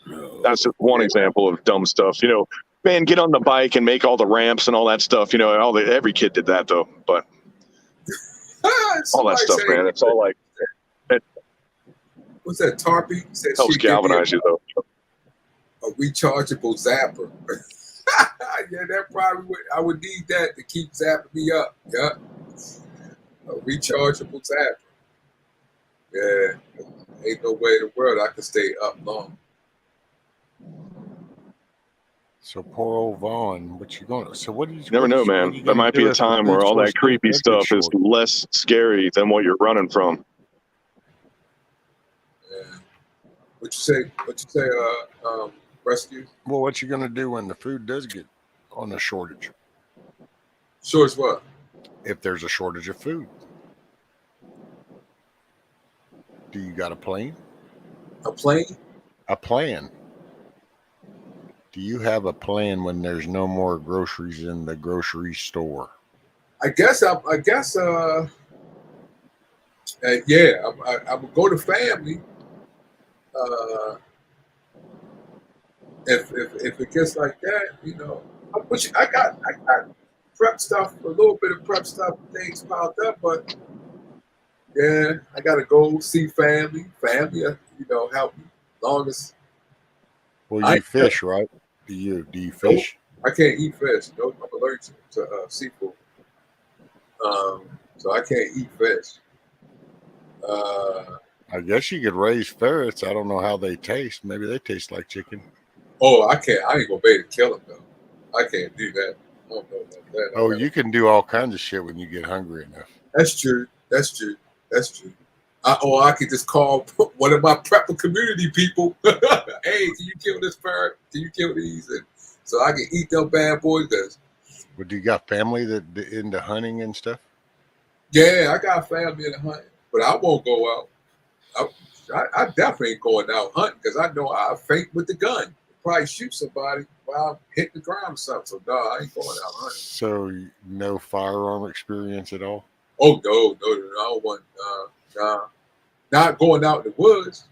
Right. That's just one example of dumb stuff. You know, man, get on the bike and make all the ramps and all that stuff. You know, every kid did that though. But all that stuff, man, it's all like. What's that, Tarpy? Helps galvanize you, though. A rechargeable zapper. Yeah, that probably would. I would need that to keep zapping me up. Yeah, a rechargeable zapper. Yeah, ain't no way in the world I could stay up long. So poor old Vaughn, what you going? So what do you? You never know, man. There might be a time where all that creepy stuff is less scary than what you're running from. What you say, Rescue? Well, what you gonna do when the food does get on a shortage? Shortage what? If there's a shortage of food. Do you got a plane? A plane? A plan. Do you have a plan when there's no more groceries in the grocery store? I guess, yeah, I would go to family. If it gets like that, you know, I got prep stuff, a little bit of prep stuff, things piled up, but yeah, I gotta go see family. Family, you know, help me. Longest. Well, you fish, right? Do you fish? I can't eat fish. No, I'm allergic to seafood. So I can't eat fish. I guess you could raise ferrets. I don't know how they taste. Maybe they taste like chicken. Oh, I can't. I ain't gonna be able to kill them though. I can't do that. I don't know about that. Oh, you can do all kinds of shit when you get hungry enough. That's true. I could just call one of my prepper community people. Hey, can you kill this ferret? Can you kill these? And so I can eat them bad boys. But do you got family that into hunting and stuff? Yeah, I got family in the hunting, but I won't go out. I definitely ain't going out hunting because I know I'll faint with the gun. Probably shoot somebody while I'm hitting the ground or something. So no, I ain't going out hunting. So no firearm experience at all? Oh no, I don't want nah. Not going out in the woods.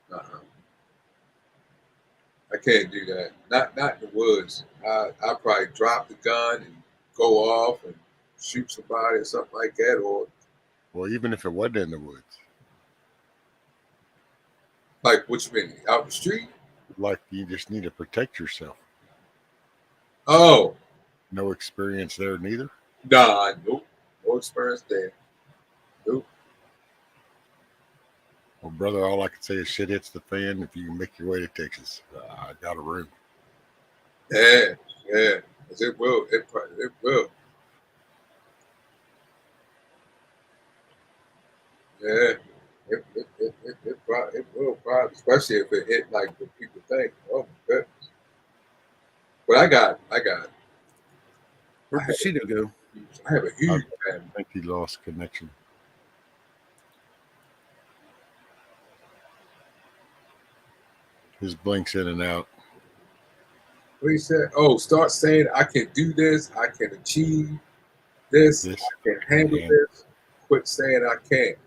Nah. I can't do that. Not in the woods. I'll probably drop the gun and go off and shoot somebody or something like that. Or well, even if it wasn't in the woods. Like what you mean? Out the street? Like you just need to protect yourself. Oh. No experience there neither? Nah, nope. No experience there. Nope. Well, brother, all I can say is shit hits the fan if you make your way to Texas. I got a room. Yeah. It will. It will. Yeah. It will probably, especially if it hit like what people think. Oh my goodness. But I got. Where'd Bushido go? I have a huge family. I think he lost connection. His blinks in and out. What he said? Oh, start saying I can do this. I can achieve this. I can handle this. Quit saying I can't.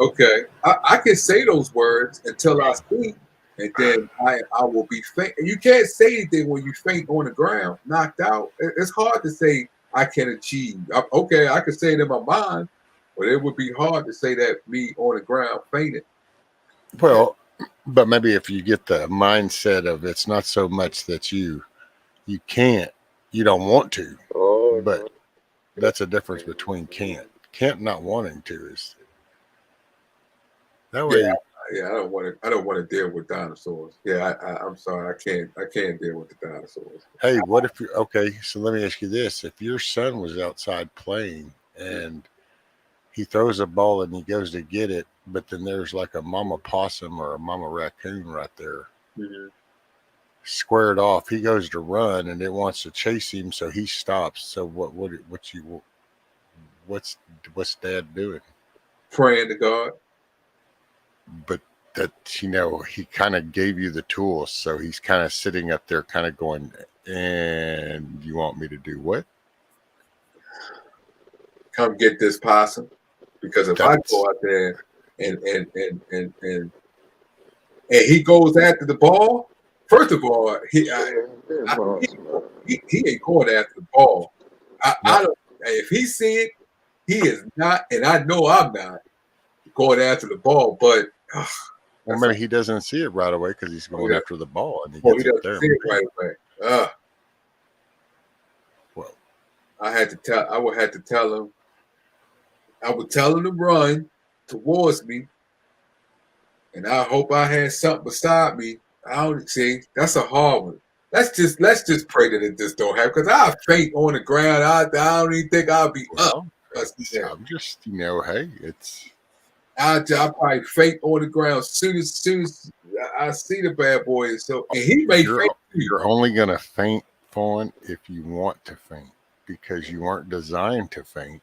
Okay, I can say those words until I speak, and then I will be faint. And you can't say anything when you faint on the ground, knocked out. It's hard to say I can achieve. Okay, I can say it in my mind, but it would be hard to say that me on the ground fainted. Well, but maybe if you get the mindset of it's not so much that you can't, you don't want to, but that's a difference between can't not wanting to is that way. Yeah, I don't want to deal with dinosaurs. Yeah, I'm sorry, I can't deal with the dinosaurs. Hey, what if you okay? So let me ask you this: if your son was outside playing and he throws a ball and he goes to get it, but then there's like a mama possum or a mama raccoon right there, squared off. He goes to run and it wants to chase him, so he stops. So what's Dad doing? Praying to God. But that he kind of gave you the tools, so he's kind of sitting up there, kind of going, and you want me to do what? Come get this possum, because if I go out there and he goes after the ball, first of all, he ain't going after the ball. I don't. If he see it, he is not, and I know I'm not going after the ball, but. Well, maybe he doesn't see it right away because he's going after the ball, and he gets it there. See it right away. Well, I would have to tell him. I would tell him to run towards me, and I hope I had something beside me. I don't see. That's a hard one. Let's just pray that it just don't happen, because I faint on the ground. I don't even think I'll be up. I'm just, hey, it's. I'll probably faint on the ground as soon as I see the bad boy. So, and he may faint. You're only going to faint, Fawn, if you want to faint, because you weren't designed to faint.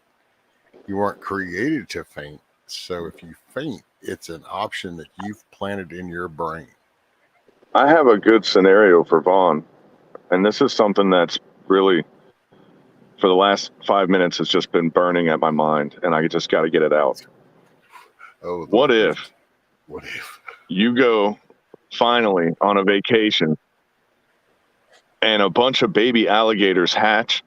You weren't created to faint. So if you faint, it's an option that you've planted in your brain. I have a good scenario for Vaughn, and this is something that's really, for the last 5 minutes, has just been burning at my mind, and I just got to get it out. Oh, what if you go finally on a vacation and a bunch of baby alligators hatch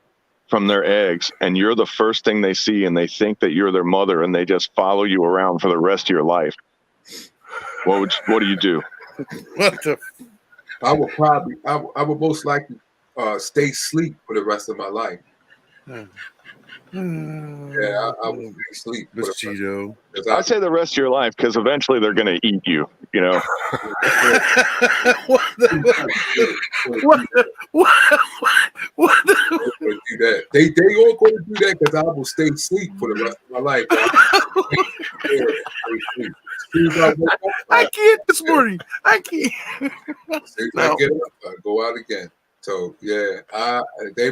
from their eggs, and you're the first thing they see, and they think that you're their mother, and they just follow you around for the rest of your life? What do you do? I would most likely stay asleep for the rest of my life. Yeah, I would stay asleep. I say the rest of your life, because eventually they're going to eat you. You know. What? Do that. They all going to do that, because I will stay asleep for the rest of my life. I can't this morning. I can't. As soon as I get up, I go out again. So yeah, they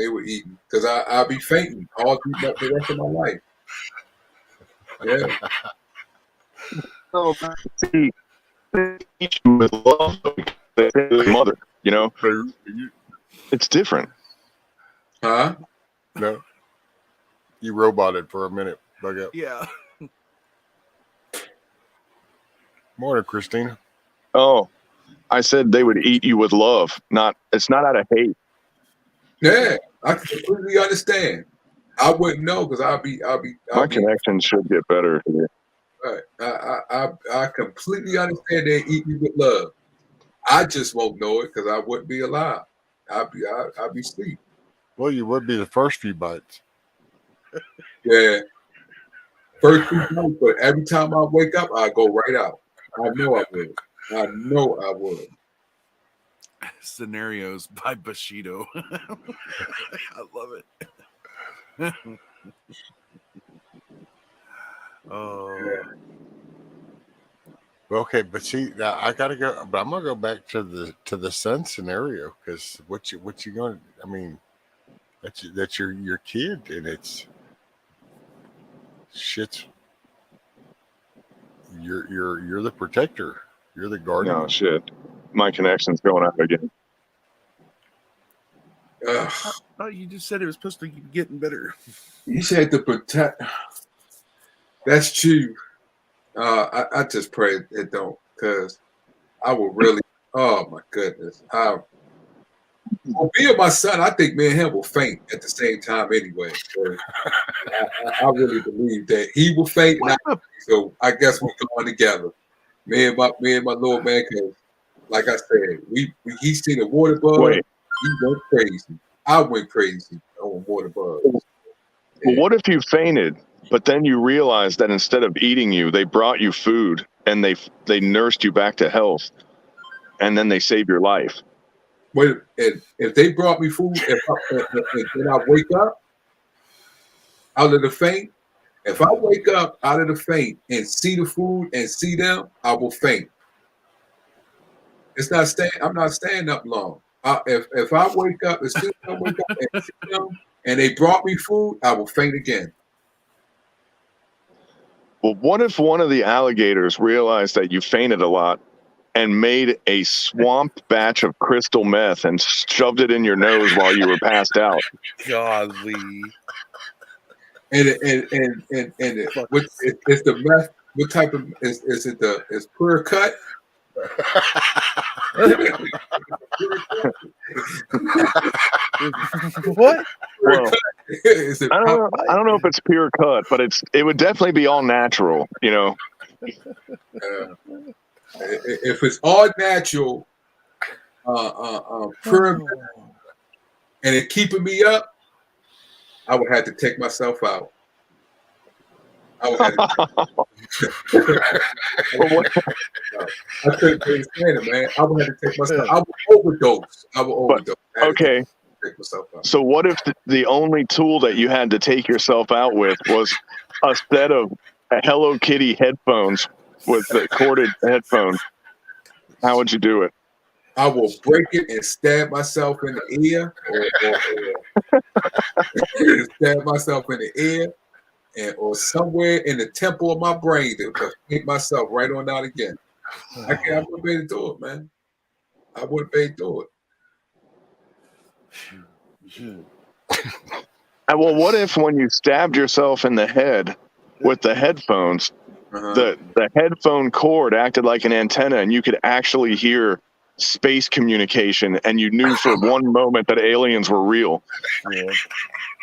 were eating, because I'll be fainting all through the rest of my life. Yeah. No, see, they teach you with love. They say to their mother, you know, it's different. Huh? No. You roboted for a minute, bug up. Yeah. Morning, Christina. Oh, I said they would eat you with love. It's not out of hate. Yeah, I completely understand. I wouldn't know, because My connection should get better here. Right. I completely understand they eat me with love. I just won't know it, because I wouldn't be alive. I'd be asleep. Well, you would be the first few bites. Yeah. First 2 nights, but every time I wake up, I go right out. I know I would. I know I would. Scenarios by Bushido. I love it. Oh. Yeah. Okay, but see, now I gotta go. But I'm gonna go back to the son scenario because what you going? I mean, that's your kid, and it's shit's. You're the protector. You're the guardian. No shit. My connection's going out again. Oh, you just said it was supposed to keep getting better. You said to protect. That's true. I just pray it don't, because I will really. Oh my goodness. Well, being my son, I think me and him will faint at the same time anyway. So I really believe that he will faint, and so I guess we're going together. Me and my little man, because like I said, he seen a water bug. Wait. He went crazy. I went crazy on water bugs. Well, what if you fainted, but then you realized that instead of eating you, they brought you food and they nursed you back to health, and then they saved your life? Wait, if they brought me food, and I wake up out of the faint, if I wake up out of the faint and see the food and see them, I will faint. It's not staying. I'm not staying up long. If I wake up, as soon as I wake up and see them, and they brought me food, I will faint again. Well, what if one of the alligators realized that you fainted a lot and made a swamp batch of crystal meth and shoved it in your nose while you were passed out? Godly. And what is the meth? What type of is it? Is pure cut? What? Well, I don't know if it's pure cut, but it would definitely be all natural, you know. If it's all natural, pure, and it keeping me up, I would have to take myself out. I would have to. I couldn't stand it, man. I would have to take myself. I would overdose. Okay. Take myself out. So what if the only tool that you had to take yourself out with was a set of Hello Kitty headphones with the corded headphones? How would you do it? I will break it and stab myself in the ear, or stab myself in the ear, or somewhere in the temple of my brain to make myself right on out again. I wouldn't be able to do it, man. I wouldn't be able to do it. Well, what if when you stabbed yourself in the head with the headphones, the headphone cord acted like an antenna and you could actually hear space communication and you knew for one moment that aliens were real? Yeah.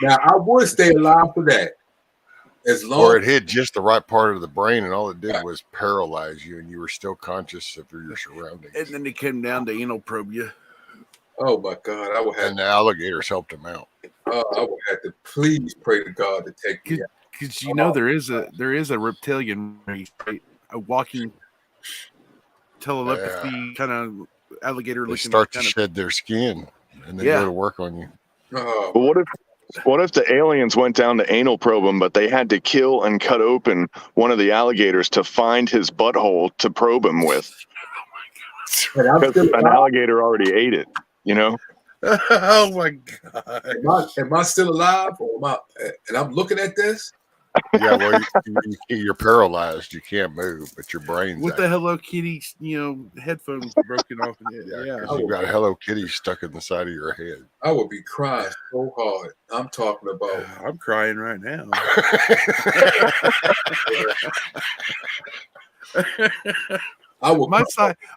Now, I would stay alive for that. Or it hit just the right part of the brain and all it did was paralyze you and you were still conscious of your surroundings. And then they came down to anal probe you. Oh my God, I would have. And the alligators helped him out. I would have to please pray to God to take me out. Because you know there is a reptilian race, right? A walking telepathy kind of alligator looking. They start to shed their skin and they go to work on you. But what if the aliens went down to anal probe him, but they had to kill and cut open one of the alligators to find his butthole to probe him with? Because an alligator already ate it, you know? Oh my God! Am I still alive, or am I? And I'm looking at this. Yeah, well, you're paralyzed. You can't move, but your brain's with the Hello Kitty, headphones broken off. Yeah, you got Hello Kitty stuck in the side of your head. I would be crying so hard. I'm talking about. I'm crying right now.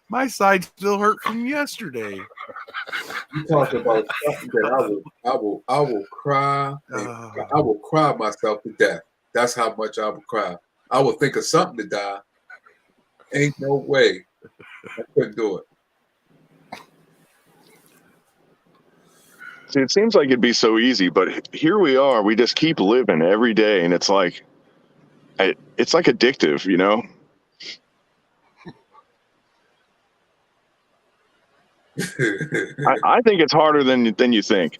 My side still hurt from yesterday. You talking about something that I will cry. I will cry myself to death. That's how much I will cry. I will think of something to die. Ain't no way. I couldn't do it. See, it seems like it'd be so easy, but here we are. We just keep living every day, and it's like it's like addictive, you know. I think it's harder than you think.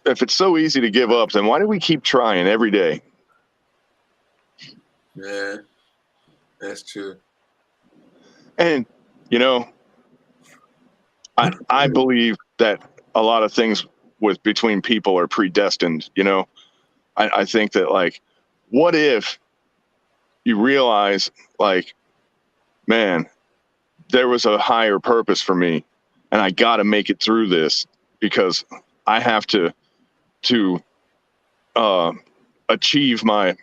If it's so easy to give up, then why do we keep trying every day? Yeah, that's true. And you know, I believe that a lot of things between people are predestined. You know, I think that, like, what if you realize, like, man, there was a higher purpose for me, and I got to make it through this because I have to achieve my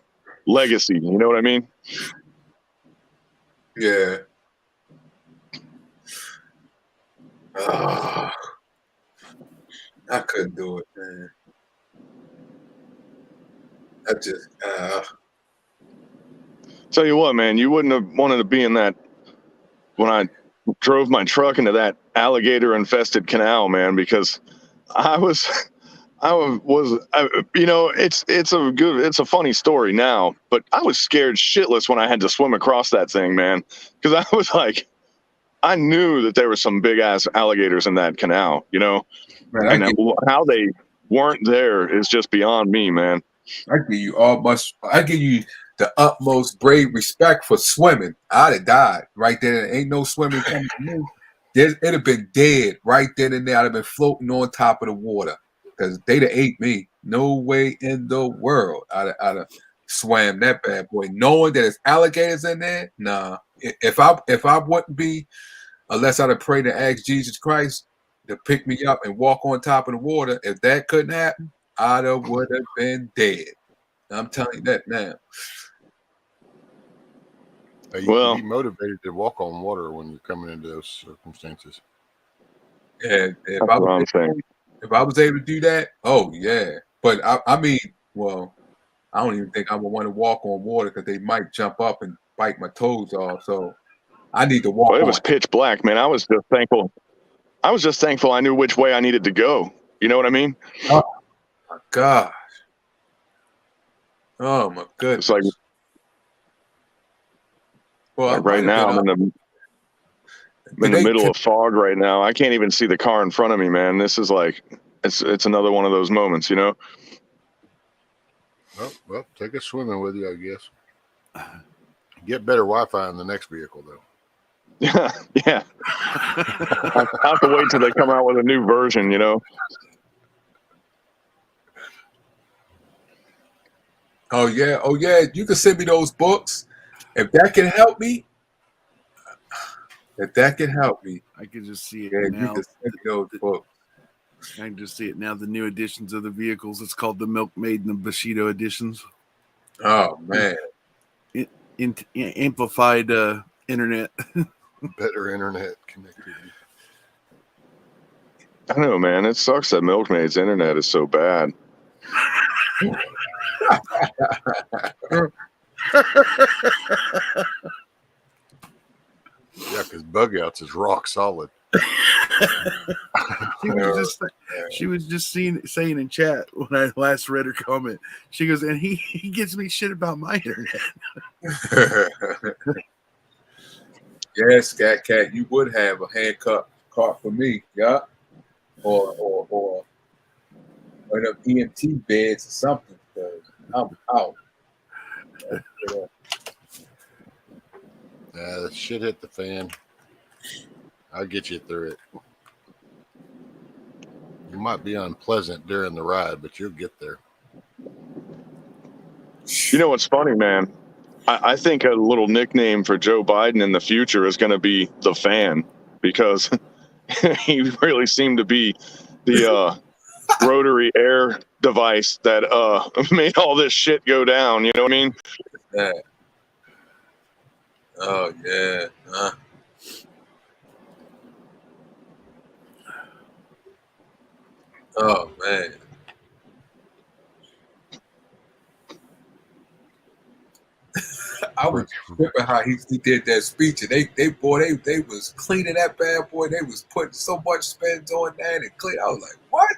legacy. You know what I mean? Yeah. Oh, I couldn't do it, man. I just Tell you what, man, you wouldn't have wanted to be in that when I drove my truck into that alligator infested canal, man, because I was, you know, it's a funny story now, but I was scared shitless when I had to swim across that thing, man, because I was like, I knew that there were some big ass alligators in that canal, you know, man, and how they weren't there is just beyond me, man. I give you the utmost brave respect for swimming. I'd have died right there. Ain't no swimming coming to me. It'd have been dead right then and there. I'd have been floating on top of the water because they'd have ate me. No way in the world I'd have swam that bad boy, knowing that there's alligators in there. Nah, if I wouldn't be, unless I'd have prayed and asked Jesus Christ to pick me up and walk on top of the water. If that couldn't happen, I would have been dead. I'm telling you that now. You can be motivated to walk on water when you're coming into those circumstances. Yeah, if I was able to do that, oh yeah. But I mean, well, I don't even think I would want to walk on water because they might jump up and bite my toes off. So I need to walk. Well, it was pitch black, man. I was just thankful I knew which way I needed to go. You know what I mean? Oh my gosh. Oh my goodness. It's like, well, right now I'm in the middle of fog right now. I can't even see the car in front of me, man. This is like, it's another one of those moments, you know? Well, take us swimming with you, I guess. Get better Wi-Fi in the next vehicle, though. Yeah. I have to wait till they come out with a new version, you know? Oh yeah. You can send me those books. If that can help me. I can just see it now. You can send me those books. I can just see it now. The new editions of the vehicles. It's called the Milkmaid and the Bushido editions. Oh man. Amplified internet. Better internet connectivity. I know, man. It sucks that Milkmaid's internet is so bad. Yeah, because Bug Outs is rock solid. She was just saying in chat when I last read her comment. She goes, and he gives me shit about my internet. Yes, Scat Cat, you would have a handcuff cart for me, yeah, or one of EMT beds or something. Because I'm out. The shit hit the fan. I'll get you through it. You might be unpleasant during the ride, but you'll get there. You know what's funny, man? I think a little nickname for Joe Biden in the future is going to be the fan, because he really seemed to be the rotary air device that made all this shit go down. You know what I mean? Yeah. Oh yeah. Oh man. I was tripping how he did that speech, and they was cleaning that bad boy. They was putting so much spins on that and clean. I was like, what?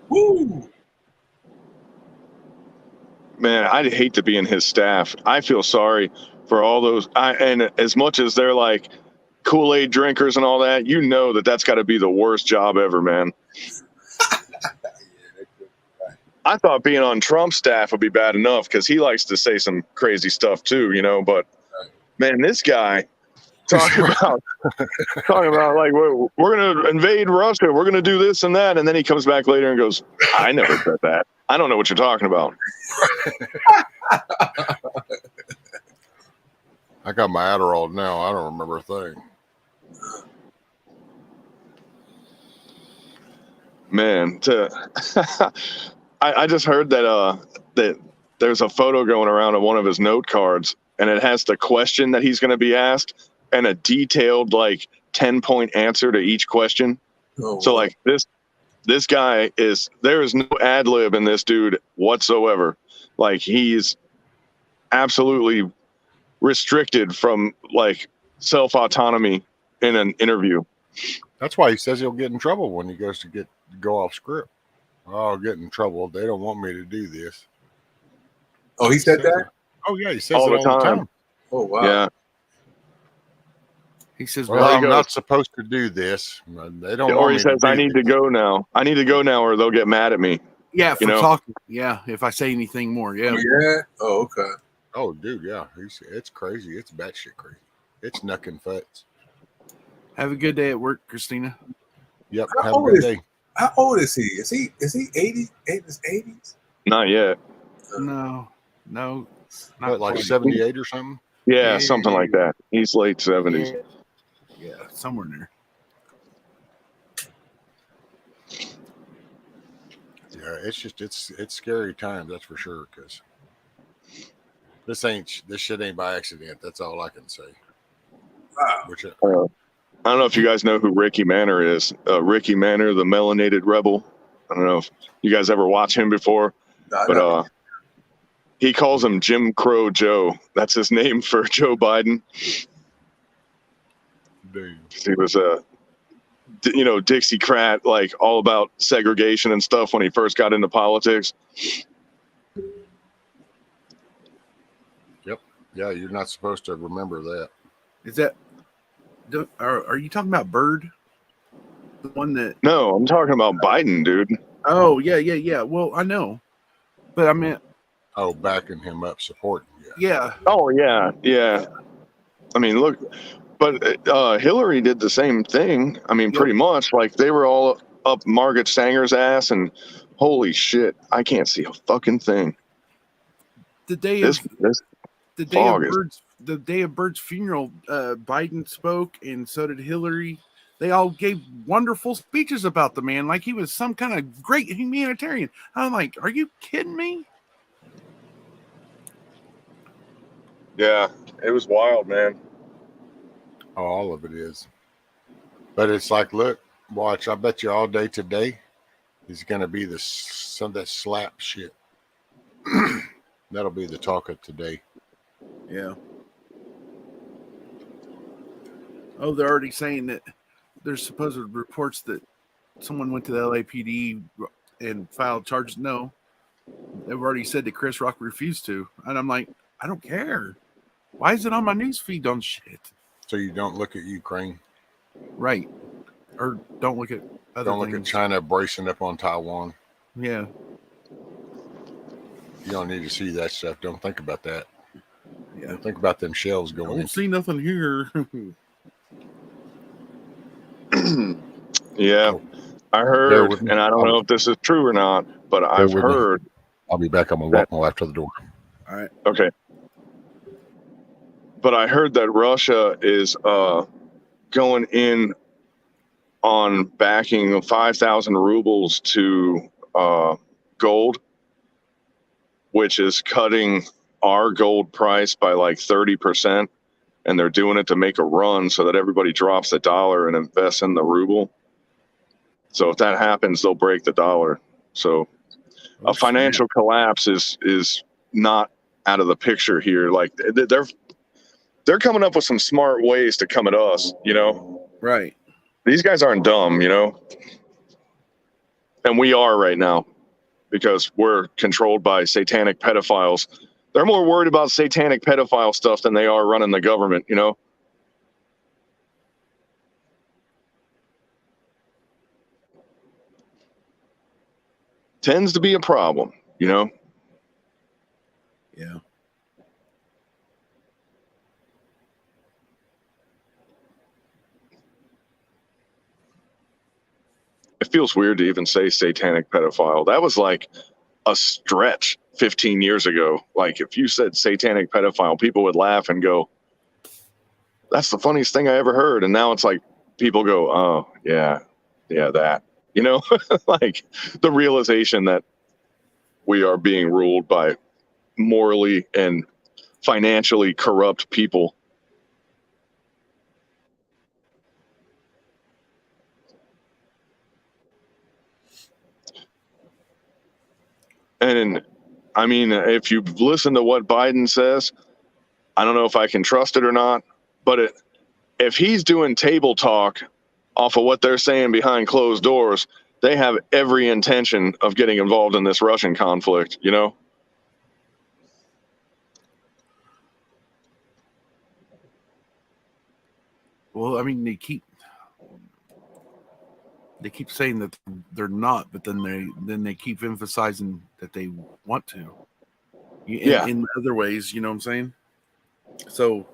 Woo! man, I'd hate to be in his staff. I feel sorry for all those. And as much as they're like Kool-Aid drinkers and all that, you know that's got to be the worst job ever, man. I thought being on Trump's staff would be bad enough because he likes to say some crazy stuff too, you know. But man, this guy talking about like we're gonna invade Russia, we're gonna do this and that, and then he comes back later and goes, "I never said that. I don't know what you're talking about." I got my Adderall now. I don't remember a thing. Man, I just heard that there's a photo going around of one of his note cards, and it has the question that he's going to be asked and a detailed like 10-point answer to each question. Oh, so like this guy there is no ad lib in this dude whatsoever. Like he's absolutely restricted from like self autonomy in an interview. That's why he says he'll get in trouble when he goes to go off script. Oh, I'll get in trouble. They don't want me to do this. Oh, he said that? Oh, yeah. He says all the time. Oh, wow. Yeah. He says, well, I'm not supposed to do this. They don't or want he me says, to I need to go now. I need to go now or they'll get mad at me. Yeah, for talking. Yeah, if I say anything more. Yeah. Oh, yeah? Oh, okay. Oh, dude, yeah. It's crazy. It's batshit crazy. It's knucking futs. Have a good day at work, Christina. Yep. Have a good day. How old is he? Is he 80? In his 80s? Not yet. No. What, like 78 or something? Yeah, something like that. He's late 70s. Yeah, somewhere in there. Yeah, it's scary times, that's for sure. Because this shit ain't by accident. That's all I can say. Wow. I don't know if you guys know who Ricky Manor is. Ricky Manor, the melanated rebel. I don't know if you guys ever watched him before, but he calls him Jim Crow Joe. That's his name for Joe Biden. Dude. He was a, Dixiecrat, like all about segregation and stuff when he first got into politics. Yep. Yeah, you're not supposed to remember that. Is that? Are you talking about Bird? The one that? No, I'm talking about Biden, dude. Oh yeah. Well, I know, but I meant. Oh, backing him up, supporting. Yeah. Oh yeah. I mean, look, but Hillary did the same thing. I mean, pretty much. Like they were all up Margaret Sanger's ass, and holy shit, I can't see a fucking thing. The day of Bird's funeral, Biden spoke, and so did Hillary. They all gave wonderful speeches about the man, like he was some kind of great humanitarian. I'm like, are you kidding me? Yeah, it was wild, man. Oh, all of it is. But it's like, look, watch. I bet you all day today is going to be that slap shit. That'll be the talk of today. Yeah. Oh, they're already saying that there's supposed reports that someone went to the LAPD and filed charges. No, they've already said that Chris Rock refused to. And I'm like, I don't care. Why is it on my news feed on shit? So you don't look at Ukraine. Right. Or don't look at other Don't look at China bracing up on Taiwan. Yeah. You don't need to see that stuff. Don't think about that. Yeah. Don't think about them shells going in. Don't see nothing here. Yeah. I heard, and I don't know if this is true or not, but I've heard. I'll be back. I'm going to walk my wife to the door. All right. Okay. But I heard that Russia is going in on backing 5,000 rubles to gold, which is cutting our gold price by like 30%. And they're doing it to make a run so that everybody drops the dollar and invests in the ruble. So if that happens, they'll break the dollar. So a financial collapse is not out of the picture here. Like they're coming up with some smart ways to come at us, Right. These guys aren't dumb, and we are right now. because we're controlled by satanic pedophiles. They're more worried about satanic pedophile stuff than they are running the government, you know? Tends to be a problem, you know? Yeah. It feels weird to even say satanic pedophile. That was like a stretch 15 years ago. Like if you said satanic pedophile, people would laugh and go, that's the funniest thing I ever heard. And now it's like people go, oh yeah, that, you know, like the realization that we are being ruled by morally and financially corrupt people. And I mean, if you listen to what Biden says, I don't know if I can trust it or not, but if he's doing table talk off of what they're saying behind closed doors, they have every intention of getting involved in this Russian conflict, you know? Well, I mean, they keep saying that they're not, but then they keep emphasizing that they want to. In other ways, you know what I'm saying? So,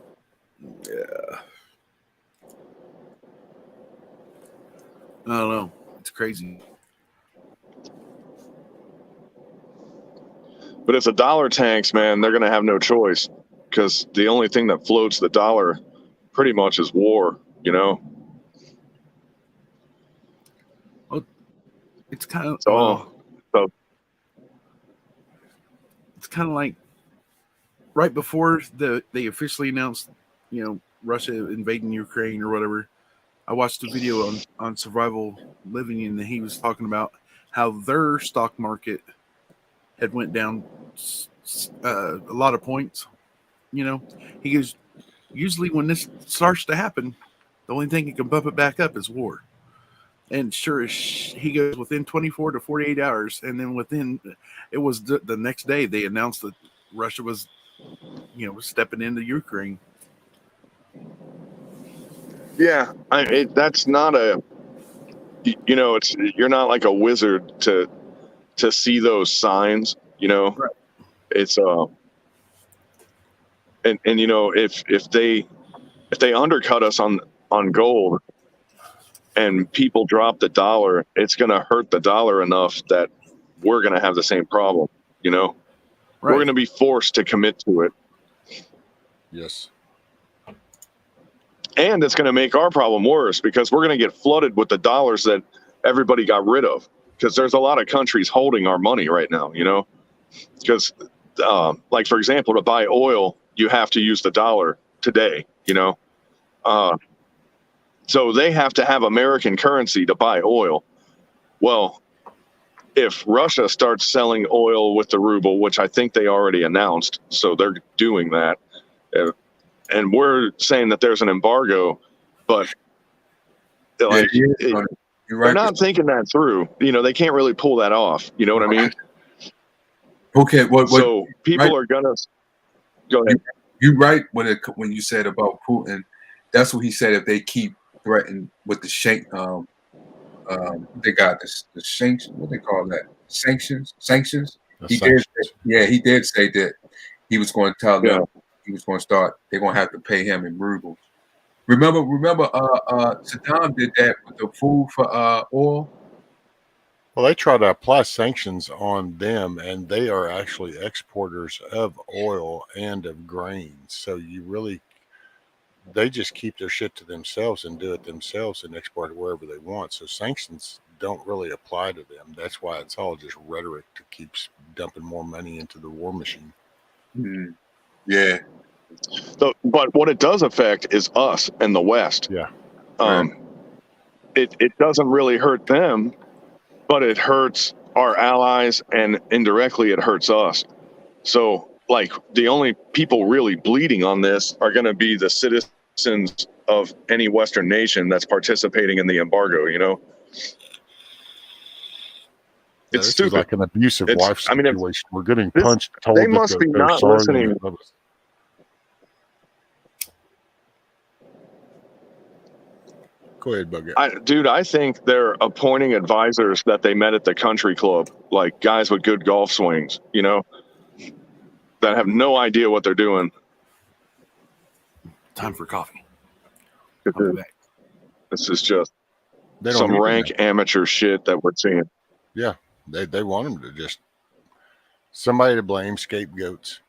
yeah. I don't know. It's crazy. But if the dollar tanks, man, they're going to have no choice, because the only thing that floats the dollar pretty much is war, you know? Well, it's kind of it's kind of like right before they officially announced, you know, Russia invading Ukraine or whatever. I watched a video on Survival Living, and he was talking about how their stock market had went down a lot of points. You know, he goes, usually when this starts to happen, the only thing that can bump it back up is war. And sure as he goes, within 24 to 48 hours, and then it was the next day they announced that Russia was, you know, stepping into Ukraine. Yeah, that's not you know, you're not like a wizard to see those signs, you know. Right. It's and you know, if they undercut us on gold and people drop the dollar, it's going to hurt the dollar enough that we're going to have the same problem, you know. Right. We're going to be forced to commit to it. Yes. And it's going to make our problem worse, because we're going to get flooded with the dollars that everybody got rid of, because there's a lot of countries holding our money right now, you know, because like, for example, to buy oil, you have to use the dollar today, you know. So they have to have American currency to buy oil. Well, if Russia starts selling oil with the ruble, which I think they already announced, so they're doing that, and we're saying that there's an embargo, but like, you're right. They're not thinking that through. You know, they can't really pull that off. You know what I mean? Okay. So people are gonna go ahead. You're right when you said about Putin. That's what he said. If they keep threatening with the they got the sanctions. What they call that? Sanctions. He did say that he was going to tell them he was going to start. They're going to have to pay him in rubles. Remember, Saddam did that with the food for oil. Well, they try to apply sanctions on them, and they are actually exporters of oil and of grains. So they just keep their shit to themselves and do it themselves and export it wherever they want. So sanctions don't really apply to them. That's why it's all just rhetoric to keep dumping more money into the war machine. Mm-hmm. Yeah. So, but what it does affect is us and the West. Yeah. It doesn't really hurt them, but it hurts our allies, and indirectly it hurts us. So, like, the only people really bleeding on this are going to be the citizens of any Western nation that's participating in the embargo, you know? This stupid. is like an abusive It's- wife I mean, if situation. We're getting this- punched, told they that must be they're not sorry, listening. and they love us. Go ahead, Bucket. Dude, I think they're appointing advisors that they met at the country club, like guys with good golf swings, you know, that have no idea what they're doing. Time for coffee. This I'll is- be back. This is just They don't some need rank that. amateur shit that we're seeing. Yeah, they want them to just somebody to blame, scapegoats.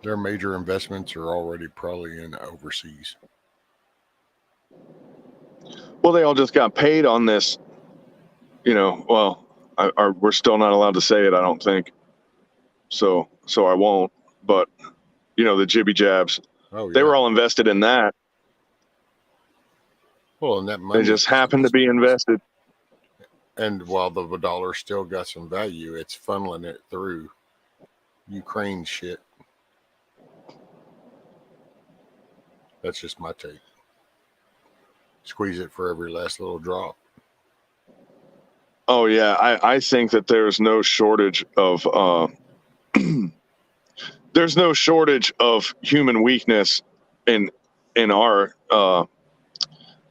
Their major investments are already probably in overseas. Well, they all just got paid on this, you know. Well, we're still not allowed to say it, I don't think. So I won't. But you know, the jibby jabs, Oh yeah. they were all invested in that. Well, and that money They just happened to be invested. And while the dollar still got some value, it's funneling it through Ukraine shit. That's just my take. Squeeze it for every last little drop. Oh yeah, I think that there's no shortage of there's no shortage of human weakness in our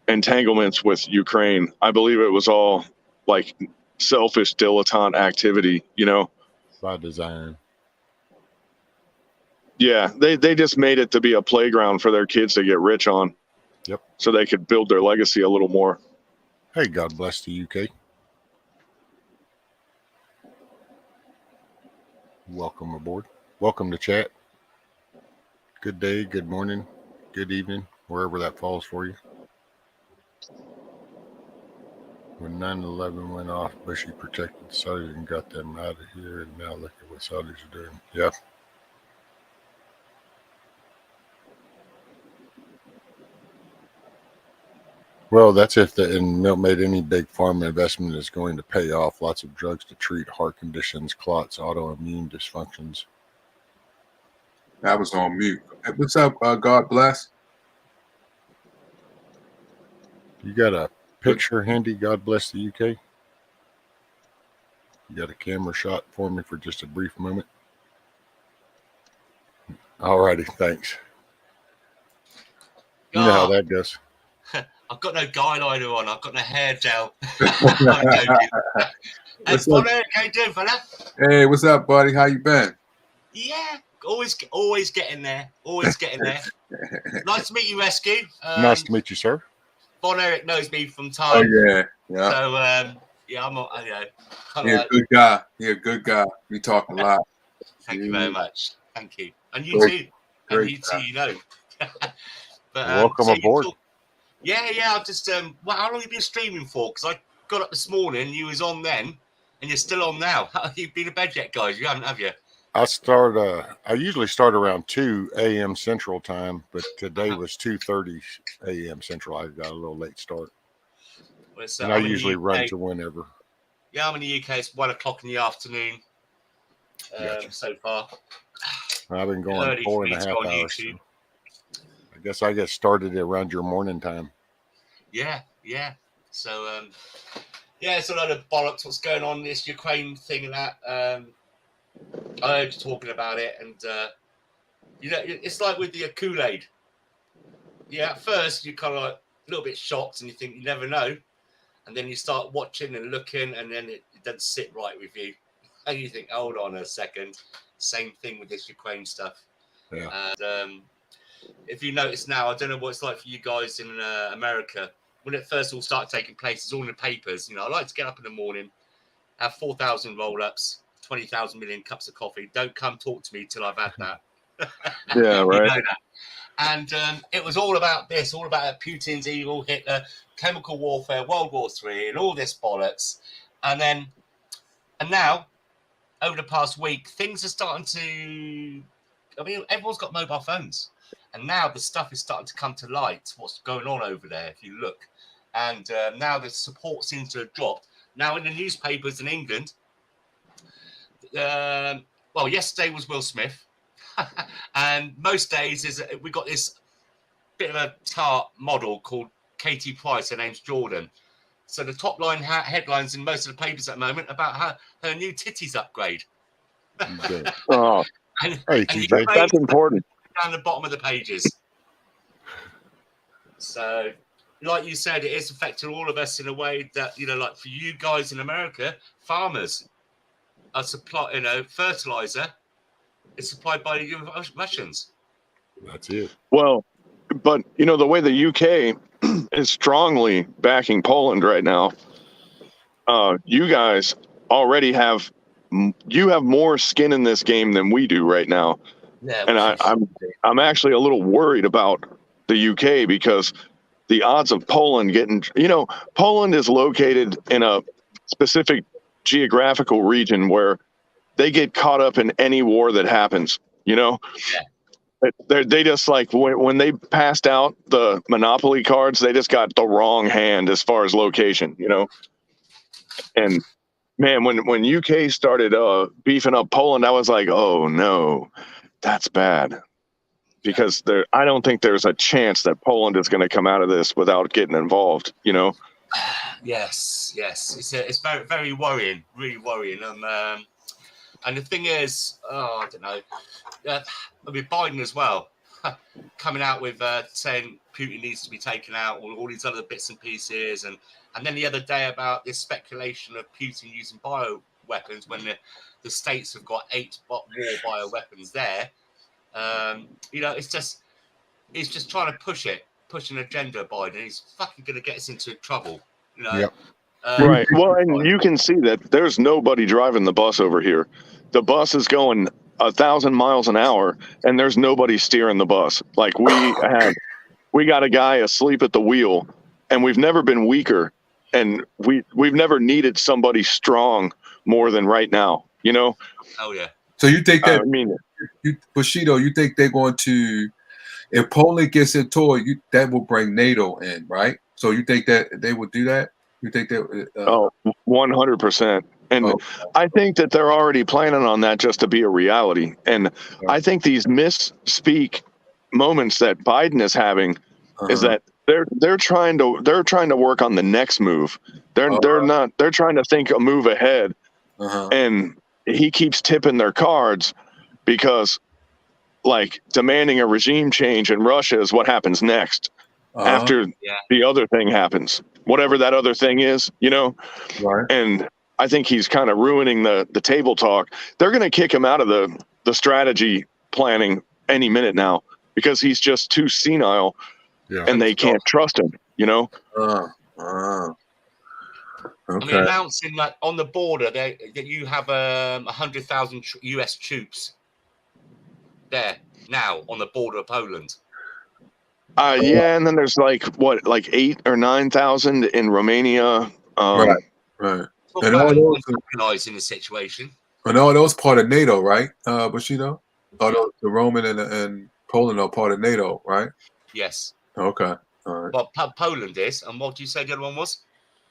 entanglements with Ukraine. I believe it was all like selfish dilettante activity, you know. By design. Yeah, they just made it to be a playground for their kids to get rich on. Yep. So they could build their legacy a little more. Hey, God bless the UK. Welcome aboard. Welcome to chat. Good day, good morning, good evening, wherever that falls for you. When 9/11 went off, Bushy protected the Saudis and got them out of here, and now look at what Saudis are doing. Yep. Well, that's if the Milt made any big pharma investment is going to pay off. Lots of drugs to treat heart conditions, clots, autoimmune dysfunctions. I was on mute. Hey, what's up? God bless. You got a picture handy? God bless the UK. You got a camera shot for me for just a brief moment? Alrighty, thanks. You know how that goes. I've got no guyliner on. I've got no hair gel. I'm joking. What's Bon up? Eric, how you doing, fella? Hey, what's up, buddy? How you been? Yeah, always getting there. Always getting there. Nice to meet you, Rescue. Nice to meet you, sir. Bon Eric knows me from Oh time. yeah. So yeah, I'm not. You're a good guy. You're a good guy. You talk a lot. Thank you very much. Thank you, and you Great- too. And great you too. You know. But Welcome so you aboard. Yeah. I've just well, how long have you been streaming for? Because I got up this morning, you was on then, and you're still on now. You've been to bed yet, guys? You haven't, have you? I usually start around 2 a.m. Central Time, but today was 2:30 a.m. Central. I got a little late start. Well, And I usually run to whenever. Yeah, I'm in the UK. It's 1 o'clock in the afternoon Gotcha. so far. I've been going Early for 4.5 me to go on hours. YouTube. So I guess I get started around your morning time. Yeah. So, yeah, it's a lot of bollocks. What's going on? This Ukraine thing and that. I heard you talking about it, and you know, it's like with the Kool-Aid. Yeah, at first you're kind of like a little bit shocked, and you think you never know, and then you start watching and looking, and then it doesn't sit right with you, and you think, hold on a second. Same thing with this Ukraine stuff. Yeah. And if you notice now, I don't know what it's like for you guys in America. When it first all started taking place, it's all in the papers. You know, I like to get up in the morning, have 4,000 roll-ups, 20,000 million cups of coffee. Don't come talk to me till I've had that. Yeah, right. You know that. And it was all about this, all about Putin's evil, Hitler, chemical warfare, World War III, and all this bollocks. And now, over the past week, things are starting to. I mean, everyone's got mobile phones, and now the stuff is starting to come to light. What's going on over there? If you look, and now the support seems to have dropped. Now in the newspapers in England, well, yesterday was Will Smith, and most days we got this bit of a tart model called Katie Price. Her name's Jordan. So the top line headlines in most of the papers at the moment about her new titties upgrade. Oh, and TJ. That's important. Down the bottom of the pages. So, like you said, it is affecting all of us in a way that, like for you guys in America, farmers are fertilizer is supplied by the Russians. That's it. Well, but the way the UK is strongly backing Poland right now, you guys already have more skin in this game than we do right now. Yeah, and I'm actually a little worried about the UK because the odds of Poland getting, Poland is located in a specific geographical region where they get caught up in any war that happens, Yeah. They just like when they passed out the Monopoly cards, they just got the wrong hand as far as location, And man, when UK started beefing up Poland, I was like, oh no, that's bad. Because I don't think there's a chance that Poland is going to come out of this without getting involved, Yes. It's very, very worrying, really worrying. And the thing is, I don't know. I mean, Biden as well, coming out with saying Putin needs to be taken out, all these other bits and pieces, and then the other day about this speculation of Putin using bioweapons when the states have got 8 war bioweapons there. It's just trying to push an agenda. Biden, he's fucking going to get us into trouble. Yep. Right. Well, and you can see that there's nobody driving the bus over here. The bus is going 1,000 miles an hour, and there's nobody steering the bus. Like we got a guy asleep at the wheel, and we've never been weaker, and we've never needed somebody strong more than right now. Oh yeah. So you think that? I mean, Bushido, you think they're going to, if Poland gets into it, that will bring NATO in, right? So you think that they would do that? You think that? 100%. And I think that they're already planning on that just to be a reality. And I think these misspeak moments that Biden is having is that they're trying to work on the next move. They're trying to think a move ahead. And he keeps tipping their cards because like demanding a regime change in Russia is what happens next after the other thing happens, whatever that other thing is, Right. And I think he's kind of ruining the table talk. They're going to kick him out of the strategy planning any minute now because he's just too senile and they can't trust him, I mean, announcing that on the border that you have 100,000 US troops there now on the border of Poland. Yeah, and then there's like 8,000 or 9,000 in Romania. Right. And all those recognizing the situation. And all those part of NATO, right, Bushido? The Roman and Poland are part of NATO, right? Yes. Okay. All right. Well, Poland is, and what do you say the other one was?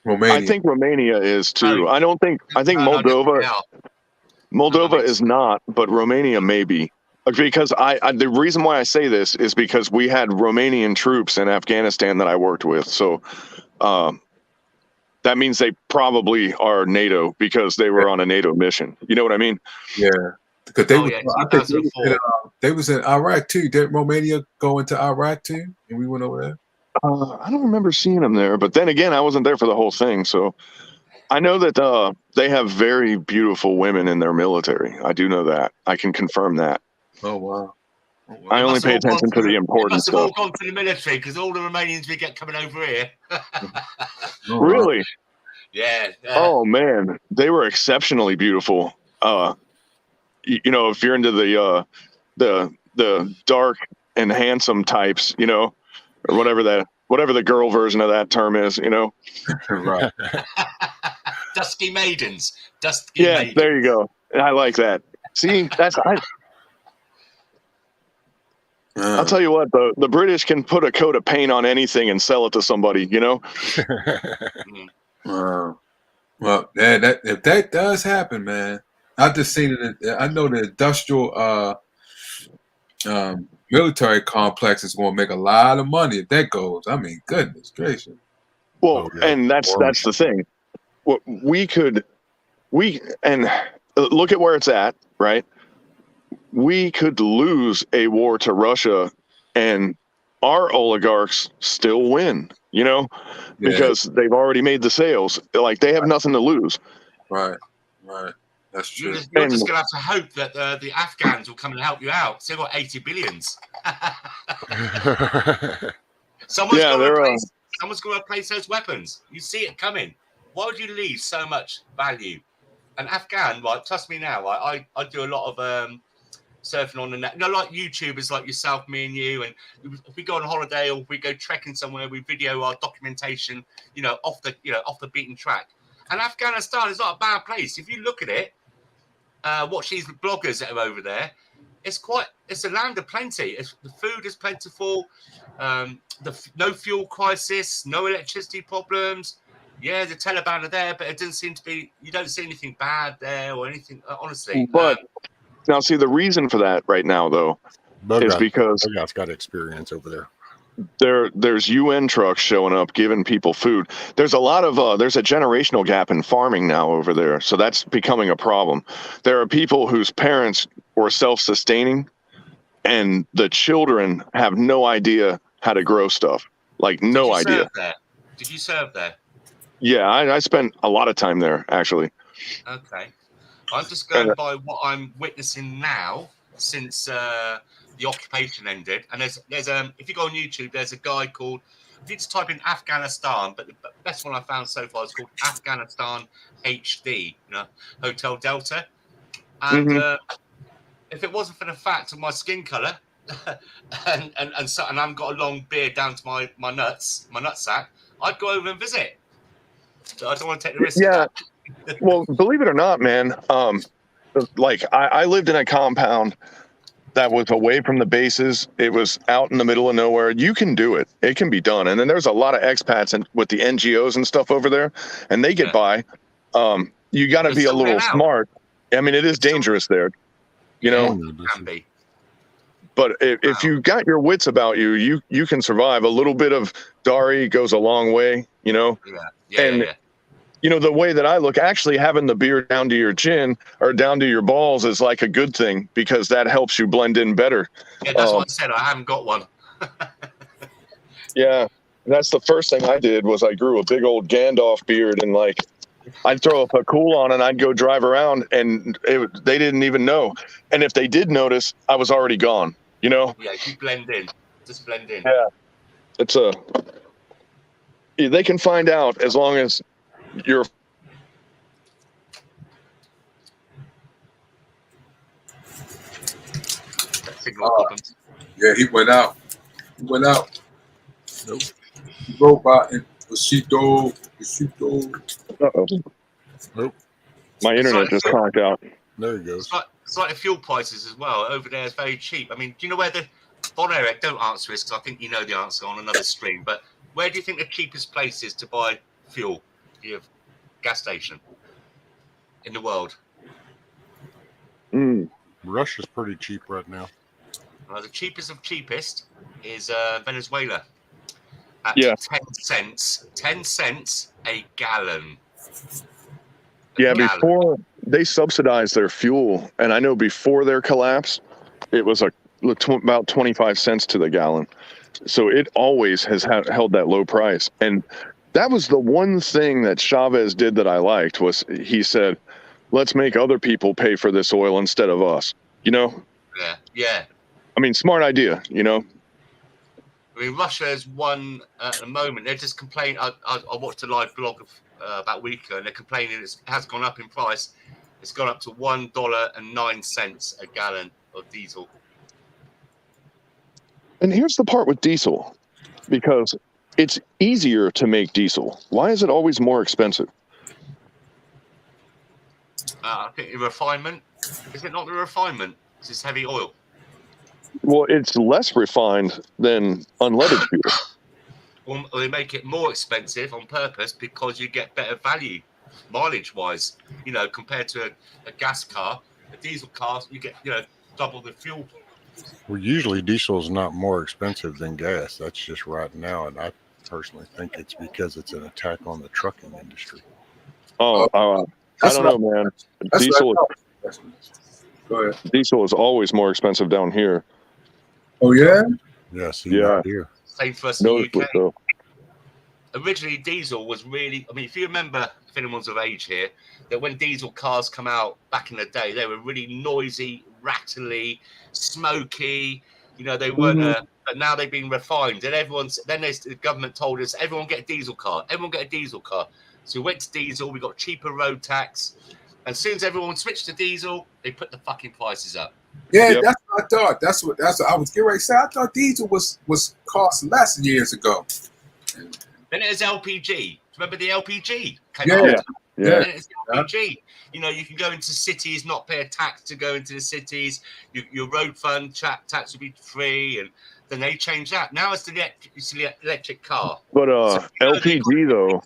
Romania. I think Romania is too. I think Moldova. Moldova is not, but Romania may be. Because the reason why I say this is because we had Romanian troops in Afghanistan that I worked with. So that means they probably are NATO because they were on a NATO mission. You know what I mean? Yeah. Because they was in Iraq too. Did Romania go into Iraq too? And we went over there? I don't remember seeing them there. But then again, I wasn't there for the whole thing. So I know that they have very beautiful women in their military. I do know that. I can confirm that. Oh, wow. I only pay attention to the important stuff. They must have all gone to the military because all the Romanians we get coming over here. Really? Yeah. Oh man, they were exceptionally beautiful. If you're into the dark and handsome types, or whatever the girl version of that term is, Right. Dusky maidens. Maidens. There you go. I like that. See, I'll tell you what, the British can put a coat of paint on anything and sell it to somebody, Well, if that does happen, man, I've just seen it. I know the industrial military complex is going to make a lot of money if that goes. I mean, goodness gracious. Well, and that's the thing. What and look at where it's at, right? We could lose a war to Russia and our oligarchs still win, because they've already made the sales. Like, they have nothing to lose. Right. That's true. You're just going to have to hope that the Afghans will come and help you out. So they've got 80 billions. Someone's going to replace those weapons. You see it coming. Why would you leave so much value? An Afghan, right? Trust me now. I do a lot of surfing on the net. Like YouTubers like yourself, me and you. And if we go on holiday or if we go trekking somewhere, we video our documentation, off the beaten track. And Afghanistan is not a bad place. If you look at it, watch these bloggers that are over there. It's a land of plenty. The food is plentiful. No fuel crisis, no electricity problems. Yeah, the Taliban are there, but it doesn't seem to be. You don't see anything bad there or anything. Honestly, but now see the reason for that right now though is because Bugot's got experience over there. There's UN trucks showing up giving people food. There's a lot of there's a generational gap in farming now over there, so that's becoming a problem. There are people whose parents were self-sustaining, and the children have no idea how to grow stuff. Like, no idea. Did you serve there? Yeah, I spent a lot of time there, actually. Okay. I'm just going by what I'm witnessing now since the occupation ended. And there's if you go on YouTube, there's a guy called, if you just type in Afghanistan, but the best one I found so far is called Afghanistan HD, Hotel Delta. And if it wasn't for the fact of my skin color, and I haven't got a long beard down to my nutsack, I'd go over and visit. So I don't want to take the risk. Yeah. Well, believe it or not, man, like I lived in a compound that was away from the bases. It was out in the middle of nowhere. You can do it. It can be done. And then there's a lot of expats with the NGOs and stuff over there, and they get by. You got to be a little smart. I mean, it is dangerous there, Can be. But if you got your wits about you, you can survive. A little bit of Dari goes a long way, Yeah. The way that I look, actually having the beard down to your chin or down to your balls is like a good thing, because that helps you blend in better. Yeah, that's what I said. I haven't got one. Yeah, that's the first thing I did was I grew a big old Gandalf beard, and like I'd throw up a cool on and I'd go drive around, and they didn't even know. And if they did notice, I was already gone. Yeah, you blend in. Just blend in. Yeah, they can find out as long as you're. Yeah, he went out. Nope. Robot and Busito. Uh-oh. Nope. My internet just conked out. There it goes. It's like the fuel prices as well. Over there is very cheap. I mean, do you know where Von Eric, don't answer this because I think you know the answer on another stream, but where do you think the cheapest place is to buy fuel? Do you have gas station in the world? Russia's pretty cheap right now. Well, the cheapest of cheapest is Venezuela at 10 cents a gallon. Before they subsidized their fuel, and I know before their collapse, it was about 25 cents to the gallon. So it always has held that low price. And that was the one thing that Chavez did that I liked, was he said, let's make other people pay for this oil instead of us, Yeah. I mean, smart idea, I mean, Russia has won at the moment. They're just complaining. I watched a live blog about a week ago, and they're complaining it has gone up in price. It's gone up to $1.09 a gallon of diesel. And here's the part with diesel, because it's easier to make diesel. Why is it always more expensive? I think the refinement. Is it not the refinement? It's just heavy oil. Well, it's less refined than unleaded fuel. Well, they make it more expensive on purpose because you get better value, mileage-wise. Compared to a gas car, a diesel car, you get double the fuel. Well, usually diesel is not more expensive than gas. That's just right now, and I personally think it's because it's an attack on the trucking industry. I don't know, man. Diesel is always more expensive down here. Oh yeah. Yeah, see, Yeah. not here. Same for us in the Noticeably UK. so. Originally, diesel was really, I mean, if you remember, if anyone's of age here, that when diesel cars come out back in the day, they were really noisy, rattly, smoky. You know, they weren't, but now they've been refined. And the government told us, everyone get a diesel car. Everyone get a diesel car. So we went to diesel, we got cheaper road tax. And as soon as everyone switched to diesel, they put the fucking prices up. Yeah, that's what I thought. That's what I was getting ready to say. I thought diesel was cost less years ago. Then it was LPG. Remember the LPG? Yeah. Then it's LPG. You know, you can go into cities, not pay a tax to go into the cities. Your road fund tax will be free, and then they change that. Now it's the electric car. But LPG though,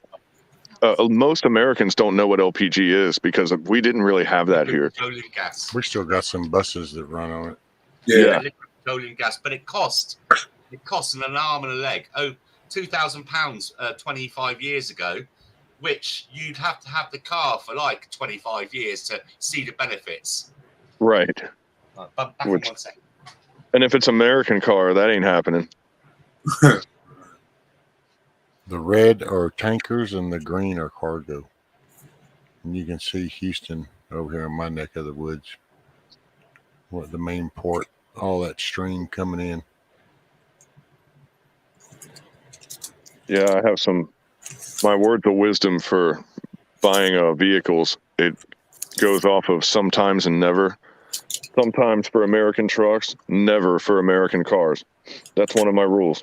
most Americans don't know what LPG is because we didn't really have that here. Petroleum gas. We still got some buses that run on it. Yeah. Liquid petroleum gas, but it costs an arm and a leg. £2,000 25 years ago, which you'd have to have the car for like 25 years to see the benefits. Right. Back in 1 second. And if it's American car, that ain't happening. The red are tankers and the green are cargo. And you can see Houston over here in my neck of the woods. What the main port, all that stream coming in. Yeah, I have my words of wisdom for buying vehicles. It goes off of sometimes and never. Sometimes for American trucks, never for American cars. That's one of my rules.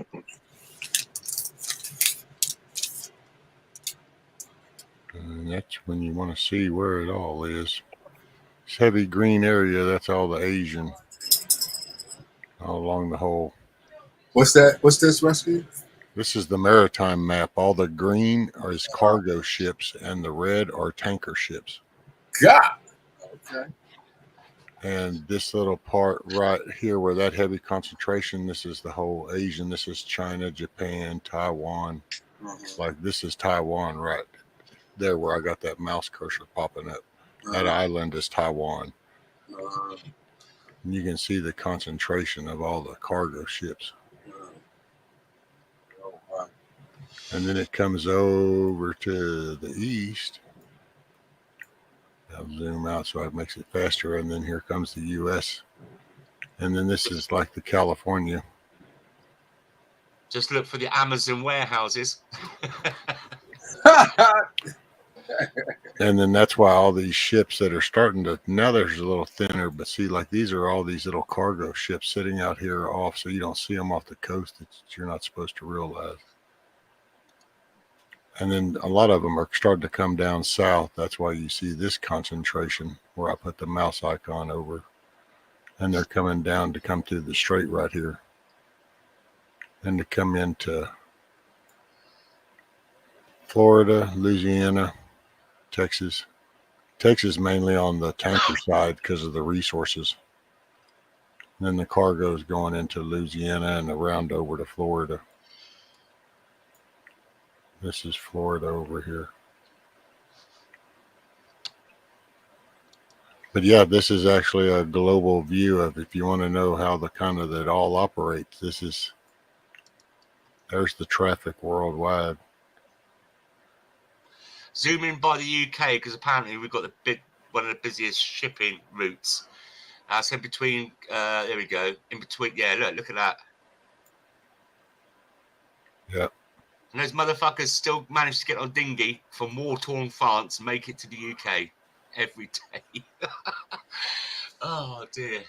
And that's when you want to see where it all is. This heavy green area, that's all the Asian. All along the whole. What's that? What's this, Rescue? This is the maritime map. All the green is cargo ships and the red are tanker ships. God. Okay. And this little part right here where that heavy concentration, this is the whole Asian. This is China, Japan, Taiwan. Like this is Taiwan right there where I got that mouse cursor popping up. That island is Taiwan. And you can see the concentration of all the cargo ships. And then it comes over to the east. I'll zoom out so it makes it faster. And then here comes the U.S. And then this is like the California. Just look for the Amazon warehouses. And then that's why all these ships that are starting to, now there's a little thinner, but see, like these are all these little cargo ships sitting out here off, so you don't see them off the coast that you're not supposed to realize. And then a lot of them are starting to come down south. That's why you see this concentration where I put the mouse icon over. And they're coming down to come to the strait right here. And to come into Florida, Louisiana, Texas. Texas mainly on the tanker side because of the resources. And then the cargo is going into Louisiana and around over to Florida. This is Florida over here. But yeah, this is actually a global view of, if you want to know how the kind of that all operates, there's the traffic worldwide. Zoom in by the UK because apparently we've got one of the busiest shipping routes. So between, there we go. In between, yeah, look at that. Yeah. And those motherfuckers still manage to get on dinghy from war-torn France and make it to the UK every day. Oh, dear.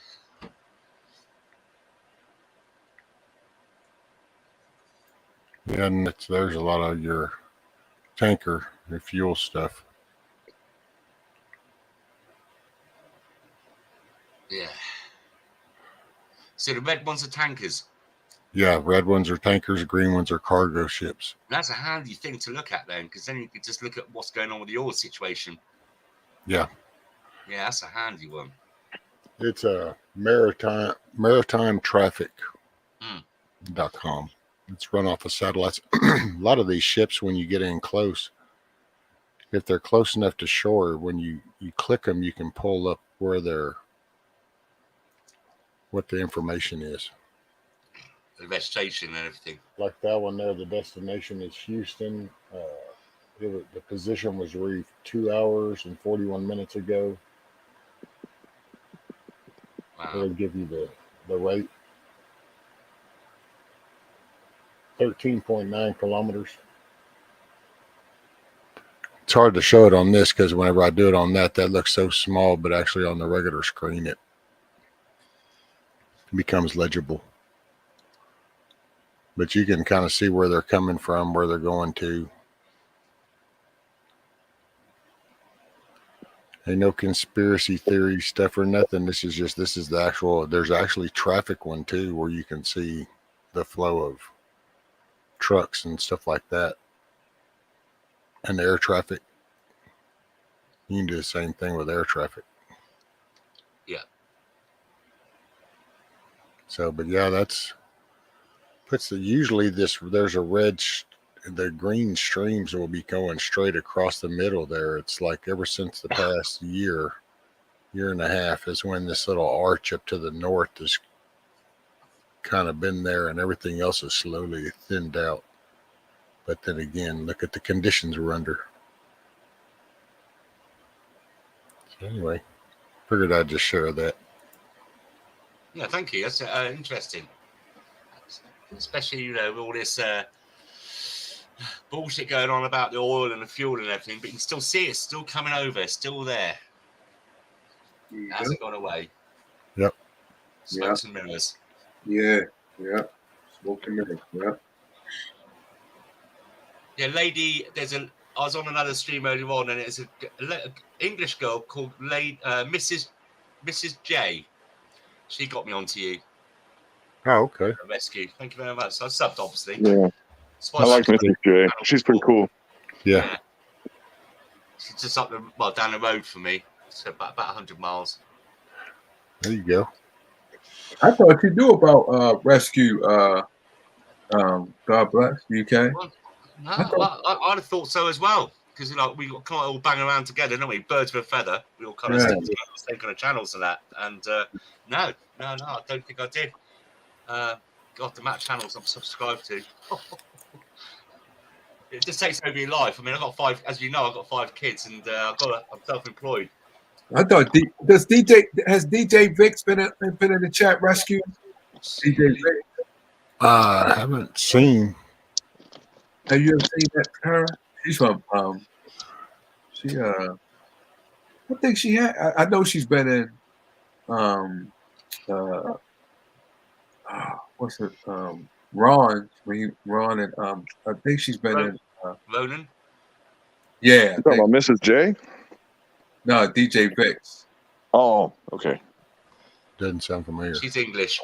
Yeah, and there's a lot of your tanker, your fuel stuff. Yeah. So the red ones are tankers. Yeah, red ones are tankers, green ones are cargo ships. That's a handy thing to look at then, because then you can just look at what's going on with the oil situation. Yeah. Yeah, that's a handy one. It's a maritime traffic.com. It's run off of satellites. A lot of these ships, when you get in close, if they're close enough to shore, when you click them, you can pull up where what the information is. The registration and everything. Like that one there, the destination is Houston. The position was reached 2 hours and 41 minutes ago. Wow. It'll give you the rate. 13.9 kilometers. It's hard to show it on this because whenever I do it on that looks so small, but actually on the regular screen, it becomes legible. But you can kind of see where they're coming from, where they're going to. Ain't no conspiracy theory stuff or nothing. This is the actual, there's actually traffic one too, where you can see the flow of trucks and stuff like that. And the air traffic. You can do the same thing with air traffic. Yeah. So, but yeah, usually there's a red, the green streams will be going straight across the middle there. It's like ever since the past year and a half is when this little arch up to the north has kind of been there, and everything else is slowly thinned out. But then again, look at the conditions we're under. So anyway, figured I'd just share that. Yeah, thank you. That's interesting. Especially, with all this bullshit going on about the oil and the fuel and everything, but you can still see it's still coming over, it's still there. It hasn't gone away. Yep. Smokes and mirrors. Yeah. Smoke and mirrors. Yeah. Yeah, lady, I was on another stream earlier on, and it's an English girl called Mrs. J. She got me onto you. Oh, okay. Rescue. Thank you very much. So I subbed, obviously. Yeah. I like Mrs. J. She's pretty cool. Yeah. She's just down the road for me. So about 100 miles. There you go. I thought you knew about rescue. God bless UK. Well, no, I'd have thought so as well. Because we kind of all bang around together, don't we? Birds of a feather. We all kind of stick together, same kind of channels and that. And no, I don't think I did. God, the map channels I'm subscribed to. It just takes over your life. I mean, I've got 5, as you know, I've got 5 kids, and I'm self-employed. I thought has DJ Vic's been in the chat rescue? DJ Vic. I haven't seen. Have you ever seen that her? She's from I think she had. I know she's been in what's it? Ron and I think she's been in Ronan. You Yeah. talking about Mrs. J? No, DJ Vic's. Oh, okay. Doesn't sound familiar. She's English.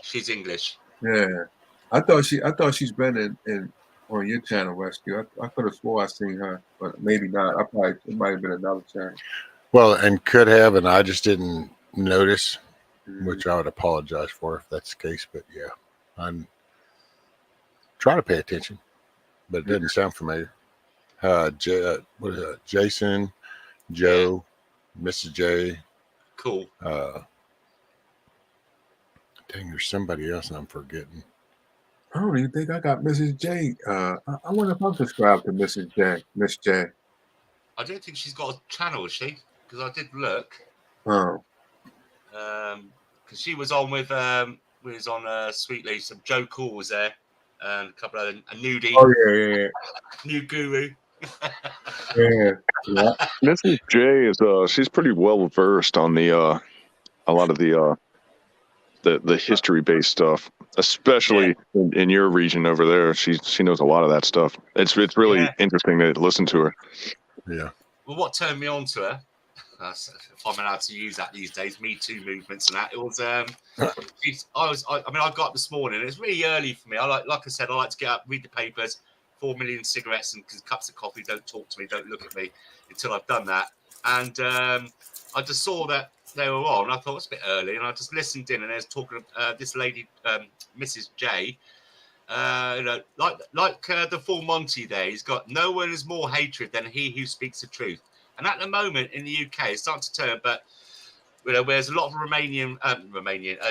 Yeah. I thought she's been in on your channel, Rescue. I could have swore I seen her, but maybe not. It might have been another channel. Well, and could have, and I just didn't notice, which I would apologize for if that's the case. But yeah, I'm trying to pay attention, but it doesn't sound familiar. What is it? Jason, Joe, Mrs. J. Cool. Dang, there's somebody else I'm forgetting. I don't even think I got Mrs. J. I wonder if I'm subscribed to Mrs. J. Miss J. I don't think she's got a channel, is she? Because I did look. Oh. Because she was on with Sweetly. So Joe Cool was there, and a couple of a nudie. Oh yeah. New guru. Yeah. Mrs. J is she's pretty well versed on the a lot of the history based stuff, especially in your region over there. She knows a lot of that stuff. It's really interesting to listen to her. Yeah. Well, what turned me on to her, if I'm allowed to use that these days, Me Too movements and that, it was I got up this morning. It's really early for me. I like I said, I like to get up, read the papers, 4 million cigarettes and cups of coffee. Don't talk to me, don't look at me until I've done that. And I just saw that they were on. I thought it's a bit early, and I just listened in, and there's talking of this lady, Mrs. J, The full Monty there, he's got no one is more hatred than he who speaks the truth. And at the moment in the UK, it's starting to turn, but there's a lot of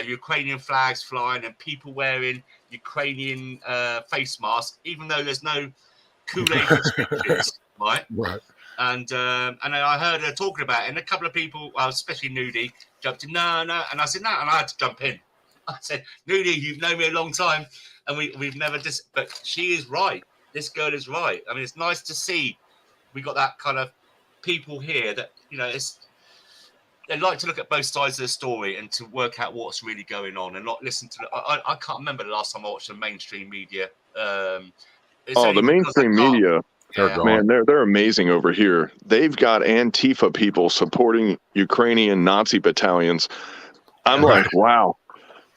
Ukrainian flags flying and people wearing Ukrainian face masks, even though there's no Kool-Aid restrictions, right? Right. And I heard her talking about it, and a couple of people, especially Nudie, jumped in, no, and I said, no, and I had to jump in. I said, Nudie, you've known me a long time, and we've never but she is right. This girl is right. I mean, it's nice to see we got that kind of people here that, they like to look at both sides of the story and to work out what's really going on and not listen to I can't remember the last time I watched the mainstream media. The mainstream media, man, they're amazing over here. They've got Antifa people supporting Ukrainian Nazi battalions. I'm like, wow.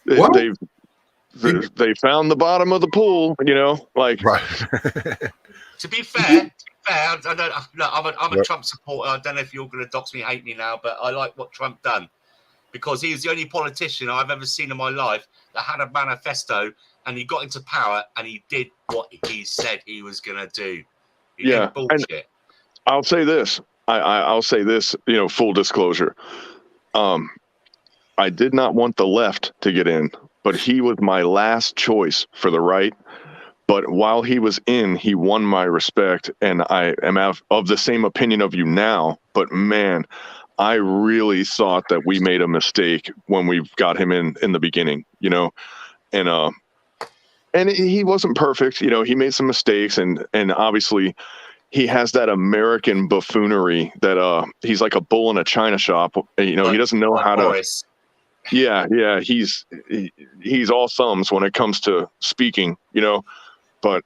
They found the bottom of the pool, like. Right. To be fair, I'm a Trump supporter. I don't know if you're going to dox me, hate me now, but I like what Trump done because he was the only politician I've ever seen in my life that had a manifesto and he got into power and he did what he said he was going to do. He did bullshit. And I'll say this. I'll say this. Full disclosure. I did not want the left to get in, but he was my last choice for the right. But while he was in, he won my respect, and I am of the same opinion of you now. But man, I really thought that we made a mistake when we got him in the beginning, and he wasn't perfect. He made some mistakes, and obviously he has that American buffoonery that he's like a bull in a china shop. He doesn't know how to. Yeah, he's all thumbs when it comes to speaking, But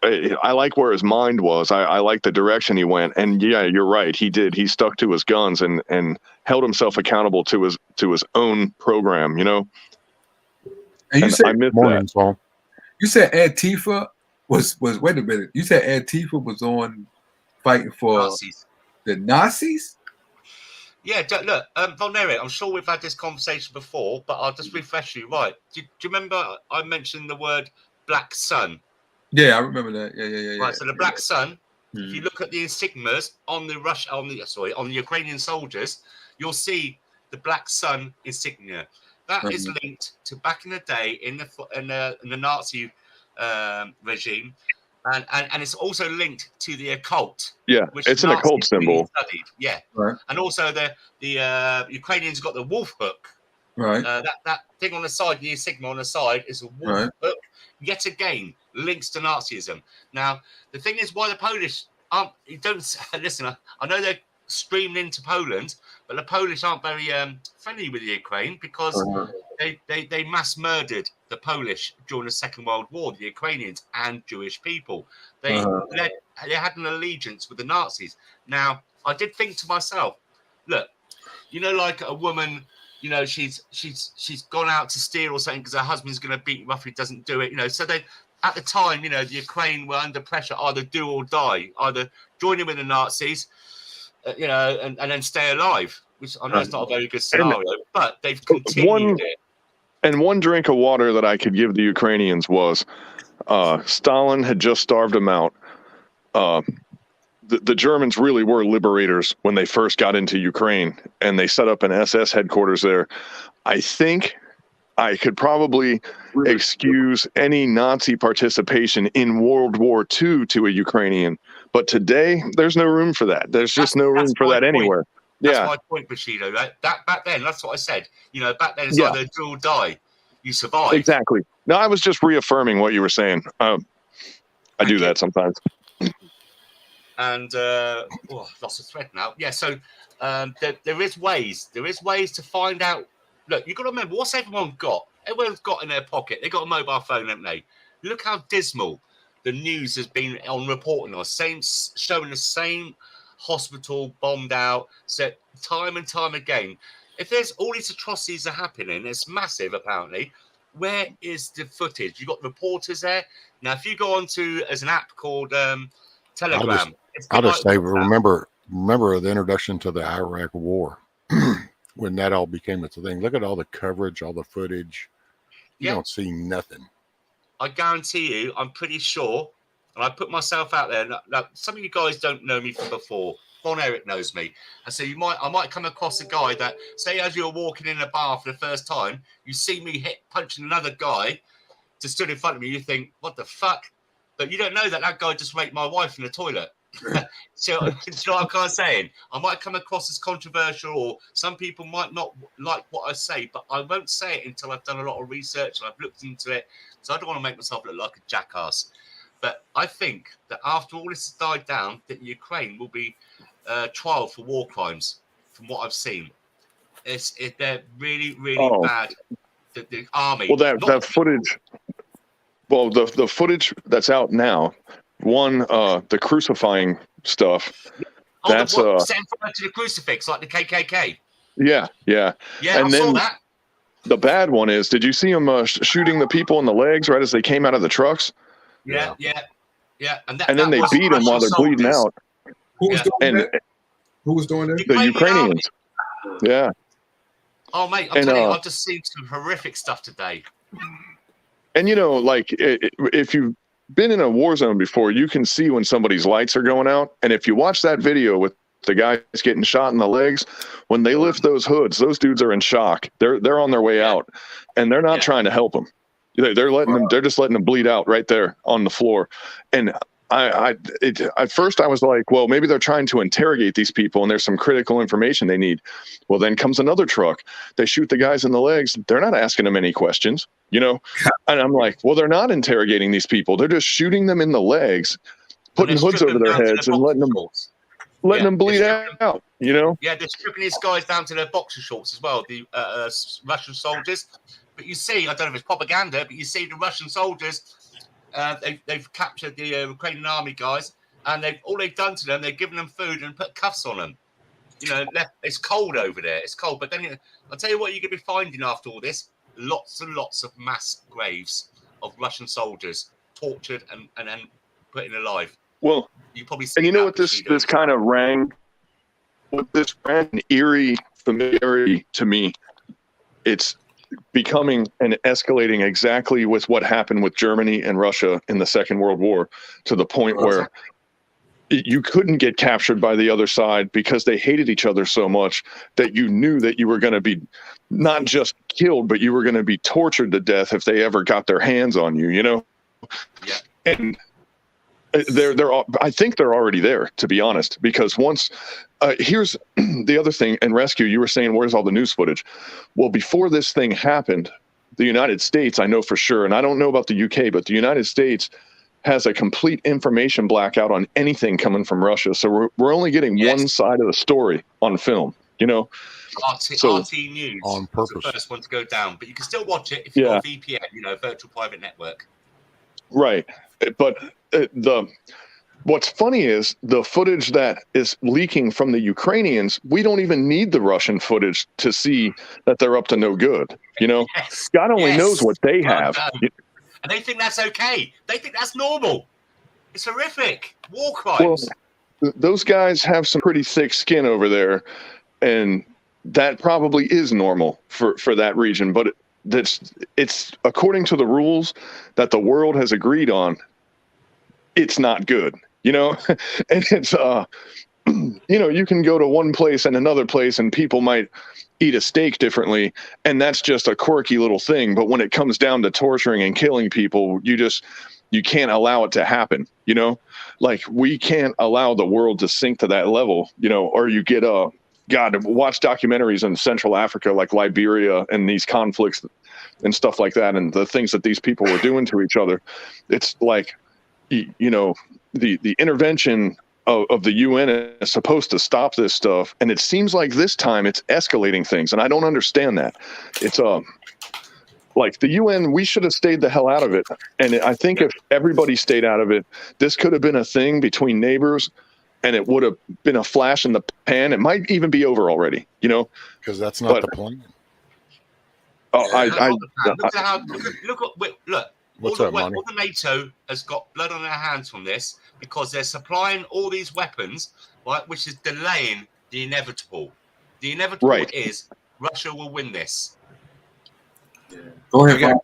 I like where his mind was. I like the direction he went. And yeah, you're right. He did. He stuck to his guns and held himself accountable to his own program, And you said, I missed that. You said Antifa was wait a minute. You said Antifa was on fighting for Nazis. The Nazis? Yeah, look, Vulneric, I'm sure we've had this conversation before, but I'll just refresh you. Right. Do you remember I mentioned the word Black Sun? Yeah, I remember that. Yeah. Right, so the Black Sun, if you look at the insignias on the Ukrainian soldiers, you'll see the Black Sun insignia. That is linked to back in the day in the Nazi regime, and it's also linked to the occult. Yeah, it's an occult symbol. Studied. Yeah, right. And also the Ukrainians got the wolf hook. Right. That thing on the side, the insignia on the side, is a wolf hook. Yet again, links to Nazism. Now, the thing is, why the Polish aren't? You don't listen. I know they're streaming into Poland, but the Polish aren't very friendly with the Ukraine because they mass murdered the Polish during the Second World War, the Ukrainians and Jewish people. They had an allegiance with the Nazis. Now, I did think to myself, look, like a woman. She's gone out to steal or something because her husband's going to beat her if he doesn't do it. So they, at the time, the Ukraine were under pressure, either do or die, either join in with the Nazis, and then stay alive, which I know it's not a very good scenario, but they've continued it. And one drink of water that I could give the Ukrainians was Stalin had just starved them out. The Germans really were liberators when they first got into Ukraine, and they set up an SS headquarters there. I think I could probably excuse any Nazi participation in World War II to a Ukrainian, but today there's no room for that. There's just no room for that anywhere. That's my point, Bushido. Right? That back then, that's what I said. Back then it's either do or die. You survive. Exactly. No, I was just reaffirming what you were saying. I do that sometimes. And lost a thread now. Yeah, so there is ways. There is ways to find out. Look, you've got to remember, what's everyone got? Everyone's got in their pocket. They've got a mobile phone, haven't they? Look how dismal the news has been on reporting on. Showing the same hospital bombed out, set time and time again. If there's all these atrocities are happening, it's massive apparently. Where is the footage? You've got reporters there. Now, if you go on to, as an app called Telegram. I'll just say, remember the introduction to the Iraq War when that all became a thing. Look at all the coverage, all the footage. You don't see nothing. I guarantee you, I'm pretty sure, and I put myself out there. Now, some of you guys don't know me from before. Von Eric knows me. And so I might come across a guy that, say, as you're walking in a bar for the first time, you see me punching another guy just stood in front of me. You think, what the fuck? But you don't know that guy just raped my wife in the toilet. So, you know what I'm kind of saying? I might come across as controversial, or some people might not like what I say, but I won't say it until I've done a lot of research and I've looked into it. So I don't want to make myself look like a jackass. But I think that after all this has died down, that Ukraine will be trialed for war crimes, from what I've seen. They're really, really bad. The army. Well, that footage. Well, the footage that's out now. One, the crucifying stuff. That's set in front of the crucifix, like the KKK. Yeah. And I saw that. The bad one is, did you see them shooting the people in the legs right as they came out of the trucks? Yeah. And then they beat them while they're bleeding out. Who was doing that? Who was doing that? The Ukrainians. Yeah. Oh, mate, I'm telling you, I've just seen some horrific stuff today. And, you know, like, if you've been in a war zone before, you can see when somebody's lights are going out. And if you watch that video with the guys getting shot in the legs, when they lift those hoods, those dudes are in shock. They're on their way out, and they're not trying to help them. They're just letting them bleed out right there on the floor. And at first I was like, well, maybe they're trying to interrogate these people and there's some critical information they need. Well, then comes another truck. They shoot the guys in the legs. They're not asking them any questions, you know? And I'm like, well, they're not interrogating these people. They're just shooting them in the legs, putting hoods over their heads and letting them bleed out, you know? Yeah, they're stripping these guys down to their boxer shorts as well, the Russian soldiers. But you see, I don't know if it's propaganda, but you see the Russian soldiers, they've captured the Ukrainian army guys, and all they've done to them, they've given them food and put cuffs on them. You know, it's cold over there. It's cold. But then I'll tell you what you're going to be finding after all this. Lots and lots of mass graves of Russian soldiers tortured and then put in alive. Well, you probably see, and you know what this kind of rang? What this rang an eerie familiarity to me. It's becoming and escalating exactly with what happened with Germany and Russia in the Second World War, to the point where you couldn't get captured by the other side because they hated each other so much that you knew that you were going to be not just killed, but you were going to be tortured to death if they ever got their hands on you, you know? Yeah. And I think they're already there, to be honest, because once here's the other thing. And Rescue, you were saying, where's all the news footage? Well, before this thing happened, the United States, I know for sure, and I don't know about the UK, but the United States has a complete information blackout on anything coming from Russia. So we're only getting one side of the story on film, you know? RT News on purpose. was the first one to go down, but you can still watch it if you've got a VPN, you know, virtual private network. Right. But what's funny is the footage that is leaking from the Ukrainians, we don't even need the Russian footage to see that they're up to no good. You know, God only knows what they have. And they think that's okay. They think that's normal. It's horrific. War crimes. Well, those guys have some pretty thick skin over there, and that probably is normal for that region. But it's according to the rules that the world has agreed on. It's not good, you know, and it's, you know, you can go to one place and another place and people might eat a steak differently. And that's just a quirky little thing. But when it comes down to torturing and killing people, you can't allow it to happen, you know, like we can't allow the world to sink to that level, you know, or you get watch documentaries in Central Africa, like Liberia, and these conflicts and stuff like that. And the things that these people were doing to each other. It's like, you know, the intervention of the UN is supposed to stop this stuff. And it seems like this time it's escalating things. And I don't understand that. It's like the UN, we should have stayed the hell out of it. And I think if everybody stayed out of it, this could have been a thing between neighbors, and it would have been a flash in the pan. It might even be over already, you know, because that's not the plan. Oh, look. All the NATO has got blood on their hands from this because they're supplying all these weapons, right, which is delaying the inevitable. The inevitable is Russia will win this. Go ahead.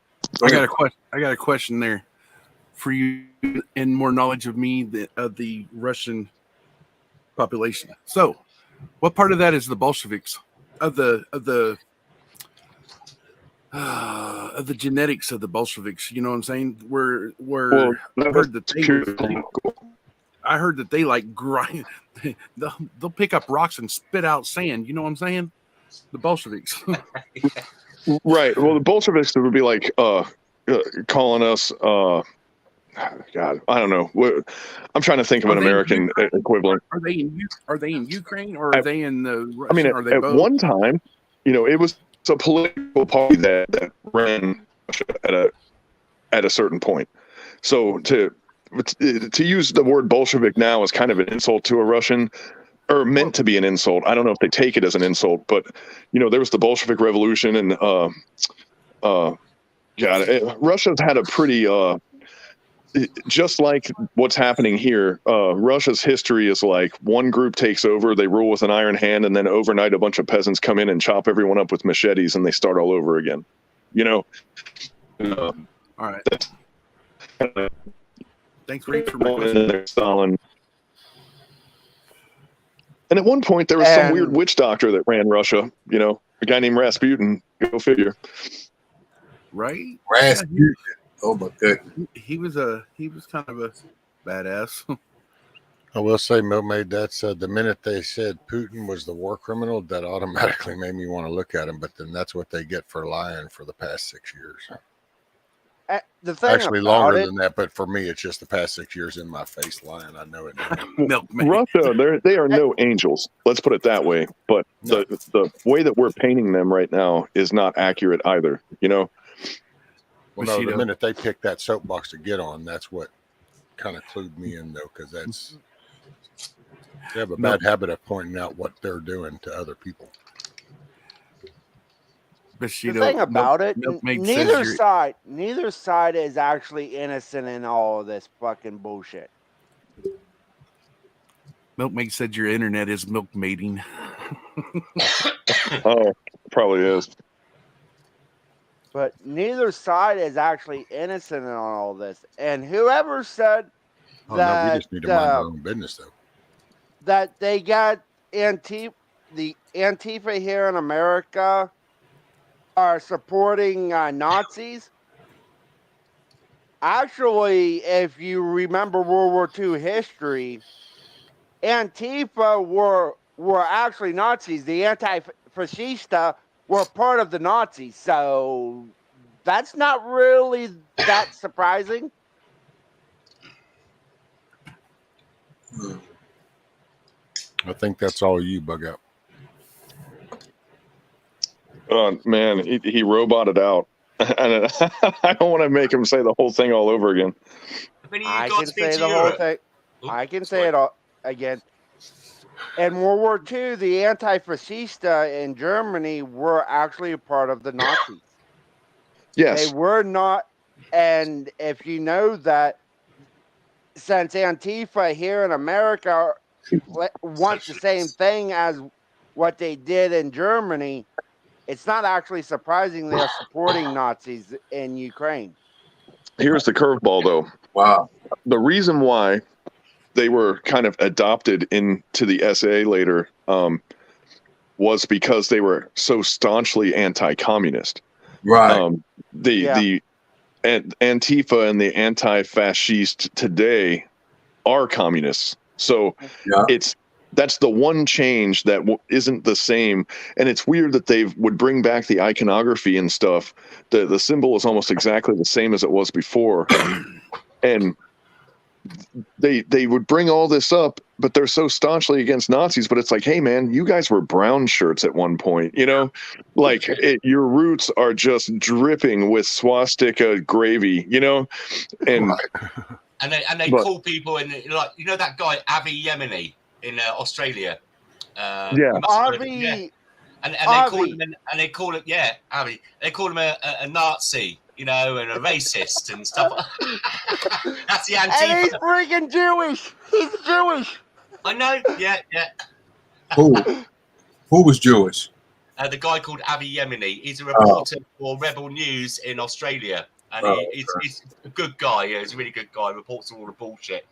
I got a question there. for you and more knowledge of me of the Russian population. So, what part of that is the Bolsheviks of the genetics of the Bolsheviks? You know what I'm saying? Well, I heard that they like grind. They'll pick up rocks and spit out sand. You know what I'm saying? The Bolsheviks. Right. Well, the Bolsheviks would be like calling us. God, I don't know. I'm trying to think of an American equivalent. Are they in Ukraine or are they in the Russian? I mean, at one time, it was a political party that ran Russia at a certain point. So to use the word Bolshevik now is kind of an insult to a Russian, or meant to be an insult. I don't know if they take it as an insult, but there was the Bolshevik Revolution, and Russia's had a pretty just like what's happening here. Russia's history is like one group takes over, they rule with an iron hand, and then overnight a bunch of peasants come in and chop everyone up with machetes, and they start all over again. All right. Thanks for information. Stalin. And at one point, there was some weird witch doctor that ran Russia. A guy named Rasputin. Go figure. Right? Rasputin. Oh my goodness. He was kind of a badass. I will say, Milkmaid, that's the minute they said Putin was the war criminal, that automatically made me want to look at him. But then that's what they get for lying for the past 6 years. The thing actually longer than that, but for me, it's just the past 6 years in my face lying. I know it. Russia, they are no angels. Let's put it that way. But the way that we're painting them right now is not accurate either. Well, no, the minute they pick that soapbox to get on, that's what kind of clued me in, though, because they have a bad habit of pointing out what they're doing to other people. The thing about it, neither side is actually innocent in all of this fucking bullshit. Milkmaid said your internet is milk mating. Oh, probably is. But neither side is actually innocent in all of this. And whoever said that, no, we just need to mind our own business, though. That they got the Antifa here in America are supporting Nazis. Actually, if you remember World War II history, Antifa were actually Nazis. The anti-fascista were part of the Nazis, so that's not really that surprising. I think that's all you, Bug Out. Oh, man, he roboted out. I don't want to make him say the whole thing all over again. I can say the whole thing. I can say it all again. In World War II, the anti-fascista in Germany were actually a part of the Nazis. Yes. They were not, and if you know that, since Antifa here in America wants the same thing as what they did in Germany, it's not actually surprising they're supporting Nazis in Ukraine. Here's the curveball, though. Wow. The reason why they were kind of adopted into the SA later was because they were so staunchly anti-communist. Right. The Antifa and the anti-fascist today are communists. So that's the one change that isn't the same. And it's weird that they would bring back the iconography and stuff. The symbol is almost exactly the same as it was before. And they would bring all this up, but they're so staunchly against Nazis. But it's like, hey, man, you guys were brown shirts at one point, like your roots are just dripping with swastika gravy, and they call people in that guy Avi Yemeni in Australia. Avi. And they call him Avi. They call him a Nazi. And a racist and stuff. That's the Antifa. And he's freaking Jewish. He's Jewish. I know. Yeah. Who was Jewish? The guy called Avi Yemeni. He's a reporter for Rebel News in Australia. and he's a good guy. Yeah, he's a really good guy. Reports all the bullshit,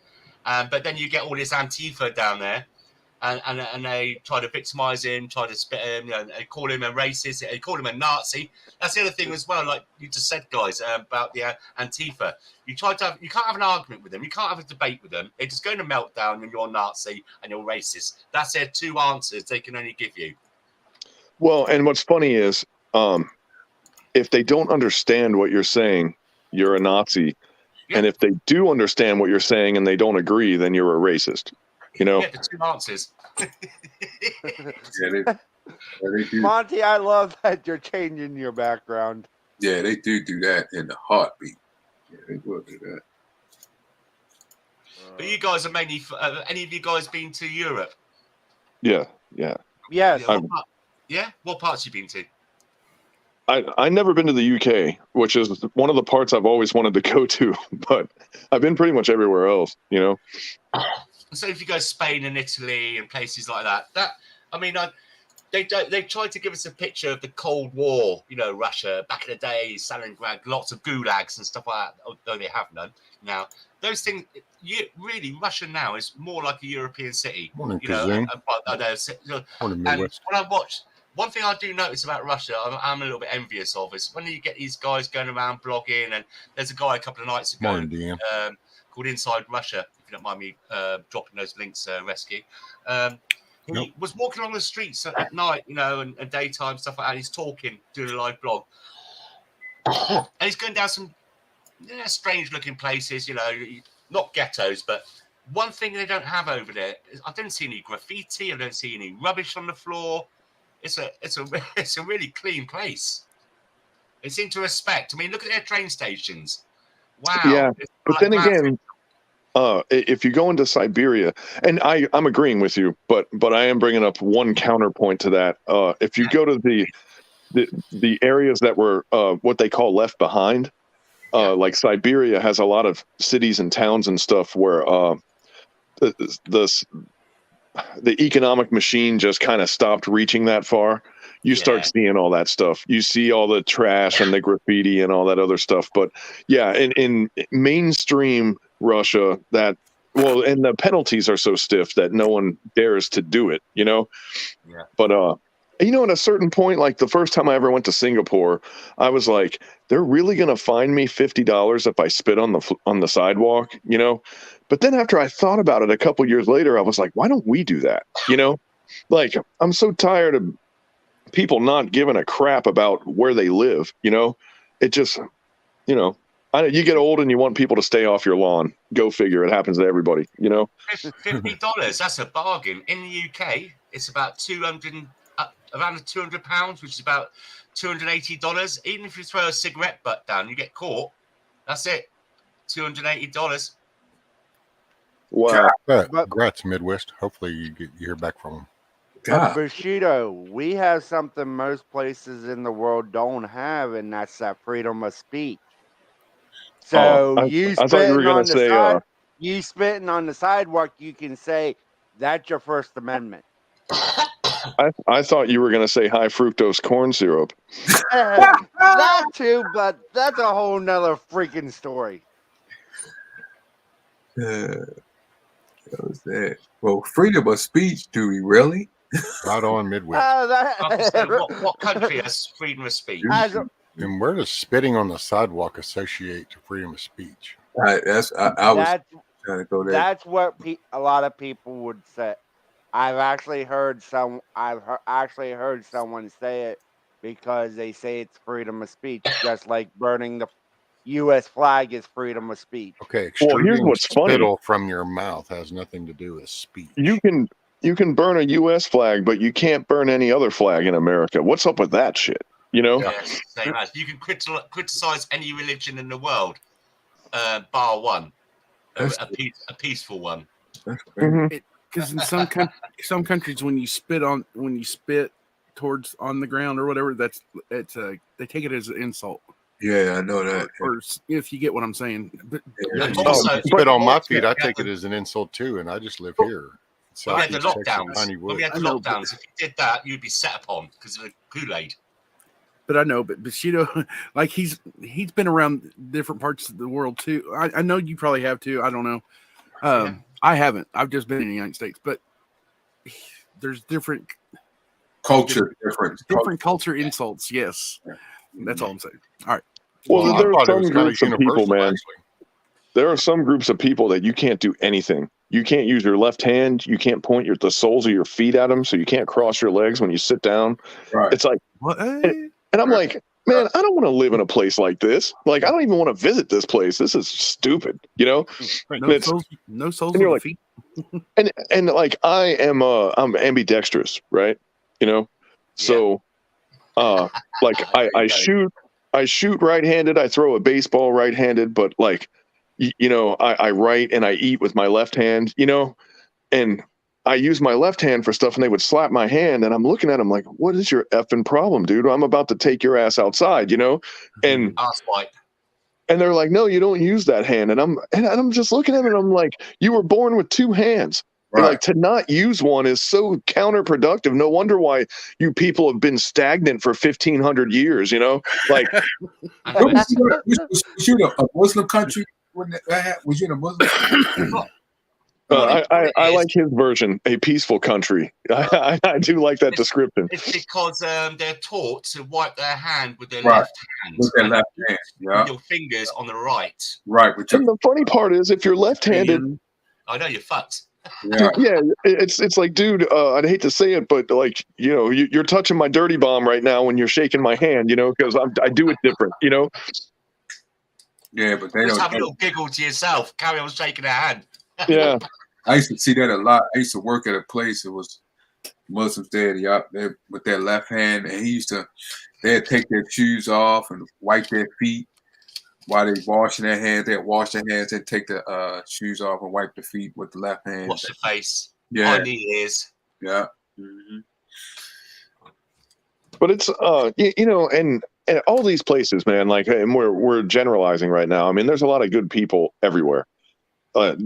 but then you get all this Antifa down there, and they try to victimize him, try to spit him. They call him a racist. They call him a Nazi. That's the other thing as well. Like you just said, guys, about the Antifa. You can't have an argument with them. You can't have a debate with them. They just go into meltdown and you're a Nazi and you're racist. That's their two answers they can only give you. Well, and what's funny is, if they don't understand what you're saying, you're a Nazi. Yeah. And if they do understand what you're saying and they don't agree, then you're a racist. You know? Yeah, the two answers. They do. Monty, I love that you're changing your background. Yeah, they do that in the heartbeat. Yeah, they will do that. But you guys are mainly, any of you guys been to Europe? Yeah. Yes. What parts have you been to? I've never been to the UK, which is one of the parts I've always wanted to go to, but I've been pretty much everywhere else, you know? So if you go to Spain and Italy and places like that, they tried to give us a picture of the Cold War, you know, Russia, back in the day, Stalingrad, lots of gulags and stuff like that, although they have none now. Those things, Russia now is more like a European city. Morning, you know, Morning, and when I watch, one thing I do notice about Russia, I'm a little bit envious of, is when you get these guys going around blogging, and there's a guy a couple of nights ago called Inside Russia, if you don't mind me dropping those links, Rescue. He was walking along the streets at night, you know, and daytime, stuff like that. He's talking, doing a live blog. And he's going down some strange-looking places, you know, not ghettos, but one thing they don't have over there is I don't see any graffiti. I don't see any rubbish on the floor. It's a really clean place. They seem to respect. I mean, look at their train stations. Wow. Yeah, but then again, if you go into Siberia, and I'm agreeing with you, but I am bringing up one counterpoint to that. If you go to the areas that were what they call left behind, like Siberia has a lot of cities and towns and stuff where the economic machine just kind of stopped reaching that far. You start seeing all that stuff. You see all the trash and the graffiti and all that other stuff. But yeah, in mainstream Russia, and the penalties are so stiff that no one dares to do it, you know? Yeah. But, you know, at a certain point, like the first time I ever went to Singapore, I was like, they're really going to fine me $50 if I spit on the sidewalk, you know? But then after I thought about it a couple years later, I was like, why don't we do that? You know, like I'm so tired of people not giving a crap about where they live. You know, it just, you know, you get old and you want people to stay off your lawn. Go figure. It happens to everybody, you know. $50, that's a bargain. In the UK, it's about around £200, which is about $280. Even if you throw a cigarette butt down, you get caught. That's it. $280. Wow. Congrats, Midwest. Hopefully you hear back from them. But Bushido, we have something most places in the world don't have, and that's that freedom of speech. So you spitting on the sidewalk, you can say that's your First Amendment. I thought you were going to say high fructose corn syrup. That too, but that's a whole nother freaking story. That was that. Well, freedom of speech, do we really? Right on, Midwest. What country has freedom of speech? And where does spitting on the sidewalk associate to freedom of speech? I was trying to go there. That's what a lot of people would say. I've actually heard someone say it because they say it's freedom of speech, just like burning the U.S. flag is freedom of speech. Okay, well, here's what's funny. Spittle from your mouth has nothing to do with speech. You can burn a U.S. flag, but you can't burn any other flag in America. What's up with that shit? You know? Yes, same as. You can criticize any religion in the world, bar one, a peaceful one. Because in some countries, when you spit towards on the ground or whatever, they take it as an insult. Yeah, I know that. Or if you get what I'm saying. But, spit on my feet, I take it as an insult too, and I just live here. So we had the lockdowns. If you did that, you'd be set upon because of the Kool-Aid. But I know, but Bushido, like he's been around different parts of the world too. I know you probably have too. I don't know. I haven't. I've just been in the United States, but there's different culture, different culture insults. Yes, that's all I'm saying. All right. Well, there are some groups of people, man. There are some groups of people that you can't do anything. You can't use your left hand. You can't point the soles of your feet at them, so you can't cross your legs when you sit down. Right. It's like, and I'm like, man, I don't want to live in a place like this. Like, I don't even want to visit this place. This is stupid, you know? No soles on the feet. and like I'm ambidextrous, right? You know, so like I shoot right-handed. I throw a baseball right-handed, but like you know, I write and I eat with my left hand, you know, and I use my left hand for stuff, and they would slap my hand, and I'm looking at them like, what is your effing problem, dude? I'm about to take your ass outside, you know? And they're like, no, you don't use that hand. And I'm just looking at it, and I'm like, you were born with two hands. Right. Like, to not use one is so counterproductive. No wonder why you people have been stagnant for 1,500 years, you know? Like, was you a Muslim country? Was you in a Muslim country? I like his version, a peaceful country. I do like that description. It's because they're taught to wipe their hand with their right. left hand. With their left hand, yeah. With your fingers on the right. Right. And the funny part is, if you're left-handed, I know you're fucked. Yeah, it's like, dude, I'd hate to say it, but like, you know, you're touching my dirty bomb right now when you're shaking my hand, you know, because I do it different, you know. Yeah, but they just don't have a little giggle to yourself. Carry on shaking their hand. Yeah. I used to see that a lot. I used to work at a place. It was Muslims there, they with their left hand, and they'd take their shoes off and wipe their feet while they washing their hands. They'd wash their hands, they'd take the shoes off and wipe the feet with the left hand. Wash the face. Yeah. On the ears. Yeah. Mm-hmm. But it's you know, and all these places, man, like, and we're generalizing right now. I mean, there's a lot of good people everywhere. No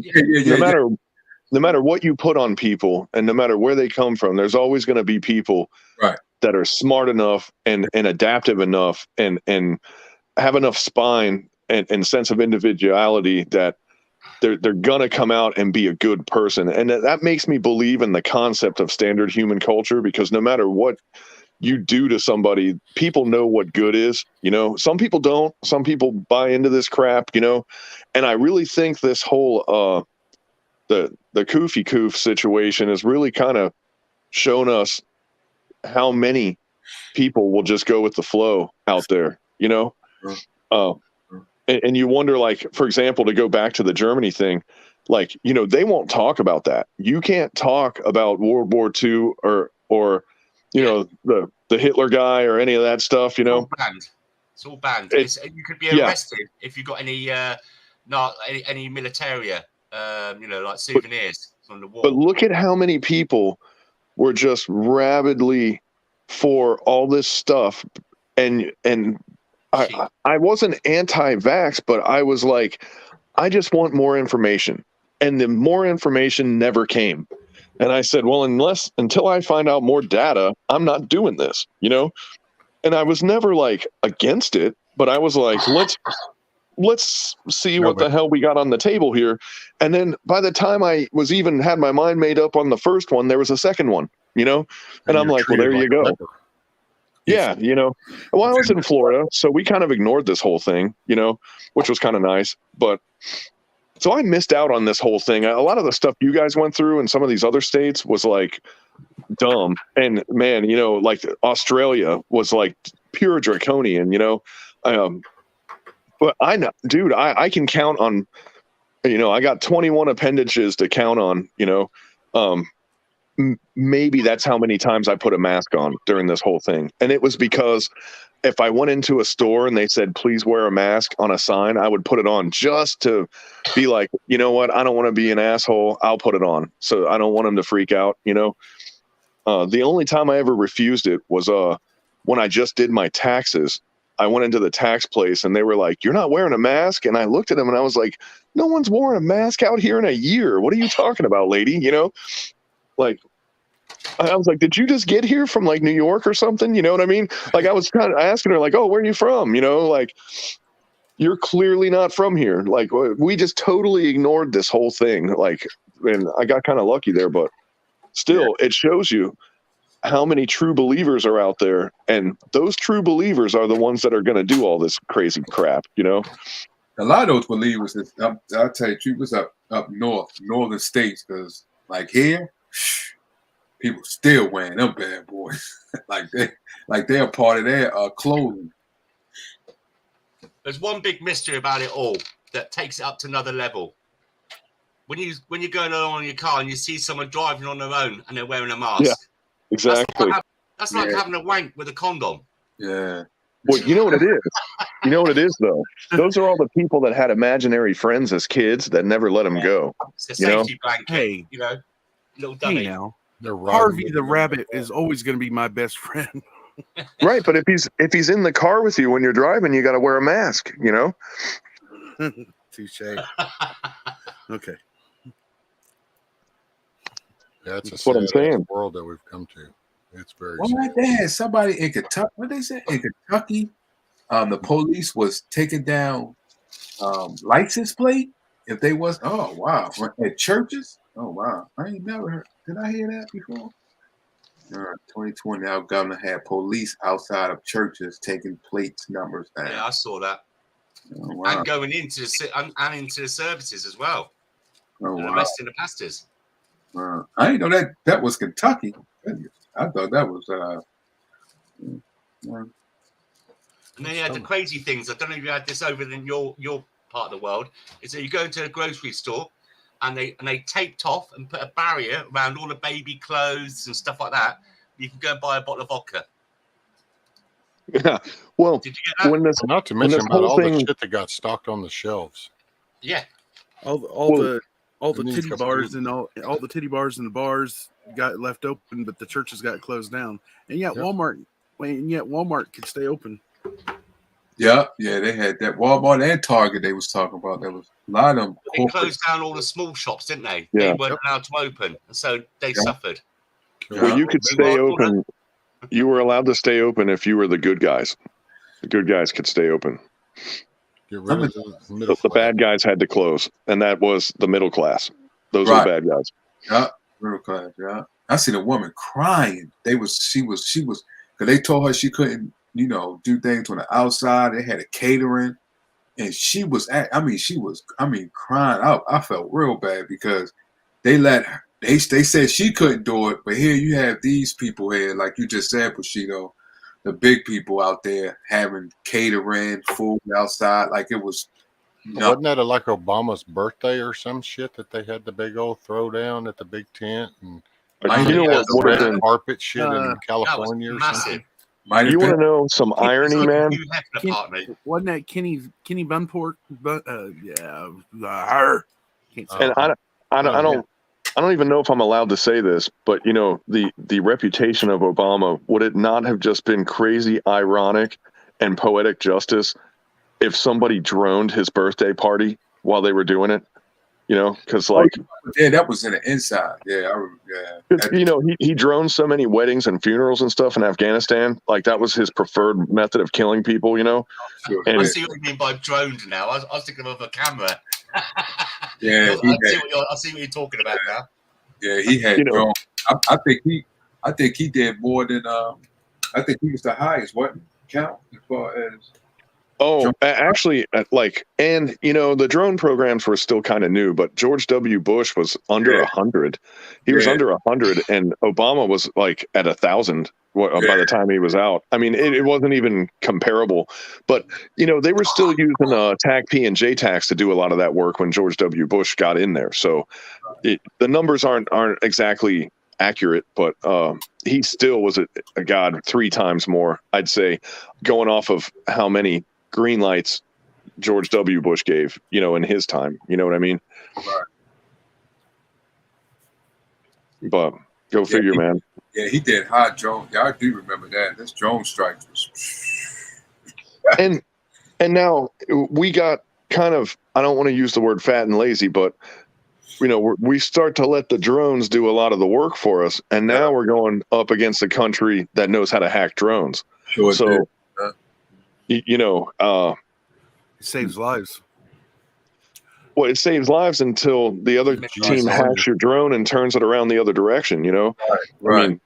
matter what you put on people, and no matter where they come from, there's always going to be people that are smart enough and adaptive enough and have enough spine and sense of individuality that they're going to come out and be a good person. And that makes me believe in the concept of standard human culture, because no matter what you do to somebody, people know what good is, you know. Some people don't. Some people buy into this crap, you know. And I really think this whole the Koofy Koof situation has really kind of shown us how many people will just go with the flow out there, you know. And you wonder, like, for example, to go back to the Germany thing, like, you know, they won't talk about that. You can't talk about World War II or you know, the Hitler guy or any of that stuff, you know. It's all banned. You could be arrested if you got any militaria, you know, like souvenirs from the war. But look at how many people were just rabidly for all this stuff, and I wasn't anti-vax, but I was like, I just want more information, and the more information never came. And I said, well, until I find out more data, I'm not doing this, you know? And I was never like against it, but I was like, let's see what the hell we got on the table here. And then by the time I was even had my mind made up on the first one, there was a second one, you know? And I'm like, well, there you go. Yeah, you know, well, I was in Florida, so we kind of ignored this whole thing, you know, which was kind of nice. But so I missed out on this whole thing. A lot of the stuff you guys went through in some of these other states was like dumb. And man, you know, like Australia was like pure draconian, you know. But I know, dude, I can count on, you know, I got 21 appendages to count on, you know. Maybe that's how many times I put a mask on during this whole thing. And it was because if I went into a store and they said, please wear a mask on a sign, I would put it on just to be like, you know what? I don't want to be an asshole. I'll put it on. So I don't want them to freak out, you know? The only time I ever refused it was when I just did my taxes. I went into the tax place and they were like, you're not wearing a mask? And I looked at them and I was like, no one's worn a mask out here in a year. What are you talking about, lady? You know, like, I was like, did you just get here from like New York or something? You know what I mean? Like I was kind of asking her like, oh, where are you from? You know, like you're clearly not from here. Like we just totally ignored this whole thing. Like, and I got kind of lucky there, but still it shows you how many true believers are out there. And those true believers are the ones that are going to do all this crazy crap, you know? A lot of those believers, I'll tell you, the truth, was up north, northern states, because like here, people still wearing them bad boys. like they're part of their clothing. There's one big mystery about it all that takes it up to another level. When you're going along in your car and you see someone driving on their own and they're wearing a mask. Yeah, exactly. That's like having a wank with a condom. Yeah. Well, you know what it is? You know what it is, though? Those are all the people that had imaginary friends as kids that never let them go. It's a safety blanket, hey, you know, little dummy. Hey now, Harvey the rabbit is always going to be my best friend. Right, but if he's in the car with you when you're driving, you got to wear a mask, you know? Touche. Okay. That's what I'm saying. World that we've come to. It's very. Well, they had somebody in Kentucky. What they say in Kentucky? The police was taking down license plate if they was. Oh wow! At churches. Oh wow! I ain't never heard. Did I hear that before? 2020, our governor had police outside of churches taking plates numbers down. Yeah, I saw that. Oh, wow. And going into the services as well. Oh, and wow. arresting the pastors. I didn't know that was Kentucky. I thought that was. And then you had the crazy things. I don't know if you had this over in your part of the world. Is that you go into a grocery store and they taped off and put a barrier around all the baby clothes and stuff like that. You can go and buy a bottle of vodka. Yeah. Well, did you get that? Not to mention about all the shit that got stocked on the shelves. Yeah. All the titty bars and all the titty bars and the bars got left open, but the churches got closed down. And yet Walmart could stay open. Yeah, they had that Walmart and Target they was talking about. There was a lot of them. They closed down all the small shops, didn't they? Yeah. They weren't allowed to open, so they suffered. Well, you could stay open. You were allowed to stay open if you were the good guys. The good guys could stay open. The bad guys had to close, and that was the middle class. Those are the bad guys. Yeah, middle class. Yeah, I seen a woman crying. She was because they told her she couldn't, do things on the outside. They had a catering, and she was crying out. I felt real bad because they let her. They said she couldn't do it, but here you have these people here, like you just said, Bushido, the big people out there having catering, food outside, like it was. Wasn't that like Obama's birthday or some shit that they had the big old throwdown at the big tent and red carpet shit in California or something? You want to know some irony, man? Wasn't that Kenny Bunpork? I don't even know if I'm allowed to say this, but the reputation of Obama, would it not have just been crazy ironic and poetic justice if somebody droned his birthday party while they were doing it? Because that was in the inside. He droned so many weddings and funerals and stuff in Afghanistan. Like that was his preferred method of killing people. Sure. I see what you mean by droned now. I was thinking of a camera. Yeah, I see what you're talking about now. Yeah, he had drone. I think he did more than. I think he was the highest. What count as far as? Oh, actually, the drone programs were still kind of new, but George W. Bush was under 100. He was under 100, and Obama was like at 1,000 by the time he was out. I mean, it wasn't even comparable. But they were still using TACP and JTAX to do a lot of that work when George W. Bush got in there. So the numbers aren't exactly accurate, but he still was a god 3 times more, I'd say, going off of how many green lights George W. Bush gave, in his time. You know what I mean? Right. But go figure, man. Yeah, he did hot drone. Y'all do remember that. This drone strike was. and now we got kind of, I don't want to use the word fat and lazy, but we start to let the drones do a lot of the work for us, and now we're going up against a country that knows how to hack drones. Sure So, it saves lives. Well, it saves lives until the other team hacks your drone and turns it around the other direction. Right. I mean,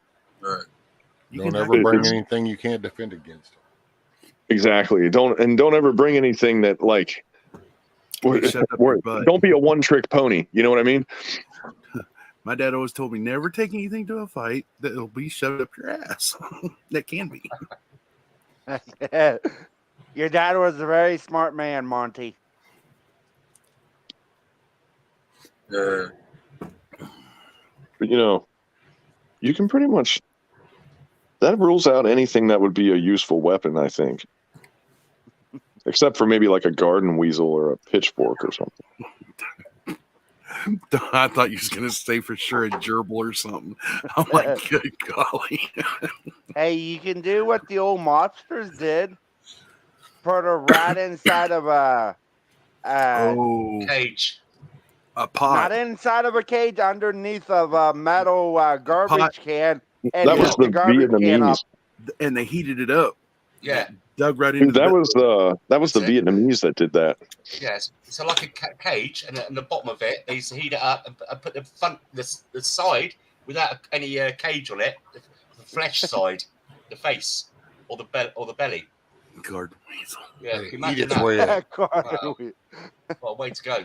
Don't ever bring anything you can't defend against. Exactly. Don't ever bring anything that don't be a one-trick pony. You know what I mean? My dad always told me never take anything to a fight that'll be shoved up your ass. That can be. Your dad was a very smart man, Monty. But you can pretty much, that rules out anything that would be a useful weapon, I think. Except for maybe like a garden weasel or a pitchfork or something. I thought you was going to say for sure a gerbil or something. I'm like, good golly. Hey, you can do what the old mobsters did. Put a rat inside of a cage. A pot. Not inside of a cage, underneath of a metal garbage can. And that was the garbage can up. Vietnamese. And they heated it up. Yeah. Dug right into that was the Vietnamese that did that. Yes. So like a cage, and the bottom of it, they used to heat it up and put the front, the side without any cage on it, the flesh side, the face, or the belly. Garden weasel. Yeah, Eat its way out. Wow. What a way to go.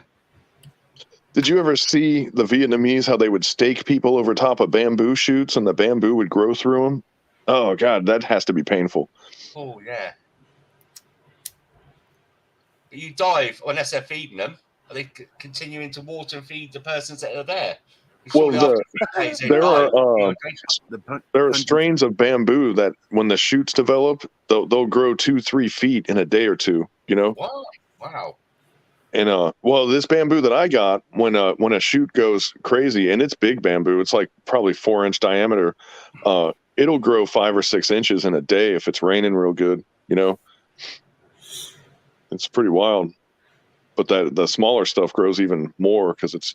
Did you ever see the Vietnamese, how they would stake people over top of bamboo shoots and the bamboo would grow through them? Oh, God, that has to be painful. Oh, yeah. You dive unless they're feeding them. Are they continuing to water and feed the persons that are there? Well, there are strains of bamboo that when the shoots develop, they'll grow 2-3 feet in a day or two, Wow. And this bamboo that I got, when a shoot goes crazy, and it's big bamboo, it's like probably 4-inch diameter, it'll grow 5 or 6 inches in a day if it's raining real good. It's pretty wild. But the smaller stuff grows even more because it's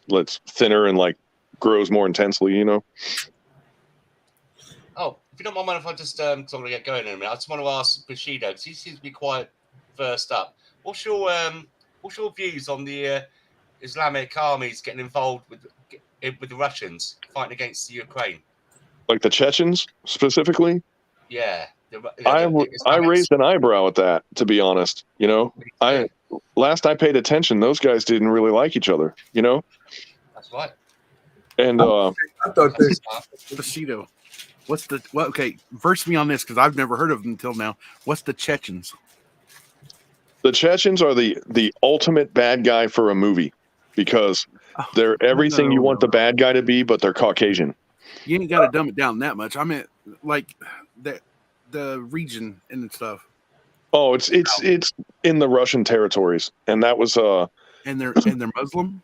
it's thinner and like grows more intensely. Oh, if you don't mind if I just I'm going to get going in a minute. I just want to ask Bushido, because he seems to be quite versed up. What's your views on the Islamic armies getting involved with the Russians fighting against the Ukraine? Like the Chechens specifically? Yeah. I raised an eyebrow at that, to be honest. Last I paid attention, those guys didn't really like each other. That's right. And I thought Bushido. Okay, verse me on this because I've never heard of them until now. What's the Chechens? The Chechens are the ultimate bad guy for a movie because they're everything you want the bad guy to be, but they're Caucasian. You ain't got to dumb it down that much. I mean, like the region and stuff. Oh, it's in the Russian territories, and that was And they're Muslim.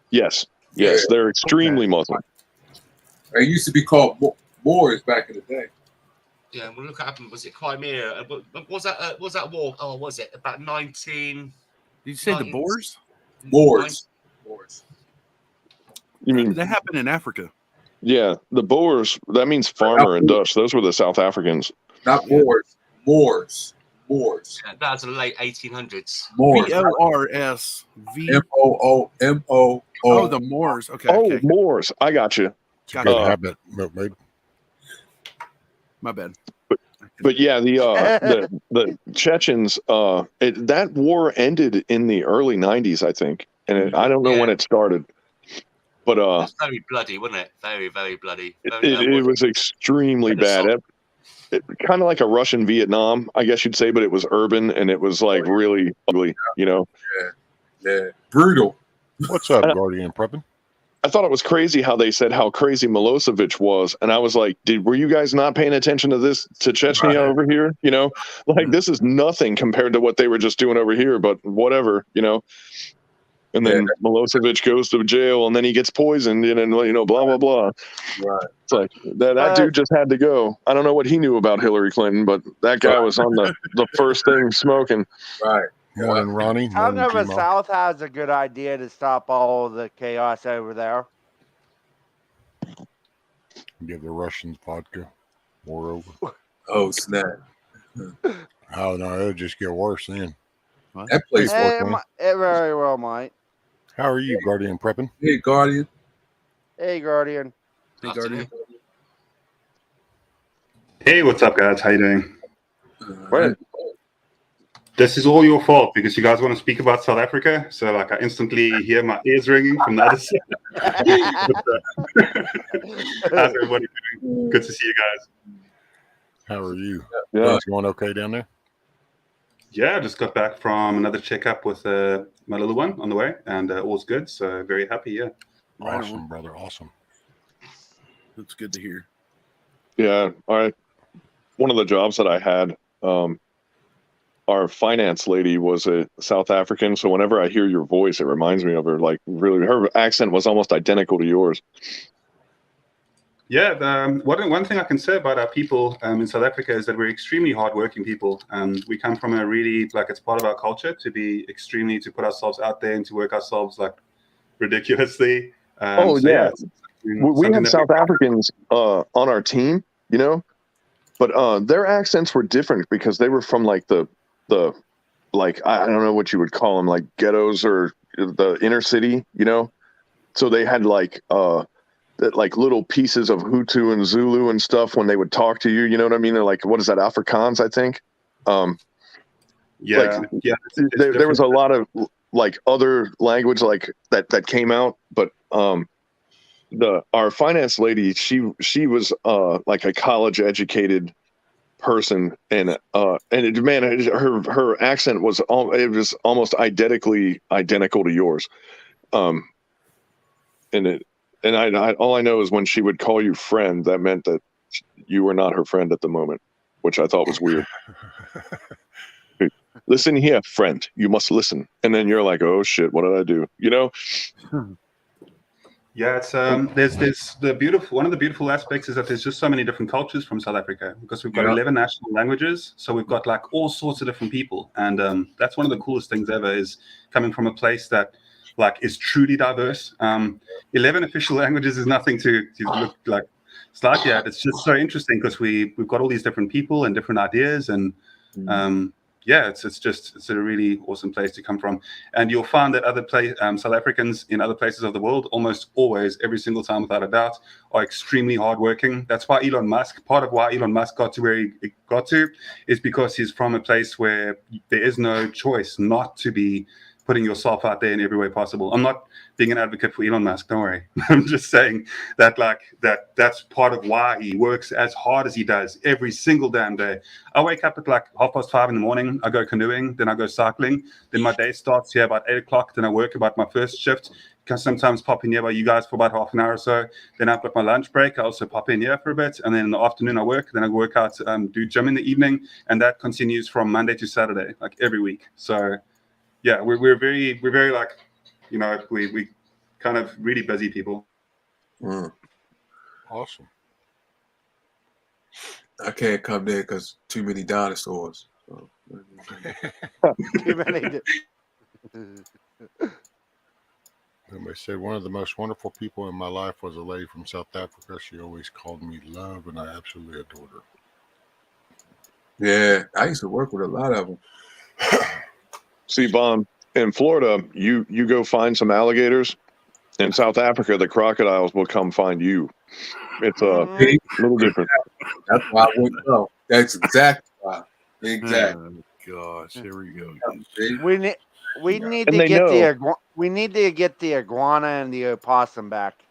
Yes, they're extremely Muslim. They used to be called Moors back in the day. Yeah, we'll look at was it Crimea? Was that war? Oh, was it about 19? Did you say the Boers? Moors. You mean that happened in Africa? Yeah, the Boers. That means farmer in Dutch. Those were the South Africans. Not Moors. Moors. Yeah, that was the late 1800s. Moors. MORSV. MOO. Oh, the Moors. Okay. Oh, Moors. I got you. Good habit, maybe. My bad. But yeah, the Chechens. That war ended in the early '90s, I think, and I don't know when it started. But it was very bloody, wasn't it? Very, very bloody. It was extremely bad. Kind of like a Russian Vietnam, I guess you'd say, but it was urban and it was like really ugly. Yeah, brutal. What's up, Guardian Prepping? I thought it was crazy how they said how crazy Milosevic was, and I was like, were you guys not paying attention to Chechnya over here? This is nothing compared to what they were just doing over here, but whatever, And then Milosevic goes to jail, and then he gets poisoned, and blah blah blah. Right. It's like that dude just had to go. I don't know what he knew about Hillary Clinton, but that guy was on the first thing smoking. Right. Morning, Ronnie. Tongue Morning, of the G-Mo. South has a good idea to stop all the chaos over there. Give the Russians vodka. Moreover. Oh snap! Oh no, it'll just get worse then. That place. It very well might. How are you, Guardian Prepping? Hey, Guardian. Hey, Guardian. Hey, Guardian. Hey, what's up, guys? How you doing? Right. This is all your fault because you guys want to speak about South Africa. So, like, I instantly hear my ears ringing from the other side. How's everybody doing? Good to see you guys. How are you? Yeah. Things going okay down there? Yeah, I just got back from another checkup with my little one on the way, and all's good. So, very happy. Yeah. Awesome, brother. Awesome. That's good to hear. Yeah. All right. One of the jobs that I had, our finance lady was a South African. So whenever I hear your voice, it reminds me of her. Like, really, her accent was almost identical to yours. Yeah, one thing I can say about our people in South Africa is that we're extremely hardworking people. We come from a really, like, it's part of our culture to be extremely, to put ourselves out there and to work ourselves, like, ridiculously. We had South Africans on our team, you know, but their accents were different because they were from like the like, I don't know what you would call them, like ghettos or the inner city, you know. So they had like little pieces of Hutu and Zulu and stuff when they would talk to you. You know what I mean? They're like, what is that, Afrikaans? I think. There was a lot of like other language like that came out, but our finance lady, she was like a college educated person, and her accent was almost identical to yours, all I know is when she would call you friend, that meant that you were not her friend at the moment, which I thought was weird. Listen here, friend, you must listen, and then you're like, oh shit, what did I do, you know? Yeah, it's there's one of the beautiful aspects is that there's just so many different cultures from South Africa because we've got 11 national languages, so we've got like all sorts of different people, and that's one of the coolest things ever is coming from a place that like is truly diverse. 11 official languages is nothing to look like slightly at. It's just so interesting because we've got all these different people and different ideas, and yeah, it's a really awesome place to come from. And you'll find that South Africans in other places of the world, almost always, every single time without a doubt, are extremely hardworking. That's why part of why Elon Musk got to where he got to is because he's from a place where there is no choice not to be putting yourself out there in every way possible. I'm not being an advocate for Elon Musk, don't worry. I'm just saying that that's part of why he works as hard as he does every single damn day. I wake up at like 5:30 in the morning, I go canoeing, then I go cycling, then my day starts here about 8 o'clock, then I work about my first shift, can sometimes pop in here by you guys for about half an hour or so, then I've got my lunch break, I also pop in here for a bit, and then in the afternoon I work, then I work out, do gym in the evening, and that continues from Monday to Saturday, like every week. So yeah, we're very like, you know, we kind of really busy people. Awesome. I can't come there because too many dinosaurs. So. Too many. Somebody said one of the most wonderful people in my life was a lady from South Africa. She always called me love, and I absolutely adored her. Yeah, I used to work with a lot of them. See, Vaughn, in Florida, you go find some alligators. In South Africa, the crocodiles will come find you. It's a little different. That's why I wouldn't know. That's exactly why. Exactly. Oh, gosh, here we go. We need to get the iguana and the opossum back.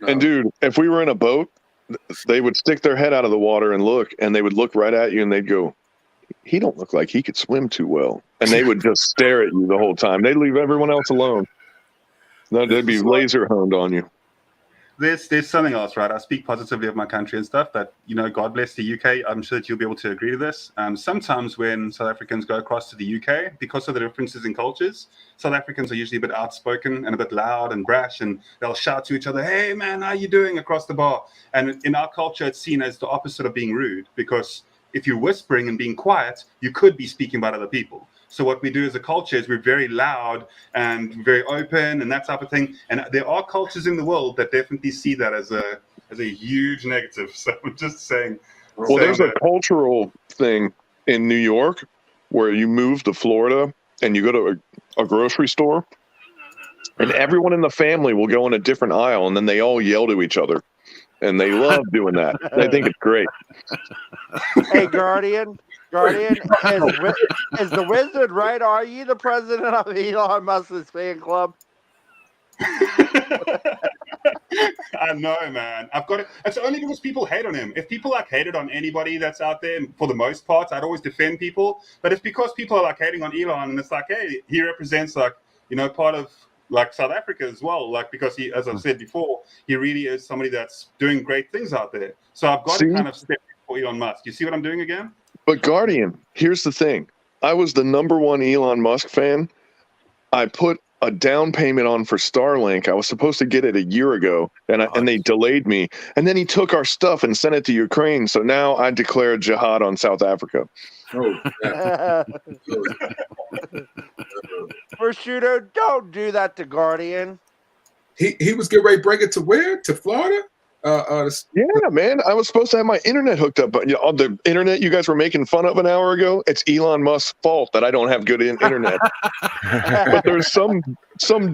And dude, if we were in a boat, they would stick their head out of the water and look, and they would look right at you, and they'd go, he don't look like he could swim too well. And they would just stare at you the whole time. They'd leave everyone else alone. No, they'd be laser honed on you. There's something else, right? I speak positively of my country and stuff, but, you know, God bless the UK. I'm sure that you'll be able to agree to this. Sometimes when South Africans go across to the UK, because of the differences in cultures, South Africans are usually a bit outspoken and a bit loud and brash, and they'll shout to each other, hey, man, how you doing, across the bar? And in our culture, it's seen as the opposite of being rude, because if you're whispering and being quiet, you could be speaking about other people. So what we do as a culture is we're very loud and very open and that type of thing. And there are cultures in the world that definitely see that as a huge negative. So I'm just saying. Well, there's a cultural thing in New York where you move to Florida and you go to a grocery store and everyone in the family will go in a different aisle and then they all yell to each other. And they love doing that. They think it's great. Hey, Guardian, is the wizard right? Are you the president of Elon Musk's fan club? I know, man. I've got it. It's only because people hate on him. If people like hated on anybody that's out there, for the most part, I'd always defend people. But it's because people are like hating on Elon, and it's like, hey, he represents like, you know, part of like South Africa as well. Like, because he, as I've said before, he really is somebody that's doing great things out there. So I've got to kind of step in for Elon Musk. You see what I'm doing again? But Guardian, here's the thing. I was the #1 Elon Musk fan. I put a down payment on for Starlink. I was supposed to get it a year ago, and they delayed me. And then he took our stuff and sent it to Ukraine. So now I declared jihad on South Africa. Oh, yeah. Prosciutto, don't do that to Guardian. He was getting ready to bring it to where? To Florida? Yeah, man. I was supposed to have my internet hooked up, but on the internet you guys were making fun of an hour ago, it's Elon Musk's fault that I don't have good internet. But there's some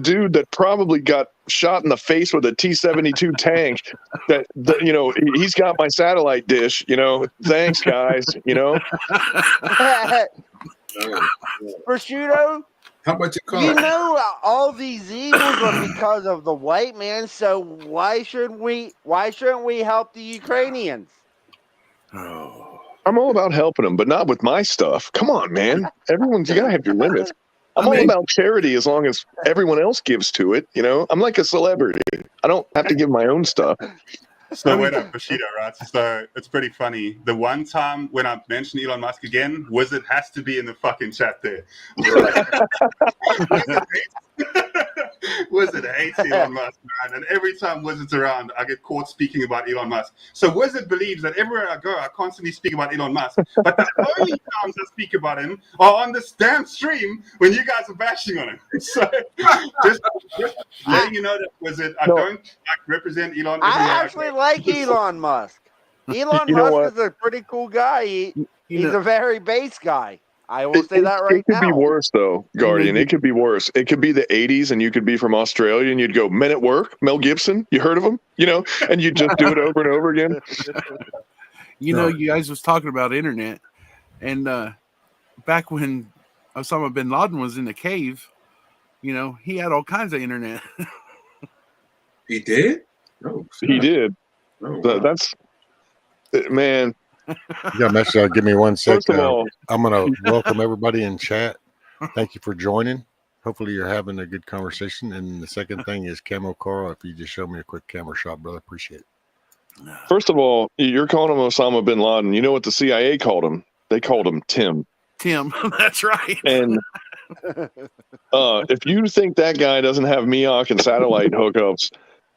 dude that probably got shot in the face with a T-72 tank that you know, he's got my satellite dish, you know. Thanks, guys, you know. Prosciutto, how much it cost? You know, all these evils are because of the white man. So why shouldn't we help the Ukrainians? Oh, I'm all about helping them, but not with my stuff. Come on, man. You gotta have your limits. I'm all about charity as long as everyone else gives to it. You know, I'm like a celebrity. I don't have to give my own stuff. So wait up, Bushido, right? So it's pretty funny. The one time when I mentioned Elon Musk again, Wizard has to be in the fucking chat there. Wizard hates Elon Musk, man. And every time Wizard's around, I get caught speaking about Elon Musk. So Wizard believes that everywhere I go, I constantly speak about Elon Musk. But the only times I speak about him are on this damn stream when you guys are bashing on him. So just letting you know that, Wizard, I don't like represent Elon. I actually like Elon Musk. Elon Musk is a pretty cool guy. He's a very base guy. I will say that right now. It could be worse, though, Guardian. It could be worse. It could be the 80s, and you could be from Australia, and you'd go, Men at Work, Mel Gibson. You heard of him? You know, and you just do it over and over again. You know, you guys was talking about internet, and back when Osama bin Laden was in the cave, you know, he had all kinds of internet. He did? Oh, he did. Oh, wow. That's, man. You got a message. Give me 1 second. First of all, I'm going to welcome everybody in chat. Thank you for joining. Hopefully you're having a good conversation. And the second thing is Camo Carl. If you just show me a quick camera shot, brother, appreciate it. First of all, you're calling him Osama bin Laden. You know what the CIA called him? They called him Tim. Tim, that's right. And if you think that guy doesn't have MEOC and satellite hookups,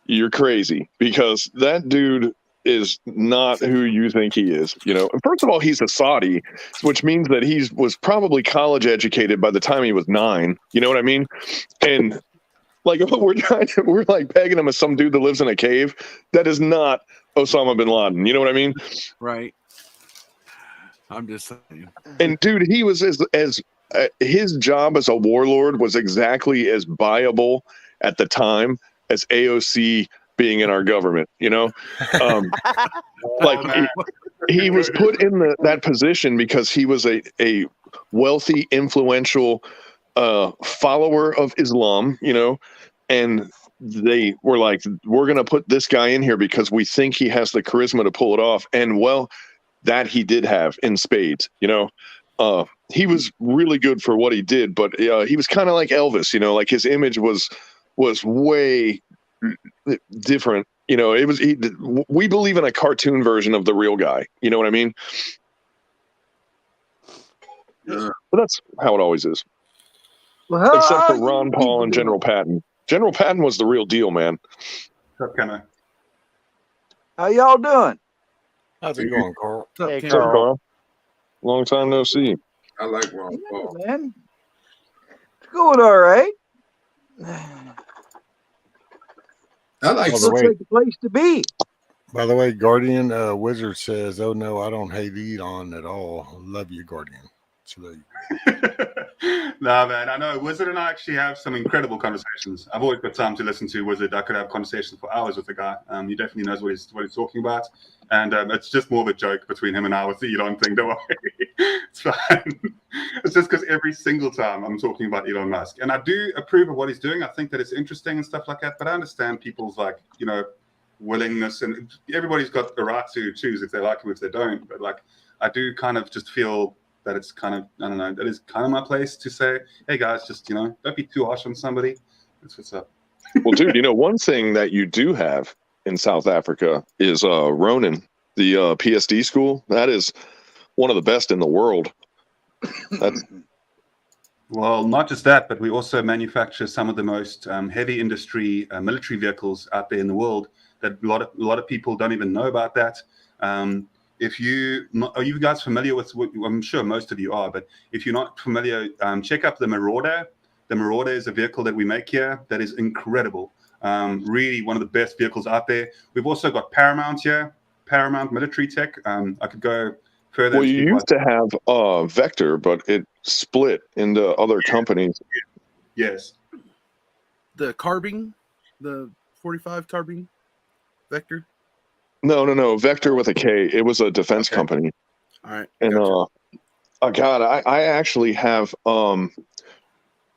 you're crazy, because that dude is not who you think he is. You know, and first of all, he's a Saudi, which means that he was probably college educated by the time he was 9. You know what I mean? And like we're like pegging him as some dude that lives in a cave. That is not Osama bin Laden. You know what I mean? Right. I'm just saying. And dude, he was as his job as a warlord was exactly as viable at the time as AOC being in our government, you know. Like he was put in that position because he was a wealthy, influential follower of Islam, you know, and they were like, we're going to put this guy in here because we think he has the charisma to pull it off. And well, that he did have in spades, you know. He was really good for what he did, but he was kind of like Elvis, you know, like his image was way different. You know, we believe in a cartoon version of the real guy. You know what I mean? Yeah. But that's how it always is. Well, except for Ron Paul and General Patton. General Patton was the real deal, man. How y'all doing? How's it going, Carl? Hey, Carl. Long time no see. I like Ron Paul. Man, Going all right. I like. Looks like the place to be. By the way, Guardian Wizard says, "Oh no, I don't hate Elon at all. Love you, Guardian." So there you Nah, man, I know Wizard and I actually have some incredible conversations. I've always got time to listen to Wizard. I could have conversations for hours with the guy. He definitely knows what he's talking about, and it's just more of a joke between him and I with the Elon thing. Don't worry, it's fine. It's just because every single time I'm talking about Elon Musk, and I do approve of what he's doing. I think that it's interesting and stuff like that. But I understand people's willingness, and everybody's got the right to choose if they like him, if they don't. But I do kind of just feel that it's kind of, I don't know, that is kind of my place to say, hey guys, just, don't be too harsh on somebody. That's what's up. Well, dude, one thing that you do have in South Africa is Ronin, the PSD school. That is one of the best in the world. Well, not just that, but we also manufacture some of the most heavy industry military vehicles out there in the world that a lot of people don't even know about that. Are you guys familiar with what, I'm sure most of you are, but if you're not familiar, check up the Marauder. The Marauder is a vehicle that we make here that is incredible. Really one of the best vehicles out there. We've also got Paramount here, Paramount Military Tech. I could go further. Well, you used to have Vector, but it split into other companies. Yes. The carbine, the 45 carbine, Vector. No, Vector with a K. It was a defense company. All right. And God, I actually have I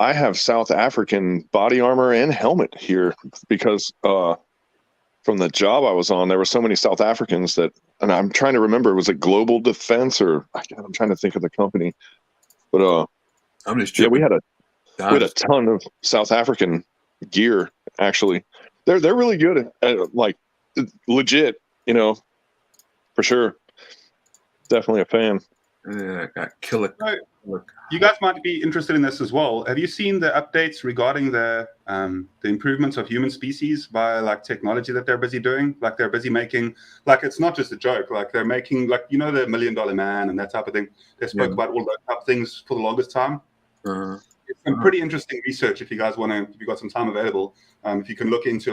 have South African body armor and helmet here because from the job I was on, there were so many South Africans that, and I'm trying to remember, was it Global Defense or I'm trying to think of the company, but I'm just we had a ton of South African gear. Actually, they're really good at legit. For sure. Definitely a fan. Yeah, I got killer. You guys might be interested in this as well. Have you seen the updates regarding the improvements of human species by technology that they're busy doing? They're busy making, it's not just a joke. They're making the $1 Million Man and that type of thing. They spoke about all those type of things for the longest time. It's some pretty interesting research if you guys if you've got some time available. If you can look into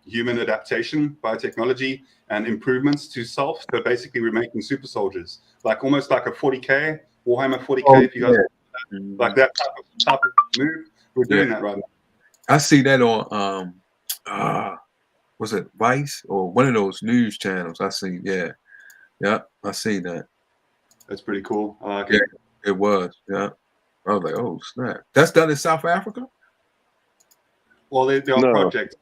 human adaptation, biotechnology, and improvements to self. So basically, we're making super soldiers, almost like a 40K, Warhammer 40K. If you guys that type of move, we're doing that right now. I see that on was it Vice or one of those news channels? I see, yeah, I see that. That's pretty cool. I like it. It was, yeah. I was like, oh snap, that's done in South Africa. Well, there are projects.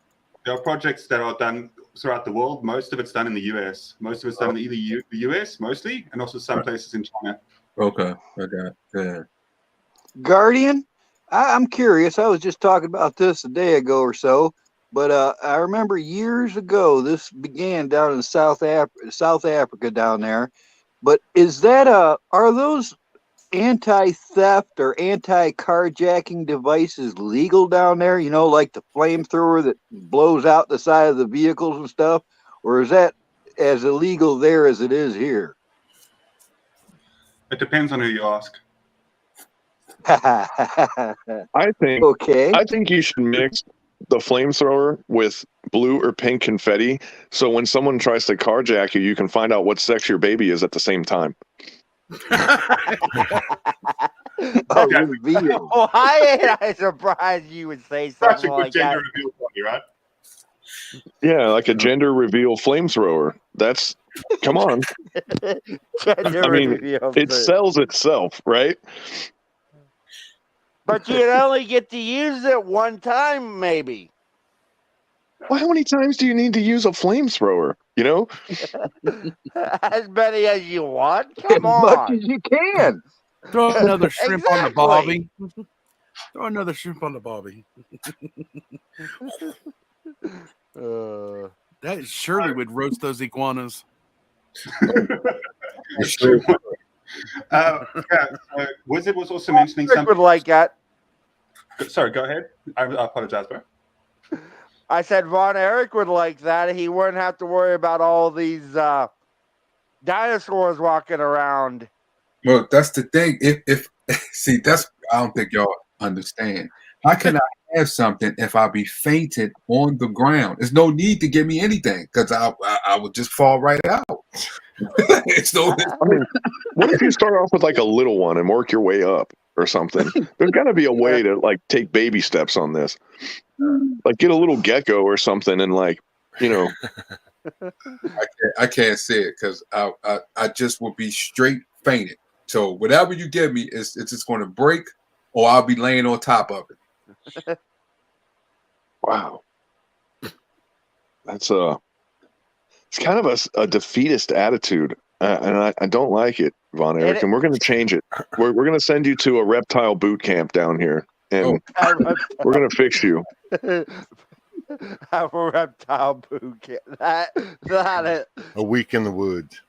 There are projects that are done throughout the world. Most of it's done in the US. Most of it's done in either the US mostly, and also some places in China. Okay, I got it. Yeah. Guardian, I'm curious. I was just talking about this a day ago or so, but I remember years ago this began down in South Africa down there. But is that are those anti-theft or anti-carjacking devices legal down there, like the flamethrower that blows out the side of the vehicles and stuff, or is that as illegal there as it is here? It depends on who you ask. I think you should mix the flamethrower with blue or pink confetti, so when someone tries to carjack you, you can find out what sex your baby is at the same time. Reveal. Why am I surprised you would say something like that? Reveal party, right? Yeah, like a gender reveal flamethrower. That's come on. It sells itself, right? But you'd only get to use it one time, maybe. Well, how many times do you need to use a flamethrower? As many as you want. Come on. As much as you can. Throw another shrimp on the bobby. Throw another shrimp on the bobby. That surely would roast those iguanas. Wizard was also mentioning something. Would like that. Sorry, go ahead. I apologize, bro. I said Ron Eric would like that. He wouldn't have to worry about all these dinosaurs walking around. Well, that's the thing. If see, that's I don't think y'all understand. How can I have something if I be fainted on the ground? There's no need to give me anything because I would just fall right out. So I mean, what if you start off with like a little one and work your way up or something? There's got to be a way to like take baby steps on this. Like get a little gecko or something and like, you know. I can't say it because I just will be straight fainted. So whatever you give me, it's just going to break, or I'll be laying on top of it. Wow, that's it's kind of a defeatist attitude, and I don't like it, Von Erich. And we're going to change it. We're going to send you to a reptile boot camp down here, and we're going to fix you. Have a reptile boot camp. That a week in the woods.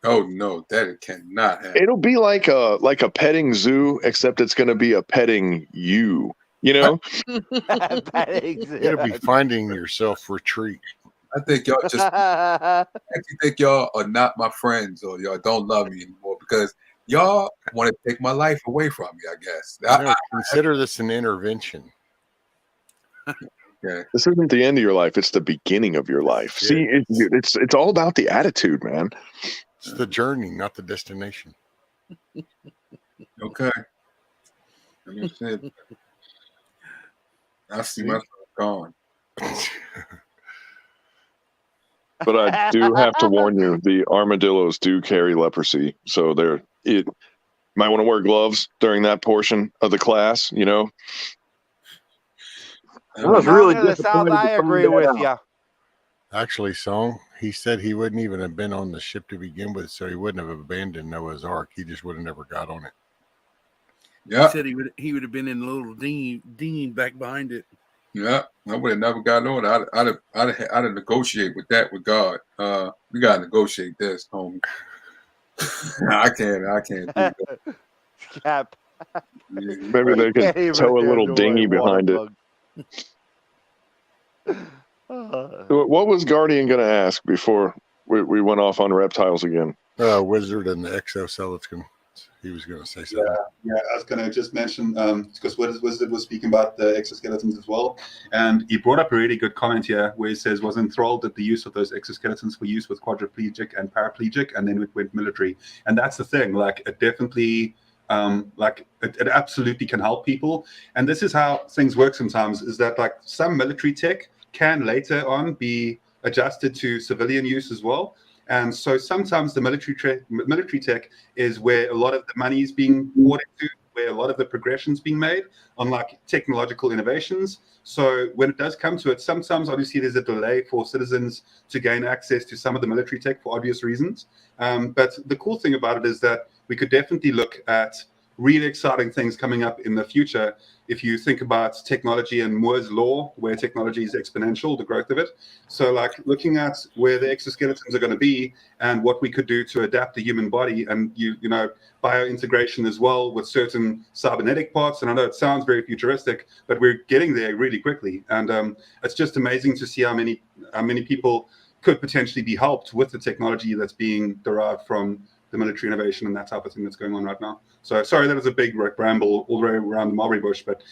Oh no, that cannot happen. It'll be like a petting zoo, except it's going to be a petting you. You know, it'll be finding yourself retreat. I think y'all just think y'all are not my friends, or y'all don't love me anymore because y'all want to take my life away from me. I guess. I consider this an intervention. Okay. This isn't the end of your life; it's the beginning of your life. Yeah. See, it's all about the attitude, man. It's the journey, not the destination. Okay. I see myself gone. But I do have to warn you: the armadillos do carry leprosy, so you might want to wear gloves during that portion of the class. You know. I was really disappointed. I agree with you. Actually, Song, he said he wouldn't even have been on the ship to begin with, so he wouldn't have abandoned Noah's Ark. He just would have never got on it. Yeah, he said he would have been in a little dinghy back behind it. Yeah, I would have never got on it. I'd have negotiate with that with God. We gotta negotiate this, homie. I can't do that. Cap. Maybe they could tow a little dinghy behind it. What was Guardian going to ask before we went off on reptiles again? Wizard and the exoskeleton. He was going to say something. Yeah, I was going to just mention, because Wizard was speaking about the exoskeletons as well, and he brought up a really good comment here where he says, was enthralled at the use of those exoskeletons for use with quadriplegic and paraplegic, and then it went military. And that's the thing, like, it definitely... it absolutely can help people, and this is how things work sometimes, is that like some military tech can later on be adjusted to civilian use as well. And so sometimes the military tech is where a lot of the money is being poured into, where a lot of the progression is being made on like technological innovations. So when it does come to it, sometimes obviously there's a delay for citizens to gain access to some of the military tech for obvious reasons. But the cool thing about it is that we could definitely look at really exciting things coming up in the future. If you think about technology and Moore's law, where technology is exponential, the growth of it. So like looking at where the exoskeletons are going to be and what we could do to adapt the human body, and you know, biointegration as well with certain cybernetic parts. And I know it sounds very futuristic, but we're getting there really quickly. And it's just amazing to see how many people could potentially be helped with the technology that's being derived from the military innovation and that type of thing that's going on right now. So sorry, that was a big ramble all the way around the mulberry bush, but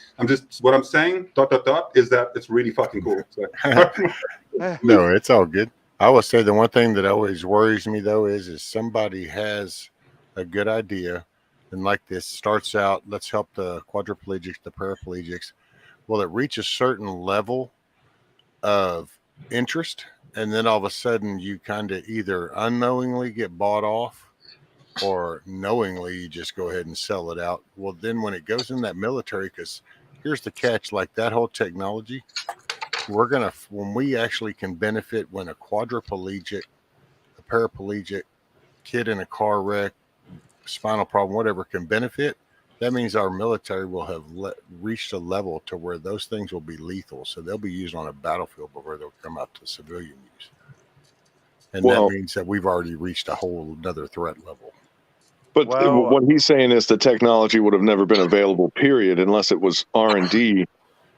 what I'm saying, ... is that it's really fucking cool. So. No, it's all good. I will say the one thing that always worries me though is somebody has a good idea, and like this starts out, let's help the quadriplegics, the paraplegics. Well, it reaches a certain level of interest, and then all of a sudden you kind of either unknowingly get bought off, or knowingly you just go ahead and sell it out. Well, then when it goes in that military, because here's the catch, like that whole technology, when we actually can benefit, when a quadriplegic, a paraplegic, kid in a car wreck, spinal problem, whatever, can benefit, that means our military will have reached a level to where those things will be lethal. So they'll be used on a battlefield before they'll come out to civilian use. And that means that we've already reached a whole another threat level. But what he's saying is the technology would have never been available, period, unless it was R&D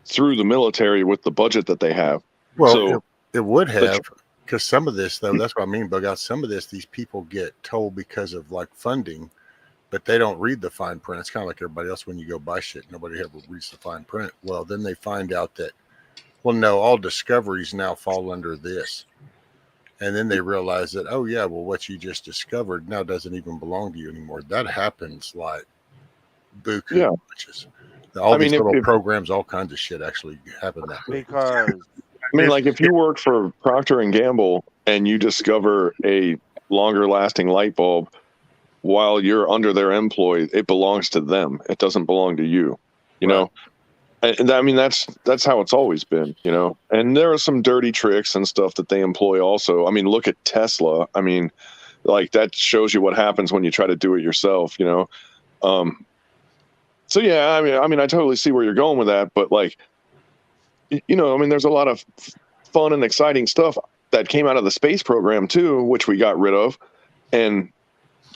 through the military with the budget that they have. Well, so, it would have, because some of this, though, that's what I mean, Bug Out. Some of this, these people get told because of like funding but they don't read the fine print. It's kind of like everybody else when you go buy shit. Nobody ever reads the fine print. Well, then they find out that, well, no, all discoveries now fall under this. And then they realize that, oh, yeah, well, what you just discovered now doesn't even belong to you anymore. That happens like buku. Yeah. Which is, all I these mean, little programs, all kinds of shit actually happen that way. Because I mean, like if you work for Procter and Gamble and you discover a longer lasting light bulb while you're under their employ, it belongs to them. It doesn't belong to you, you know? And I mean, that's how it's always been, you know? And there are some dirty tricks and stuff that they employ also. I mean, look at Tesla. I mean, like that shows you what happens when you try to do it yourself, you know? So yeah, I mean, I totally see where you're going with that, but like, you know, I mean, there's a lot of fun and exciting stuff that came out of the space program too, which we got rid of, and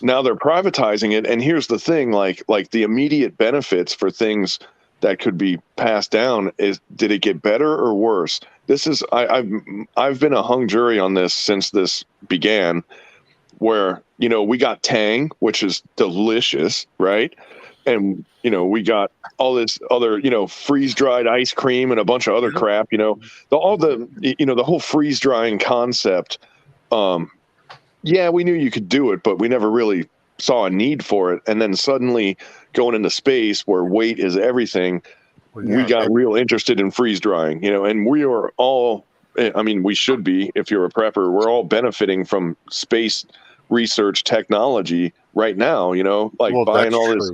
now they're privatizing it. And here's the thing, like the immediate benefits for things that could be passed down is, did it get better or worse? This is, I've been a hung jury on this since this began, where, you know, we got Tang, which is delicious, right? And, you know, we got all this other, you know, freeze-dried ice cream and a bunch of other crap, you know, the whole freeze-drying concept. Yeah, we knew you could do it, but we never really saw a need for it. And then suddenly going into space where weight is everything, we got real interested in freeze-drying, you know, and we are all, I mean, we should be, if you're a prepper, we're all benefiting from space research technology right now, you know, like buying all this.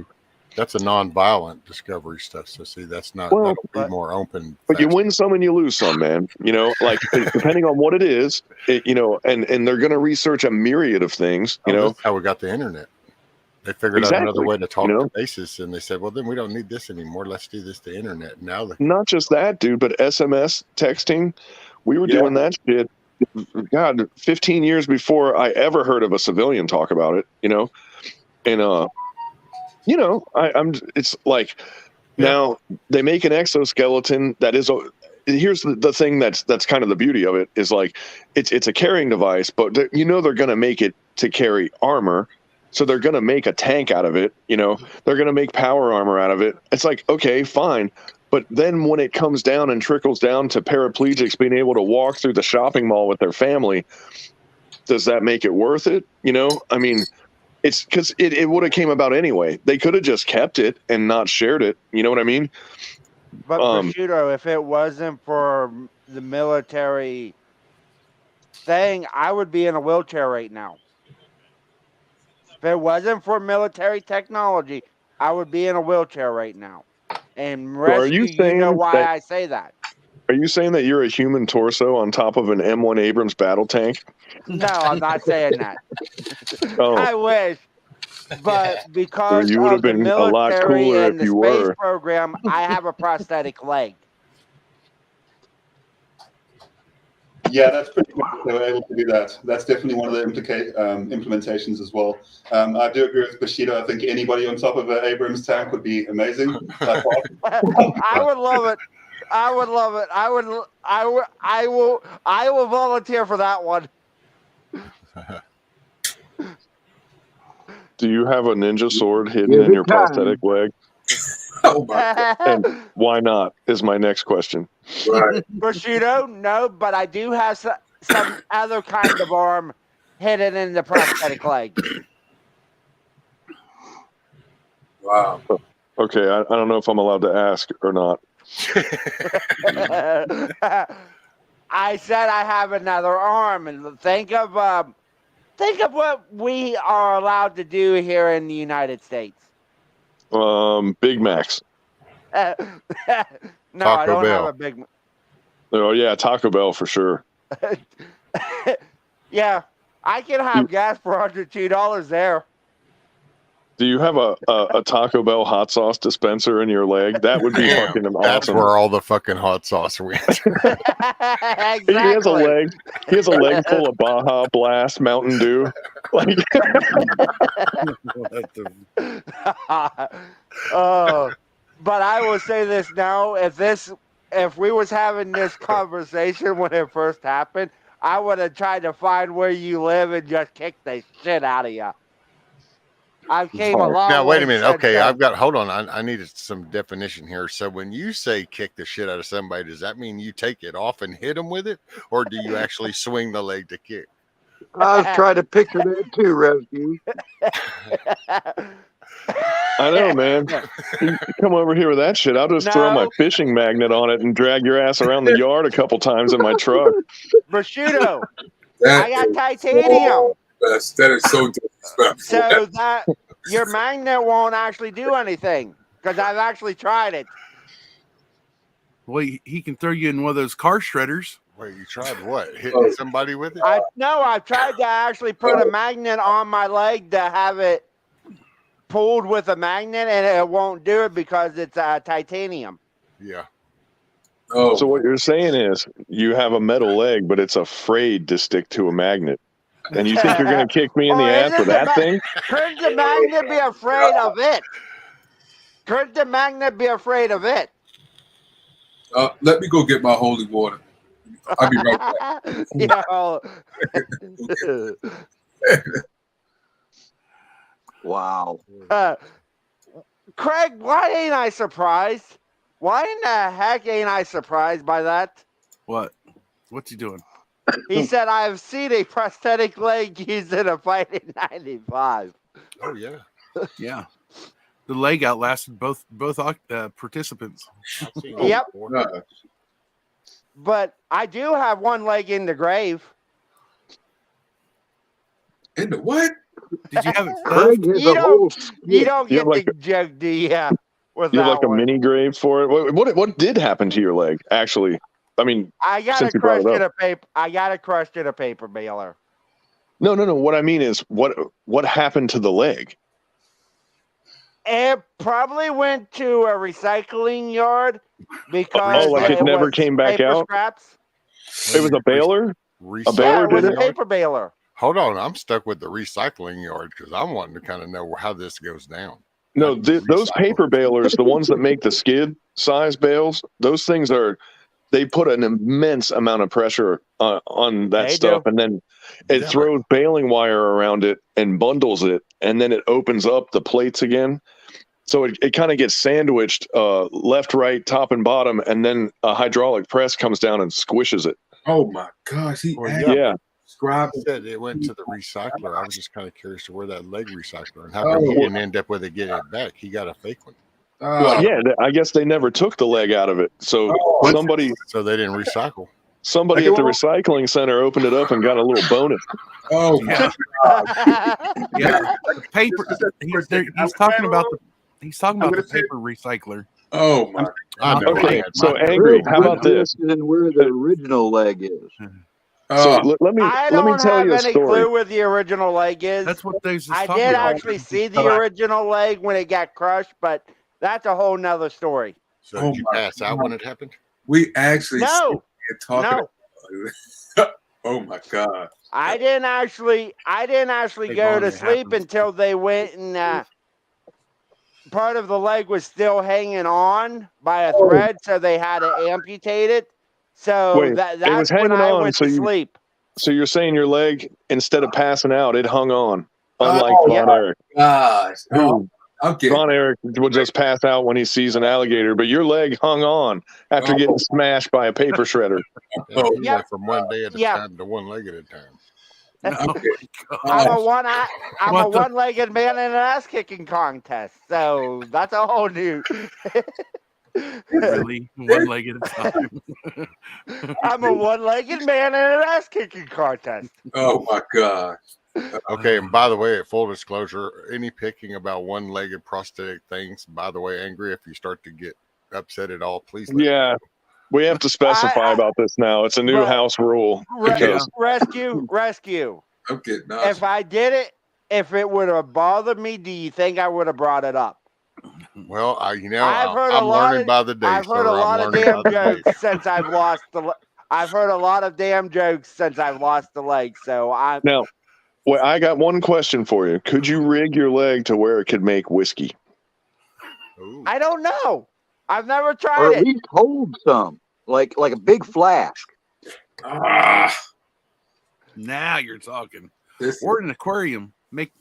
That's a non-violent discovery stuff. So see, that's not, Well, that'll be more open. But you win some and you lose some, man. You know, like depending on what it is, you know, and they're going to research a myriad of things, you know. That's how we got the internet. They figured out another way to talk to bases, and they said, well, then we don't need this anymore. Let's do this to internet. Now, not just that, dude, but SMS texting. We were doing that shit, God, 15 years before I ever heard of a civilian talk about it, you know. And, you know, it's like now they make an exoskeleton that is, here's the thing that's kind of the beauty of it is like, it's a carrying device, but you know, they're going to make it to carry armor. So they're going to make a tank out of it. You know, they're going to make power armor out of it. It's like, okay, fine. But then when it comes down and trickles down to paraplegics being able to walk through the shopping mall with their family, does that make it worth it? You know, I mean, it's because it would have came about anyway. They could have just kept it and not shared it. You know what I mean? But prosciutto, if it wasn't for the military thing, I would be in a wheelchair right now. If it wasn't for military technology, I would be in a wheelchair right now. And rescue, you know why I say that. Are you saying that you're a human torso on top of an M1 Abrams battle tank? No, I'm not saying that. I wish. But because you would have of the been a lot military cooler and if the you space were. program, I have a prosthetic leg. Yeah, that's pretty cool. They were able to do that. That's definitely one of the implementations as well. I do agree with Bushido. I think anybody on top of an Abrams tank would be amazing. I would love it. I would love it. I will volunteer for that one. Do you have a ninja sword hidden in your prosthetic leg? Oh my God. And why not is my next question. Right. Prosciutto, no, but I do have some other kind of arm hidden in the prosthetic leg. Wow. Okay, I don't know if I'm allowed to ask or not. I said I have another arm, and think of what we are allowed to do here in the United States. Big Macs. No, Taco I don't Bell. have a Big Mac. Oh yeah, Taco Bell for sure. Yeah, I can have gas for $102 there. Do you have a Taco Bell hot sauce dispenser in your leg? That would be fucking awesome. That's where all the fucking hot sauce went. Exactly. He has a leg. He has a leg full of Baja Blast Mountain Dew. Like, but I will say this now: if we was having this conversation when it first happened, I would have tried to find where you live and just kick the shit out of you. I came a long Now, wait way a minute. since Okay, then. hold on. I needed some definition here. So when you say kick the shit out of somebody, does that mean you take it off and hit them with it? Or do you actually swing the leg to kick? I was trying to picture that too, Rescue. I know, man. You come over here with that shit. I'll just throw my No. fishing magnet on it and drag your ass around the yard a couple times in my truck. Prosciutto, That I got is titanium. that is so disrespectful. So that your magnet won't actually do anything because I've actually tried it. Well, he can throw you in one of those car shredders. Wait, you tried what? Hitting somebody with it? I've tried to actually put a magnet on my leg to have it pulled with a magnet, and it won't do it because it's titanium. Yeah. Oh, So what you're saying is you have a metal leg, but it's afraid to stick to a magnet. And you think you're going to kick me in the ass with that thing? Could the magnet be afraid of it? Could the magnet be afraid of it? let me go get my holy water. I'll be right back. Yo. Wow. Craig, why ain't I surprised? Why in the heck ain't I surprised by that? What? What's he doing? He said, I've seen a prosthetic leg used in a fight in 95. Oh, yeah. Yeah. The leg outlasted both participants. Yep. But I do have one leg in the grave. In the what? Did you have it Craig has You a don't- whole You don't You get have like the joke, do you? With You have that like a one. mini grave for it? What did happen to your leg, actually? I mean, I got since it you brought crushed it in up. a paper. I got it crushed in a paper mailer. No. What I mean is, what happened to the leg? It probably went to a recycling yard because Oh, like it never was came back paper out? scraps. It was a baler? A baler it was did a it? paper baler. Hold on. I'm stuck with the recycling yard because I'm wanting to kind of know how this goes down. No, those paper balers, the ones that make the skid size bales, those things they put an immense amount of pressure on that They stuff, do. and then it throws baling wire around it and bundles it, and then it opens up the plates again. So it kind of gets sandwiched left, right, top, and bottom, and then a hydraulic press comes down and squishes it. Oh my gosh, Yeah. He said it went to the recycler. I was just kind of curious to where that leg recycler and how come he didn't end up with it getting it back. He got a fake one. Well, yeah, I guess they never took the leg out of it. So so they didn't recycle. Somebody at the recycling center opened it up and got a little bonus. Oh yeah. Yeah. The paper. He's talking about the paper recycler. Oh my! Okay, so Angry. How about this? And where the original leg is. So let me I let me don't tell have you a any story. clue where the original leg is. That's what they was I talking did about. actually see the original leg when it got crushed, but that's a whole nother story. So did you pass out when it happened? We actually No. talking. Oh my god! I didn't actually go to sleep until they went and part of the leg was still hanging on by a thread, so they had to amputate it. So Wait, that's it was hanging when I on, went so to you- sleep. So you're saying your leg, instead of passing out, it hung on, unlike Oh, Von yeah. Erich. Gosh, Who okay. Von Erich will just pass out when he sees an alligator, but your leg hung on after getting smashed by a paper shredder. Yeah, he went from one day at a time to one leg at a time. I'm a one-legged man in an ass-kicking contest, so that's a whole new. Really, one leg at a time. I'm a one-legged man in an ass-kicking contest. Oh my god! Okay, and by the way, full disclosure, any picking about one-legged prosthetic things, by the way, Angry, if you start to get upset at all, please let me Yeah, know. we have to specify about this now. It's a new house rule. Because Rescue. Okay, If I did it, if it would have bothered me, do you think I would have brought it up? Well, I'm I've learning by the day. I've heard a lot of damn jokes since I've lost the. I've heard a lot of damn jokes since I've lost the leg. So I'm now, well, I got one question for you. Could you rig your leg to where it could make whiskey? I don't know. I've never Or tried at it. least hold some, like a big flask. Now you're talking. Or an aquarium. Make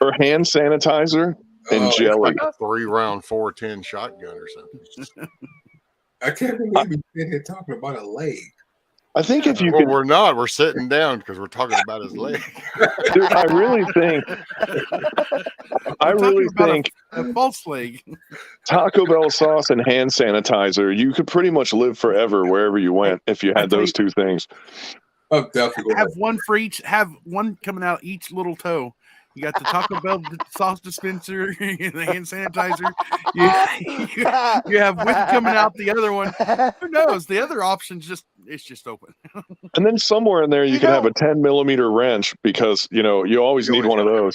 or hand sanitizer and jelly. Like a 3-round 410 shotgun or something. I can't believe we've been here talking about a leg. I think if you well, could, we're not. We're sitting down because we're talking about his leg. Dude, I really think a false leg. Taco Bell sauce and hand sanitizer, you could pretty much live forever wherever you went if you had those two things. I'm definitely have one for each. Have one coming out each little toe. You got the Taco Bell sauce dispenser, the hand sanitizer. You have one coming out the other one. Who knows? The other option's it's just open. And then somewhere in there, you could have a 10-millimeter wrench because you always need one of those.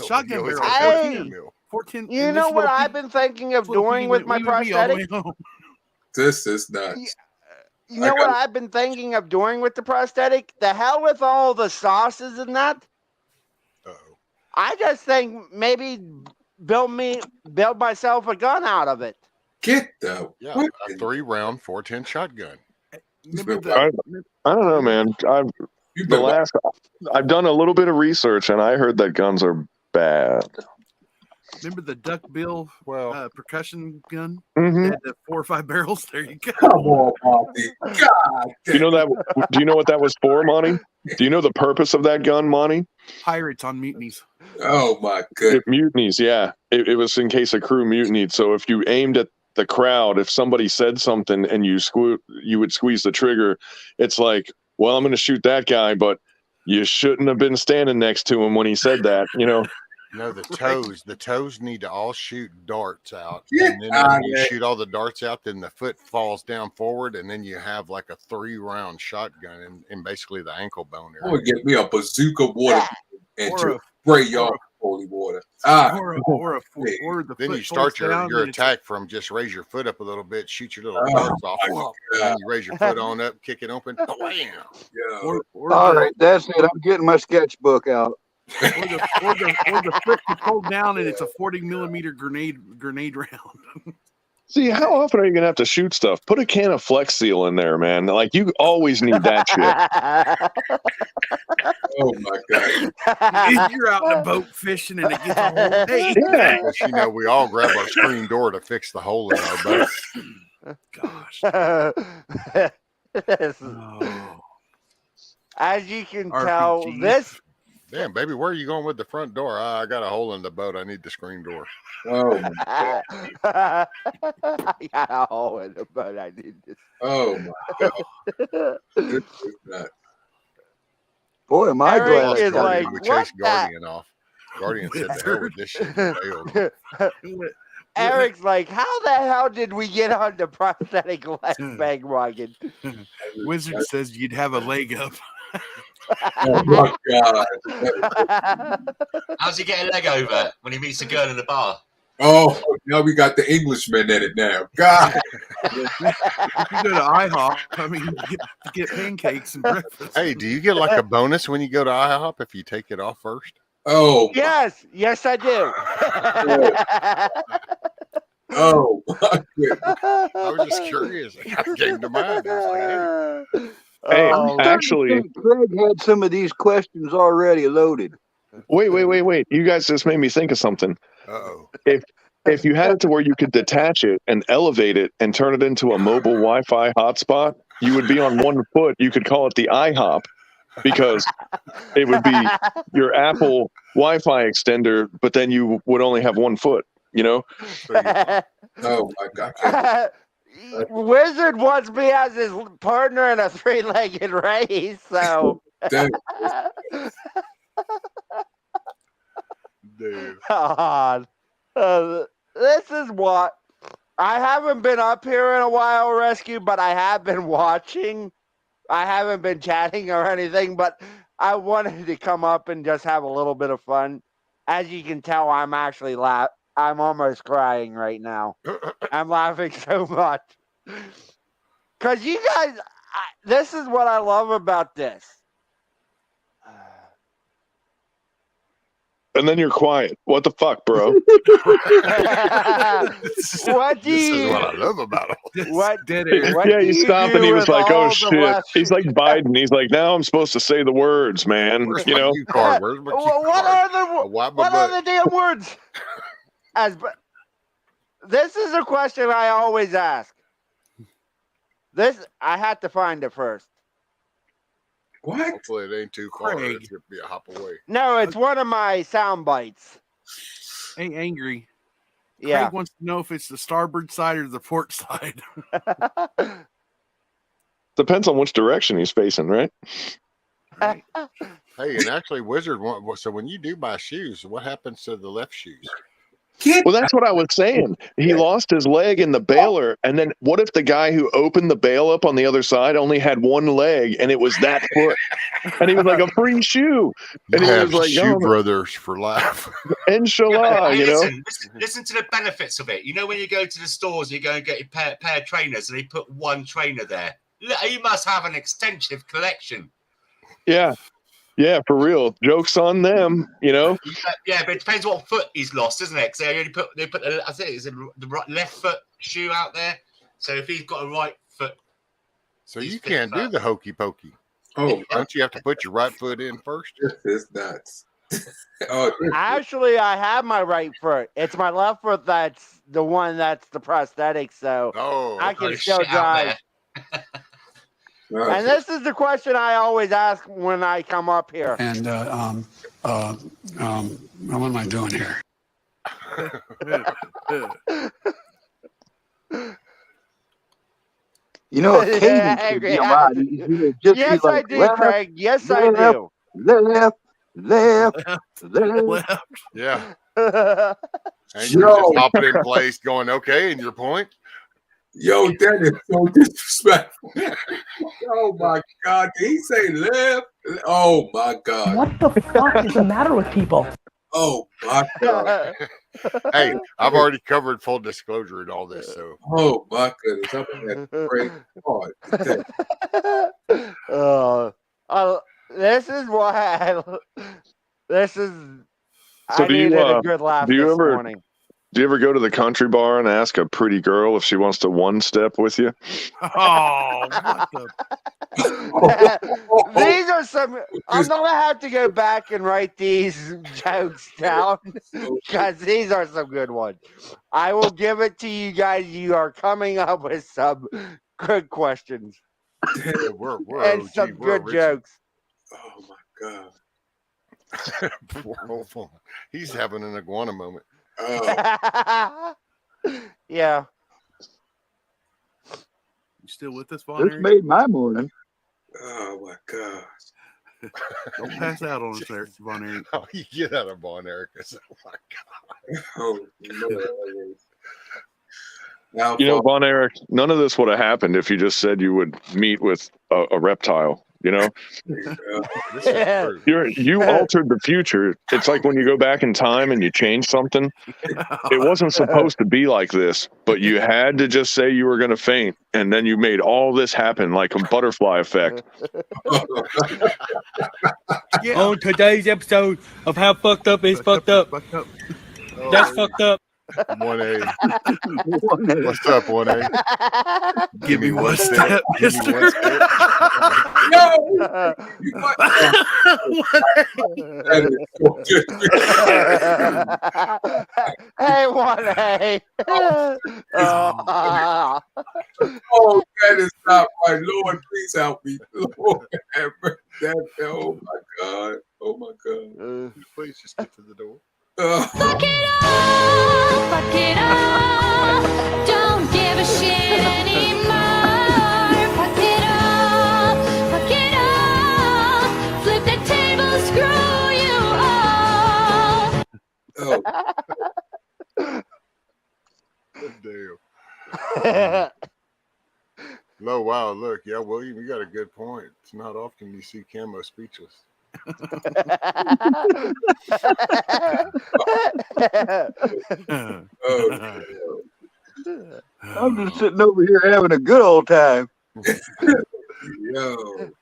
Shotgun barrel. 14. You know what I've been thinking of doing with my prosthetic? This is nuts. You know what I've been thinking of doing with the prosthetic? The hell with all the sauces and that. I just think maybe build myself a gun out of it. Get the a 3-round 410 shotgun. I don't know, man. I've done a little bit of research and I heard that guns are bad. Remember the duckbill percussion gun? Mm-hmm. Had the 4 or 5 barrels. There you go. Come on, Monty. God. Do you know what that was for, Monty? Do you know the purpose of that gun, Monty? Pirates on mutinies. Oh my goodness. Mutinies, yeah. It was in case a crew mutinied. So if you aimed at the crowd, if somebody said something and you would squeeze the trigger, it's like, well, I'm going to shoot that guy, but you shouldn't have been standing next to him when he said that, No, the toes need to all shoot darts out. Yeah. And then when you shoot all the darts out, then the foot falls down forward, and then you have like a 3-round shotgun in basically the ankle bone area. I'm going to get me a bazooka water and just spray y'all holy water. Then you start your attack from just raise your foot up a little bit, shoot your little darts off, and then you raise your foot on up, kick it open, bam! Yeah. All right, that's it. I'm getting my sketchbook out. Or the foot is pulled down and it's a 40-millimeter grenade round. See, how often are you going to have to shoot stuff? Put a can of Flex Seal in there, man. Like, you always need that shit. Oh, my God. You're out in a boat fishing and it gets a whole day. Yeah. We all grab our screen door to fix the hole in our boat. Gosh. As you can tell, this... Damn, baby, where are you going with the front door? I got a hole in the boat. I need the screen door. Oh, my God. I got a hole in the boat. I need this. Oh, my God. This is nuts. Boy, am I glad is like, we chased Guardian off. Guardian said, the hell with this shit. Failed. Eric's like, how the hell did we get on the prosthetic leg bandwagon? Wizard says you'd have a leg up. Oh my God. How's he getting a leg over when he meets a girl in the bar? Oh, now we got the Englishman in it now. God. If you go to IHOP, I mean, you get pancakes and breakfast. Hey, do you get like a bonus when you go to IHOP if you take it off first? Oh. Yes, I do. Oh, my goodness. I was just curious. It came to mind. I was like, hey. Hey, I'm actually, starting to think Craig had some of these questions already loaded. Wait. You guys just made me think of something. Uh-oh. If you had it to where you could detach it and elevate it and turn it into a mobile Wi-Fi hotspot, you would be on one foot. You could call it the iHop because it would be your Apple Wi-Fi extender, but then you would only have 1 foot, Oh, my God. Wizard wants me as his partner in a 3-legged race, so. Dude. God. This is what I haven't been up here in a while, Rescue, but I have been watching. I haven't been chatting or anything, but I wanted to come up and just have a little bit of fun. As you can tell, I'm actually I'm almost crying right now. I'm laughing so much. Because you guys, this is what I love about this. and then you're quiet. What the fuck, bro? What do This you? is what I love about him. What? Dead air. What Yeah, do he you stopped do and he was with like, "Oh all the shit!" left? He's like Biden. He's like, "Now I'm supposed to say the words, man." Where's You my know? cue card? Where's my cue What card? are I wipe my what are butt. the damn words? This is a question I always ask. I had to find it first. What? Hopefully it ain't too far. Craig. It's gonna be a hop away. No, it's one of my sound bites. Ain't angry. Yeah. Craig wants to know if it's the starboard side or the port side. Depends on which direction he's facing, right? Hey, and actually, Wizard. So when you do buy shoes, what happens to the left shoes? Well, that's what I was saying. He lost his leg in the baler, and then what if the guy who opened the bale up on the other side only had one leg, and it was that foot, and he was like a free shoe, and You he have was like, shoe "Oh, brothers for life." inshallah," Hey, you know. listen to the benefits of it. You know, when you go to the stores, you go and get a pair of trainers, and they put one trainer there. You must have an extensive collection. Yeah, yeah, for real. Jokes on them, you know. Yeah, but it depends what foot he's lost, isn't it? Because they put I think it's the left foot shoe out there. So if he's got a right foot, So you can't do the hokey pokey. Oh, Don't you have to put your right foot in first? this is nuts. Oh, Actually, I have my right foot. It's my left foot that's the one that's the prosthetic, so I can still drive. And this is the question I always ask when I come up here. And what am I doing here? You know, a cadence would be a lot easier. Just Yes, be like, I do, left, Craig. Yes, I left, do. left, left. Yeah. And you're just hopping in place, going, "Okay," and your point. Yo, that is so disrespectful. Oh my God. Did he say left? Oh my God. What the fuck is the matter with people? Oh my God. Hey, I've already covered full disclosure in all this, so. Oh my goodness. I'm gonna have to pray hard. This is why this is. So I needed a good laugh this morning. Do you ever go to the country bar and ask a pretty girl if she wants to one step with you? Oh, what These are some. I'm gonna have to go back and write these jokes down because these are some good ones. I will give it to you guys. You are coming up with some good questions and some good jokes. Oh my God. He's having an iguana moment. Oh. Yeah. You still with us, Von This Eric? made my morning. Oh my God. Don't pass out on us there, Von Eric. Oh, you get out of Von Eric. Oh my God. Oh, Lord. Now, Von Eric, none of this would have happened if you just said you would meet with a reptile. You know, you altered the future. It's like when you go back in time and you change something. It wasn't supposed to be like this, but you had to just say you were going to faint, and then you made all this happen like a butterfly effect. On today's episode of How Fucked Up Is Fucked Up. That's fucked up. 1A. What's up, 1A? Give me one step, mister. No! Hey, 1A. Oh, that is not right. Lord, please help me. Lord, have mercy. Oh my God. Oh my God. Please just get to the door. Fuck it up, don't give a shit anymore. Fuck it up, flip the table, screw you all. Damn. No, wow, look, yeah, William, you got a good point. It's not often you see Camo speechless. I'm just sitting over here having a good old time. Yo.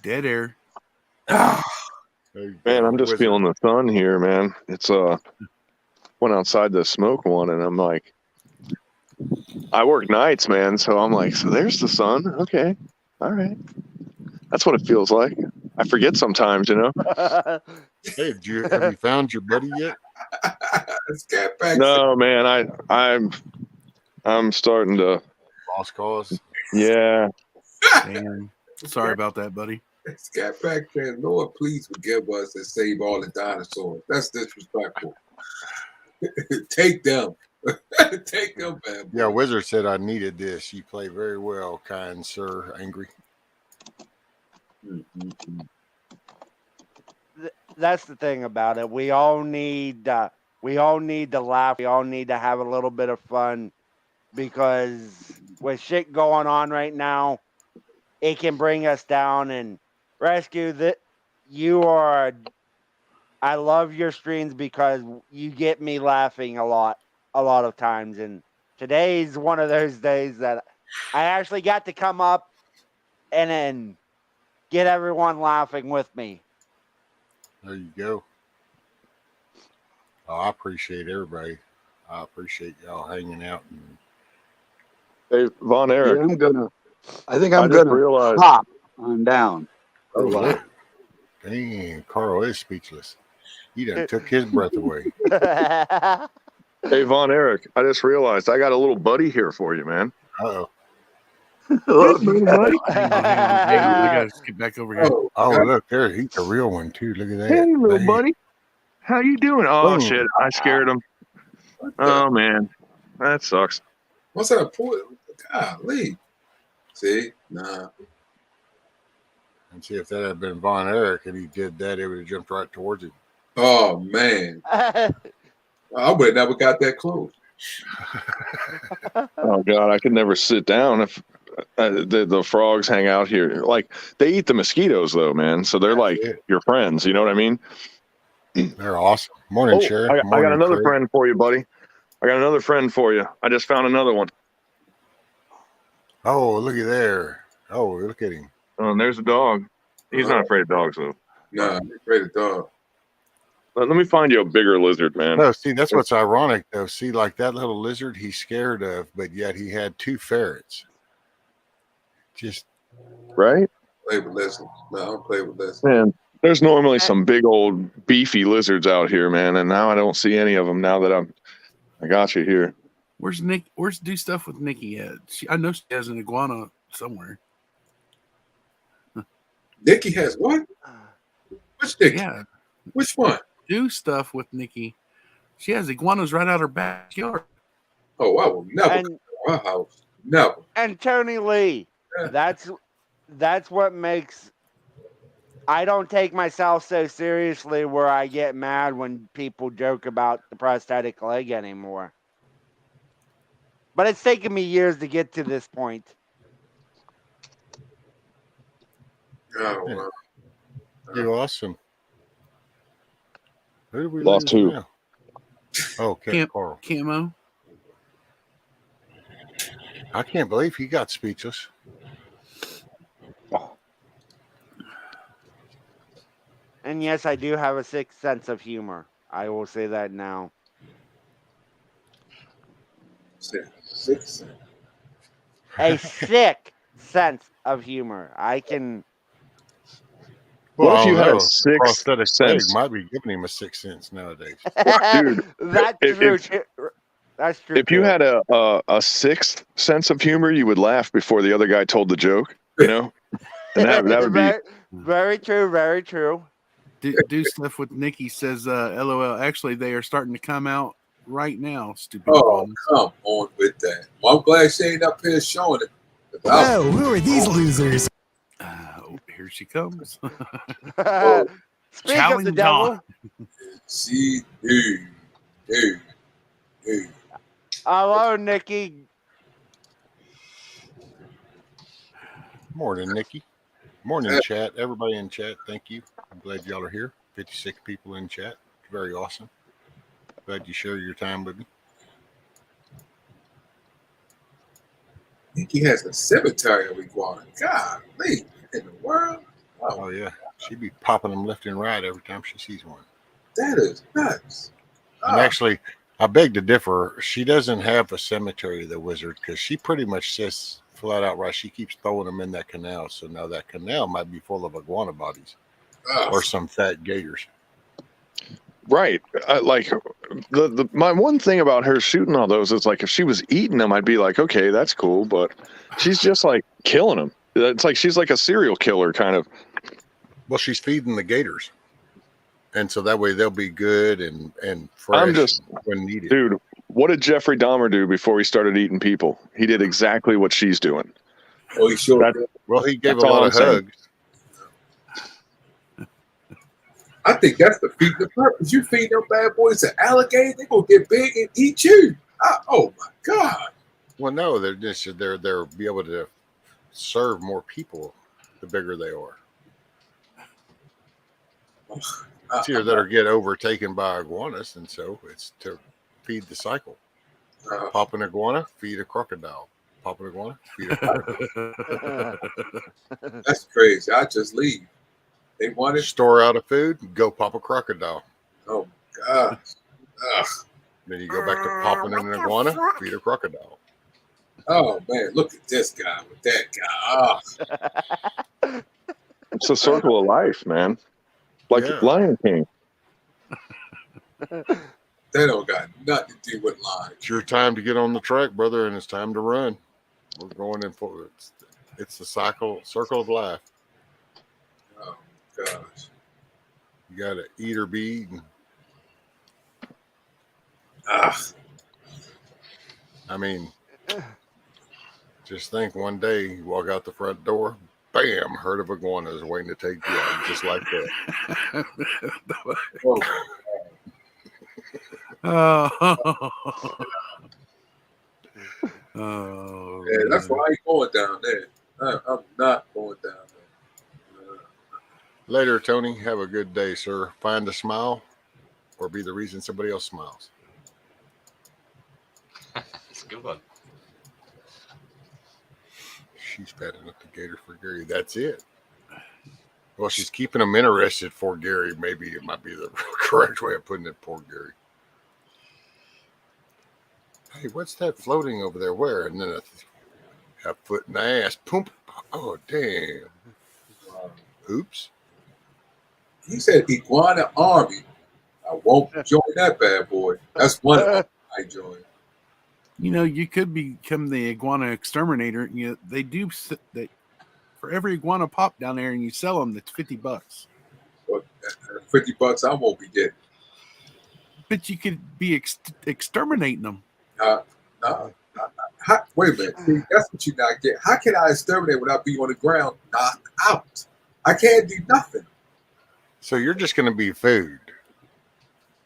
Dead air. Man, I'm just feeling the sun here, man. It's went outside to smoke one, and I'm like, I work nights, man. So I'm like, so there's the sun. Okay, all right. That's what it feels like. I forget sometimes, you know. Hey, have you found your buddy yet? No, man. I'm starting to lost cause. Yeah. Damn. Sorry about that, buddy. Scat Pack saying, Lord, please forgive us and save all the dinosaurs. That's disrespectful. Take them. Take them, bad boy. Yeah, Wizard said I needed this. You play very well, kind sir. Angry. That's the thing about it. We all need to laugh. We all need to have a little bit of fun, because with shit going on right now, it can bring us down. And Rescue, that you are. I love your streams because you get me laughing a lot of times. And today's one of those days that I actually got to come up and then get everyone laughing with me. There you go. Oh, I appreciate everybody. I appreciate y'all hanging out. Hey, Von Erich. Yeah, I think I'm gonna hop on down. Oh, wow. Dang, Carl is speechless. He done took his breath away. Hey, Von Erich, I just realized I got a little buddy here for you, man. Uh-oh. Hang on, we gotta get back over here. Oh, look, there, he's a real one too. Look at that. Hey, little Man. buddy. How you doing? Oh, Boom. shit, I scared him. Oh, man, that sucks. What's that? Golly. See? Nah. And see, if that had been Von Erich and he did that, it would have jumped right towards him. Oh, man. I would have never got that close. Oh, God, I could never sit down if the frogs hang out here. Like, they eat the mosquitoes, though, man. So they're like your friends. You know what I mean? They're awesome. Morning, Sheriff. I Morning, got another Craig. friend for you, buddy. I got another friend for you. I just found another one. Oh, look at there. Oh, look at him. Oh, and there's a dog. He's not afraid of dogs, though. Nah, I'm afraid of dogs. Let me find you a bigger lizard, man. No, see, that's what's ironic, though. See, like that little lizard he's scared of, but yet he had 2 ferrets. Just right? Play with lizards. No, I don't play with lizards. Man, there's normally some big old beefy lizards out here, man, and now I don't see any of them. Now that I got you here. Where's Nick? Where's Do Stuff with Nikki at? I know she has an iguana somewhere. Nikki has what? Which Nikki? Yeah. Which one? Do Stuff with Nikki. She has iguanas right out her backyard. Oh, I will never come to our house. Never. And Tony Lee, that's what makes. I don't take myself so seriously where I get mad when people joke about the prosthetic leg anymore. But it's taken me years to get to this point. Oh, wow. You're awesome. Who did we Lost lose 2. now? Oh, Carl. Camo. I can't believe he got speechless. And yes, I do have a sick sense of humor. I will say that now. Six. A sick sense of humor. I can. What Well, if you I had don't a know. sixth Prosthetic leg sense? might be giving him a 6th sense nowadays. Dude, That's true. That's true. If you had a 6th sense of humor, you would laugh before the other guy told the joke, you know? And that would be very true. Very true. Do Stuff with Nikki says, LOL. Actually, they are starting to come out right now. Stupid. Oh, ones. come on with that. Well, I'm glad she ain't up here showing it. Oh, who are these losers? Here she comes. Speak of the devil. See, dude. Hello, Nikki. Morning, Nikki. Morning, chat. Everybody in chat, thank you. I'm glad y'all are here. 56 people in chat. Very awesome. Glad you share your time with me. Nikki has a cemetery of iguana. God, in the world. Oh yeah, she'd be popping them left and right every time she sees one. That is nuts. And actually, I beg to differ. She doesn't have a cemetery, the wizard, because she pretty much says flat out right. She keeps throwing them in that canal. So now that canal might be full of iguana bodies or some fat gators. Right. Like my one thing about her shooting all those is like if she was eating them, I'd be like, okay, that's cool. But she's just like killing them. It's like she's like a serial killer kind of. Well, she's feeding the gators. And so that way they'll be good and fresh I'm just when needed. Dude, what did Jeffrey Dahmer do before he started eating people? He did exactly what she's doing. Oh, he sure did. Well, he gave a lot of hugs. I think that's the feeding the purpose. You feed them bad boys to alligator, they're gonna get big and eat you. Oh my God. Well, no, they're be able to serve more people the bigger they are. It's either that or get overtaken by iguanas, and so it's to feed the cycle. Pop an iguana, feed a crocodile. Pop an iguana, feed a crocodile. That's crazy. I just leave. They want it. Store out of food, go pop a crocodile. Oh God. Then you go back to popping an iguana, feed a crocodile. Oh man, look at this guy with that guy. It's a circle of life, man. Like Lion King. They don't got nothing to do with lying. It's your time to get on the track, brother, and it's time to run. We're going in for it's the circle of life. Oh gosh. You gotta eat or be eaten. I mean, just think one day you walk out the front door, bam, herd of iguanas waiting to take you out, just like that. Yeah, that's why I ain't going down there. I'm not going down there. Later, Tony. Have a good day, sir. Find a smile or be the reason somebody else smiles. That's a good one. She's patting up the gator for Gary. That's it. Well, she's keeping them interested for Gary. Maybe it might be the correct way of putting it, poor Gary. Hey, what's that floating over there? Where? And then a foot in the ass. Poop. Oh, damn. Oops. He said iguana army. I won't join that bad boy. That's one of them I join. You know, you could become the iguana exterminator. You know, they do that for every iguana pop down there, and you sell them. That's $50. Well, $50 I won't be getting. But you could be exterminating them. Wait a minute. See, that's what you not get. How can I exterminate without being on the ground knocked out? I can't do nothing. So you're just going to be food.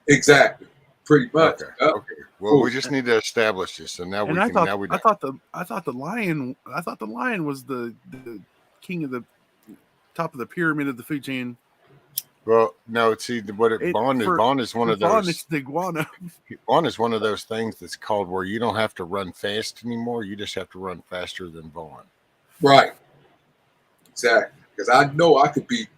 Exactly. Pretty much. Okay. Well, we just need to establish this, and now I thought the lion was the king of the top of the pyramid of the food chain. Well, no, see Vaughn is one of those. Vaughn is the iguana. Vaughn is one of those things that's called where you don't have to run fast anymore. You just have to run faster than Vaughn. Right. Exactly. Because I know I could beat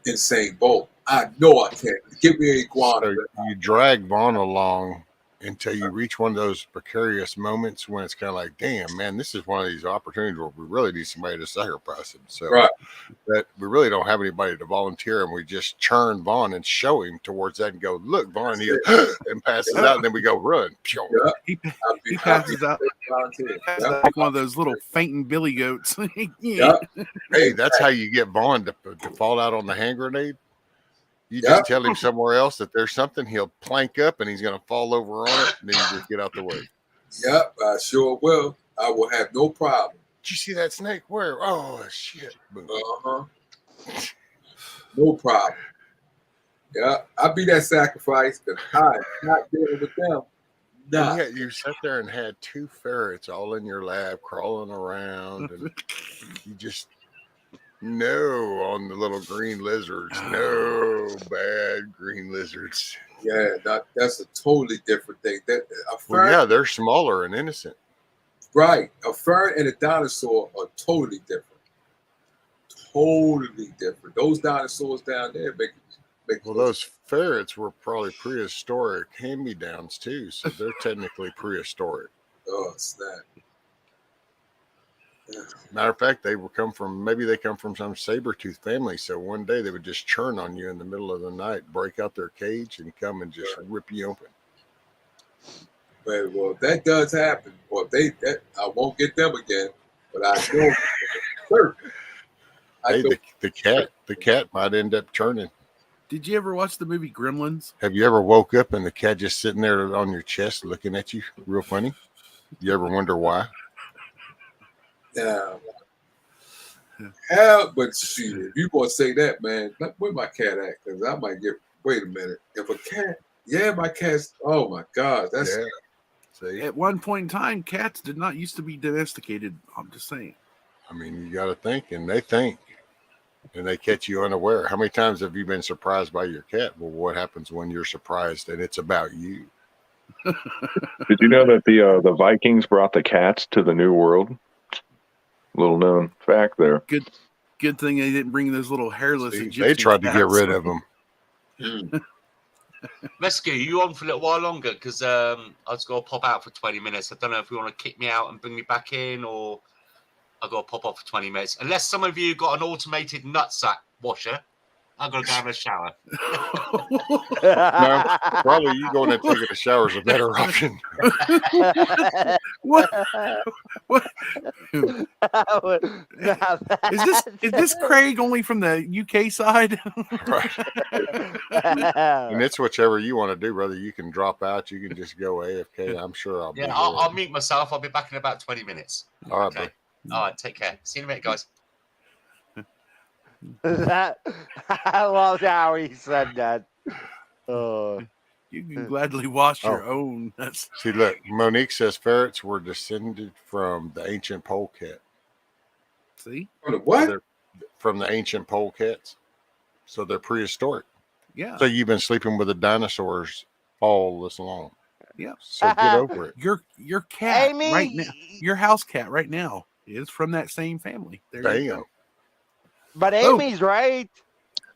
Insane Bolt. I know I can. Give me an iguana. So you drag Vaughn along until you reach one of those precarious moments when it's kind of like, damn, man, this is one of these opportunities where we really need somebody to sacrifice him. So that we really don't have anybody to volunteer, and we just churn Vaughn and show him towards that and go, look, Vaughn, he and passes out, and then we go run. He passes out like one of those little fainting billy goats. Hey, that's how you get Vaughn to fall out on the hand grenade. You just tell him somewhere else that there's something, he'll plank up and he's going to fall over on it, and then you just get out the way. Yep, I sure will. I will have no problem. Did you see that snake? Where? Oh, shit. No problem. Yeah, I'll be that sacrifice because I'm not dealing with them. Nah. Yet you sat there and had two ferrets all in your lap crawling around, and you just... No, on the little green lizards. No, bad green lizards. Yeah, that's a totally different thing. Fern, they're smaller and innocent. Right. A fern and a dinosaur are totally different. totally different. Those dinosaurs down there make Well, those ferrets were probably prehistoric hand-me-downs too, so they're technically prehistoric. Oh snap! Matter of fact, they come from some saber-tooth family. So one day they would just churn on you in the middle of the night, break out their cage, and come and just rip you open. Well, if that does happen, or if I won't get them again, but I do. Hey, the cat might end up churning. Did you ever watch the movie Gremlins? Have you ever woke up and the cat just sitting there on your chest looking at you real funny? You ever wonder why? Yeah. Hell, but shoot, if you gonna say that, man, where my cat at? Because I might get. Wait a minute. If a cat, my cat's. Oh my God, that's. Yeah. See? At one point in time, cats did not used to be domesticated. I'm just saying. I mean, you got to think, and they think, and they catch you unaware. How many times have you been surprised by your cat? Well, what happens when you're surprised and it's about you? Did you know that the Vikings brought the cats to the New World? Little known fact there. Good thing they didn't bring those little hairless. They tried to get rid of them. Rescue, you on for a little while longer? Because I was going to pop out for 20 minutes. I don't know if you want to kick me out and bring me back in, or I've got to pop off for 20 minutes. Unless some of you got an automated nutsack washer, I'm going to go have a shower. No, probably you going and taking a shower is a better option. What? Is this Craig only from the UK side? And it's whichever you want to do, brother. You can drop out. You can just go AFK. I'm sure I'll be here. I'll mute myself. I'll be back in about 20 minutes. All right, okay. All right, take care. See you in a minute, guys. I love how he said that. You can gladly wash your own. See, look, Monique says ferrets were descended from the ancient polecat. See? What? From the ancient polecats. So they're prehistoric. Yeah. So you've been sleeping with the dinosaurs all this long. Yeah. So get over it. Your cat Amy. right now, your house cat right now is from that same family. There you go. But Amy's right.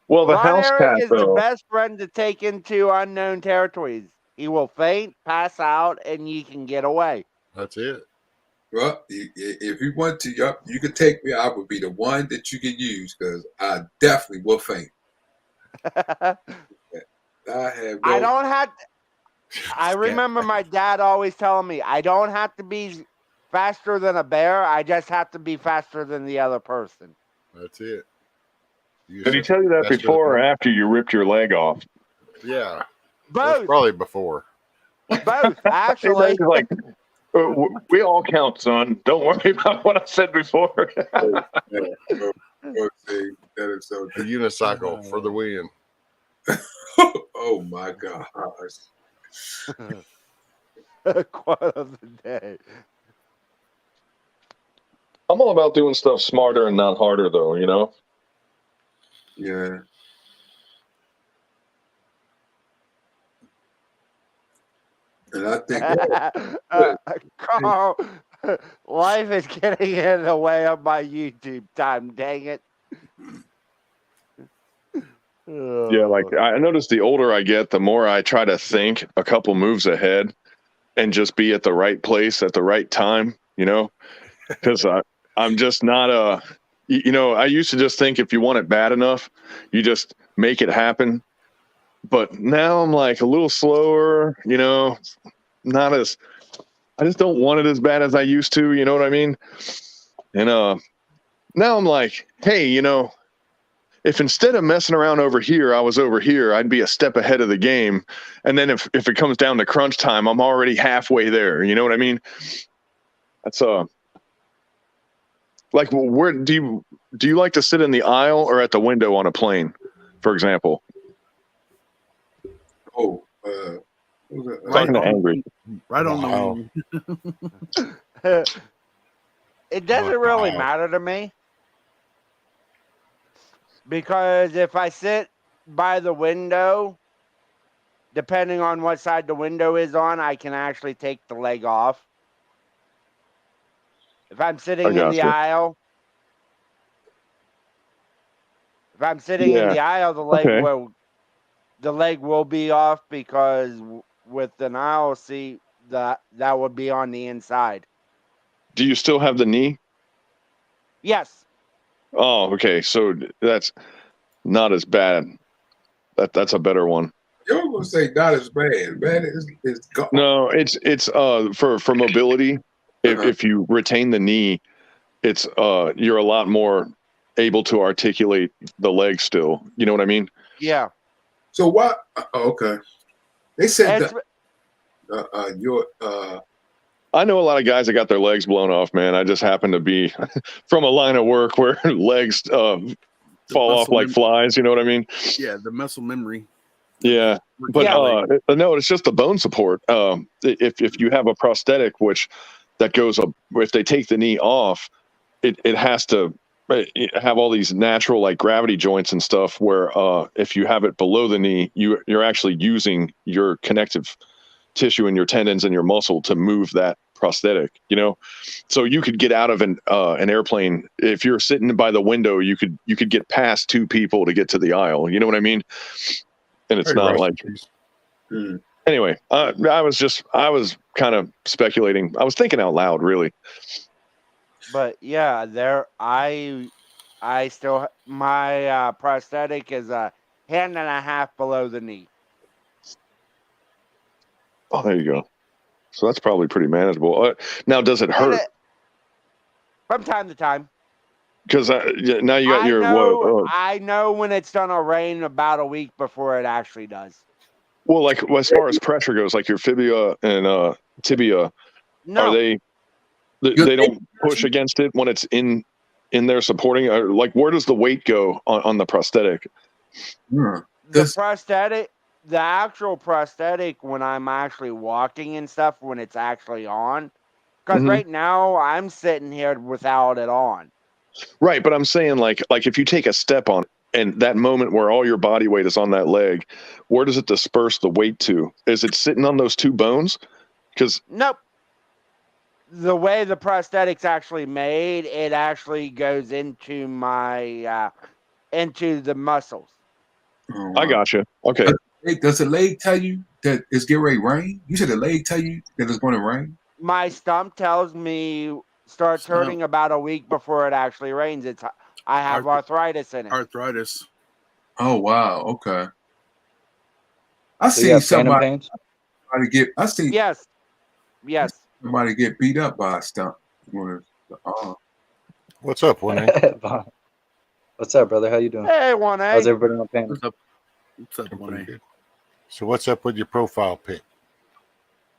Well, the Ron house Eric cat, is though. the best friend to take into unknown territories. He will faint, pass out, and you can get away. That's it. Well, if you want to, you could take me. I would be the one that you could use because I definitely will faint. I don't have to, I remember my dad always telling me, I don't have to be faster than a bear. I just have to be faster than the other person. That's it. Did he tell you that before or after you ripped your leg off? Yeah. Both. Probably before. Both, actually. He's like, we all count, son. Don't worry about what I said before. That is so a unicycle for the win. Oh my gosh. Quote of the day. I'm all about doing stuff smarter and not harder, though, you know? Yeah. And I think Carl, life is getting in the way of my YouTube time. Dang it. Yeah, like I notice the older I get, the more I try to think a couple moves ahead and just be at the right place at the right time, you know? Because I'm just not I used to just think if you want it bad enough, you just make it happen. But now I'm like a little slower, you know, I just don't want it as bad as I used to, you know what I mean? And now I'm like, hey, you know, if instead of messing around over here, I was over here, I'd be a step ahead of the game. And then if it comes down to crunch time, I'm already halfway there. You know what I mean? That's like, where do you like to sit in the aisle or at the window on a plane, for example? Oh, talking to Angry. Right on the wing. It doesn't really matter to me. Because if I sit by the window, depending on what side the window is on, I can actually take the leg off. If I'm sitting in the aisle, If I'm sitting in Yeah. the aisle, the leg will be off, because with an aisle seat, that would be on the inside. Do you still have the knee? Yes. Oh, okay. So that's not as bad. That's a better one. You're gonna say not as bad. Bad is gone. No, it's for mobility. If you retain the knee, it's you're a lot more able to articulate the leg still. You know what I mean? Yeah. So what? Okay. They said that I know a lot of guys that got their legs blown off, man. I just happen to be from a line of work where legs fall off like flies. You know what I mean? Yeah, the muscle memory. Yeah, but no, it's just the bone support. If you have a prosthetic, that goes up, if they take the knee off, it has to have all these natural like gravity joints and stuff. Where if you have it below the knee, you're actually using your connective tissue and your tendons and your muscle to move that prosthetic. You know, so you could get out of an airplane if you're sitting by the window. You could get past two people to get to the aisle. You know what I mean? And it's not like. Anyway, I was kind of speculating. I was thinking out loud, really. But yeah, I still, my prosthetic is a hand and a half below the knee. Oh, there you go. So that's probably pretty manageable. Now, does it hurt? From time to time. Because now you got I know when it's gonna rain about a week before it actually does. Well, like as far as pressure goes, like your fibula and tibia, are they don't push against it when it's in there supporting? Or like, where does the weight go on the prosthetic? The prosthetic, the actual prosthetic, when I'm actually walking and stuff, when it's actually on, because right now I'm sitting here without it on. Right, but I'm saying like if you take a step on it, and that moment where all your body weight is on that leg, where does it disperse the weight to? Is it sitting on those two bones? Because nope. The way the prosthetic's actually made, it actually goes into my into the muscles. Oh, I gotcha. Okay. Does the leg tell you that it's getting ready to rain? You said the leg tell you that it's going to rain? My stump tells me starts hurting about a week before it actually rains. I have arthritis in it. Arthritis. Oh wow. Okay. I see somebody get. I see. Yes. Somebody get beat up by a stump. What's up, 1A? What's up, brother? How you doing? Hey, 1A. How's everybody on panel? What's up, 1A? So what's up with your profile pic?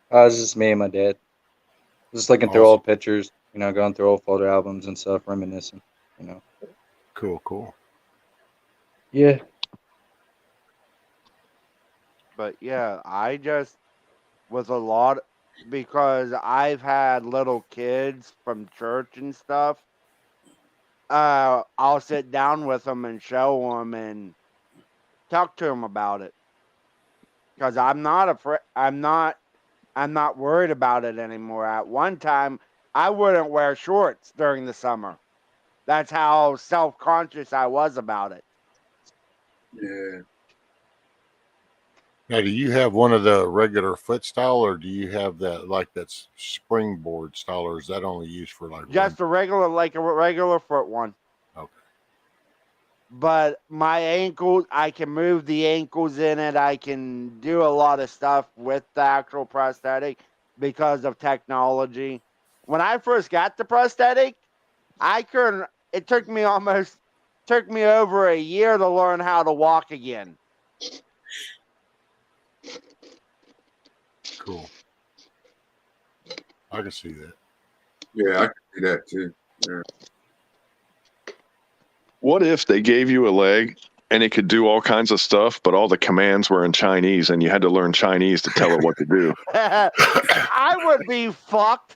It's just me and my dad. Just looking through old pictures, going through old photo albums and stuff, reminiscing, Cool. Yeah. But yeah, I just with a lot, because I've had little kids from church and stuff. I'll sit down with them and show them and talk to them about it, because I'm not afraid. I'm not worried about it anymore. At one time, I wouldn't wear shorts during the summer. That's how self-conscious I was about it. Yeah. Now, do you have one of the regular foot style, or do you have that springboard style, or is that only used for like just a regular foot one? Okay. But my ankles, I can move the ankles in it. I can do a lot of stuff with the actual prosthetic because of technology. When I first got the prosthetic, I couldn't. It took me over a year to learn how to walk again. Cool. I can see that. Yeah, I can see that too. Yeah. What if they gave you a leg and it could do all kinds of stuff, but all the commands were in Chinese and you had to learn Chinese to tell it what to do? I would be fucked.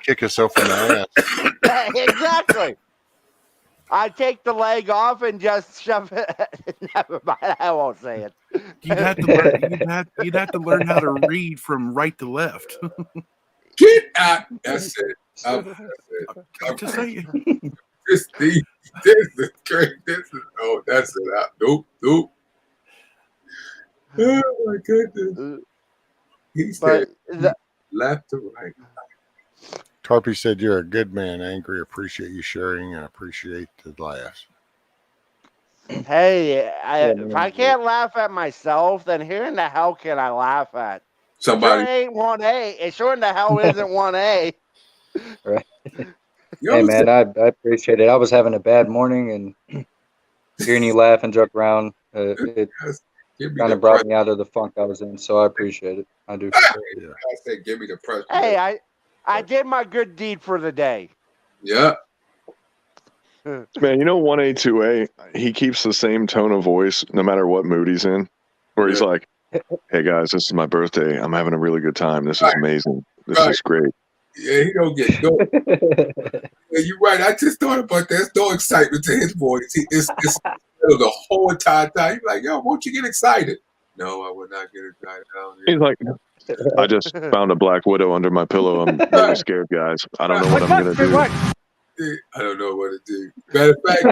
Kick yourself in the ass. Exactly. I take the leg off and just shove it. Never mind. I won't say it. You'd have to learn how to read from right to left. Get out. That's it. I'm just saying. This is great. That's it. Nope. Oh my goodness. He said left to right. Tarpy said, "You're a good man, Angry. Appreciate you sharing and appreciate the laughs." Hey, if I can't laugh at myself, then who in the hell can I laugh at? Somebody. Sure ain't 1A. It sure in the hell isn't 1A. Right. Hey man, I appreciate it. I was having a bad morning, and hearing you laugh and joke around, it kind of brought me out of the funk I was in. So I appreciate it. I do. I said, give me the pressure. Hey, I did my good deed for the day. Yeah. Man, you know 1A, 2A, he keeps the same tone of voice no matter what mood he's in. Where he's like, "Hey guys, this is my birthday. I'm having a really good time. This is amazing. This is great." Yeah, he don't get no. Yeah, you're right. I just thought about that. There's no excitement to his voice. It's the whole entire time. You're like, yo, won't you get excited? No, I would not get excited. He's like, "I just found a black widow under my pillow. I'm really scared, guys. I don't know what I'm going to do." I don't know what to do. Matter of fact,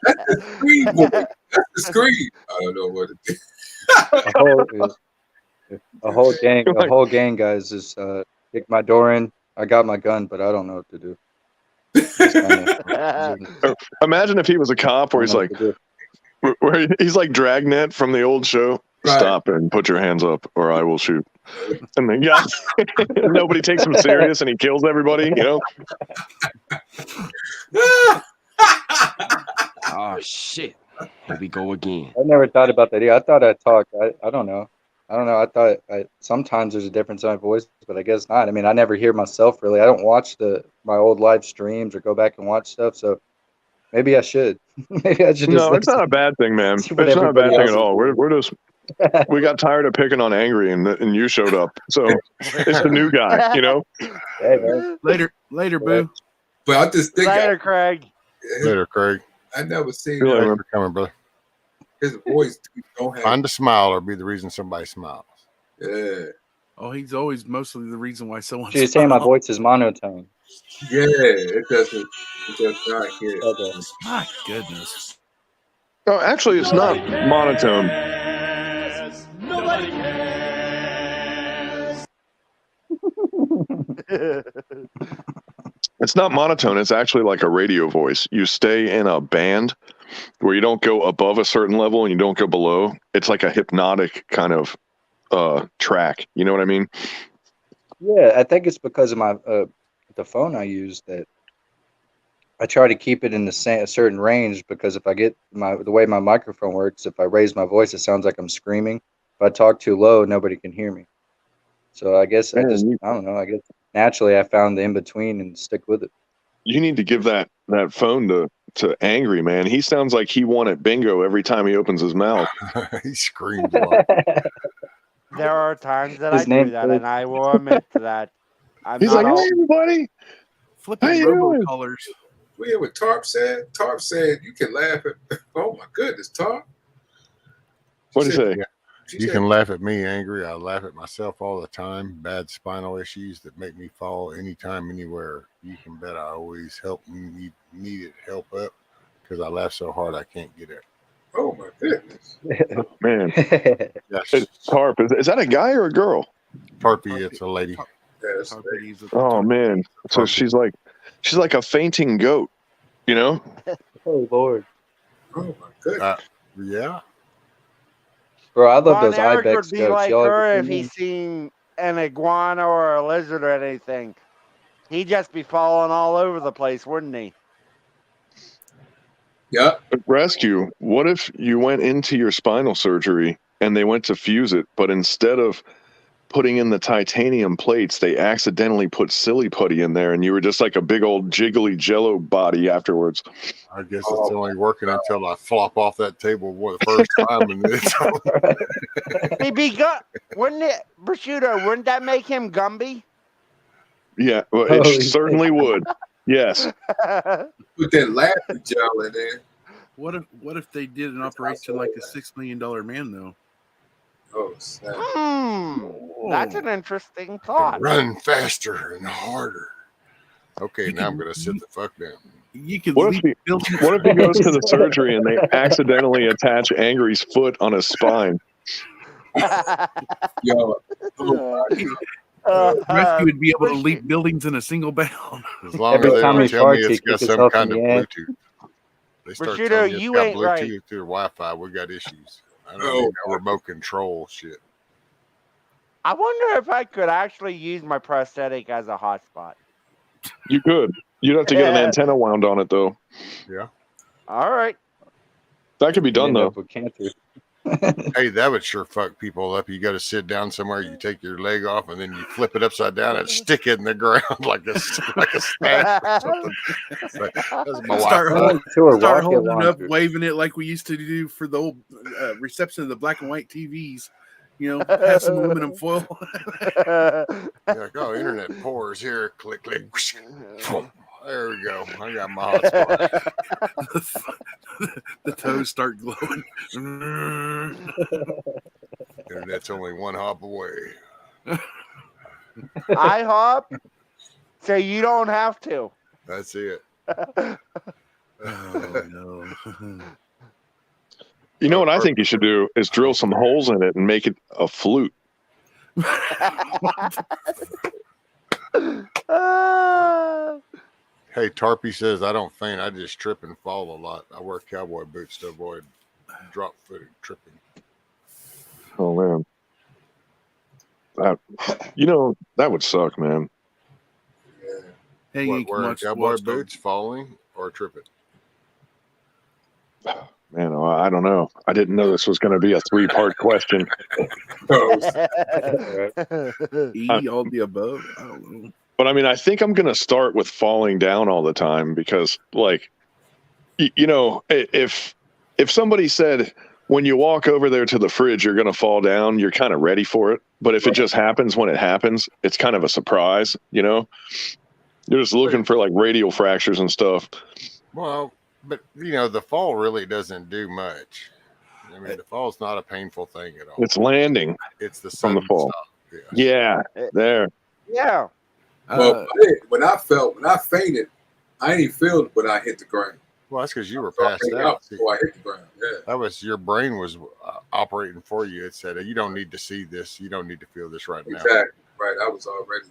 that's the scream voice. That's the scream. I don't know what to do. A whole gang, guys, is kick my door in. I got my gun, but I don't know what to do. Imagine if he was a cop where he's like, Dragnet from the old show. Right. "Stop and put your hands up or I will shoot." And then nobody takes him serious and he kills everybody, you know? Oh shit. Here we go again. I never thought about that. Yeah, I thought I talked. I don't know. I thought sometimes there's a difference in my voice, but I guess not. I mean, I never hear myself really. I don't watch my old live streams or go back and watch stuff. So maybe I should. Maybe I should. No, it's not a bad thing, man. It's not a bad thing at all. We're just we got tired of picking on Angry, and you showed up. So it's the new guy, you know. Hey, man. Later, boo. But I just think Later, Craig. Later, Craig. I never seen Thanks for coming, brother. His voice don't have. Find a smile or be the reason somebody smiles. Yeah. Oh, he's always mostly the reason why someone. She's saying my voice is monotone. Yeah, it doesn't. It does not get. Okay. My goodness. Oh, actually, it's not monotone. Nobody cares. It's not monotone. It's actually like a radio voice. You stay in a band where you don't go above a certain level and you don't go below. It's like a hypnotic kind of track. You know what I mean? Yeah, I think it's because of my the phone I use that I try to keep it in a certain range, because if I get the way my microphone works, if I raise my voice, it sounds like I'm screaming. If I talk too low, nobody can hear me. So I guess I don't know. I guess naturally I found the in between and stick with it. You need to give that phone to Angry, man. He sounds like he won at bingo every time he opens his mouth. He screams a lot. There are times that I do that, and I will admit to that. He's like, "Hey, everybody, flipping robocallers." We hear what Tarp said. Tarp said you can laugh at. Oh my goodness, Tarp. What did he say? You can laugh at me, Angry. I laugh at myself all the time. Bad spinal issues that make me fall anytime, anywhere. You can bet I always needed help up because I laugh so hard I can't get up. Oh my goodness, man! It's Tarp. Is that a guy or a girl? Tarpy, it's a lady. Yes. Oh man! So she's like a fainting goat, you know? Oh Lord! Oh my goodness! Yeah. Bro, I love those Eric ibex would be goats. like Y'all her ever if seen he them? seen an iguana or a lizard or anything. He'd just be falling all over the place, wouldn't he? Yeah. Rescue. What if you went into your spinal surgery and they went to fuse it, but instead of putting in the titanium plates, they accidentally put silly putty in there, and you were just like a big old jiggly jello body afterwards? I guess it's only working until I flop off that table for the first time. And He'd be wouldn't it, prosciutto? Wouldn't that make him Gumby? Yeah, well, it certainly would. Yes. Put that laughing gel in there. What if they did an operation like a $6 million man though? Oh, snap. That's an interesting thought. run faster and harder. Okay, now I'm gonna sit the fuck down. You can What if he goes to the surgery and they accidentally attach Angry's foot on his spine? Yo, Rescue would be able to leap buildings in a single bound. As long as they don't tell me it's got some kind of Bluetooth. They start Prosciutto, telling me it's you got ain't Bluetooth right. through Wi-Fi. We got issues. I don't need no remote control shit. I wonder if I could actually use my prosthetic as a hotspot. You could. You'd have to get an antenna wound on it, though. Yeah. All right. That could be done, though. Hey, that would sure fuck people up. You got to sit down somewhere, you take your leg off, and then you flip it upside down and stick it in the ground like a snake or something. Like, that's my Start Wi-Fi. holding it up, waving it like we used to do for the old reception of the black and white TVs. You know, passing aluminum foil. You're like, oh, internet pours here. Click, click. Whoosh, boom. There we go. I got my hotspot. The toes start glowing. Internet's only one hop away. I hop, so you don't have to. That's it. Oh, no. You know what I think you should do is drill some holes in it and make it a flute. Hey, Tarpy says, I don't faint. I just trip and fall a lot. I wear cowboy boots to avoid drop footed tripping. Oh, man. That would suck, man. Hey, What, wearing cowboy boots, falling, or tripping? Man, I don't know. I didn't know this was going to be a 3-part question. All the above. I don't know. But I mean, I think I'm going to start with falling down all the time because, like, if somebody said when you walk over there to the fridge, you're going to fall down, you're kind of ready for it. But if it just happens when it happens, it's kind of a surprise, you know? You're just looking for, like, radial fractures and stuff. Well, but, the fall really doesn't do much. I mean, the fall's not a painful thing at all. It's landing. It's the from the fall. Stuff. Yeah, there. Yeah. Well, when I fainted, I didn't even feel it when I hit the ground. Well, that's because you were passed out. Before I hit the ground. Yeah. That was your brain was operating for you. It said, you don't need to see this. You don't need to feel this right now. Exactly. Right. I was already.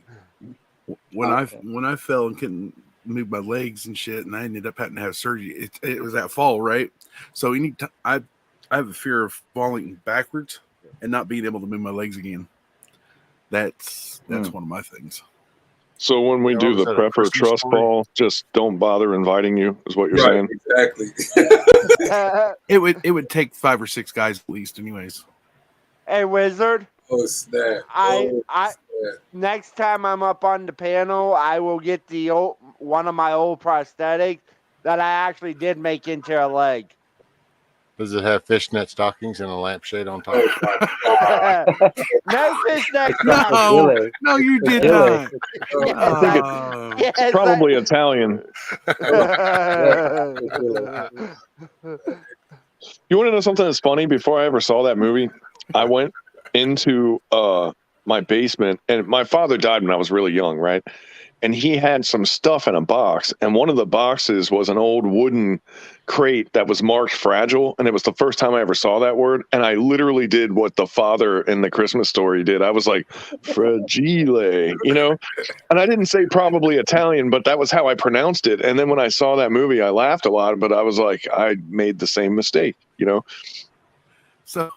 When I fell and couldn't move my legs and shit, and I ended up having to have surgery. It was that fall, right? So I have a fear of falling backwards and not being able to move my legs again. That's one of my things. So when we do the prepper trust ball, just don't bother inviting you, is what you're saying? Exactly. It would take 5 or 6 guys at least, anyways. Hey, Wizard. Oh, snap. Next time I'm up on the panel, I will get one of my old prosthetics that I actually did make into a leg. Does it have fishnet stockings and a lampshade on top? No fishnet stockings. No, you did not. I think it's probably Italian. You want to know something that's funny? Before I ever saw that movie, I went into my basement, and my father died when I was really young, right? And he had some stuff in a box, and one of the boxes was an old wooden crate that was marked fragile, and it was the first time I ever saw that word, and I literally did what the father in the Christmas Story did. I was like, fragile, and I didn't say probably Italian, but that was how I pronounced it. And then when I saw that movie, I laughed a lot, but I was like, I made the same mistake, So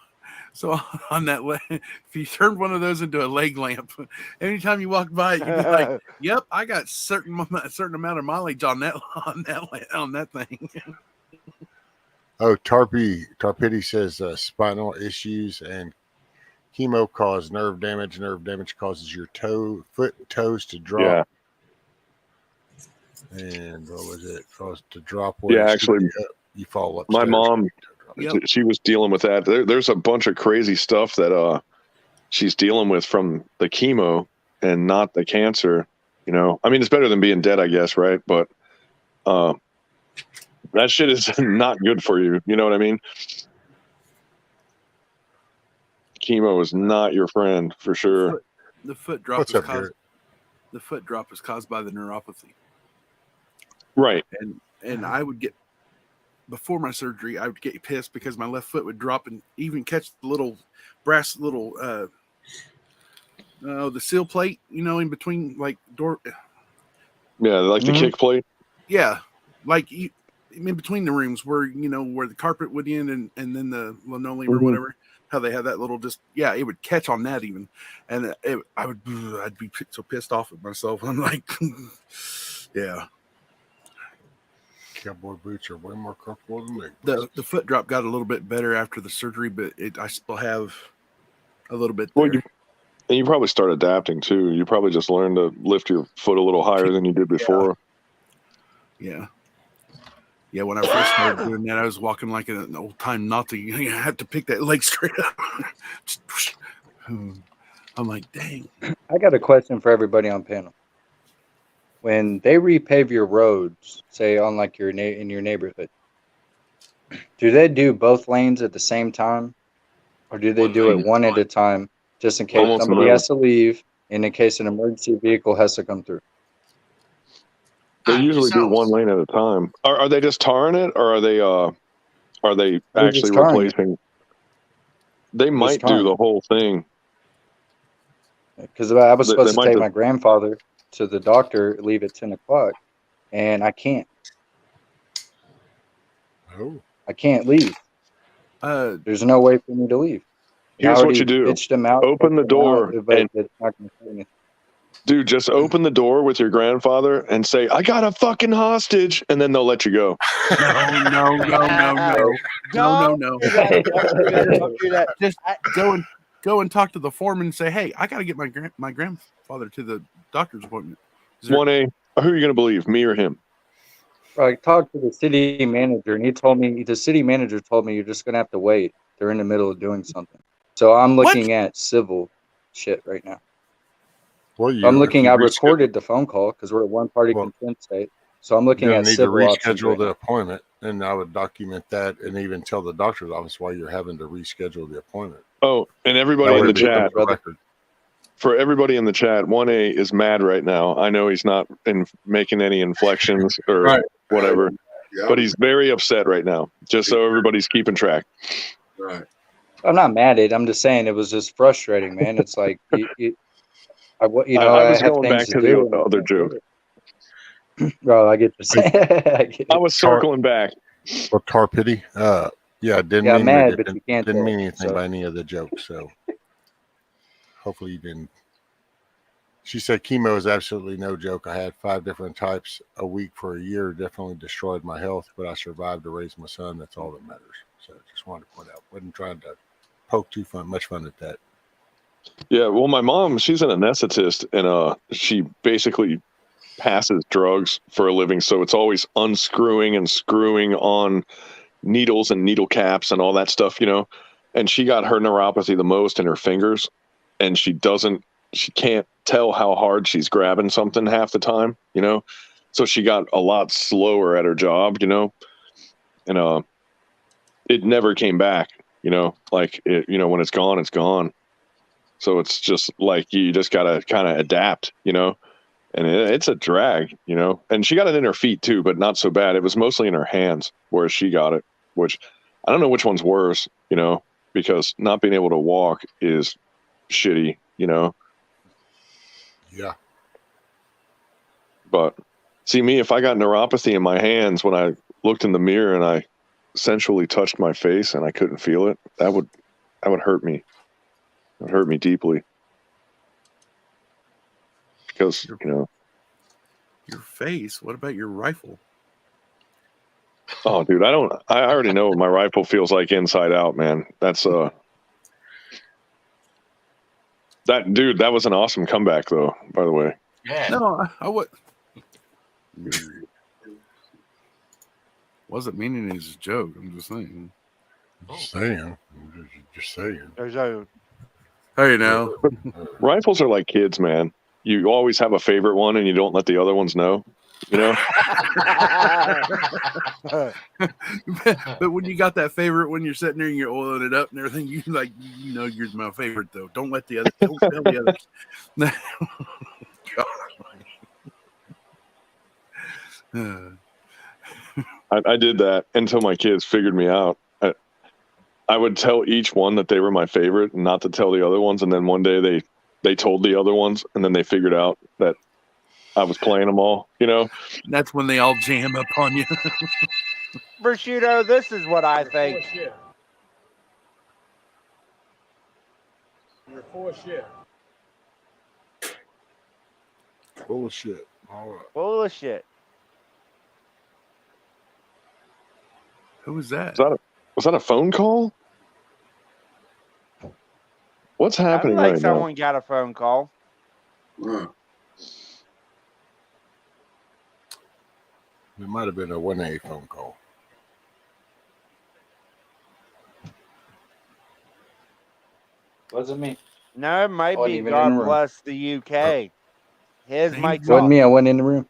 on that, if you turn one of those into a leg lamp, anytime you walk by it, you'd be like, "Yep, I got a certain amount of mileage on that thing." Oh, Tarpity says spinal issues and chemo cause nerve damage. Nerve damage causes your foot and toes to drop. Yeah. And what was it? Caused to drop. Yeah, actually, you fall up. My mom. Yep. She was dealing with that. There's a bunch of crazy stuff that she's dealing with from the chemo and not the cancer. I mean, it's better than being dead, I guess, right? But that shit is not good for you. You know what I mean? Chemo is not your friend for sure. The foot drop is caused by the neuropathy. Right. And I would get, before my surgery, I would get pissed because my left foot would drop and even catch the little brass the seal plate, in between like door. Yeah, like the kick plate. Yeah, like in between the rooms where where the carpet would end and then the linoleum or whatever. How they have that little it would catch on that even, and I'd be so pissed off at myself. I'm like, yeah. Cowboy boots are way more comfortable than me. The foot drop got a little bit better after the surgery, but I still have a little bit Well, there. and you probably start adapting too. You probably just learn to lift your foot a little higher than you did before. Yeah. Yeah, when I first started doing that, I was walking like an old time Nazi. I had to pick that leg straight up. I'm like, dang. I got a question for everybody on panel. When they repave your roads, say on like in your neighborhood, do they do both lanes at the same time, or do they do it one at a time, just in case somebody has to leave, and in case an emergency vehicle has to come through? They usually do one lane at a time. Are they just tarring it, or are they actually replacing? They might do the whole thing. Because I was supposed to take my grandfather to the doctor, leave at 10 o'clock, and I can't. Oh. I can't leave. There's no way for me to leave. Here's what you do. Him out, open the door. but it's not going to say anything. Dude, just open the door with your grandfather and say, "I got a fucking hostage," and then they'll let you go. No. Don't do that. Just go and talk to the foreman and say, "Hey, I got to get my grandfather to the doctor's appointment." 1A, who are you going to believe, me or him? I talked to the city manager, and the city manager told me you're just going to have to wait. They're in the middle of doing something. So I'm looking at civil shit right now. Well, I recorded the phone call because we're at one party consent state. So I'm looking at civil options. Reschedule the appointment, and I would document that and even tell the doctor's office why you're having to reschedule the appointment. Oh, and everybody in the chat, for everybody in the chat, 1A is mad right now. I know he's not making any inflections or whatever, but he's very upset right now, just so everybody's keeping track. Right. I'm not mad at it. I'm just saying it was just frustrating, man. It's like, I was have going things back to do. the other joke. Well, I get to say. I was circling back. Well, tar pity. Didn't mean anything by any of the jokes. So hopefully you didn't. She said chemo is absolutely no joke. I had 5 different types a week for a year. Definitely destroyed my health, but I survived to raise my son. That's all that matters. So just wanted to point out. Wasn't trying to poke much fun at that. Yeah, well, my mom, she's an anesthetist, and she basically passes drugs for a living. So it's always unscrewing and screwing on needles and needle caps and all that stuff, And she got her neuropathy the most in her fingers, and she can't tell how hard she's grabbing something half the time, So she got a lot slower at her job, and it never came back, like it, when it's gone, it's gone. So it's just like you just got to kind of adapt, and it's a drag, and she got it in her feet too, but not so bad. It was mostly in her hands where she got it, which I don't know which one's worse, because not being able to walk is shitty, Yeah. But see me, if I got neuropathy in my hands when I looked in the mirror and I sensually touched my face and I couldn't feel it, that would hurt me. It hurt me deeply because your face. What about your rifle? Oh, dude, I already know what my rifle feels like inside out, man. That's that was an awesome comeback, though. By the way. Yeah. No, I would. Wasn't meaning it as a joke. I'm just saying. Just saying. Hey, now. Rifles are like kids, man. You always have a favorite one, and you don't let the other ones know. But when you got that favorite, when you're sitting there and you're oiling it up and everything, you're my favorite, though. Don't tell the others. I did that until my kids figured me out. I would tell each one that they were my favorite and not to tell the other ones. And then one day they told the other ones, and then they figured out that I was playing them all, you know? That's when they all jam up on you. Prosciutto, this is what I think. You're full of shit. Full of shit. All right. Full of shit. Who was that? Was that a phone call? What's happening Sounded like right someone got a phone call. It might have been a 1A phone call. Wasn't me. No, it might Wasn't be even in the God room. bless the UK. His mic Wasn't me. I went in the room.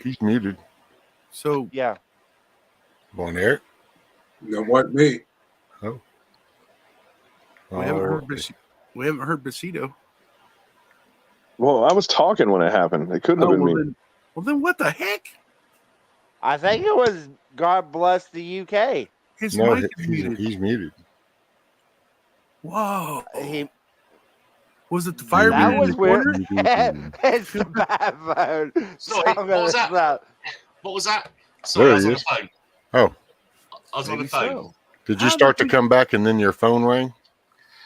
He's muted. So yeah. Bon Eric? No, what me? Oh. We haven't heard Besito. Well, I was talking when it happened. It couldn't have been me. Then what the heck? I think it was God bless the UK. His No, mic is muted. he's muted. Whoa. He Was it the fireman That in was the weird. corner? It's the bad phone. Sorry, So I'm what was gonna that? What was that? Sorry, I was on the phone. Oh. I was on the phone. Did you start to come back and then your phone rang?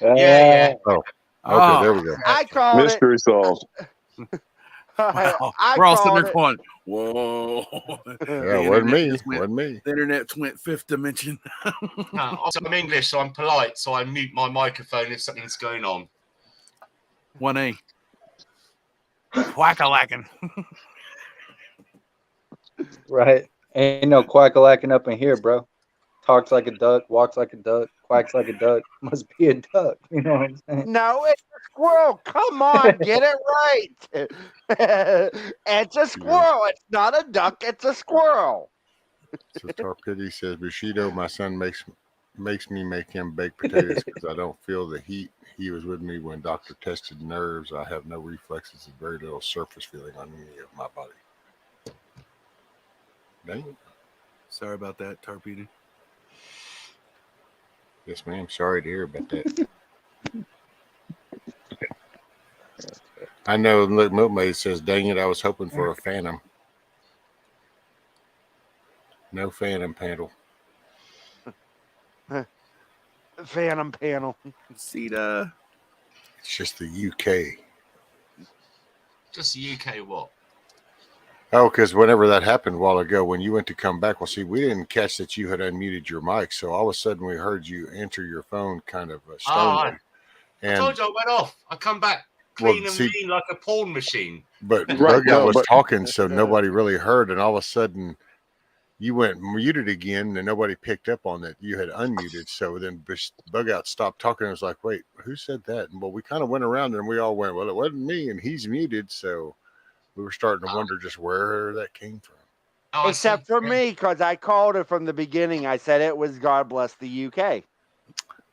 Yeah. Oh. Okay, there we go. I called Mystery solved. Wow. I We're all sitting called there it. going, whoa. Yeah, it wasn't me. Just Wasn't me. The internet went fifth dimension. Also, I'm English, so I'm polite, so I mute my microphone if something's going on. 1A. Whack-a-lacking. Right. Ain't no quack-a-lacking up in here, bro. Talks like a duck, walks like a duck, quacks like a duck. Must be a duck. You know what I'm saying? No, it's a squirrel. Come on, get it right. It's a squirrel. It's not a duck. It's a squirrel. So Tarpity says, Bushido, my son makes me make him bake potatoes because I don't feel the heat. He was with me when doctor tested nerves. I have no reflexes and very little surface feeling on any of my body. Dang. Sorry about that, Tarpita. Yes, ma'am. Sorry to hear about that. I know. Look, Milkmaid says, dang it, I was hoping for a Phantom. No Phantom panel. Phantom panel. Sita. It's just the UK. Just the UK what? Oh, because whenever that happened a while ago, when you went to come back, well, see, we didn't catch that you had unmuted your mic. So all of a sudden we heard you enter your phone kind of stonily. I told you I went off. I come back clean and mean like a porn machine. But Bug Out was talking, so nobody really heard. And all of a sudden you went muted again and nobody picked up on that. You had unmuted. So then Bug Out stopped talking. And was like, wait, who said that? And well, we kind of went around and we all went, well, it wasn't me. And he's muted. So we were starting to wonder just where that came from. Except for me, because I called it from the beginning. I said it was God bless the UK.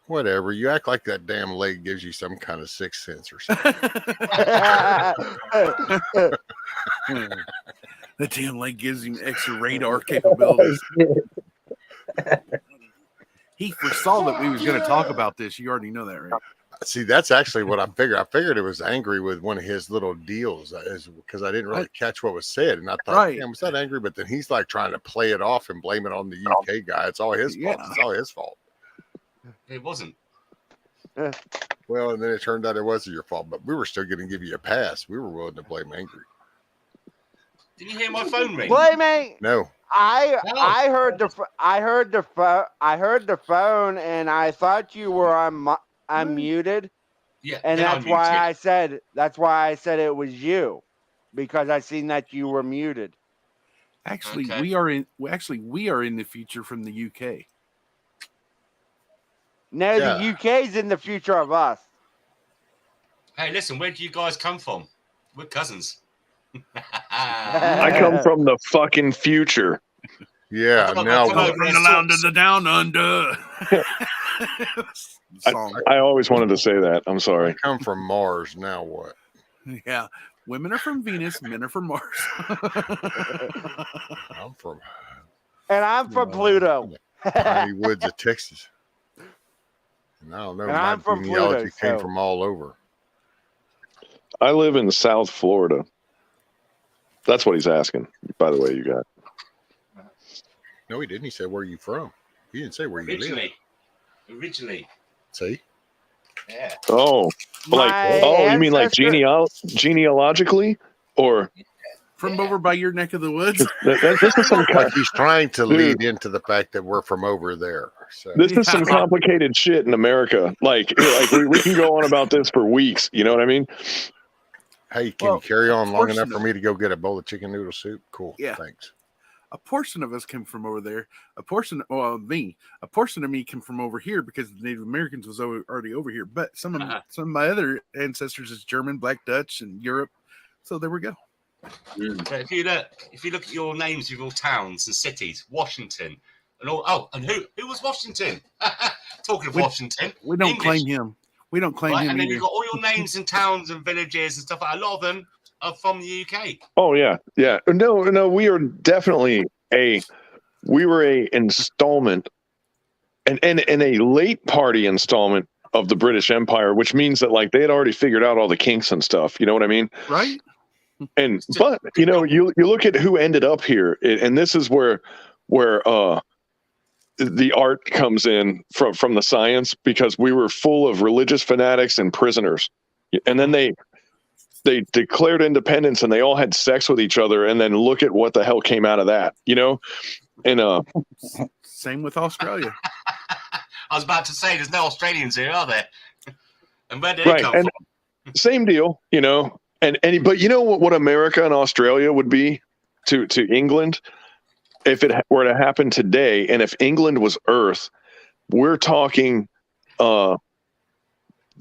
Whatever. You act like that damn leg gives you some kind of sixth sense or something. That damn leg gives him extra radar capabilities. He foresaw that we was going to talk about this. You already know that, right? See, that's actually what I figured. I figured it was angry with one of his little deals because I didn't really catch what was said. And I thought, damn, was that angry? But then he's like trying to play it off and blame it on the UK guy. It's all his fault. It's all his fault. It wasn't. Well, and then it turned out it was your fault, but we were still going to give you a pass. We were willing to blame Angry. Did you hear my phone ring? Blame me. No. I heard the phone, and I thought you were unmuted. Yeah, and that's why I said it was you, because I seen that you were muted. Actually, we are in the future from the UK. No, the UK's in the future of us. Hey, listen, where do you guys come from? We're cousins. I come from the fucking future. Yeah, now from the land of the down under. I always wanted to say that. I'm sorry. I come from Mars. Now what? Yeah, women are from Venus, men are from Mars. I'm from And I'm from Pluto. Piney Woods of Texas. And I don't know, And my I'm from genealogy Pluto, came so- from all over. I live in South Florida. That's what he's asking, by the way, you guys. No, he didn't. He said, where are you from? He didn't say where you live. Originally. See? Yeah. Oh, you mean like genealogically? Or from over by your neck of the woods? This is some like he's trying to lead Dude. into the fact that we're from over there. So This is some complicated shit in America. Like we can go on about this for weeks. You know what I mean? Hey, can you carry on long enough portion for me to go get a bowl of chicken noodle soup? Cool. Yeah. Thanks. A portion of us came from over there. A portion of me came from over here because the Native Americans was already over here. But some of my other ancestors is German, Black Dutch, and Europe. So there we go. But if you look at your names of your towns and cities, Washington, and all. Oh, and who was Washington? Talking of Washington, We don't English, claim him. We don't claim right? him And then either. you've got all your names and towns and villages and stuff. A lot of them are from the UK. Oh yeah. No. We are definitely a installment, and a late party installment of the British Empire, which means that like they had already figured out all the kinks and stuff. You know what I mean? Right. And but you look at who ended up here, and this is where the art comes in from the science, because we were full of religious fanatics and prisoners, and then they declared independence and they all had sex with each other, and then look at what the hell came out of that, you know? And same with Australia. I was about to say, there's no Australians here, are there? And where did right, they come and from? same deal, you know. And but you know what America and Australia would be to England if it were to happen today, and if England was Earth, we're talking the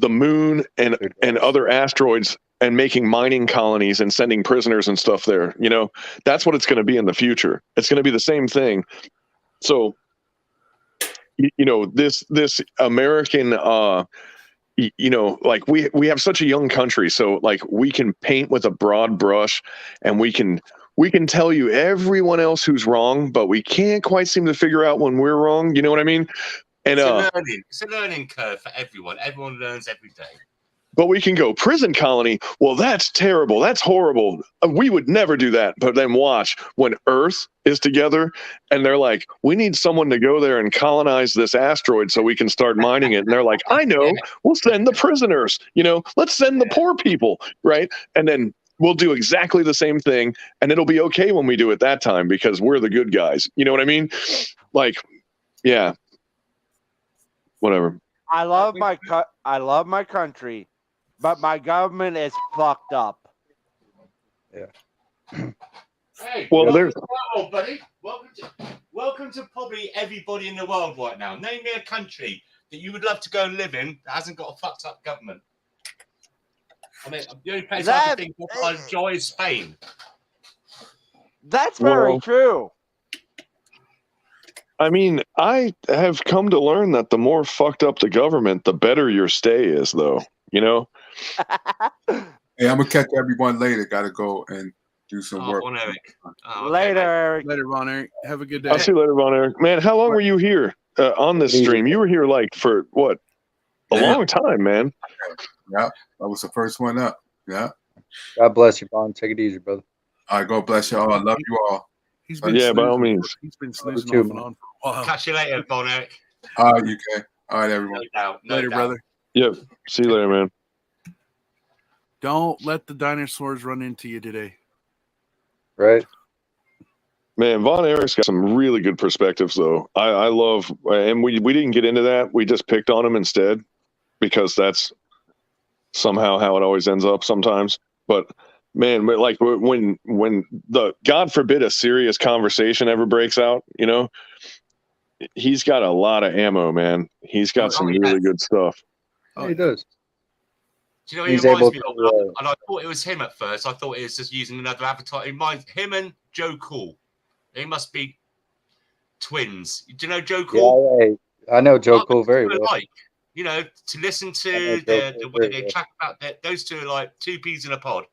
moon and other asteroids, and making mining colonies and sending prisoners and stuff there. You know, that's what it's going to be in the future. It's going to be the same thing. So, you know, this American, you know, like we have such a young country, so like we can paint with a broad brush, and we can tell you everyone else who's wrong, but we can't quite seem to figure out when we're wrong. You know what I mean? And It's a learning curve for everyone. Everyone learns every day. but we can go prison colony. Well, that's terrible. That's horrible. We would never do that. But then watch when Earth is together and they're like, we need someone to go there and colonize this asteroid so we can start mining it. And they're like, I know, we'll send the prisoners, you know, let's send the poor people. Right. And then we'll do exactly the same thing. And it'll be okay when we do it that time, because we're the good guys. You know what I mean? Like, yeah, whatever. I love my country, but my government is fucked up. Yeah. Hey, Well, welcome to the world, buddy. Welcome to probably everybody in the world right now. Name me a country that you would love to go and live in that hasn't got a fucked up government. I mean, the only place I can think of I enjoy is Spain. That's very true. I mean, I have come to learn that the more fucked up the government, the better your stay is, though. You know? Hey, I'm gonna catch everyone later. Gotta go and do some work. On Eric. Later, Eric. Later, Ron Eric. Have a good day. I'll see you later, Von Eric. Man, how long were you here on this stream? You were here like for what? A long time, man. Yeah, I was the first one up. Yeah. God bless you, Bond. Take it easy, brother. All right, God bless you all. I love you all. He's been by all means. He's been snoozing too, off and on for a while. Catch you later, Von Eric. All right, UK. All right, everyone. No doubt. Later, brother. Yep. See you later, man. Don't let the dinosaurs run into you today. Right. Man, Von Eric's got some really good perspectives, though. I love, and we didn't get into that. We just picked on him instead, because that's somehow how it always ends up sometimes. But man, like when the, God forbid, a serious conversation ever breaks out, you know, he's got a lot of ammo, man. He's got some really good stuff. Oh, he does. Do you know what He's he reminds me able of? to, And I thought it was him at first. I thought it was just using another avatar. It reminds him and Joe Cool. They must be twins. Do you know Joe Cool? Yeah, I know Joe Cool very well. Like, you know, to listen to the way they chat about that, those two are like two peas in a pod.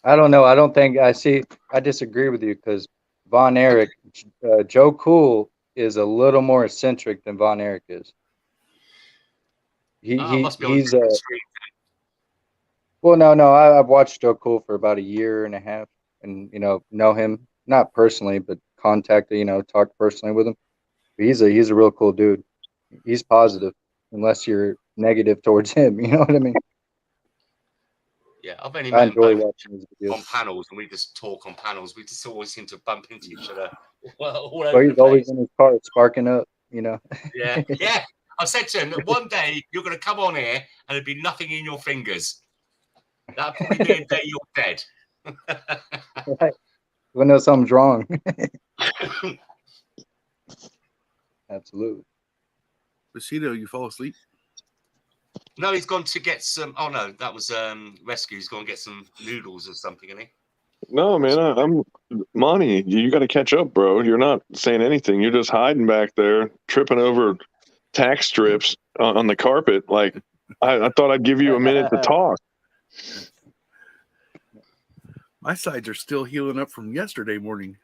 I don't know. I don't think I disagree with you, because Von Erich, Joe Cool is a little more eccentric than Von Erich is. Must be on a He's different stream. well, no, I've watched Joe Cool for about a year and a half, and know him not personally, but contacted, talked personally with him. But he's a real cool dude. He's positive, unless you're negative towards him. You know what I mean? Yeah, I've only I met him enjoy both watching his videos. on panels, and we just talk on panels. We just always seem to bump into each other all But over he's the always place. in his car sparking up. Yeah, yeah. I said to him that one day you're going to come on here and there'll be nothing in your fingers. That'll probably be a day you're dead. Right. We know something's wrong. Absolutely. Bushido, you fall asleep? No, he's gone to get some. Oh no, that was rescue. He's gone to get some noodles or something, isn't he? No, man, I'm Monty. You got to catch up, bro. You're not saying anything. You're just hiding back there, tripping over tack strips on the carpet. Like I thought I'd give you a minute to talk. My sides are still healing up from yesterday morning.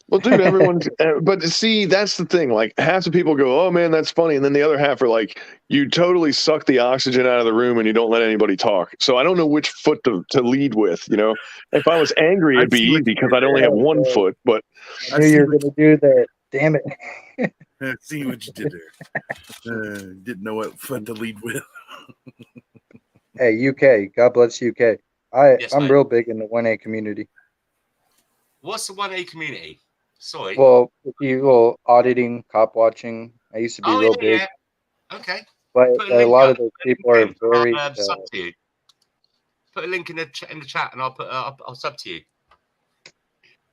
Well, dude, everyone's. But see, that's the thing. Like half the people go, "Oh man, that's funny," and then the other half are like, "You totally suck the oxygen out of the room and you don't let anybody talk." So I don't know which foot to lead with. If I was angry, it'd be easy because I'd only have one foot. But I knew you were going to do that. Damn it. See what you did there. Didn't know what foot to lead with. Hey, UK. God bless UK. I'm mate. real big in the 1A community. What's the 1A community? Sorry. Well, auditing, cop watching. I used to be real big. Yeah. Okay. But Put a link lot up. of those people are very. I'll sub to you. Put a link in the chat, and I'll sub to you.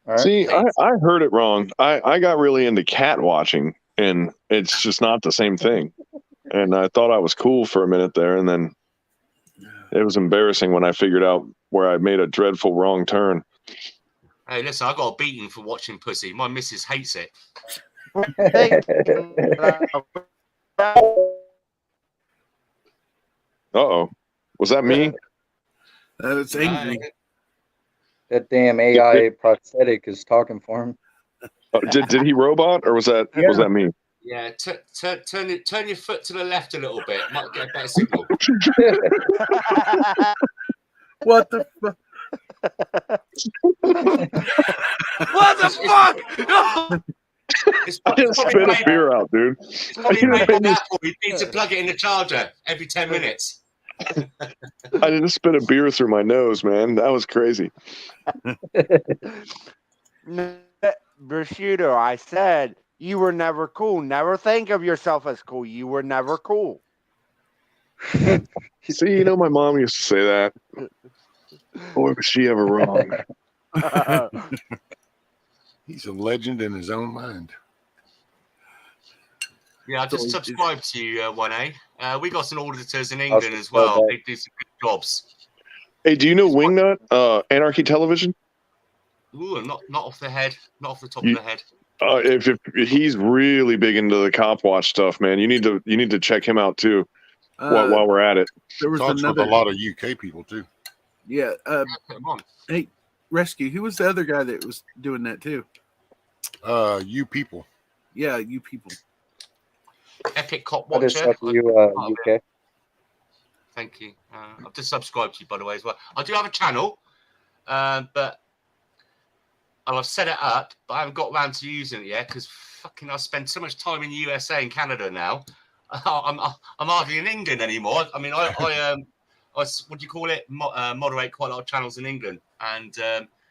All right. See, I heard it wrong. I got really into cat watching, and it's just not the same thing. And I thought I was cool for a minute there, and then it was embarrassing when I figured out where I made a dreadful wrong turn. Hey, listen, I got a beating for watching pussy. My missus hates it. Uh-oh. Was that me? It's angry. That damn AI prosthetic is talking for him. Did he robot, or was that me? Yeah, turn your foot to the left a little bit. Might get a better signal. What the fuck? What the fuck? I just spit a beer out, dude. It's probably made by Apple. You need to plug it in the charger every 10 minutes. I just spit a beer through my nose, man. That was crazy. Bushido, I said you were never cool. Never think of yourself as cool. You were never cool. See, my mom used to say that. Boy, was she ever wrong. He's a legend in his own mind. Yeah, I just subscribed to you, 1A. We got some auditors in England as well. They do some good jobs. Hey, do you know Wingnut, Anarchy Television? Ooh, not off the head, not off the top of the head. If he's really big into the cop watch stuff, man, you need to check him out too. While we're at it, there was talks with a lot of UK people too. Yeah. Hey, Rescue. Who was the other guy that was doing that too? You people. Yeah, you people. Epic Cop I just Watcher. said you, UK. Thank you. I've just subscribed to you, by the way, as well. I do have a channel, but I've set it up, but I haven't got around to using it yet because fucking I spend so much time in the USA and Canada now. I'm hardly in England anymore. I mean, I what do you call it? Moderate quite a lot of channels in England, and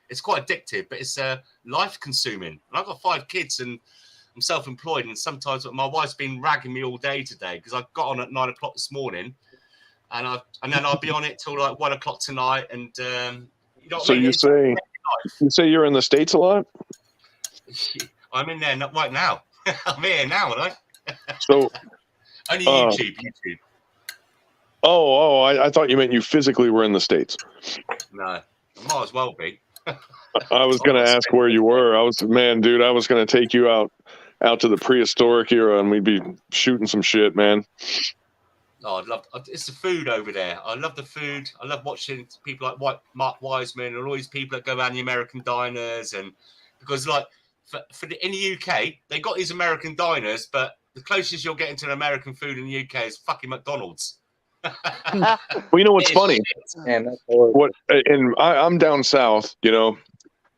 it's quite addictive, but it's life consuming. And I've got 5 kids, and I'm self-employed, and sometimes my wife's been ragging me all day today because I got on at 9 o'clock this morning, and then I'll be on it till like 1 o'clock tonight. And you know what so I mean? you say you're in the States a lot? I'm in there right now. I'm here now, aren't I? So only YouTube. Oh, I thought you meant you physically were in the States. No, I might as well be. I was going to ask where you were. I was going to take you out to the prehistoric era, and we'd be shooting some shit, man. Oh, it's the food over there. I love the food. I love watching people like Mark Wiseman and all these people that go around the American diners, and because like in the UK, they got these American diners, but the closest you're getting to an American food in the UK is fucking McDonald's. Well, you know what's funny? Man, that's horrible. What and I'm down south, you know,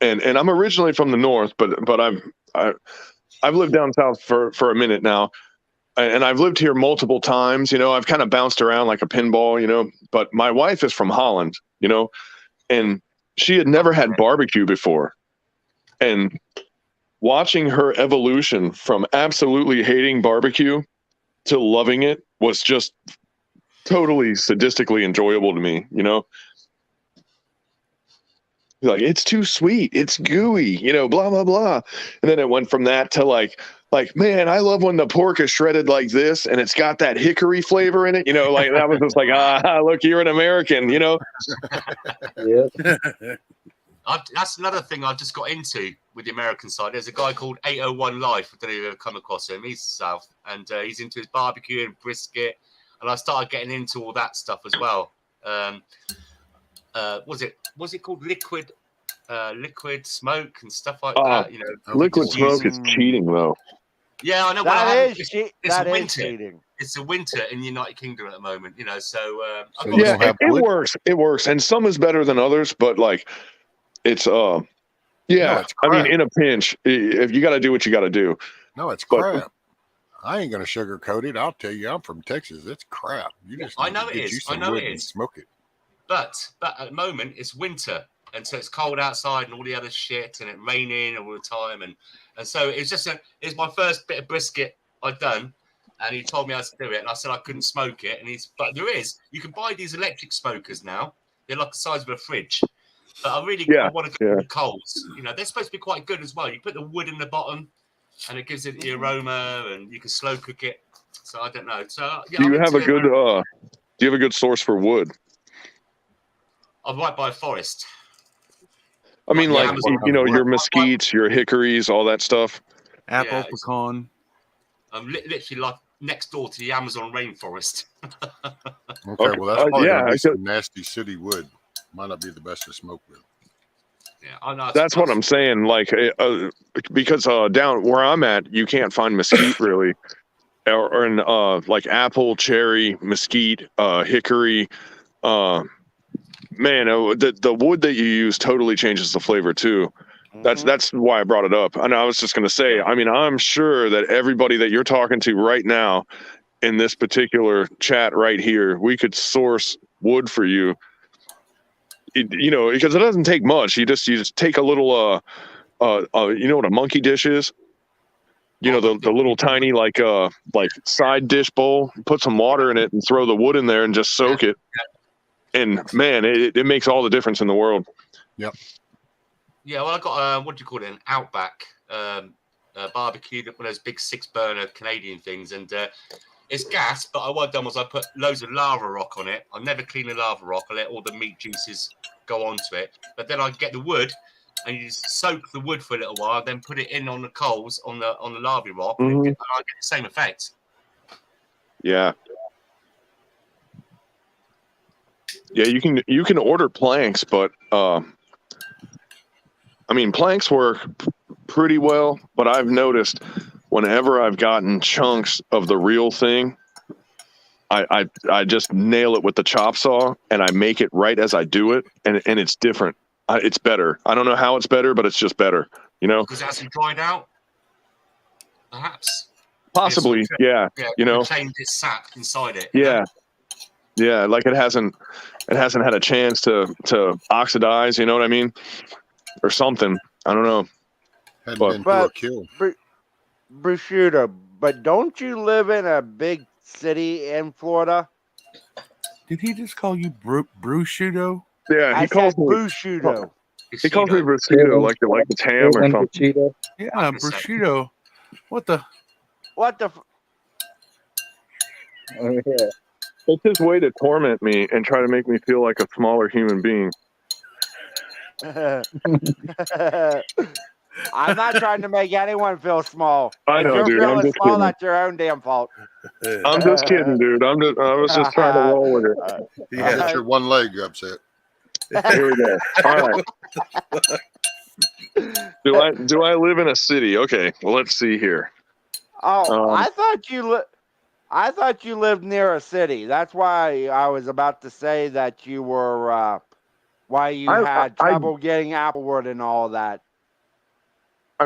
and I'm originally from the north, but I've lived down south for a minute now, and I've lived here multiple times. You know, I've kind of bounced around like a pinball, you know. But my wife is from Holland, you know, and she had never had barbecue before, and watching her evolution from absolutely hating barbecue to loving it was just totally sadistically enjoyable to me, you know. Like, it's too sweet, it's gooey, you know, blah blah blah. And then it went from that to like man, I love when the pork is shredded like this and it's got that hickory flavor in it, you know. Like, that was just like, look, you're an American, you know. Yeah. That's another thing I've just got into with the American side. There's a guy called 801 Life. I don't know if you've ever come across him. He's south, and he's into his barbecue and brisket. And I started getting into all that stuff as well. Was it called liquid smoke and stuff like that? You know, liquid smoke is cheating though. Yeah, I know. That is cheating. It's a winter in the United Kingdom at the moment, you know. So yeah, it works. It works, and some is better than others. But like, it's yeah. No, it's I mean, crap. in a pinch, if you got to do what you got to do. No, it's But- crap. I ain't gonna sugarcoat it. I'll tell you, I'm from Texas. It's crap. You just I need know to it get is. you I some know wood it and is. smoke it. But at the moment it's winter, and so it's cold outside and all the other shit, and it raining all the time, and so it's my first bit of brisket I'd done, and he told me how to do it, and I said I couldn't smoke it, and but you can buy these electric smokers now. They're like the size of a fridge, but I want to go with coals. You know, they're supposed to be quite good as well. You put the wood in the bottom, and it gives it the aroma, and you can slow cook it. So I don't know. So yeah, Do you have a good? Do you have a good source for wood? I'm right by a forest. I mean, Like like, the Amazon. you know, your mesquites, your hickories, all that stuff. Apple, Yeah, pecan. I'm literally like next door to the Amazon rainforest. Okay, well, that's probably yeah, gonna I be some nasty city wood. Might not be the best to smoke with. Yeah, I know. That's what I'm saying. Like, because down where I'm at, you can't find mesquite really, or in like apple, cherry, mesquite, hickory. Man, the wood that you use totally changes the flavor too. That's why I brought it up. And I was just going to say, I mean, I'm sure that everybody that you're talking to right now in this particular chat right here, we could source wood for you. You know, because it doesn't take much. You just take a little you know what a monkey dish is? You know, the little tiny like side dish bowl. Put some water in it and throw the wood in there and just soak it. And man, it makes all the difference in the world. Yep. Yeah, well, I got what do you call it? An Outback barbecue, one of those big 6-burner Canadian things, and it's gas. But what I done was I put loads of lava rock on it. I never clean the lava rock. I let all the meat juices go onto it. But then I get the wood, and you just soak the wood for a little while, then put it in on the coals on the lava rock, and I get the same effect. Yeah. Yeah, you can order planks, but I mean, planks work pretty well, but I've noticed whenever I've gotten chunks of the real thing, I just nail it with the chop saw and I make it right as I do it, and it's different. It's better. I don't know how it's better, but it's just better, you know? Because it hasn't dried out, perhaps. Possibly, yeah. You know, change its sap inside it. yeah. Yeah, like it hasn't had a chance to oxidize, you know what I mean? Or something. I don't know. Hadn't But- been through a kill. Prosciutto, but don't you live in a big city in Florida? Did he just call you prosciutto? Yeah, I he calls said me prosciutto. he calls me prosciutto like it's ham or something. Yeah, prosciutto. What the? What the? Oh, yeah. It's his way to torment me and try to make me feel like a smaller human being. I'm not trying to make anyone feel small. I know, if you're dude, I'm feeling just small, kidding. that's your own damn fault. I'm just kidding, dude. I was just trying to roll with it. You got your one leg upset. Here we go. All right. Do I live in a city? Okay, well, let's see here. Oh, I thought you lived near a city. That's why I was about to say that you were why you had trouble getting applewood and all that.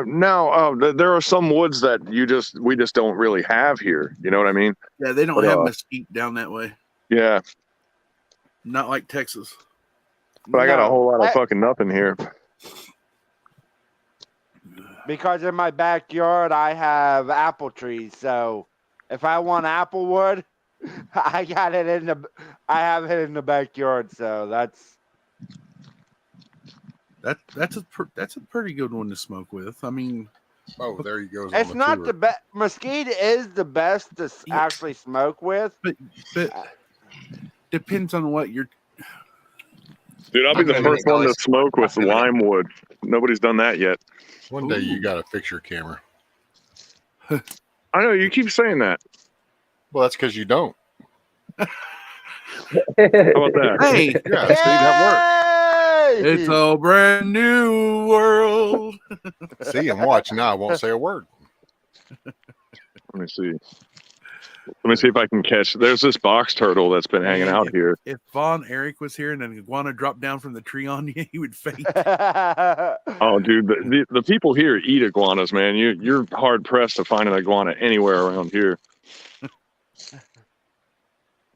Now, there are some woods that we just don't really have here. You know what I mean? Yeah, they don't have mesquite down that way. Yeah, not like Texas. But I got a whole lot of fucking nothing here. Because in my backyard I have apple trees, so if I want applewood, I have it in the backyard. So that's a pretty good one to smoke with. I mean, there he goes. It's not the best. Mesquite is the best to actually smoke with, but depends on what you're. Dude, I'll be the first one to smoke with lime wood. Nobody's done that yet. One day you got to fix your camera. I know, you keep saying that. Well, that's because you don't. How about that? Hey, yeah, see, that worked. It's a brand new world. See and watch. Now I won't say a word. Let me see. Let me see if I can catch. There's this box turtle that's been hanging out here. If Von Eric was here and an iguana dropped down from the tree on you, he would faint. Oh, dude, the people here eat iguanas, man. You're hard pressed to find an iguana anywhere around here.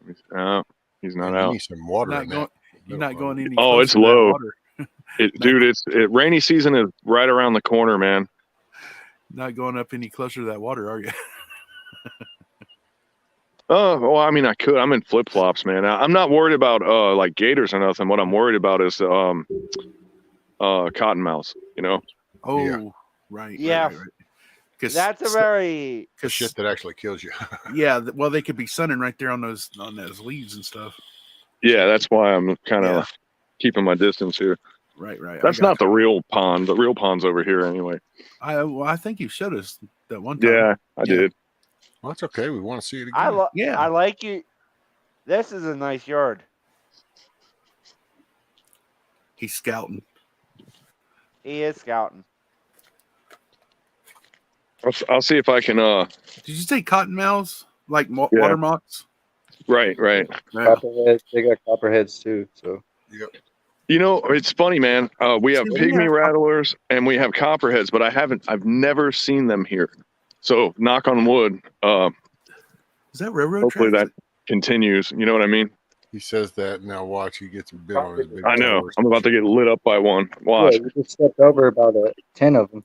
He's not out. You need some water in that. You're not going any. Oh, it's low. Dude, rainy season is right around the corner, man. Not going up any closer to that water, are you? Oh, well, I mean, I could. I'm in flip flops, man. I'm not worried about like gators or nothing. What I'm worried about is cottonmouths. You know. Oh, yeah. Right. Yeah. Because that's a very shit that actually kills you. Yeah. Well, they could be sunning right there on those leaves and stuff. Yeah, that's why I'm kind of keeping my distance here. Right. That's not the real pond. The real pond's over here anyway. I think you showed us that one time. Yeah, I did. Well, that's okay. We want to see it again. I like you. This is a nice yard. He's scouting. He is scouting. I'll see if I can. Did you say cottonmouths? Like water moths? Right. Copperheads. They got copperheads too. So. Yep. You know, it's funny, man. We have pygmy rattlers and we have copperheads, but I've never seen them here. So, knock on wood. Is that railroad? Hopefully that continues. You know what I mean? He says that. Now watch, he gets a bit on his big. I know. I'm about to get lit up by one. Watch. Yeah, you just stepped over about 10 of them.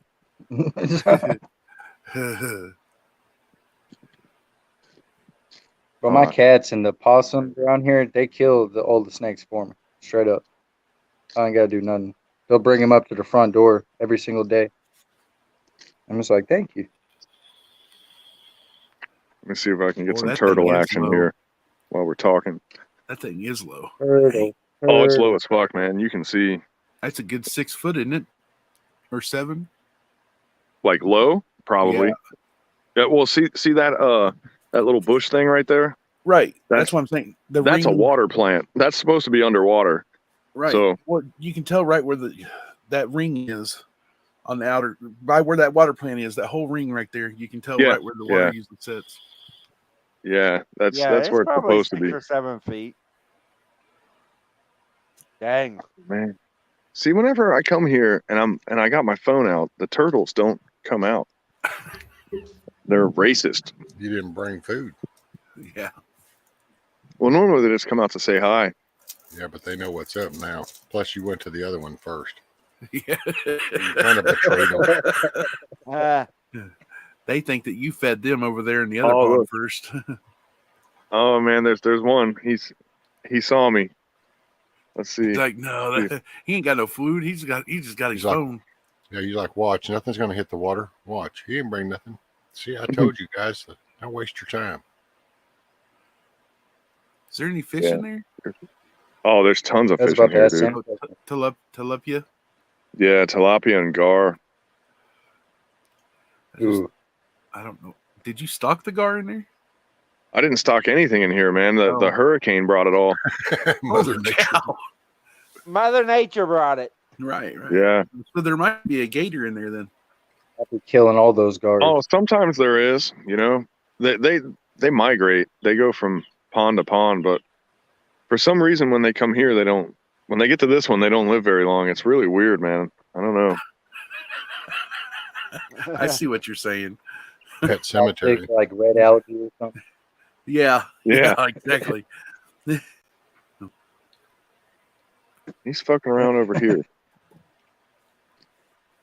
But my cats and the possums around here, they kill all the snakes for me. Straight up. I ain't got to do nothing. They'll bring them up to the front door every single day. I'm just like, thank you. Let me see if I can get some turtle action here while we're talking. That thing is low. Turtle. Oh, it's low as fuck, man. You can see. That's a good 6 foot, isn't it? Or 7? Like low? Probably. Yeah, well, see that that little bush thing right there? Right. That's what I'm saying. That's a water plant. That's supposed to be underwater. Right. So, well, you can tell right where that ring is on the outer, by where that water plant is, that whole ring right there. You can tell right where the water usually sits. Yeah, that's where it's supposed to be. 6 or 7 feet. Dang. Man. See, whenever I come here and I got my phone out, the turtles don't come out. They're racist. You didn't bring food. Yeah. Well, normally they just come out to say hi. Yeah, but they know what's up now. Plus, you went to the other one first. Yeah. You kind of betrayed them. They think that you fed them over there in the other pond first. Oh man, there's one. He saw me. Let's see. He's like, no, he ain't got no food. He just got his phone. Yeah, you like watch. Nothing's gonna hit the water. Watch. He didn't bring nothing. See, I told you guys. Don't waste your time. Is there any fish in there? Oh, there's tons of fish in here, dude. Tilapia. Yeah, tilapia and gar. Ooh. I don't know. Did you stock the gar in there? I didn't stock anything in here, man. The hurricane brought it all. Mother Nature brought it. Right. Yeah. So there might be a gator in there then. I'll be killing all those guards. Oh, sometimes there is. They migrate. They go from pond to pond, but for some reason, when they come here, they don't. When they get to this one, they don't live very long. It's really weird, man. I don't know. I see what you're saying. Pet cemetery. Big, like red algae or something. Yeah. Yeah. Exactly. He's fucking around over here.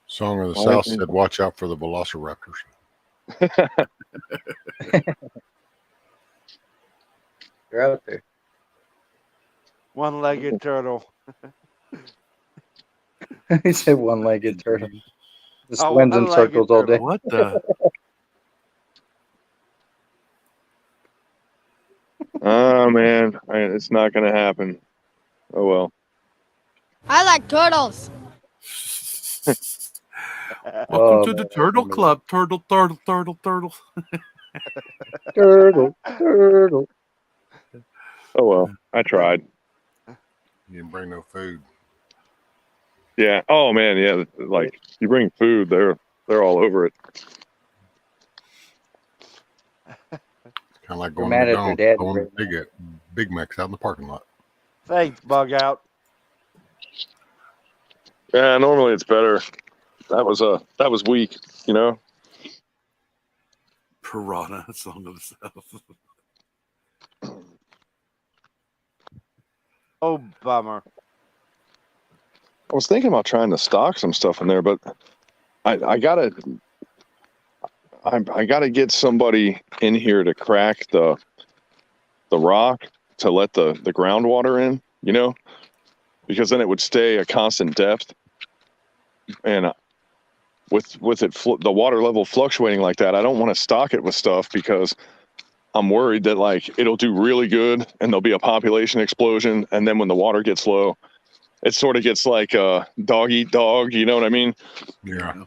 Song of the Oh, South okay. said, "Watch out for the velociraptors." They're out there. One-legged turtle. He said one-legged turtle. Just Oh, swims in one-legged circles all day. turtle. What the? Oh man, it's not gonna happen. Oh well. I like turtles. Welcome to the Turtle Club. Turtle. Turtle. Oh well. I tried. You didn't bring no food. Yeah. Oh man. Yeah. Like you bring food, they're all over it. Kind of like They're going mad to at their McDonald's, daddy going right to Big Macs out in the parking lot. Thanks, Bug Out. Yeah. Normally it's better. That was weak. Piranha, Song of the South. Oh, bummer. I was thinking about trying to stock some stuff in there, but I gotta get somebody in here to crack the rock to let the groundwater in, because then it would stay a constant depth. And with it the water level fluctuating like that, I don't want to stock it with stuff because I'm worried that like it'll do really good and there'll be a population explosion, and then when the water gets low, it sort of gets like dog eat dog. You know what I mean? Yeah.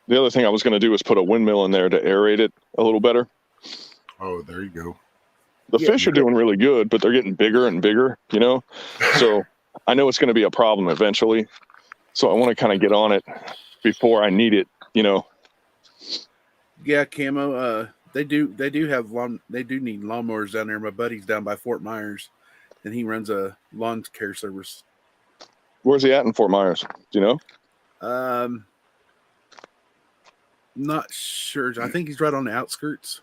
The other thing I was going to do is put a windmill in there to aerate it a little better. Oh, there you go. The fish are doing really good, but they're getting bigger and bigger, So I know it's going to be a problem eventually. So I want to kind of get on it before I need it, Yeah, Camo. They do have they do need lawnmowers down there. My buddy's down by Fort Myers, and he runs a lawn care service. Where's he at in Fort Myers? Do you know? Not sure. I think he's right on the outskirts.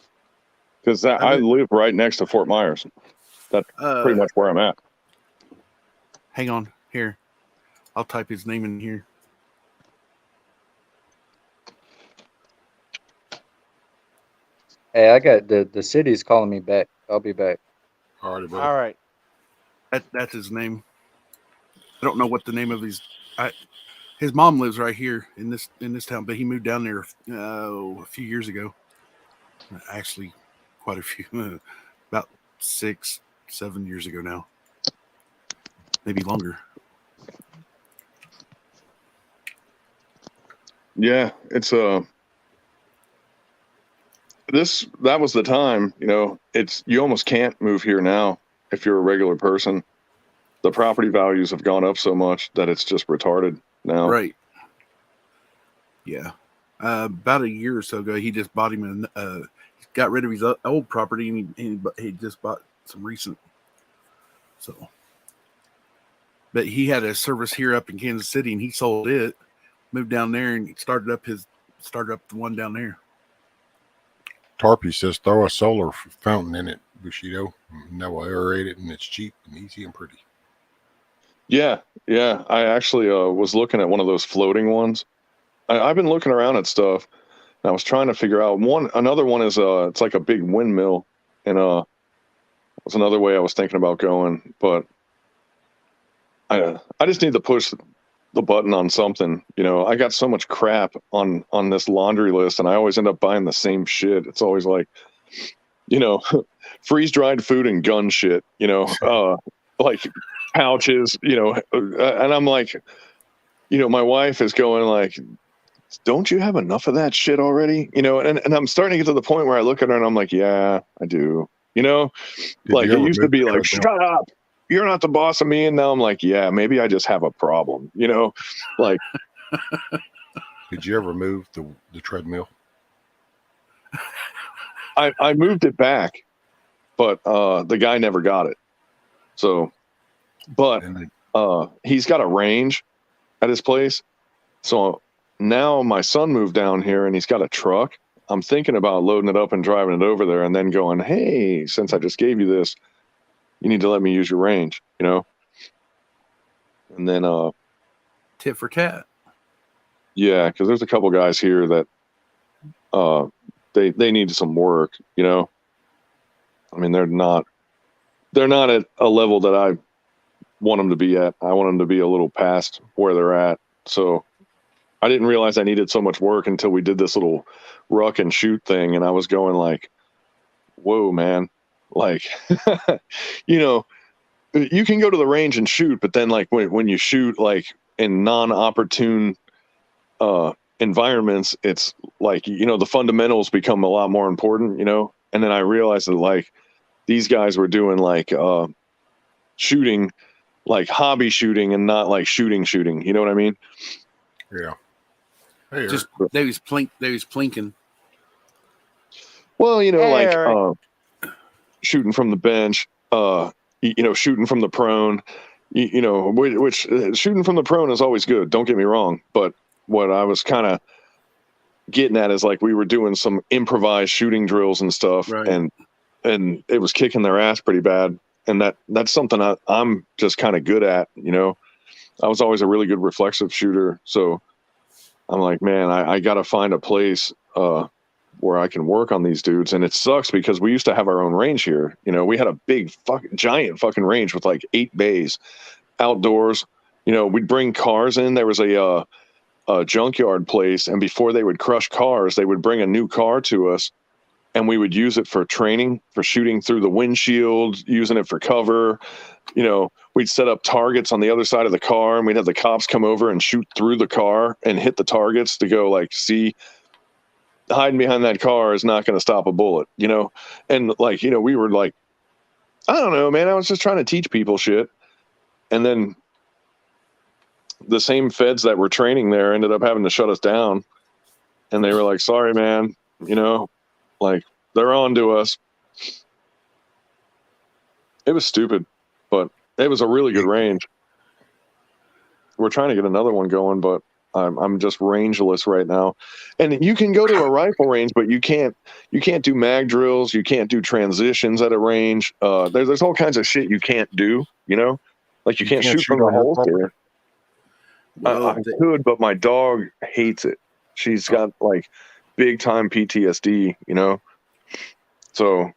Because I live right next to Fort Myers. That's pretty much where I'm at. Hang on here. I'll type his name in here. Hey, I got the city's calling me back. I'll be back. All right, All right. That's his name. I don't know what the name of his mom lives right here in this town, but he moved down there a few years ago. Actually, quite a few, about 6-7 years ago now, maybe longer. Yeah, it's that was the time, you almost can't move here now if you're a regular person. The property values have gone up so much that it's just retarded now. Right. Yeah. About a year or so ago, he just bought him he got rid of his old property, and he just bought some recent. So, but he had a service here up in Kansas City, and he sold it, moved down there, and started up the one down there. Tarpey says throw a solar fountain in it, Bushido. And that will aerate it, and it's cheap and easy and pretty. Yeah. I actually was looking at one of those floating ones. I've been looking around at stuff, and I was trying to figure out another one is it's like a big windmill, and was another way I was thinking about going, but I just need to push the button on something. I got so much crap on this laundry list, and I always end up buying the same shit. It's always like, freeze dried food and gun shit, like pouches, and I'm like, my wife is going like, don't you have enough of that shit already? And I'm starting to get to the point where I look at her and I'm like, yeah, I do. Like it used to be like, shut up. you're not the boss of me. And now I'm like, yeah, maybe I just have a problem, you know, like. Did you ever move the treadmill? I moved it back, but the guy never got it. So, but he's got a range at his place. So now my son moved down here and he's got a truck. I'm thinking about loading it up and driving it over there and then going, hey, since I just gave you this, you need to let me use your range, you know? And then tit for tat. Yeah, because there's a couple guys here that they need some work, you know? I mean, they're not at a level that I want them to be at. I want them to be a little past where they're at. So I didn't realize I needed so much work until we did this little ruck and shoot thing. And I was going like, whoa, man. Like, you know, you can go to the range and shoot, but then like when you shoot like in non-opportune environments, it's like, you know, the fundamentals become a lot more important, you know? And then I realized that like these guys were doing like shooting, like hobby shooting and not like shooting, you know what I mean? Yeah. Hey, just they was plinking. Well, you know, Hey, like shooting from the bench, you know, shooting from the prone, you know, which shooting from the prone is always good. Don't get me wrong. But what I was kind of getting at is like we were doing some improvised shooting drills and stuff, right. and it was kicking their ass pretty bad. And that's something I'm just kind of good at, you know. I was always a really good reflexive shooter, so I'm like, man, I got to find a place where I can work on these dudes. And it sucks because we used to have our own range here. You know, we had a big giant fucking range with like 8 bays outdoors. You know, we'd bring cars in. There was a junkyard place, and before they would crush cars, they would bring a new car to us, and we would use it for training, for shooting through the windshield, using it for cover. You know, we'd set up targets on the other side of the car, and we'd have the cops come over and shoot through the car and hit the targets to go like, see, hiding behind that car is not going to stop a bullet, you know? And like, you know, we were like, I don't know, man, I was just trying to teach people shit. And then the same feds that were training there ended up having to shut us down. And they were like, sorry, man, you know, like they're on to us. It was stupid, but it was a really good range. We're trying to get another one going, but I'm just rangeless right now. And you can go to a rifle range, but you can't do mag drills. You can't do transitions at a range. There's all kinds of shit you can't do, you know, like you can't shoot from the holster. Well, I could, but my dog hates it. She's got like big time PTSD, you know? So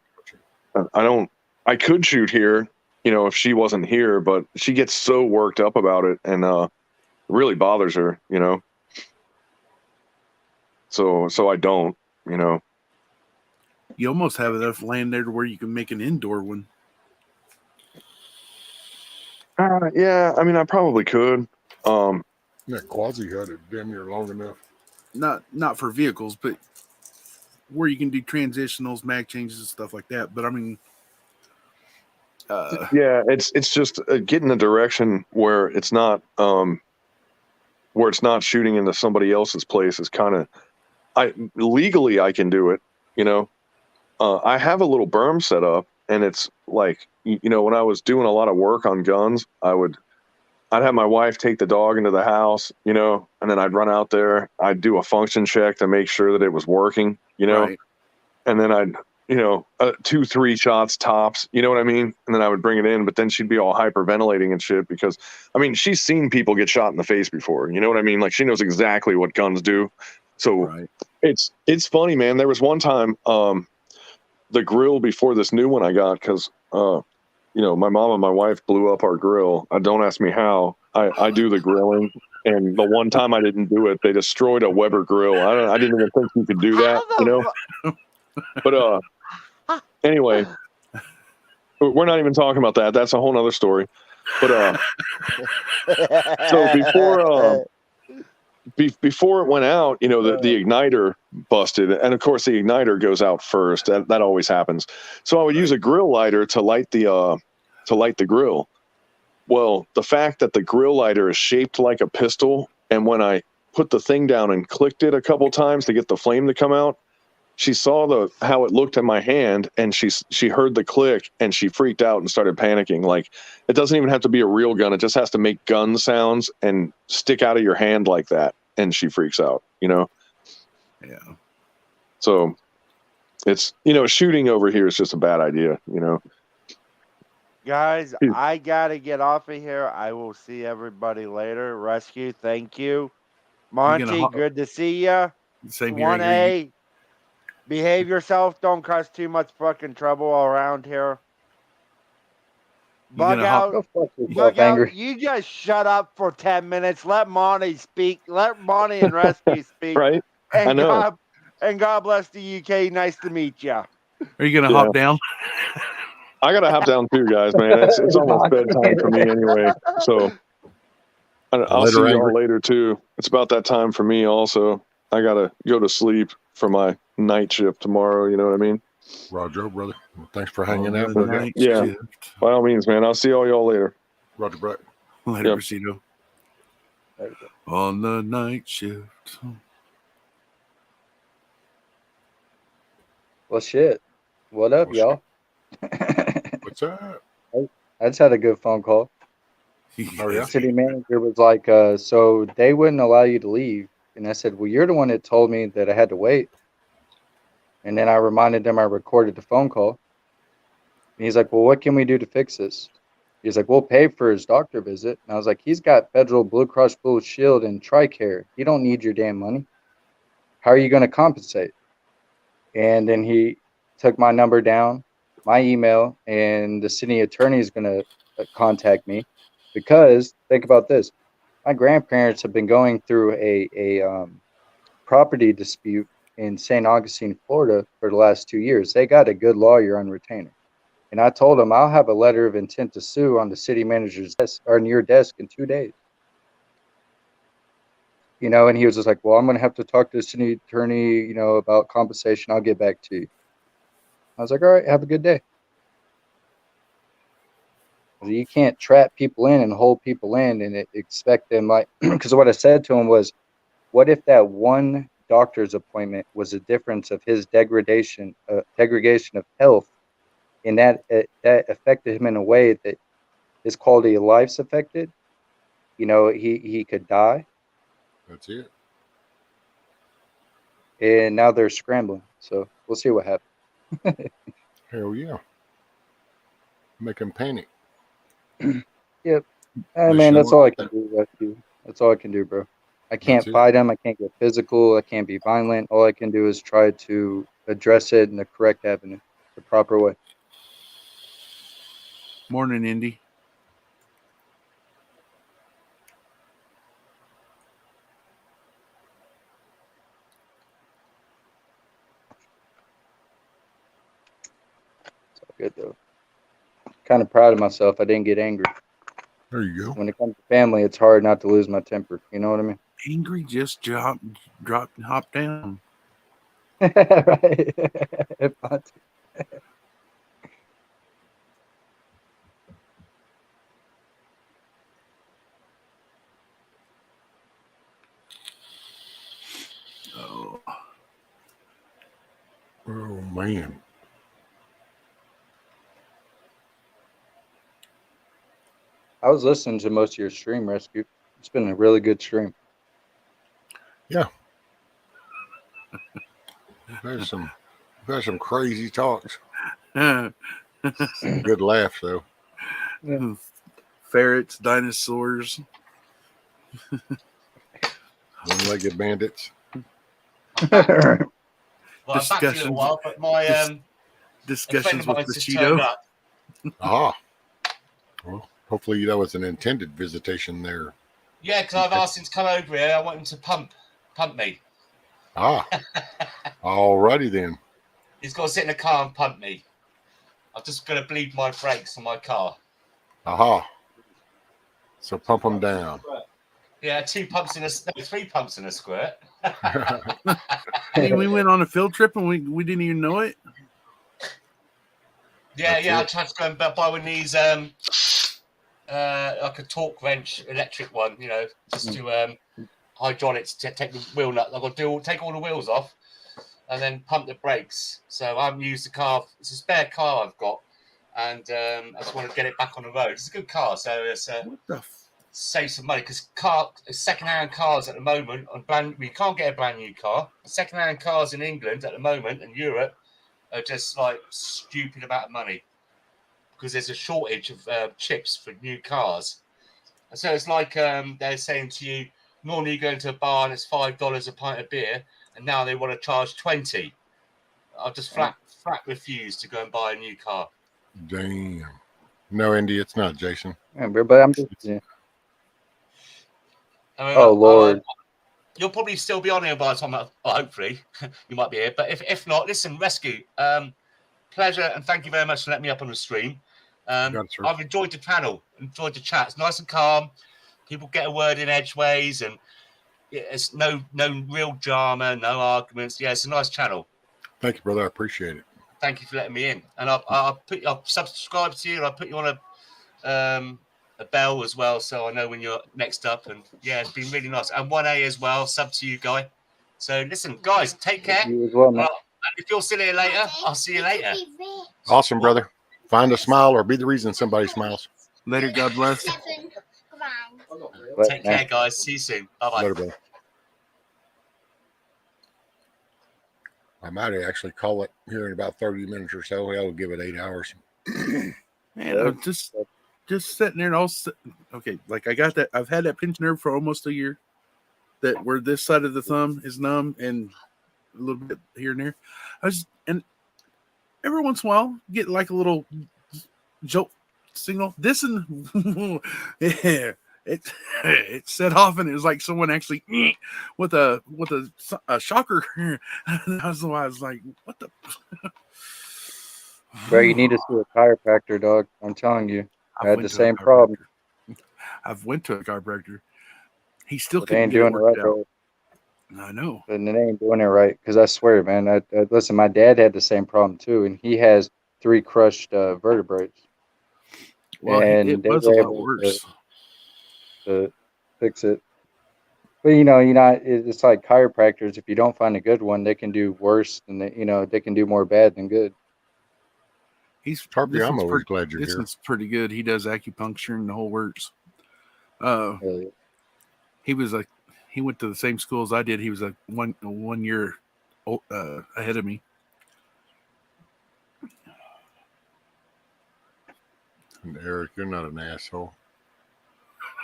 I could shoot here, you know, if she wasn't here, but she gets so worked up about it and it really bothers her, you know? So I don't, you know? You almost have enough land there to where you can make an indoor one. Yeah, I mean, I probably could. That quasi had it damn near long enough. Not for vehicles, but where you can do transitionals, mag changes, and stuff like that. But I mean, yeah, it's just getting a direction where it's not shooting into somebody else's place is kind of legally I can do it, you know. I have a little berm set up, and it's like, you know, when I was doing a lot of work on guns, I'd have my wife take the dog into the house, you know, and then I'd run out there. I'd do a function check to make sure that it was working, you know, right. And then I'd, you know, 2-3 shots tops, you know what I mean? And then I would bring it in, but then she'd be all hyperventilating and shit because, I mean, she's seen people get shot in the face before, you know what I mean? Like she knows exactly what guns do. So right. It's funny, man. There was one time the grill before this new one I got because you know, my mom and my wife blew up our grill. Don't ask me how. I do the grilling, and the one time I didn't do it, they destroyed a Weber grill. I didn't even think you could do that, you know. But anyway, we're not even talking about that. That's a whole nother story. But so before it went out, you know, the igniter busted, and of course the igniter goes out first. That always happens. So I would use a grill lighter to light the grill, Well, the fact that the grill lighter is shaped like a pistol, and when I put the thing down and clicked it a couple times to get the flame to come out, she saw how it looked in my hand, and she heard the click, and she freaked out and started panicking. Like, it doesn't even have to be a real gun; it just has to make gun sounds and stick out of your hand like that, and she freaks out. Yeah. So it's shooting over here is just a bad idea. Guys, I gotta get off of here. I will see everybody later. Rescue, thank you. Monty, good to see ya. Same here. 1A, behave yourself. Don't cause too much fucking trouble around here. Bug out. You just shut up for 10 minutes. Let Monty speak. Let Monty and Rescue speak. Right? And I know. God bless the UK. Nice to meet ya. Are you gonna hop down? I gotta hop down too, guys. Man, it's almost bedtime for me anyway. So I'll see you all later too. It's about that time for me also. I gotta go to sleep for my night shift tomorrow. You know what I mean? Roger, brother. Well, thanks for hanging out. Yeah, by all means, man. I'll see all y'all later. Roger, Brett. Later, Rosito. On the night shift. Well, shit. What up, y'all? What's up? I just had a good phone call. Oh, yeah? The city manager was like, so they wouldn't allow you to leave. And I said, well, you're the one that told me that I had to wait. And then I reminded them I recorded the phone call. And he's like, well, what can we do to fix this? He's like, we'll pay for his doctor visit. And I was like, he's got Federal Blue Cross Blue Shield and TRICARE. He don't need your damn money. How are you going to compensate? And then he took my number down, my email, and the city attorney is going to contact me because, think about this, my grandparents have been going through a property dispute in St. Augustine, Florida for the last 2 years. They got a good lawyer on retainer. And I told him I'll have a letter of intent to sue on the city manager's desk or near desk in 2 days. And he was just like, well, I'm going to have to talk to the city attorney, about compensation. I'll get back to you. I was like, all right, have a good day. You can't trap people in and hold people in and expect them because what I said to him was, what if that one doctor's appointment was a difference of his degradation of health, and that affected him in a way that his quality of life's affected? He could die. That's it. And now they're scrambling. So we'll see what happens. Hell yeah. Make him panic. Yep. Man, that's all I can do, Rescue. That's all I can do, bro. I can't fight him. I can't get physical. I can't be violent. All I can do is try to address it in the correct avenue, the proper way. Morning, Indy. It's all good, though. Kind of proud of myself. I didn't get angry. There you go. When it comes to family, it's hard not to lose my temper. You know what I mean? Angry, just drop and hop down. Right. Oh, man. I was listening to most of your stream, Rescue. It's been a really good stream. Yeah. We've had some crazy talks. Some good laughs, though. Yeah. Ferrets, dinosaurs. One-legged bandits. Well, I'm back in a while, but my discussions with the Cheeto. Ah. Well, hopefully that was an intended visitation there. Yeah, because I've asked him to come over here. I want him to pump me. Ah. Alrighty then. He's got to sit in the car and pump me. I'm just going to bleed my brakes on my car. Aha. So pump them down. Yeah, 3 pumps in a squirt. Hey, we went on a field trip and we didn't even know it. Yeah, I tried to go and buy one of these like a torque wrench electric one, you know, just to hydraulics to take the wheel nut. I've got to take all the wheels off and then pump the brakes. So I haven't used the car. It's a spare car I've got, and I just want to get it back on the road. It's a good car, so it's save some money because second-hand cars at the moment we can't get a brand new car. Second-hand cars in England at the moment and Europe are just like stupid amount of money because there's a shortage of chips for new cars. And so it's like they're saying to you, normally you go into a bar and it's $5 a pint of beer, and now they want to charge 20. I'll just flat refuse to go and buy a new car. Damn. No, Indy, it's not, Jason. Yeah, but I'm just. Yeah. Oh Lord. You'll probably still be on here by the time. Hopefully, you might be here. But if not, listen, Rescue. Pleasure and thank you very much for letting me up on the stream. I've enjoyed the panel, enjoyed the chat. It's nice and calm. People get a word in edgeways, and it's no real drama, no arguments. Yeah, it's a nice channel. Thank you, brother. I appreciate it. Thank you for letting me in, and I'll subscribe to you. And I'll put you on a bell as well, so I know when you're next up. And yeah, it's been really nice. And 1A as well. Sub to you, Guy. So listen, guys, take care. You as well, man. If you're still here later, I'll see you later. Awesome, brother. Find a smile or be the reason somebody smiles. Later, God bless. Take care, guys. See you soon. Bye-bye. Later, brother. I might actually call it here in about 30 minutes or so. I'll give it 8 hours. Man, I'm just sitting there and all. Okay, like I got that. I've had that pinched nerve for almost a year. That where this side of the thumb is numb and a little bit here and there. And every once in a while get like a little jolt signal. This and yeah. It set off and it was like someone actually with a shocker. That's why I was like, what the? Bro, you need to see a chiropractor, dog. I'm telling you. I had the same problem. I've went to a chiropractor. He still They ain't doing it right, bro. I know. And they ain't doing it right. Because I swear, man, I listen, my dad had the same problem too. And he has 3 crushed vertebrae. Well, and it they was a were lot able worse. to fix it. But it's like chiropractors. If you don't find a good one, they can do worse than they can do more bad than good. He's Tarpy, I'm always glad you're this here. is pretty good. He does acupuncture and the whole works. He went to the same school as I did. He was one year ahead of me. And Eric, you're not an asshole.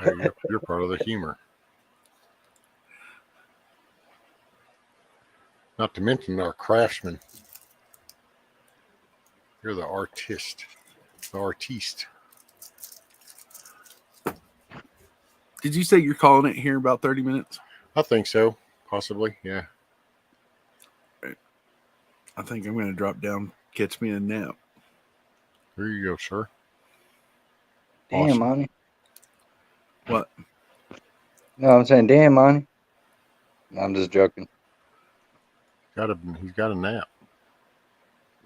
Hey, you're part of the humor. Not to mention our craftsman. You're the artiste. The artiste. Did you say you're calling it here in about 30 minutes? I think so. Possibly, yeah. I think I'm going to drop down, catch me a nap. There you go, sir. Damn, Awesome. Monty. What? No, I'm saying, damn, Monty. No, I'm just joking. He's got a nap.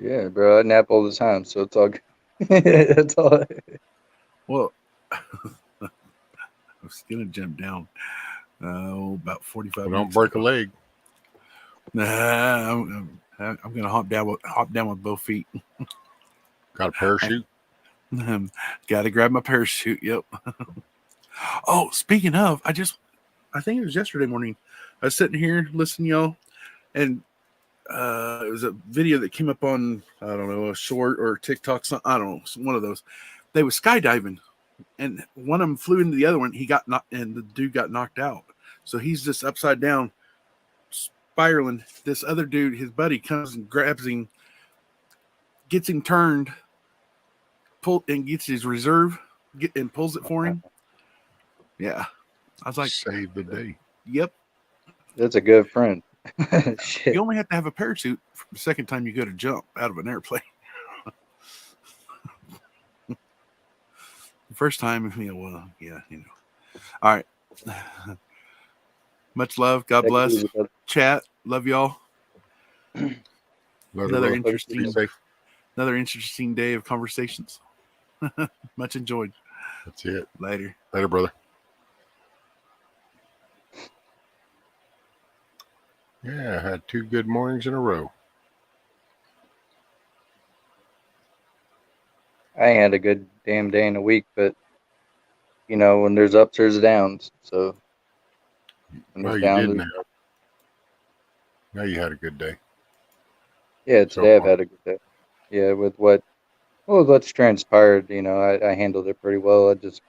Yeah, bro, I nap all the time, so it's all good. That's all. Well, I was going to jump down about 45 Well, minutes. don't break a leg. Nah, I'm going to hop down with both feet. Got a parachute? Got to grab my parachute. Yep. Oh, speaking of, I think it was yesterday morning. I was sitting here listening to y'all, and it was a video that came up on, I don't know, a short or TikTok. I don't know, one of those. They were skydiving, and one of them flew into the other one. He got knocked, and the dude got knocked out. So he's just upside down, spiraling. This other dude, his buddy, comes and grabs him, gets him turned, and gets his reserve, and pulls it for him. Yeah, I was like, save the day. Yep, that's a good friend. Shit. You only have to have a parachute for the second time you go to jump out of an airplane. The first time, All right. Much love. God bless. Chat. Love y'all. Another interesting day of conversations. Much enjoyed. That's it. Later. Later, brother. Yeah, I had 2 good mornings in a row. I ain't had a good damn day in a week, but you know, when there's ups, there's downs. So when Well, there's you down, did there's now. Now you had a good day. yeah. So Today I've far. had a good day. Yeah, with what's transpired, you know, I handled it pretty well. I just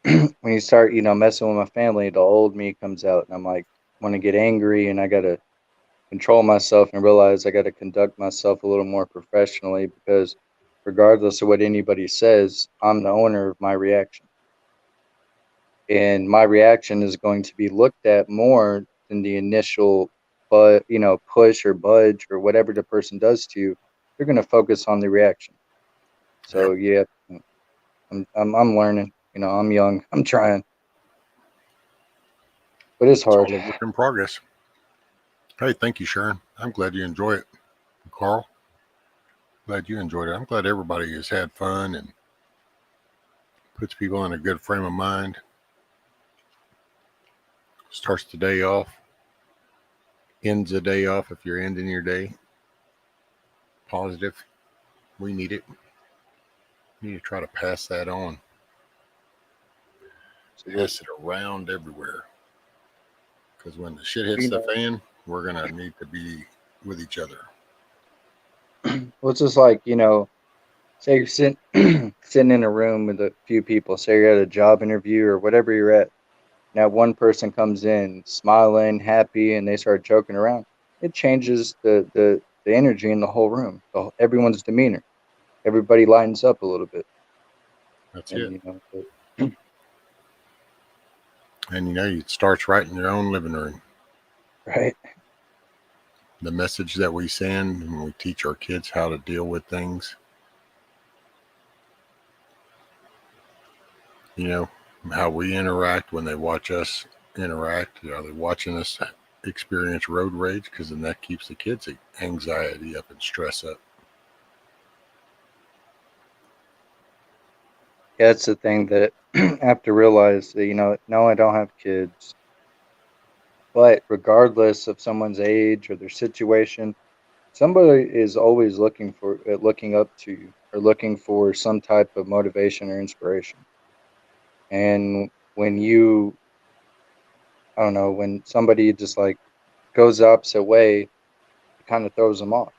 when you start, you know, messing with my family, the old me comes out, and I'm like, want to get angry, and I gotta control myself and realize I gotta conduct myself a little more professionally because regardless of what anybody says, I'm the owner of my reaction. And my reaction is going to be looked at more than the initial push or budge or whatever the person does to you. You're going to focus on the reaction. So yeah, I'm learning. You know, I'm young. I'm trying, but it's It's hard. all a work in progress. Hey, thank you, Sharon. I'm glad you enjoy it. Carl, glad you enjoyed it. I'm glad everybody has had fun and puts people in a good frame of mind. Starts the day off. Ends the day off if you're ending your day. Positive. We need it. We need to try to pass that on. Pass it around everywhere. Because when the shit hits the fan, we're going to need to be with each other. Well, it's just like, you know, say you're sitting in a room with a few people, say you're at a job interview or whatever you're at. Now one person comes in smiling, happy, and they start joking around. It changes the energy in the whole room, everyone's demeanor. Everybody lightens up a little bit. That's and, it. You know, And you know, it starts right in your own living room. Right. The message that we send when we teach our kids how to deal with things. You know, how we interact when they watch us interact. Are they watching us experience road rage? Because then that keeps the kids' anxiety up and stress up. Yeah, that's the thing that I have to realize that, you know, no, I don't have kids. But regardless of someone's age or their situation, somebody is always looking up to you or looking for some type of motivation or inspiration. And when I don't know, when somebody just like goes the opposite way, it kind of throws them off.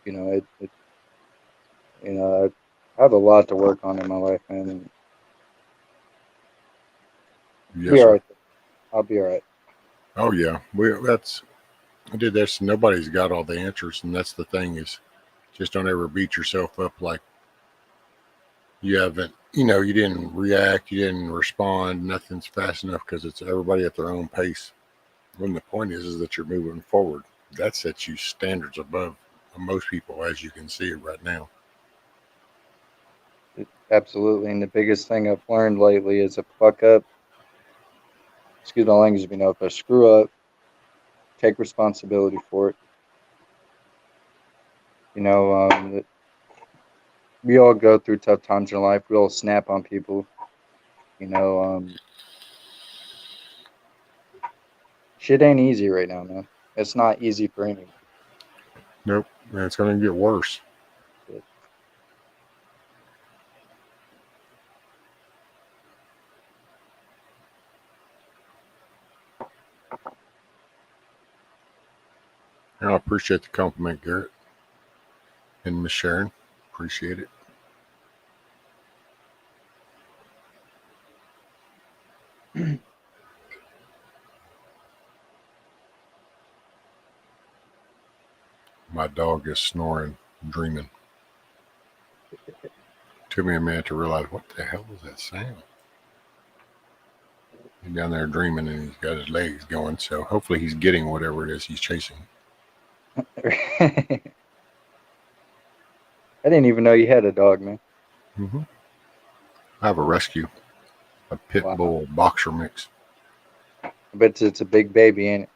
You know, I have a lot to work on in my life, man. Yes, sir. All right. I'll be all right. Oh yeah, nobody's got all the answers, and that's the thing is, just don't ever beat yourself up like you haven't. You know, you didn't react, you didn't respond, nothing's fast enough because it's everybody at their own pace. When the point is that you're moving forward, that sets you standards above most people, as you can see it right now. Absolutely. And the biggest thing I've learned lately is a fuck up. Excuse my language, you know, if I screw up, take responsibility for it. You know, we all go through tough times in life. We all snap on people. You know, shit ain't easy right now, man. It's not easy for anyone. Nope, and it's going to get worse. And I appreciate the compliment, Garrett and Miss Sharon. Appreciate it. My dog is snoring, dreaming. Took me a minute to realize what the hell was that sound. He's down there dreaming and he's got his legs going, so hopefully he's getting whatever it is he's chasing. I didn't even know you had a dog, man. Mm-hmm. I have a rescue, a pit bull boxer mix. I bet it's a big baby, ain't it?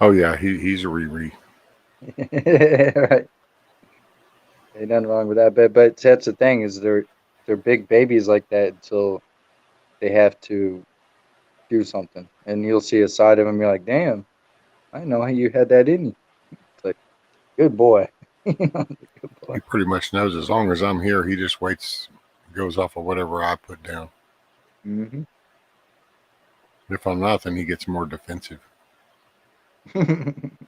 Oh yeah, he's a Riri. Right. Ain't nothing wrong with that. But that's the thing, is they're big babies like that until they have to do something, and you'll see a side of them. You're like, damn, I know how you had that in you. It's like, good boy. Good boy. He pretty much knows as long as I'm here, he just waits, goes off of whatever I put down. Mm-hmm. If I'm not, then he gets more defensive.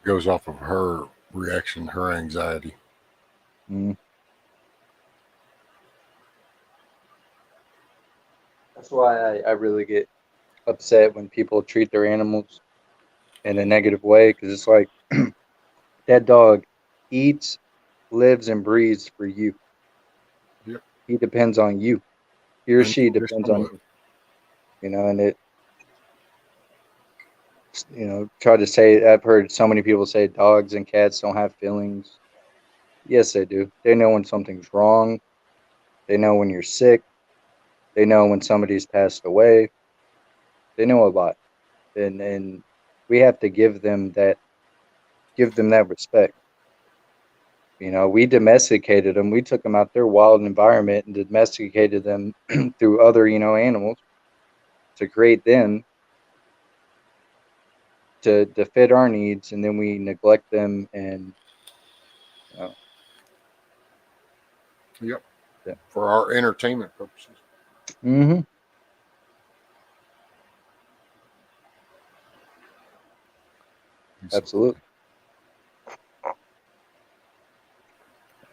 Goes off of her reaction, her anxiety. Mm. That's why I really get upset when people treat their animals in a negative way, because it's like that dog eats, lives, and breathes for you. Yep. He depends on you. He or she depends on you. You know, and it, you know, try to say, I've heard so many people say dogs and cats don't have feelings. Yes, they do. They know when something's wrong. They know when you're sick. They know when somebody's passed away. They know a lot. And we have to give them that respect. You know, we domesticated them. We took them out their wild environment and domesticated them through other, you know, animals to create them to fit our needs, and then we neglect them, and you know. Yep. Yeah. For our entertainment purposes. Mm-hmm. Absolutely.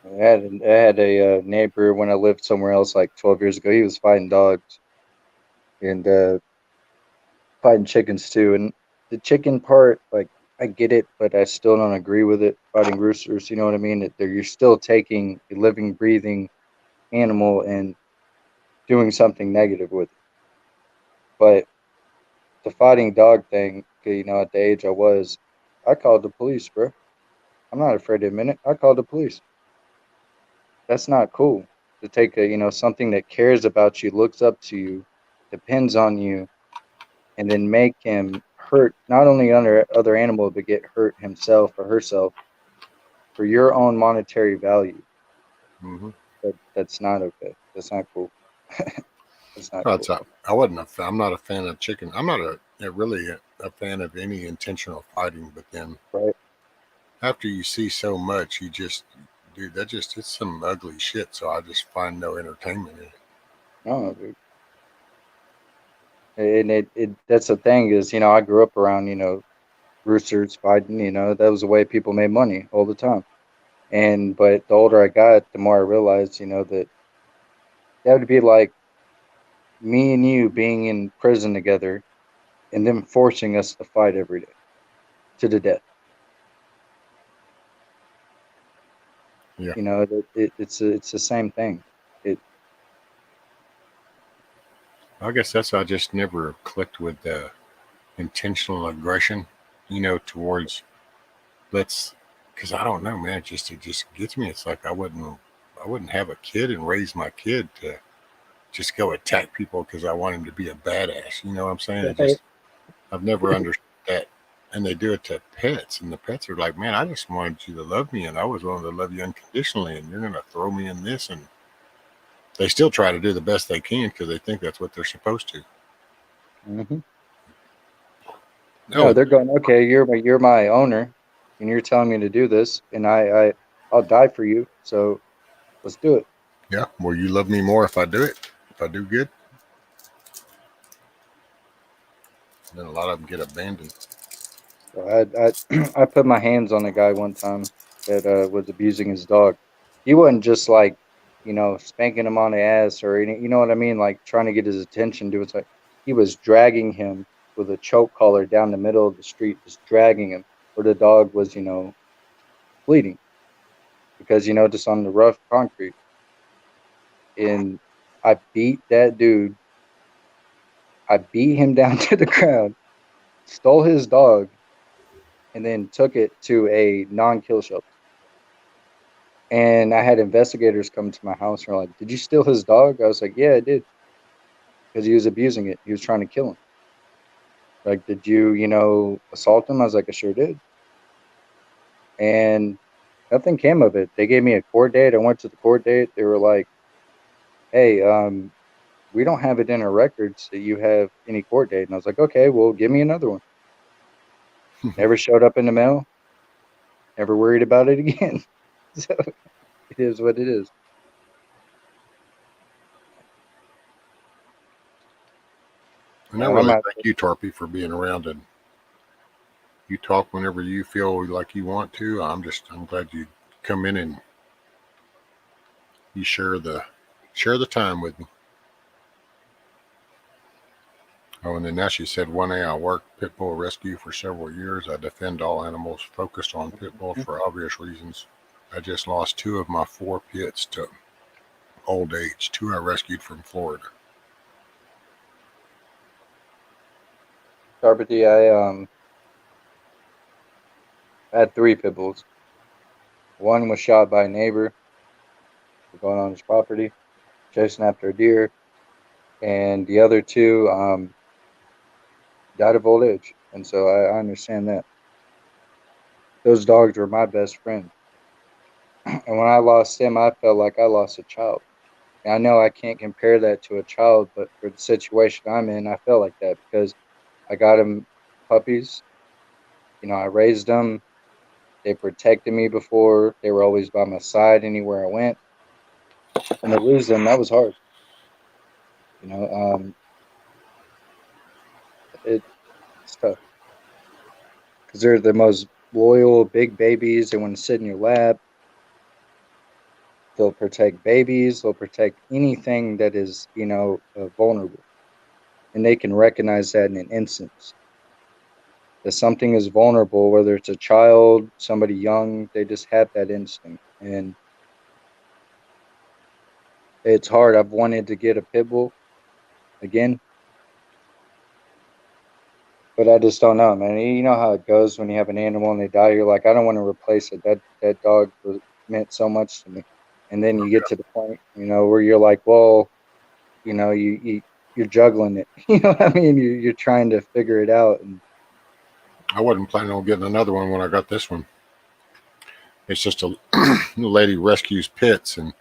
I had a neighbor when I lived somewhere else like 12 years ago. He was fighting dogs and fighting chickens too. And the chicken part, like, I get it, but I still don't agree with it. Fighting roosters, you know what I mean? You're still taking a living, breathing animal and doing something negative with it. But the fighting dog thing, you know, at the age I was, I called the police, bro. I'm not afraid to admit it. I called the police. That's not cool to take a, you know, something that cares about you, looks up to you, depends on you, and then make him hurt not only under other animal, but get hurt himself or herself for your own monetary value. Mm-hmm. That's not okay. That's not cool. That's not That's cool. I'm not a fan of chicken. I'm not really a fan of any intentional fighting. But then, right after you see so much, you just, dude, it's some ugly shit. So I just find no entertainment in it. No, dude. And it that's the thing is, you know, I grew up around, you know, roosters fighting. You know, that was the way people made money all the time. But the older I got, the more I realized, you know, that would be like me and you being in prison together and them forcing us to fight every day to the death. Yeah. You know, it's the same thing. I guess I just never clicked with the intentional aggression, you know, towards because I don't know, man. It just gets me. It's like I wouldn't have a kid and raise my kid to just go attack people because I want him to be a badass. You know what I'm saying? I've never understood that. And they do it to pets, and the pets are like, man, I just wanted you to love me, and I was willing to love you unconditionally, and you're gonna throw me in this, and they still try to do the best they can because they think that's what they're supposed to. Mm-hmm. No, they're going, okay, you're my owner, and you're telling me to do this, and I'll die for you. So let's do it. Yeah. Well, you love me more if I do it. If I do good. Then a lot of them get abandoned. So I put my hands on a guy one time that was abusing his dog. He wasn't just like, you know, spanking him on the ass or any, you know what I mean, like trying to get his attention. It was like he was dragging him with a choke collar down the middle of the street, just dragging him where the dog was, you know, bleeding because, you know, just on the rough concrete. And I beat that dude. I beat him down to the ground, stole his dog, and then took it to a non-kill shelter. And I had investigators come to my house and were like, "Did you steal his dog?" I was like, "Yeah, I did." Because he was abusing it. He was trying to kill him. Like, "Did you, you know, assault him?" I was like, "I sure did." And Nothing came of it. They gave me a court date. I went to the court date. They were like, "Hey, we don't have it in our records that you have any court date." And I was like, "Okay, well, give me another one." Never showed up in the mail. Never worried about it again. So it is what it is. And I really thank you, Tarpy, for being around, and you talk whenever you feel like you want to. I'm glad you come in and you share the time with me. Oh, and then now she said, 1A, I worked pit bull rescue for several years. I defend all animals, focused on pit bulls for obvious reasons. I just lost 2 of my 4 pits to old age. 2 I rescued from Florida. Tarpy, I had 3 pit bulls. One was shot by a neighbor going on his property, chasing after a deer, and the other 2 died of old age. And so I understand that. Those dogs were my best friend. And when I lost them, I felt like I lost a child. And I know I can't compare that to a child, but for the situation I'm in, I felt like that because I got them puppies. I raised them. They protected me before. They were always by my side anywhere I went. And to lose them, that was hard. It's tough because they're the most loyal, big babies. They want to sit in your lap. They'll protect babies. They'll protect anything that is, vulnerable. And they can recognize that in an instance. That something is vulnerable, whether it's a child, somebody young, they just have that instinct. And it's hard. I've wanted to get a pit bull again, but I just don't know, man. You know how it goes when you have an animal and they die. You're like, I don't want to replace it. That dog meant so much to me. And then you get to the point, where you're like, well, you're juggling it. You know what I mean? You're trying to figure it out. And I wasn't planning on getting another one when I got this one. It's just a lady rescues pits, and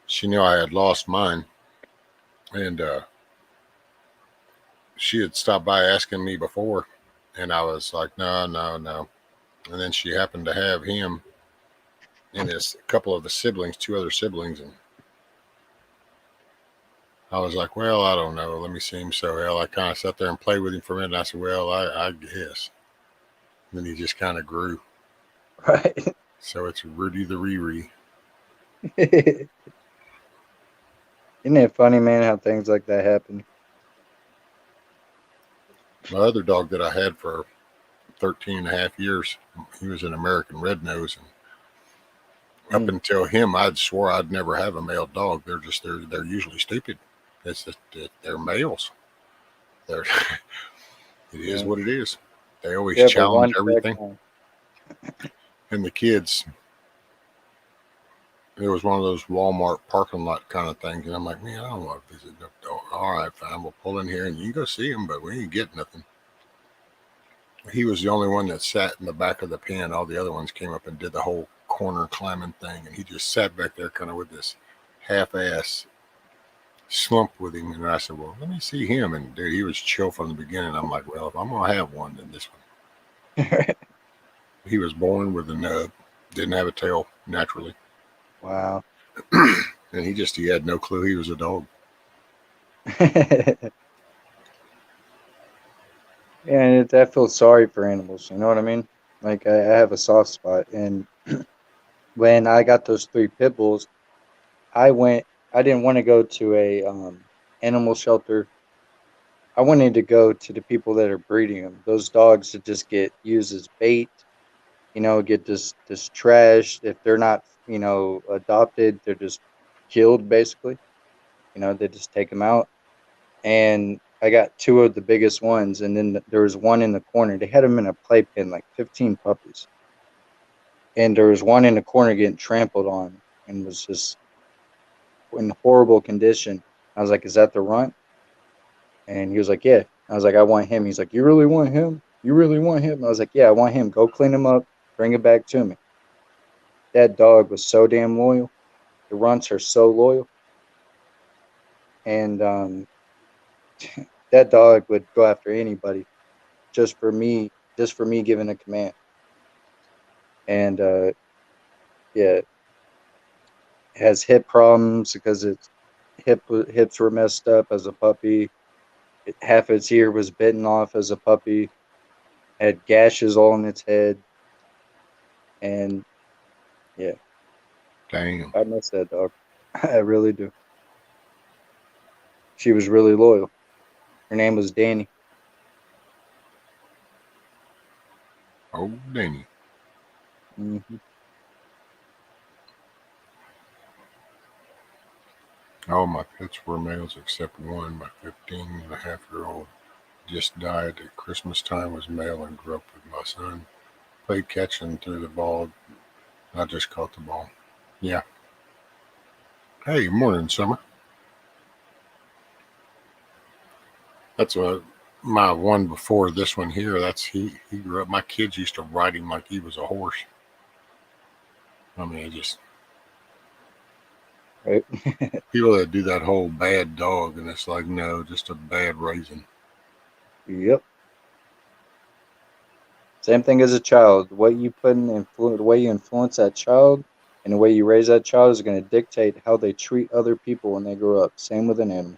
she knew I had lost mine. And she had stopped by asking me before, and I was like, no. And then she happened to have him and a couple of the siblings, 2 other siblings, and I was like, well, I don't know. Let me see him. So I kind of sat there and played with him for a minute, and I said, well, I guess. And then he just kind of grew. Right. So it's Rudy the Riri. Isn't it funny, man, how things like that happen? My other dog that I had for 13 and a half years, he was an American red nose, and up until him, I'd swore I'd never have a male dog. They're usually stupid. It's just they're males. It is what it is. They always challenge everything. And the kids, it was one of those Walmart parking lot kind of things, and I'm like, man, I don't want to visit no dog. All right, fine, we'll pull in here and you can go see him, but we ain't get nothing. He was the only one that sat in the back of the pen. All the other ones came up and did the whole corner climbing thing, and he just sat back there kind of with this half-ass slump with him. And I said, well, let me see him. And dude, he was chill from the beginning. I'm like, well, if I'm going to have one, then this one. He was born with a nub, didn't have a tail naturally. Wow. And he had no clue he was a dog. And I feel sorry for animals. You know what I mean? Like I have a soft spot. And when I got those 3 pit bulls, I didn't want to go to a animal shelter. I wanted to go to the people that are breeding them. Those dogs that just get used as bait, get this trash. If they're not, adopted, they're just killed basically. They just take them out. And I got 2 of the biggest ones, and then there was one in the corner. They had them in a playpen, like 15 puppies. And there was one in the corner getting trampled on and was just in horrible condition. I was like, is that the runt? And he was like, yeah. I was like, I want him. He's like, you really want him? You really want him? I was like, yeah, I want him. Go clean him up. Bring it back to me. that dog was so damn loyal. The runts are so loyal, and that dog would go after anybody just for me giving a command. And yeah, has hip problems because its hips were messed up as a puppy. Half its ear was bitten off as a puppy. Had gashes all in its head, and yeah, Damn. I miss that dog. I really do. She was really loyal. Her name was Danny. Oh, Danny. Mm-hmm. All my pets were males except one. My 15-and-a-half-year-old just died at Christmas time, was male and grew up with my son. Played catch and threw the ball. I just caught the ball. Yeah. Hey, morning, Summer. That's my one before this one here. That's he grew up. My kids used to ride him like he was a horse. I mean, it just Right. people that do that whole bad dog, and it's like, no, just a bad raising. Yep. Same thing as a child. What you put in the way you influence that child and the way you raise that child is going to dictate how they treat other people when they grow up. Same with an animal.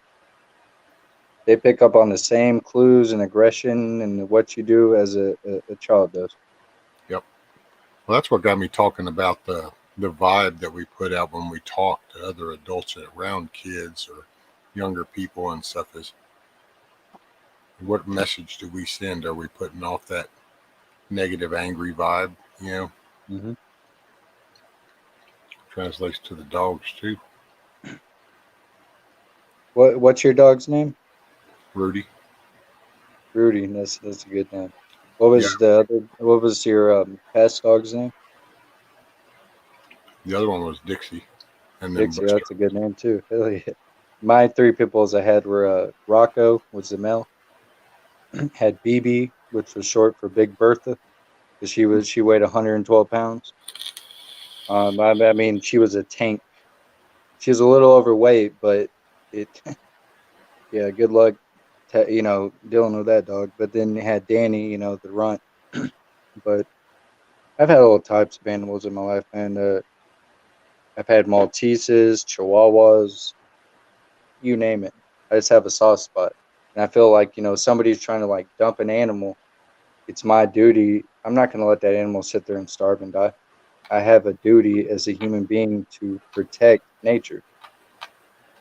They pick up on the same clues and aggression and what you do as a child does. Yep. Well, that's what got me talking about the vibe that we put out when we talk to other adults around kids or younger people and stuff is, what message do we send? Are we putting off that negative, angry vibe? You know, Mm-hmm. translates to the dogs too. What's your dog's name? Rudy. Rudy. That's a good name. What was What was your past dog's name? The other one was Dixie, and then Dixie. That's a good name too. Hell yeah. My three pitbulls I had were Rocco, was the male. Had BB, which was short for Big Bertha, because she weighed 112 pounds. I mean, she was a tank. She was a little overweight, but it, yeah, good luck, dealing with that dog. But then you had Danny, the runt. But I've had all types of animals in my life, and I've had Malteses, Chihuahuas, you name it. I just have a soft spot, and I feel like somebody's trying to like dump an animal. It's my duty. I'm not going to let that animal sit there and starve and die. I have a duty as a human being to protect nature,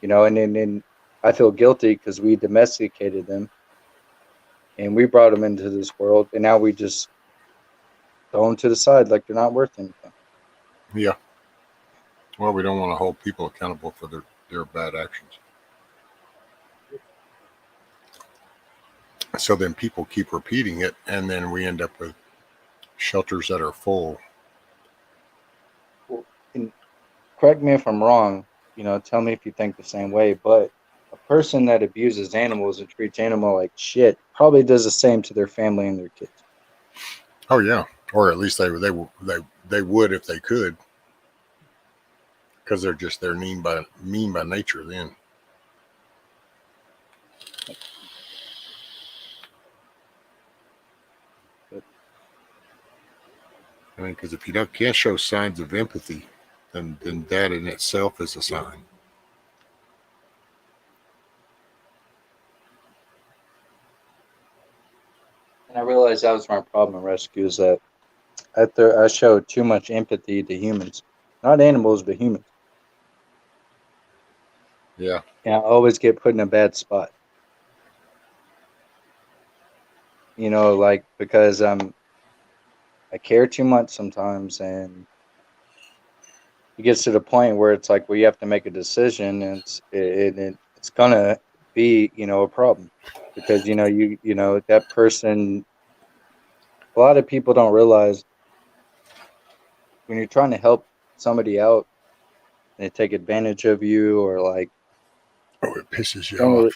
and then I feel guilty because we domesticated them and we brought them into this world, and now we just throw them to the side like they're not worth anything. Yeah. Well, we don't want to hold people accountable for their bad actions. So then people keep repeating it, and then we end up with shelters that are full. And correct me if I'm wrong, tell me if you think the same way, but a person that abuses animals and treats animal like shit probably does the same to their family and their kids. Oh yeah, or at least they would if they could, because they're mean by nature. Then I mean, because if you can't show signs of empathy, then that in itself is a sign. And I realized that was my problem in rescue, is that I showed too much empathy to humans, not animals, but humans. Yeah. And I always get put in a bad spot. Like because I care too much sometimes, and it gets to the point where it's like, well, you have to make a decision, and it's gonna be a problem, because that person. A lot of people don't realize when you're trying to help somebody out, and they take advantage of you, or like, oh, it pisses you off.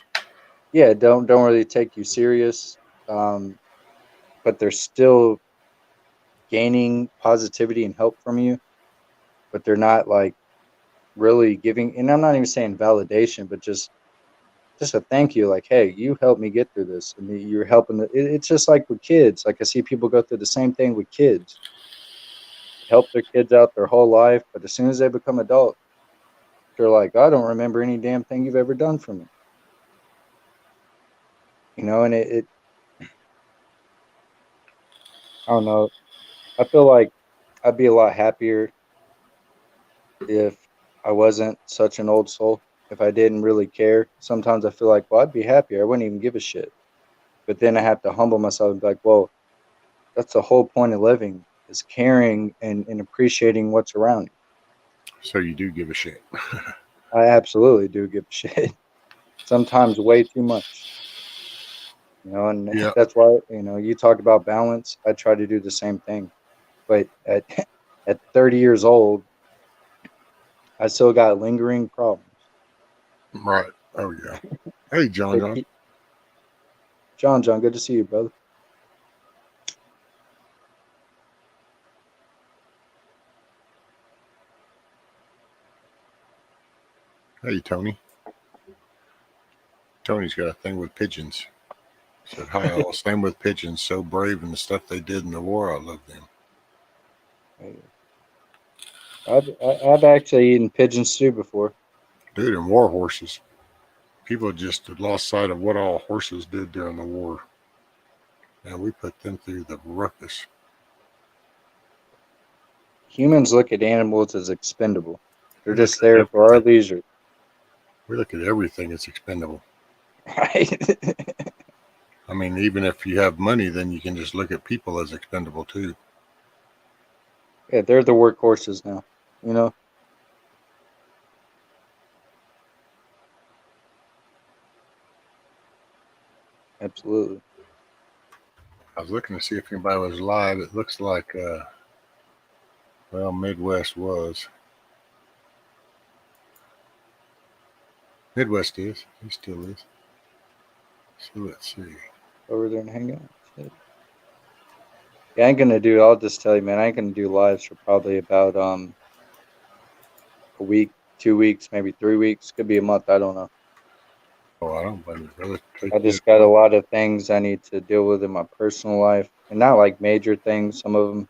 Don't really take you serious, but they're still gaining positivity and help from you. but they're not like really giving. And I'm not even saying validation, but just a thank you. Like, hey, you helped me get through this, and you're helping. It's just like with kids. Like I see people go through the same thing with kids. Help their kids out their whole life, but as soon as they become adults, they're like, I don't remember any damn thing you've ever done for me. You know, and it I don't know. I feel like I'd be a lot happier if I wasn't such an old soul. If I didn't really care. Sometimes I feel like, well, I'd be happier. I wouldn't even give a shit. But then I have to humble myself and be like, well, that's the whole point of living, is caring and appreciating what's around you. So you do give a shit. I absolutely do give a shit. Sometimes way too much. You know, and Yeah. that's why, you know, you talk about balance. I try to do the same thing. But at 30 years old, I still got lingering problems. Right. Oh yeah. Hey, John. John, good to see you, brother. Hey, Tony. Tony's got a thing with pigeons. Said, hi, all. Same with pigeons. So brave in the stuff they did in the war. I love them. I've actually eaten pigeon stew before. Dude, and war horses. People just lost sight of what all horses did during the war. And we put them through the ruckus. Humans look at animals as expendable. They're just there for our leisure. We look at everything as expendable. Right. I mean, even if you have money, then you can just look at people as expendable too. Yeah, they're the workhorses now, you know? Absolutely. I was looking to see if anybody was live. It looks like, well, Midwest was. Midwest is. He still is. So let's see. Over there and hang out. Shit. Yeah, I ain't gonna do. I'll just tell you, man. I ain't gonna do lives for probably about a week, 2 weeks, maybe 3 weeks. Could be a month. I don't know. Oh, I don't blame you, brother. I just got a lot of things I need to deal with in my personal life, and not like major things. Some of them,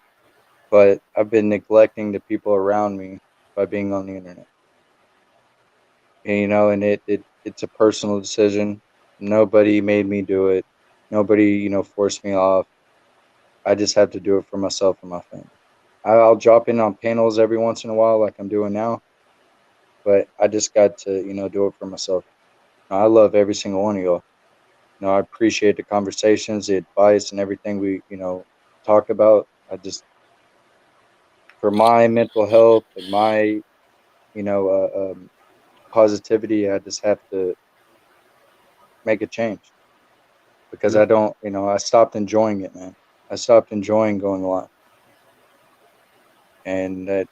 but I've been neglecting the people around me by being on the internet. And, you know, and it's a personal decision. Nobody made me do it. Nobody, you know, forced me off. I just have to do it for myself and my family. I'll drop in on panels every once in a while, like I'm doing now, but I just got to, you know, do it for myself. I love every single one of y'all. You know, I appreciate the conversations, the advice, and everything we, you know, talk about. I just, for my mental health and my, you know, positivity, I just have to make a change because I don't, you know, I stopped enjoying it, man. I stopped enjoying going live. And that,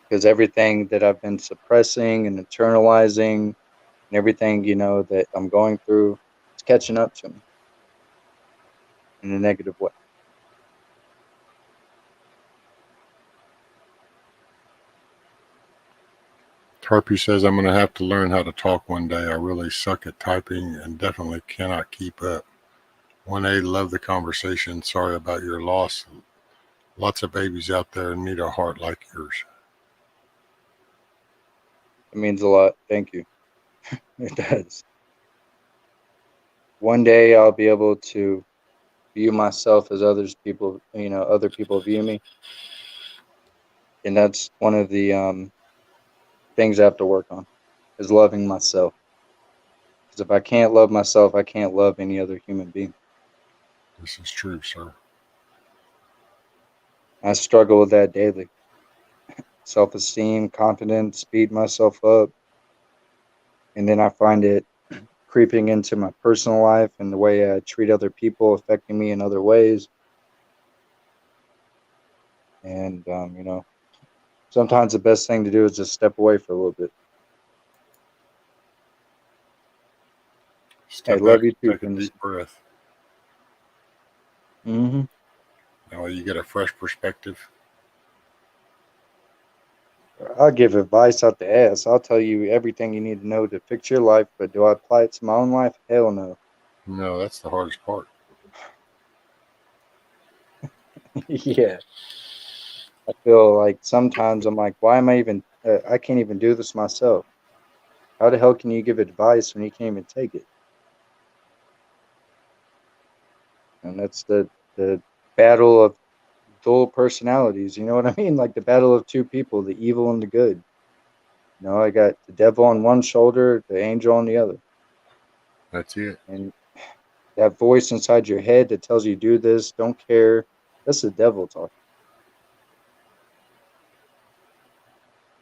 because everything that I've been suppressing and internalizing and everything, you know, that I'm going through, it's catching up to me in a negative way. Tarpy says, I'm going to have to learn how to talk one day. I really suck at typing and definitely cannot keep up. 1A, love the conversation. Sorry about your loss. Lots of babies out there need a heart like yours. It means a lot. Thank you. It does. One day I'll be able to view myself as other people view me. And that's one of the things I have to work on, is loving myself. Because if I can't love myself, I can't love any other human being. This is true, sir. I struggle with that daily. Self-esteem, confidence, beat myself up. And then I find it creeping into my personal life and the way I treat other people, affecting me in other ways. And, you know, sometimes the best thing to do is just step away for a little bit. Step I love back, you too. take a deep breath. Mm-hmm. Now you get a fresh perspective. I'll give advice out the ass. I'll tell you everything you need to know to fix your life, but do I apply it to my own life? Hell no. No, that's the hardest part. Yeah. I feel like sometimes I'm like, why am I even, I can't even do this myself. How the hell can you give advice when you can't even take it? And that's the battle of dual personalities. You know what I mean? Like the battle of two people, the evil and the good. You know, I got the devil on one shoulder, the angel on the other. That's it. And that voice inside your head that tells you do this, don't care, that's the devil talking.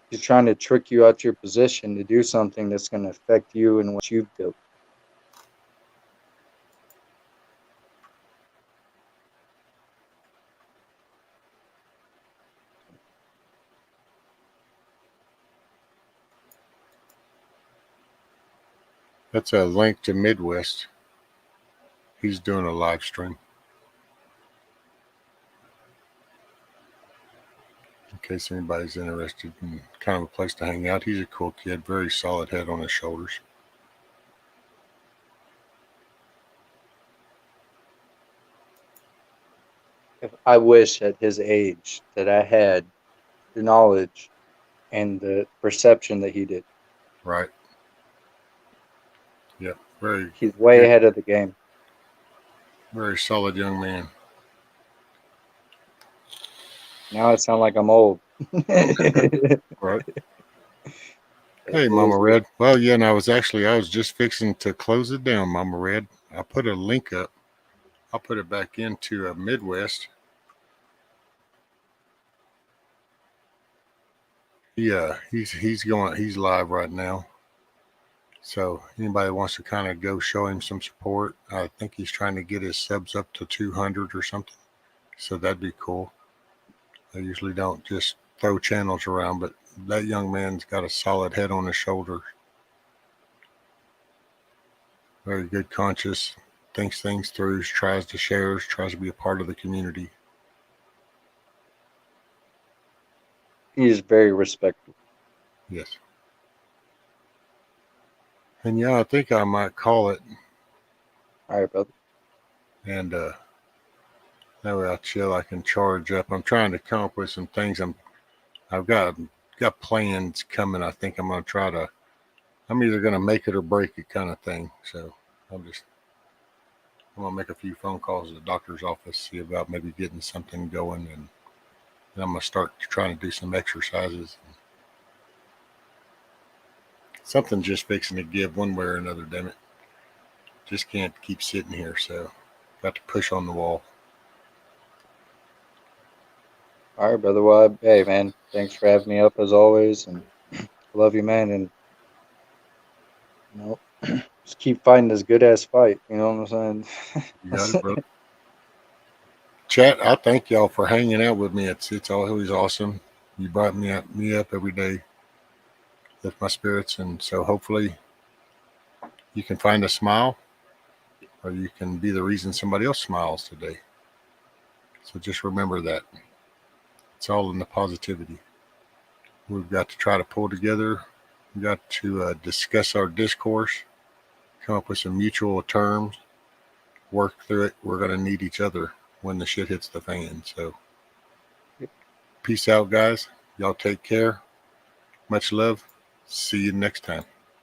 He's trying to trick you out your position to do something that's going to affect you and what you've built. That's a link to Midwest. He's doing a live stream. In case anybody's interested in kind of a place to hang out. He's a cool kid, very solid head on his shoulders. If I wish at his age that I had the knowledge and the perception that he did. Right. Yep. Very. He's way ahead of the game. Very solid young man. Now I sound like I'm old. Right. Hey, Mama Red. Well, yeah, and I was just fixing to close it down, Mama Red. I put a link up. I'll put it back into Midwest. Yeah, he's live right now. So anybody wants to kind of go show him some support. I think he's trying to get his subs up to 200 or something. So that'd be cool. I usually don't just throw channels around, but that young man's got a solid head on his shoulders. Very good conscious, thinks things through, tries to share, tries to be a part of the community. He's very respectful. Yes. And yeah, I think I might call it. All right, brother. And that way I'll chill. I can charge up. I'm trying to come up with some things. I've got plans coming. I think I'm either gonna make it or break it kind of thing. So I'm gonna make a few phone calls to the doctor's office, see about maybe getting something going, and then I'm gonna start trying to do some exercises. Something's just fixing to give one way or another, damn it. Just can't keep sitting here, so got to push on the wall. All right, brother. Well, hey, man, thanks for having me up as always, and love you, man. And just keep fighting this good ass fight. You know what I'm saying? You got it, brother. Chat, I thank y'all for hanging out with me. It's always awesome. You brought me up every day, lift my spirits, and so hopefully you can find a smile, or you can be the reason somebody else smiles today. So just remember that. It's all in the positivity. We've got to try to pull together. We've got to discuss our discourse, come up with some mutual terms, work through it. We're going to need each other when the shit hits the fan. So peace out, guys. Y'all take care. Much love. See you next time.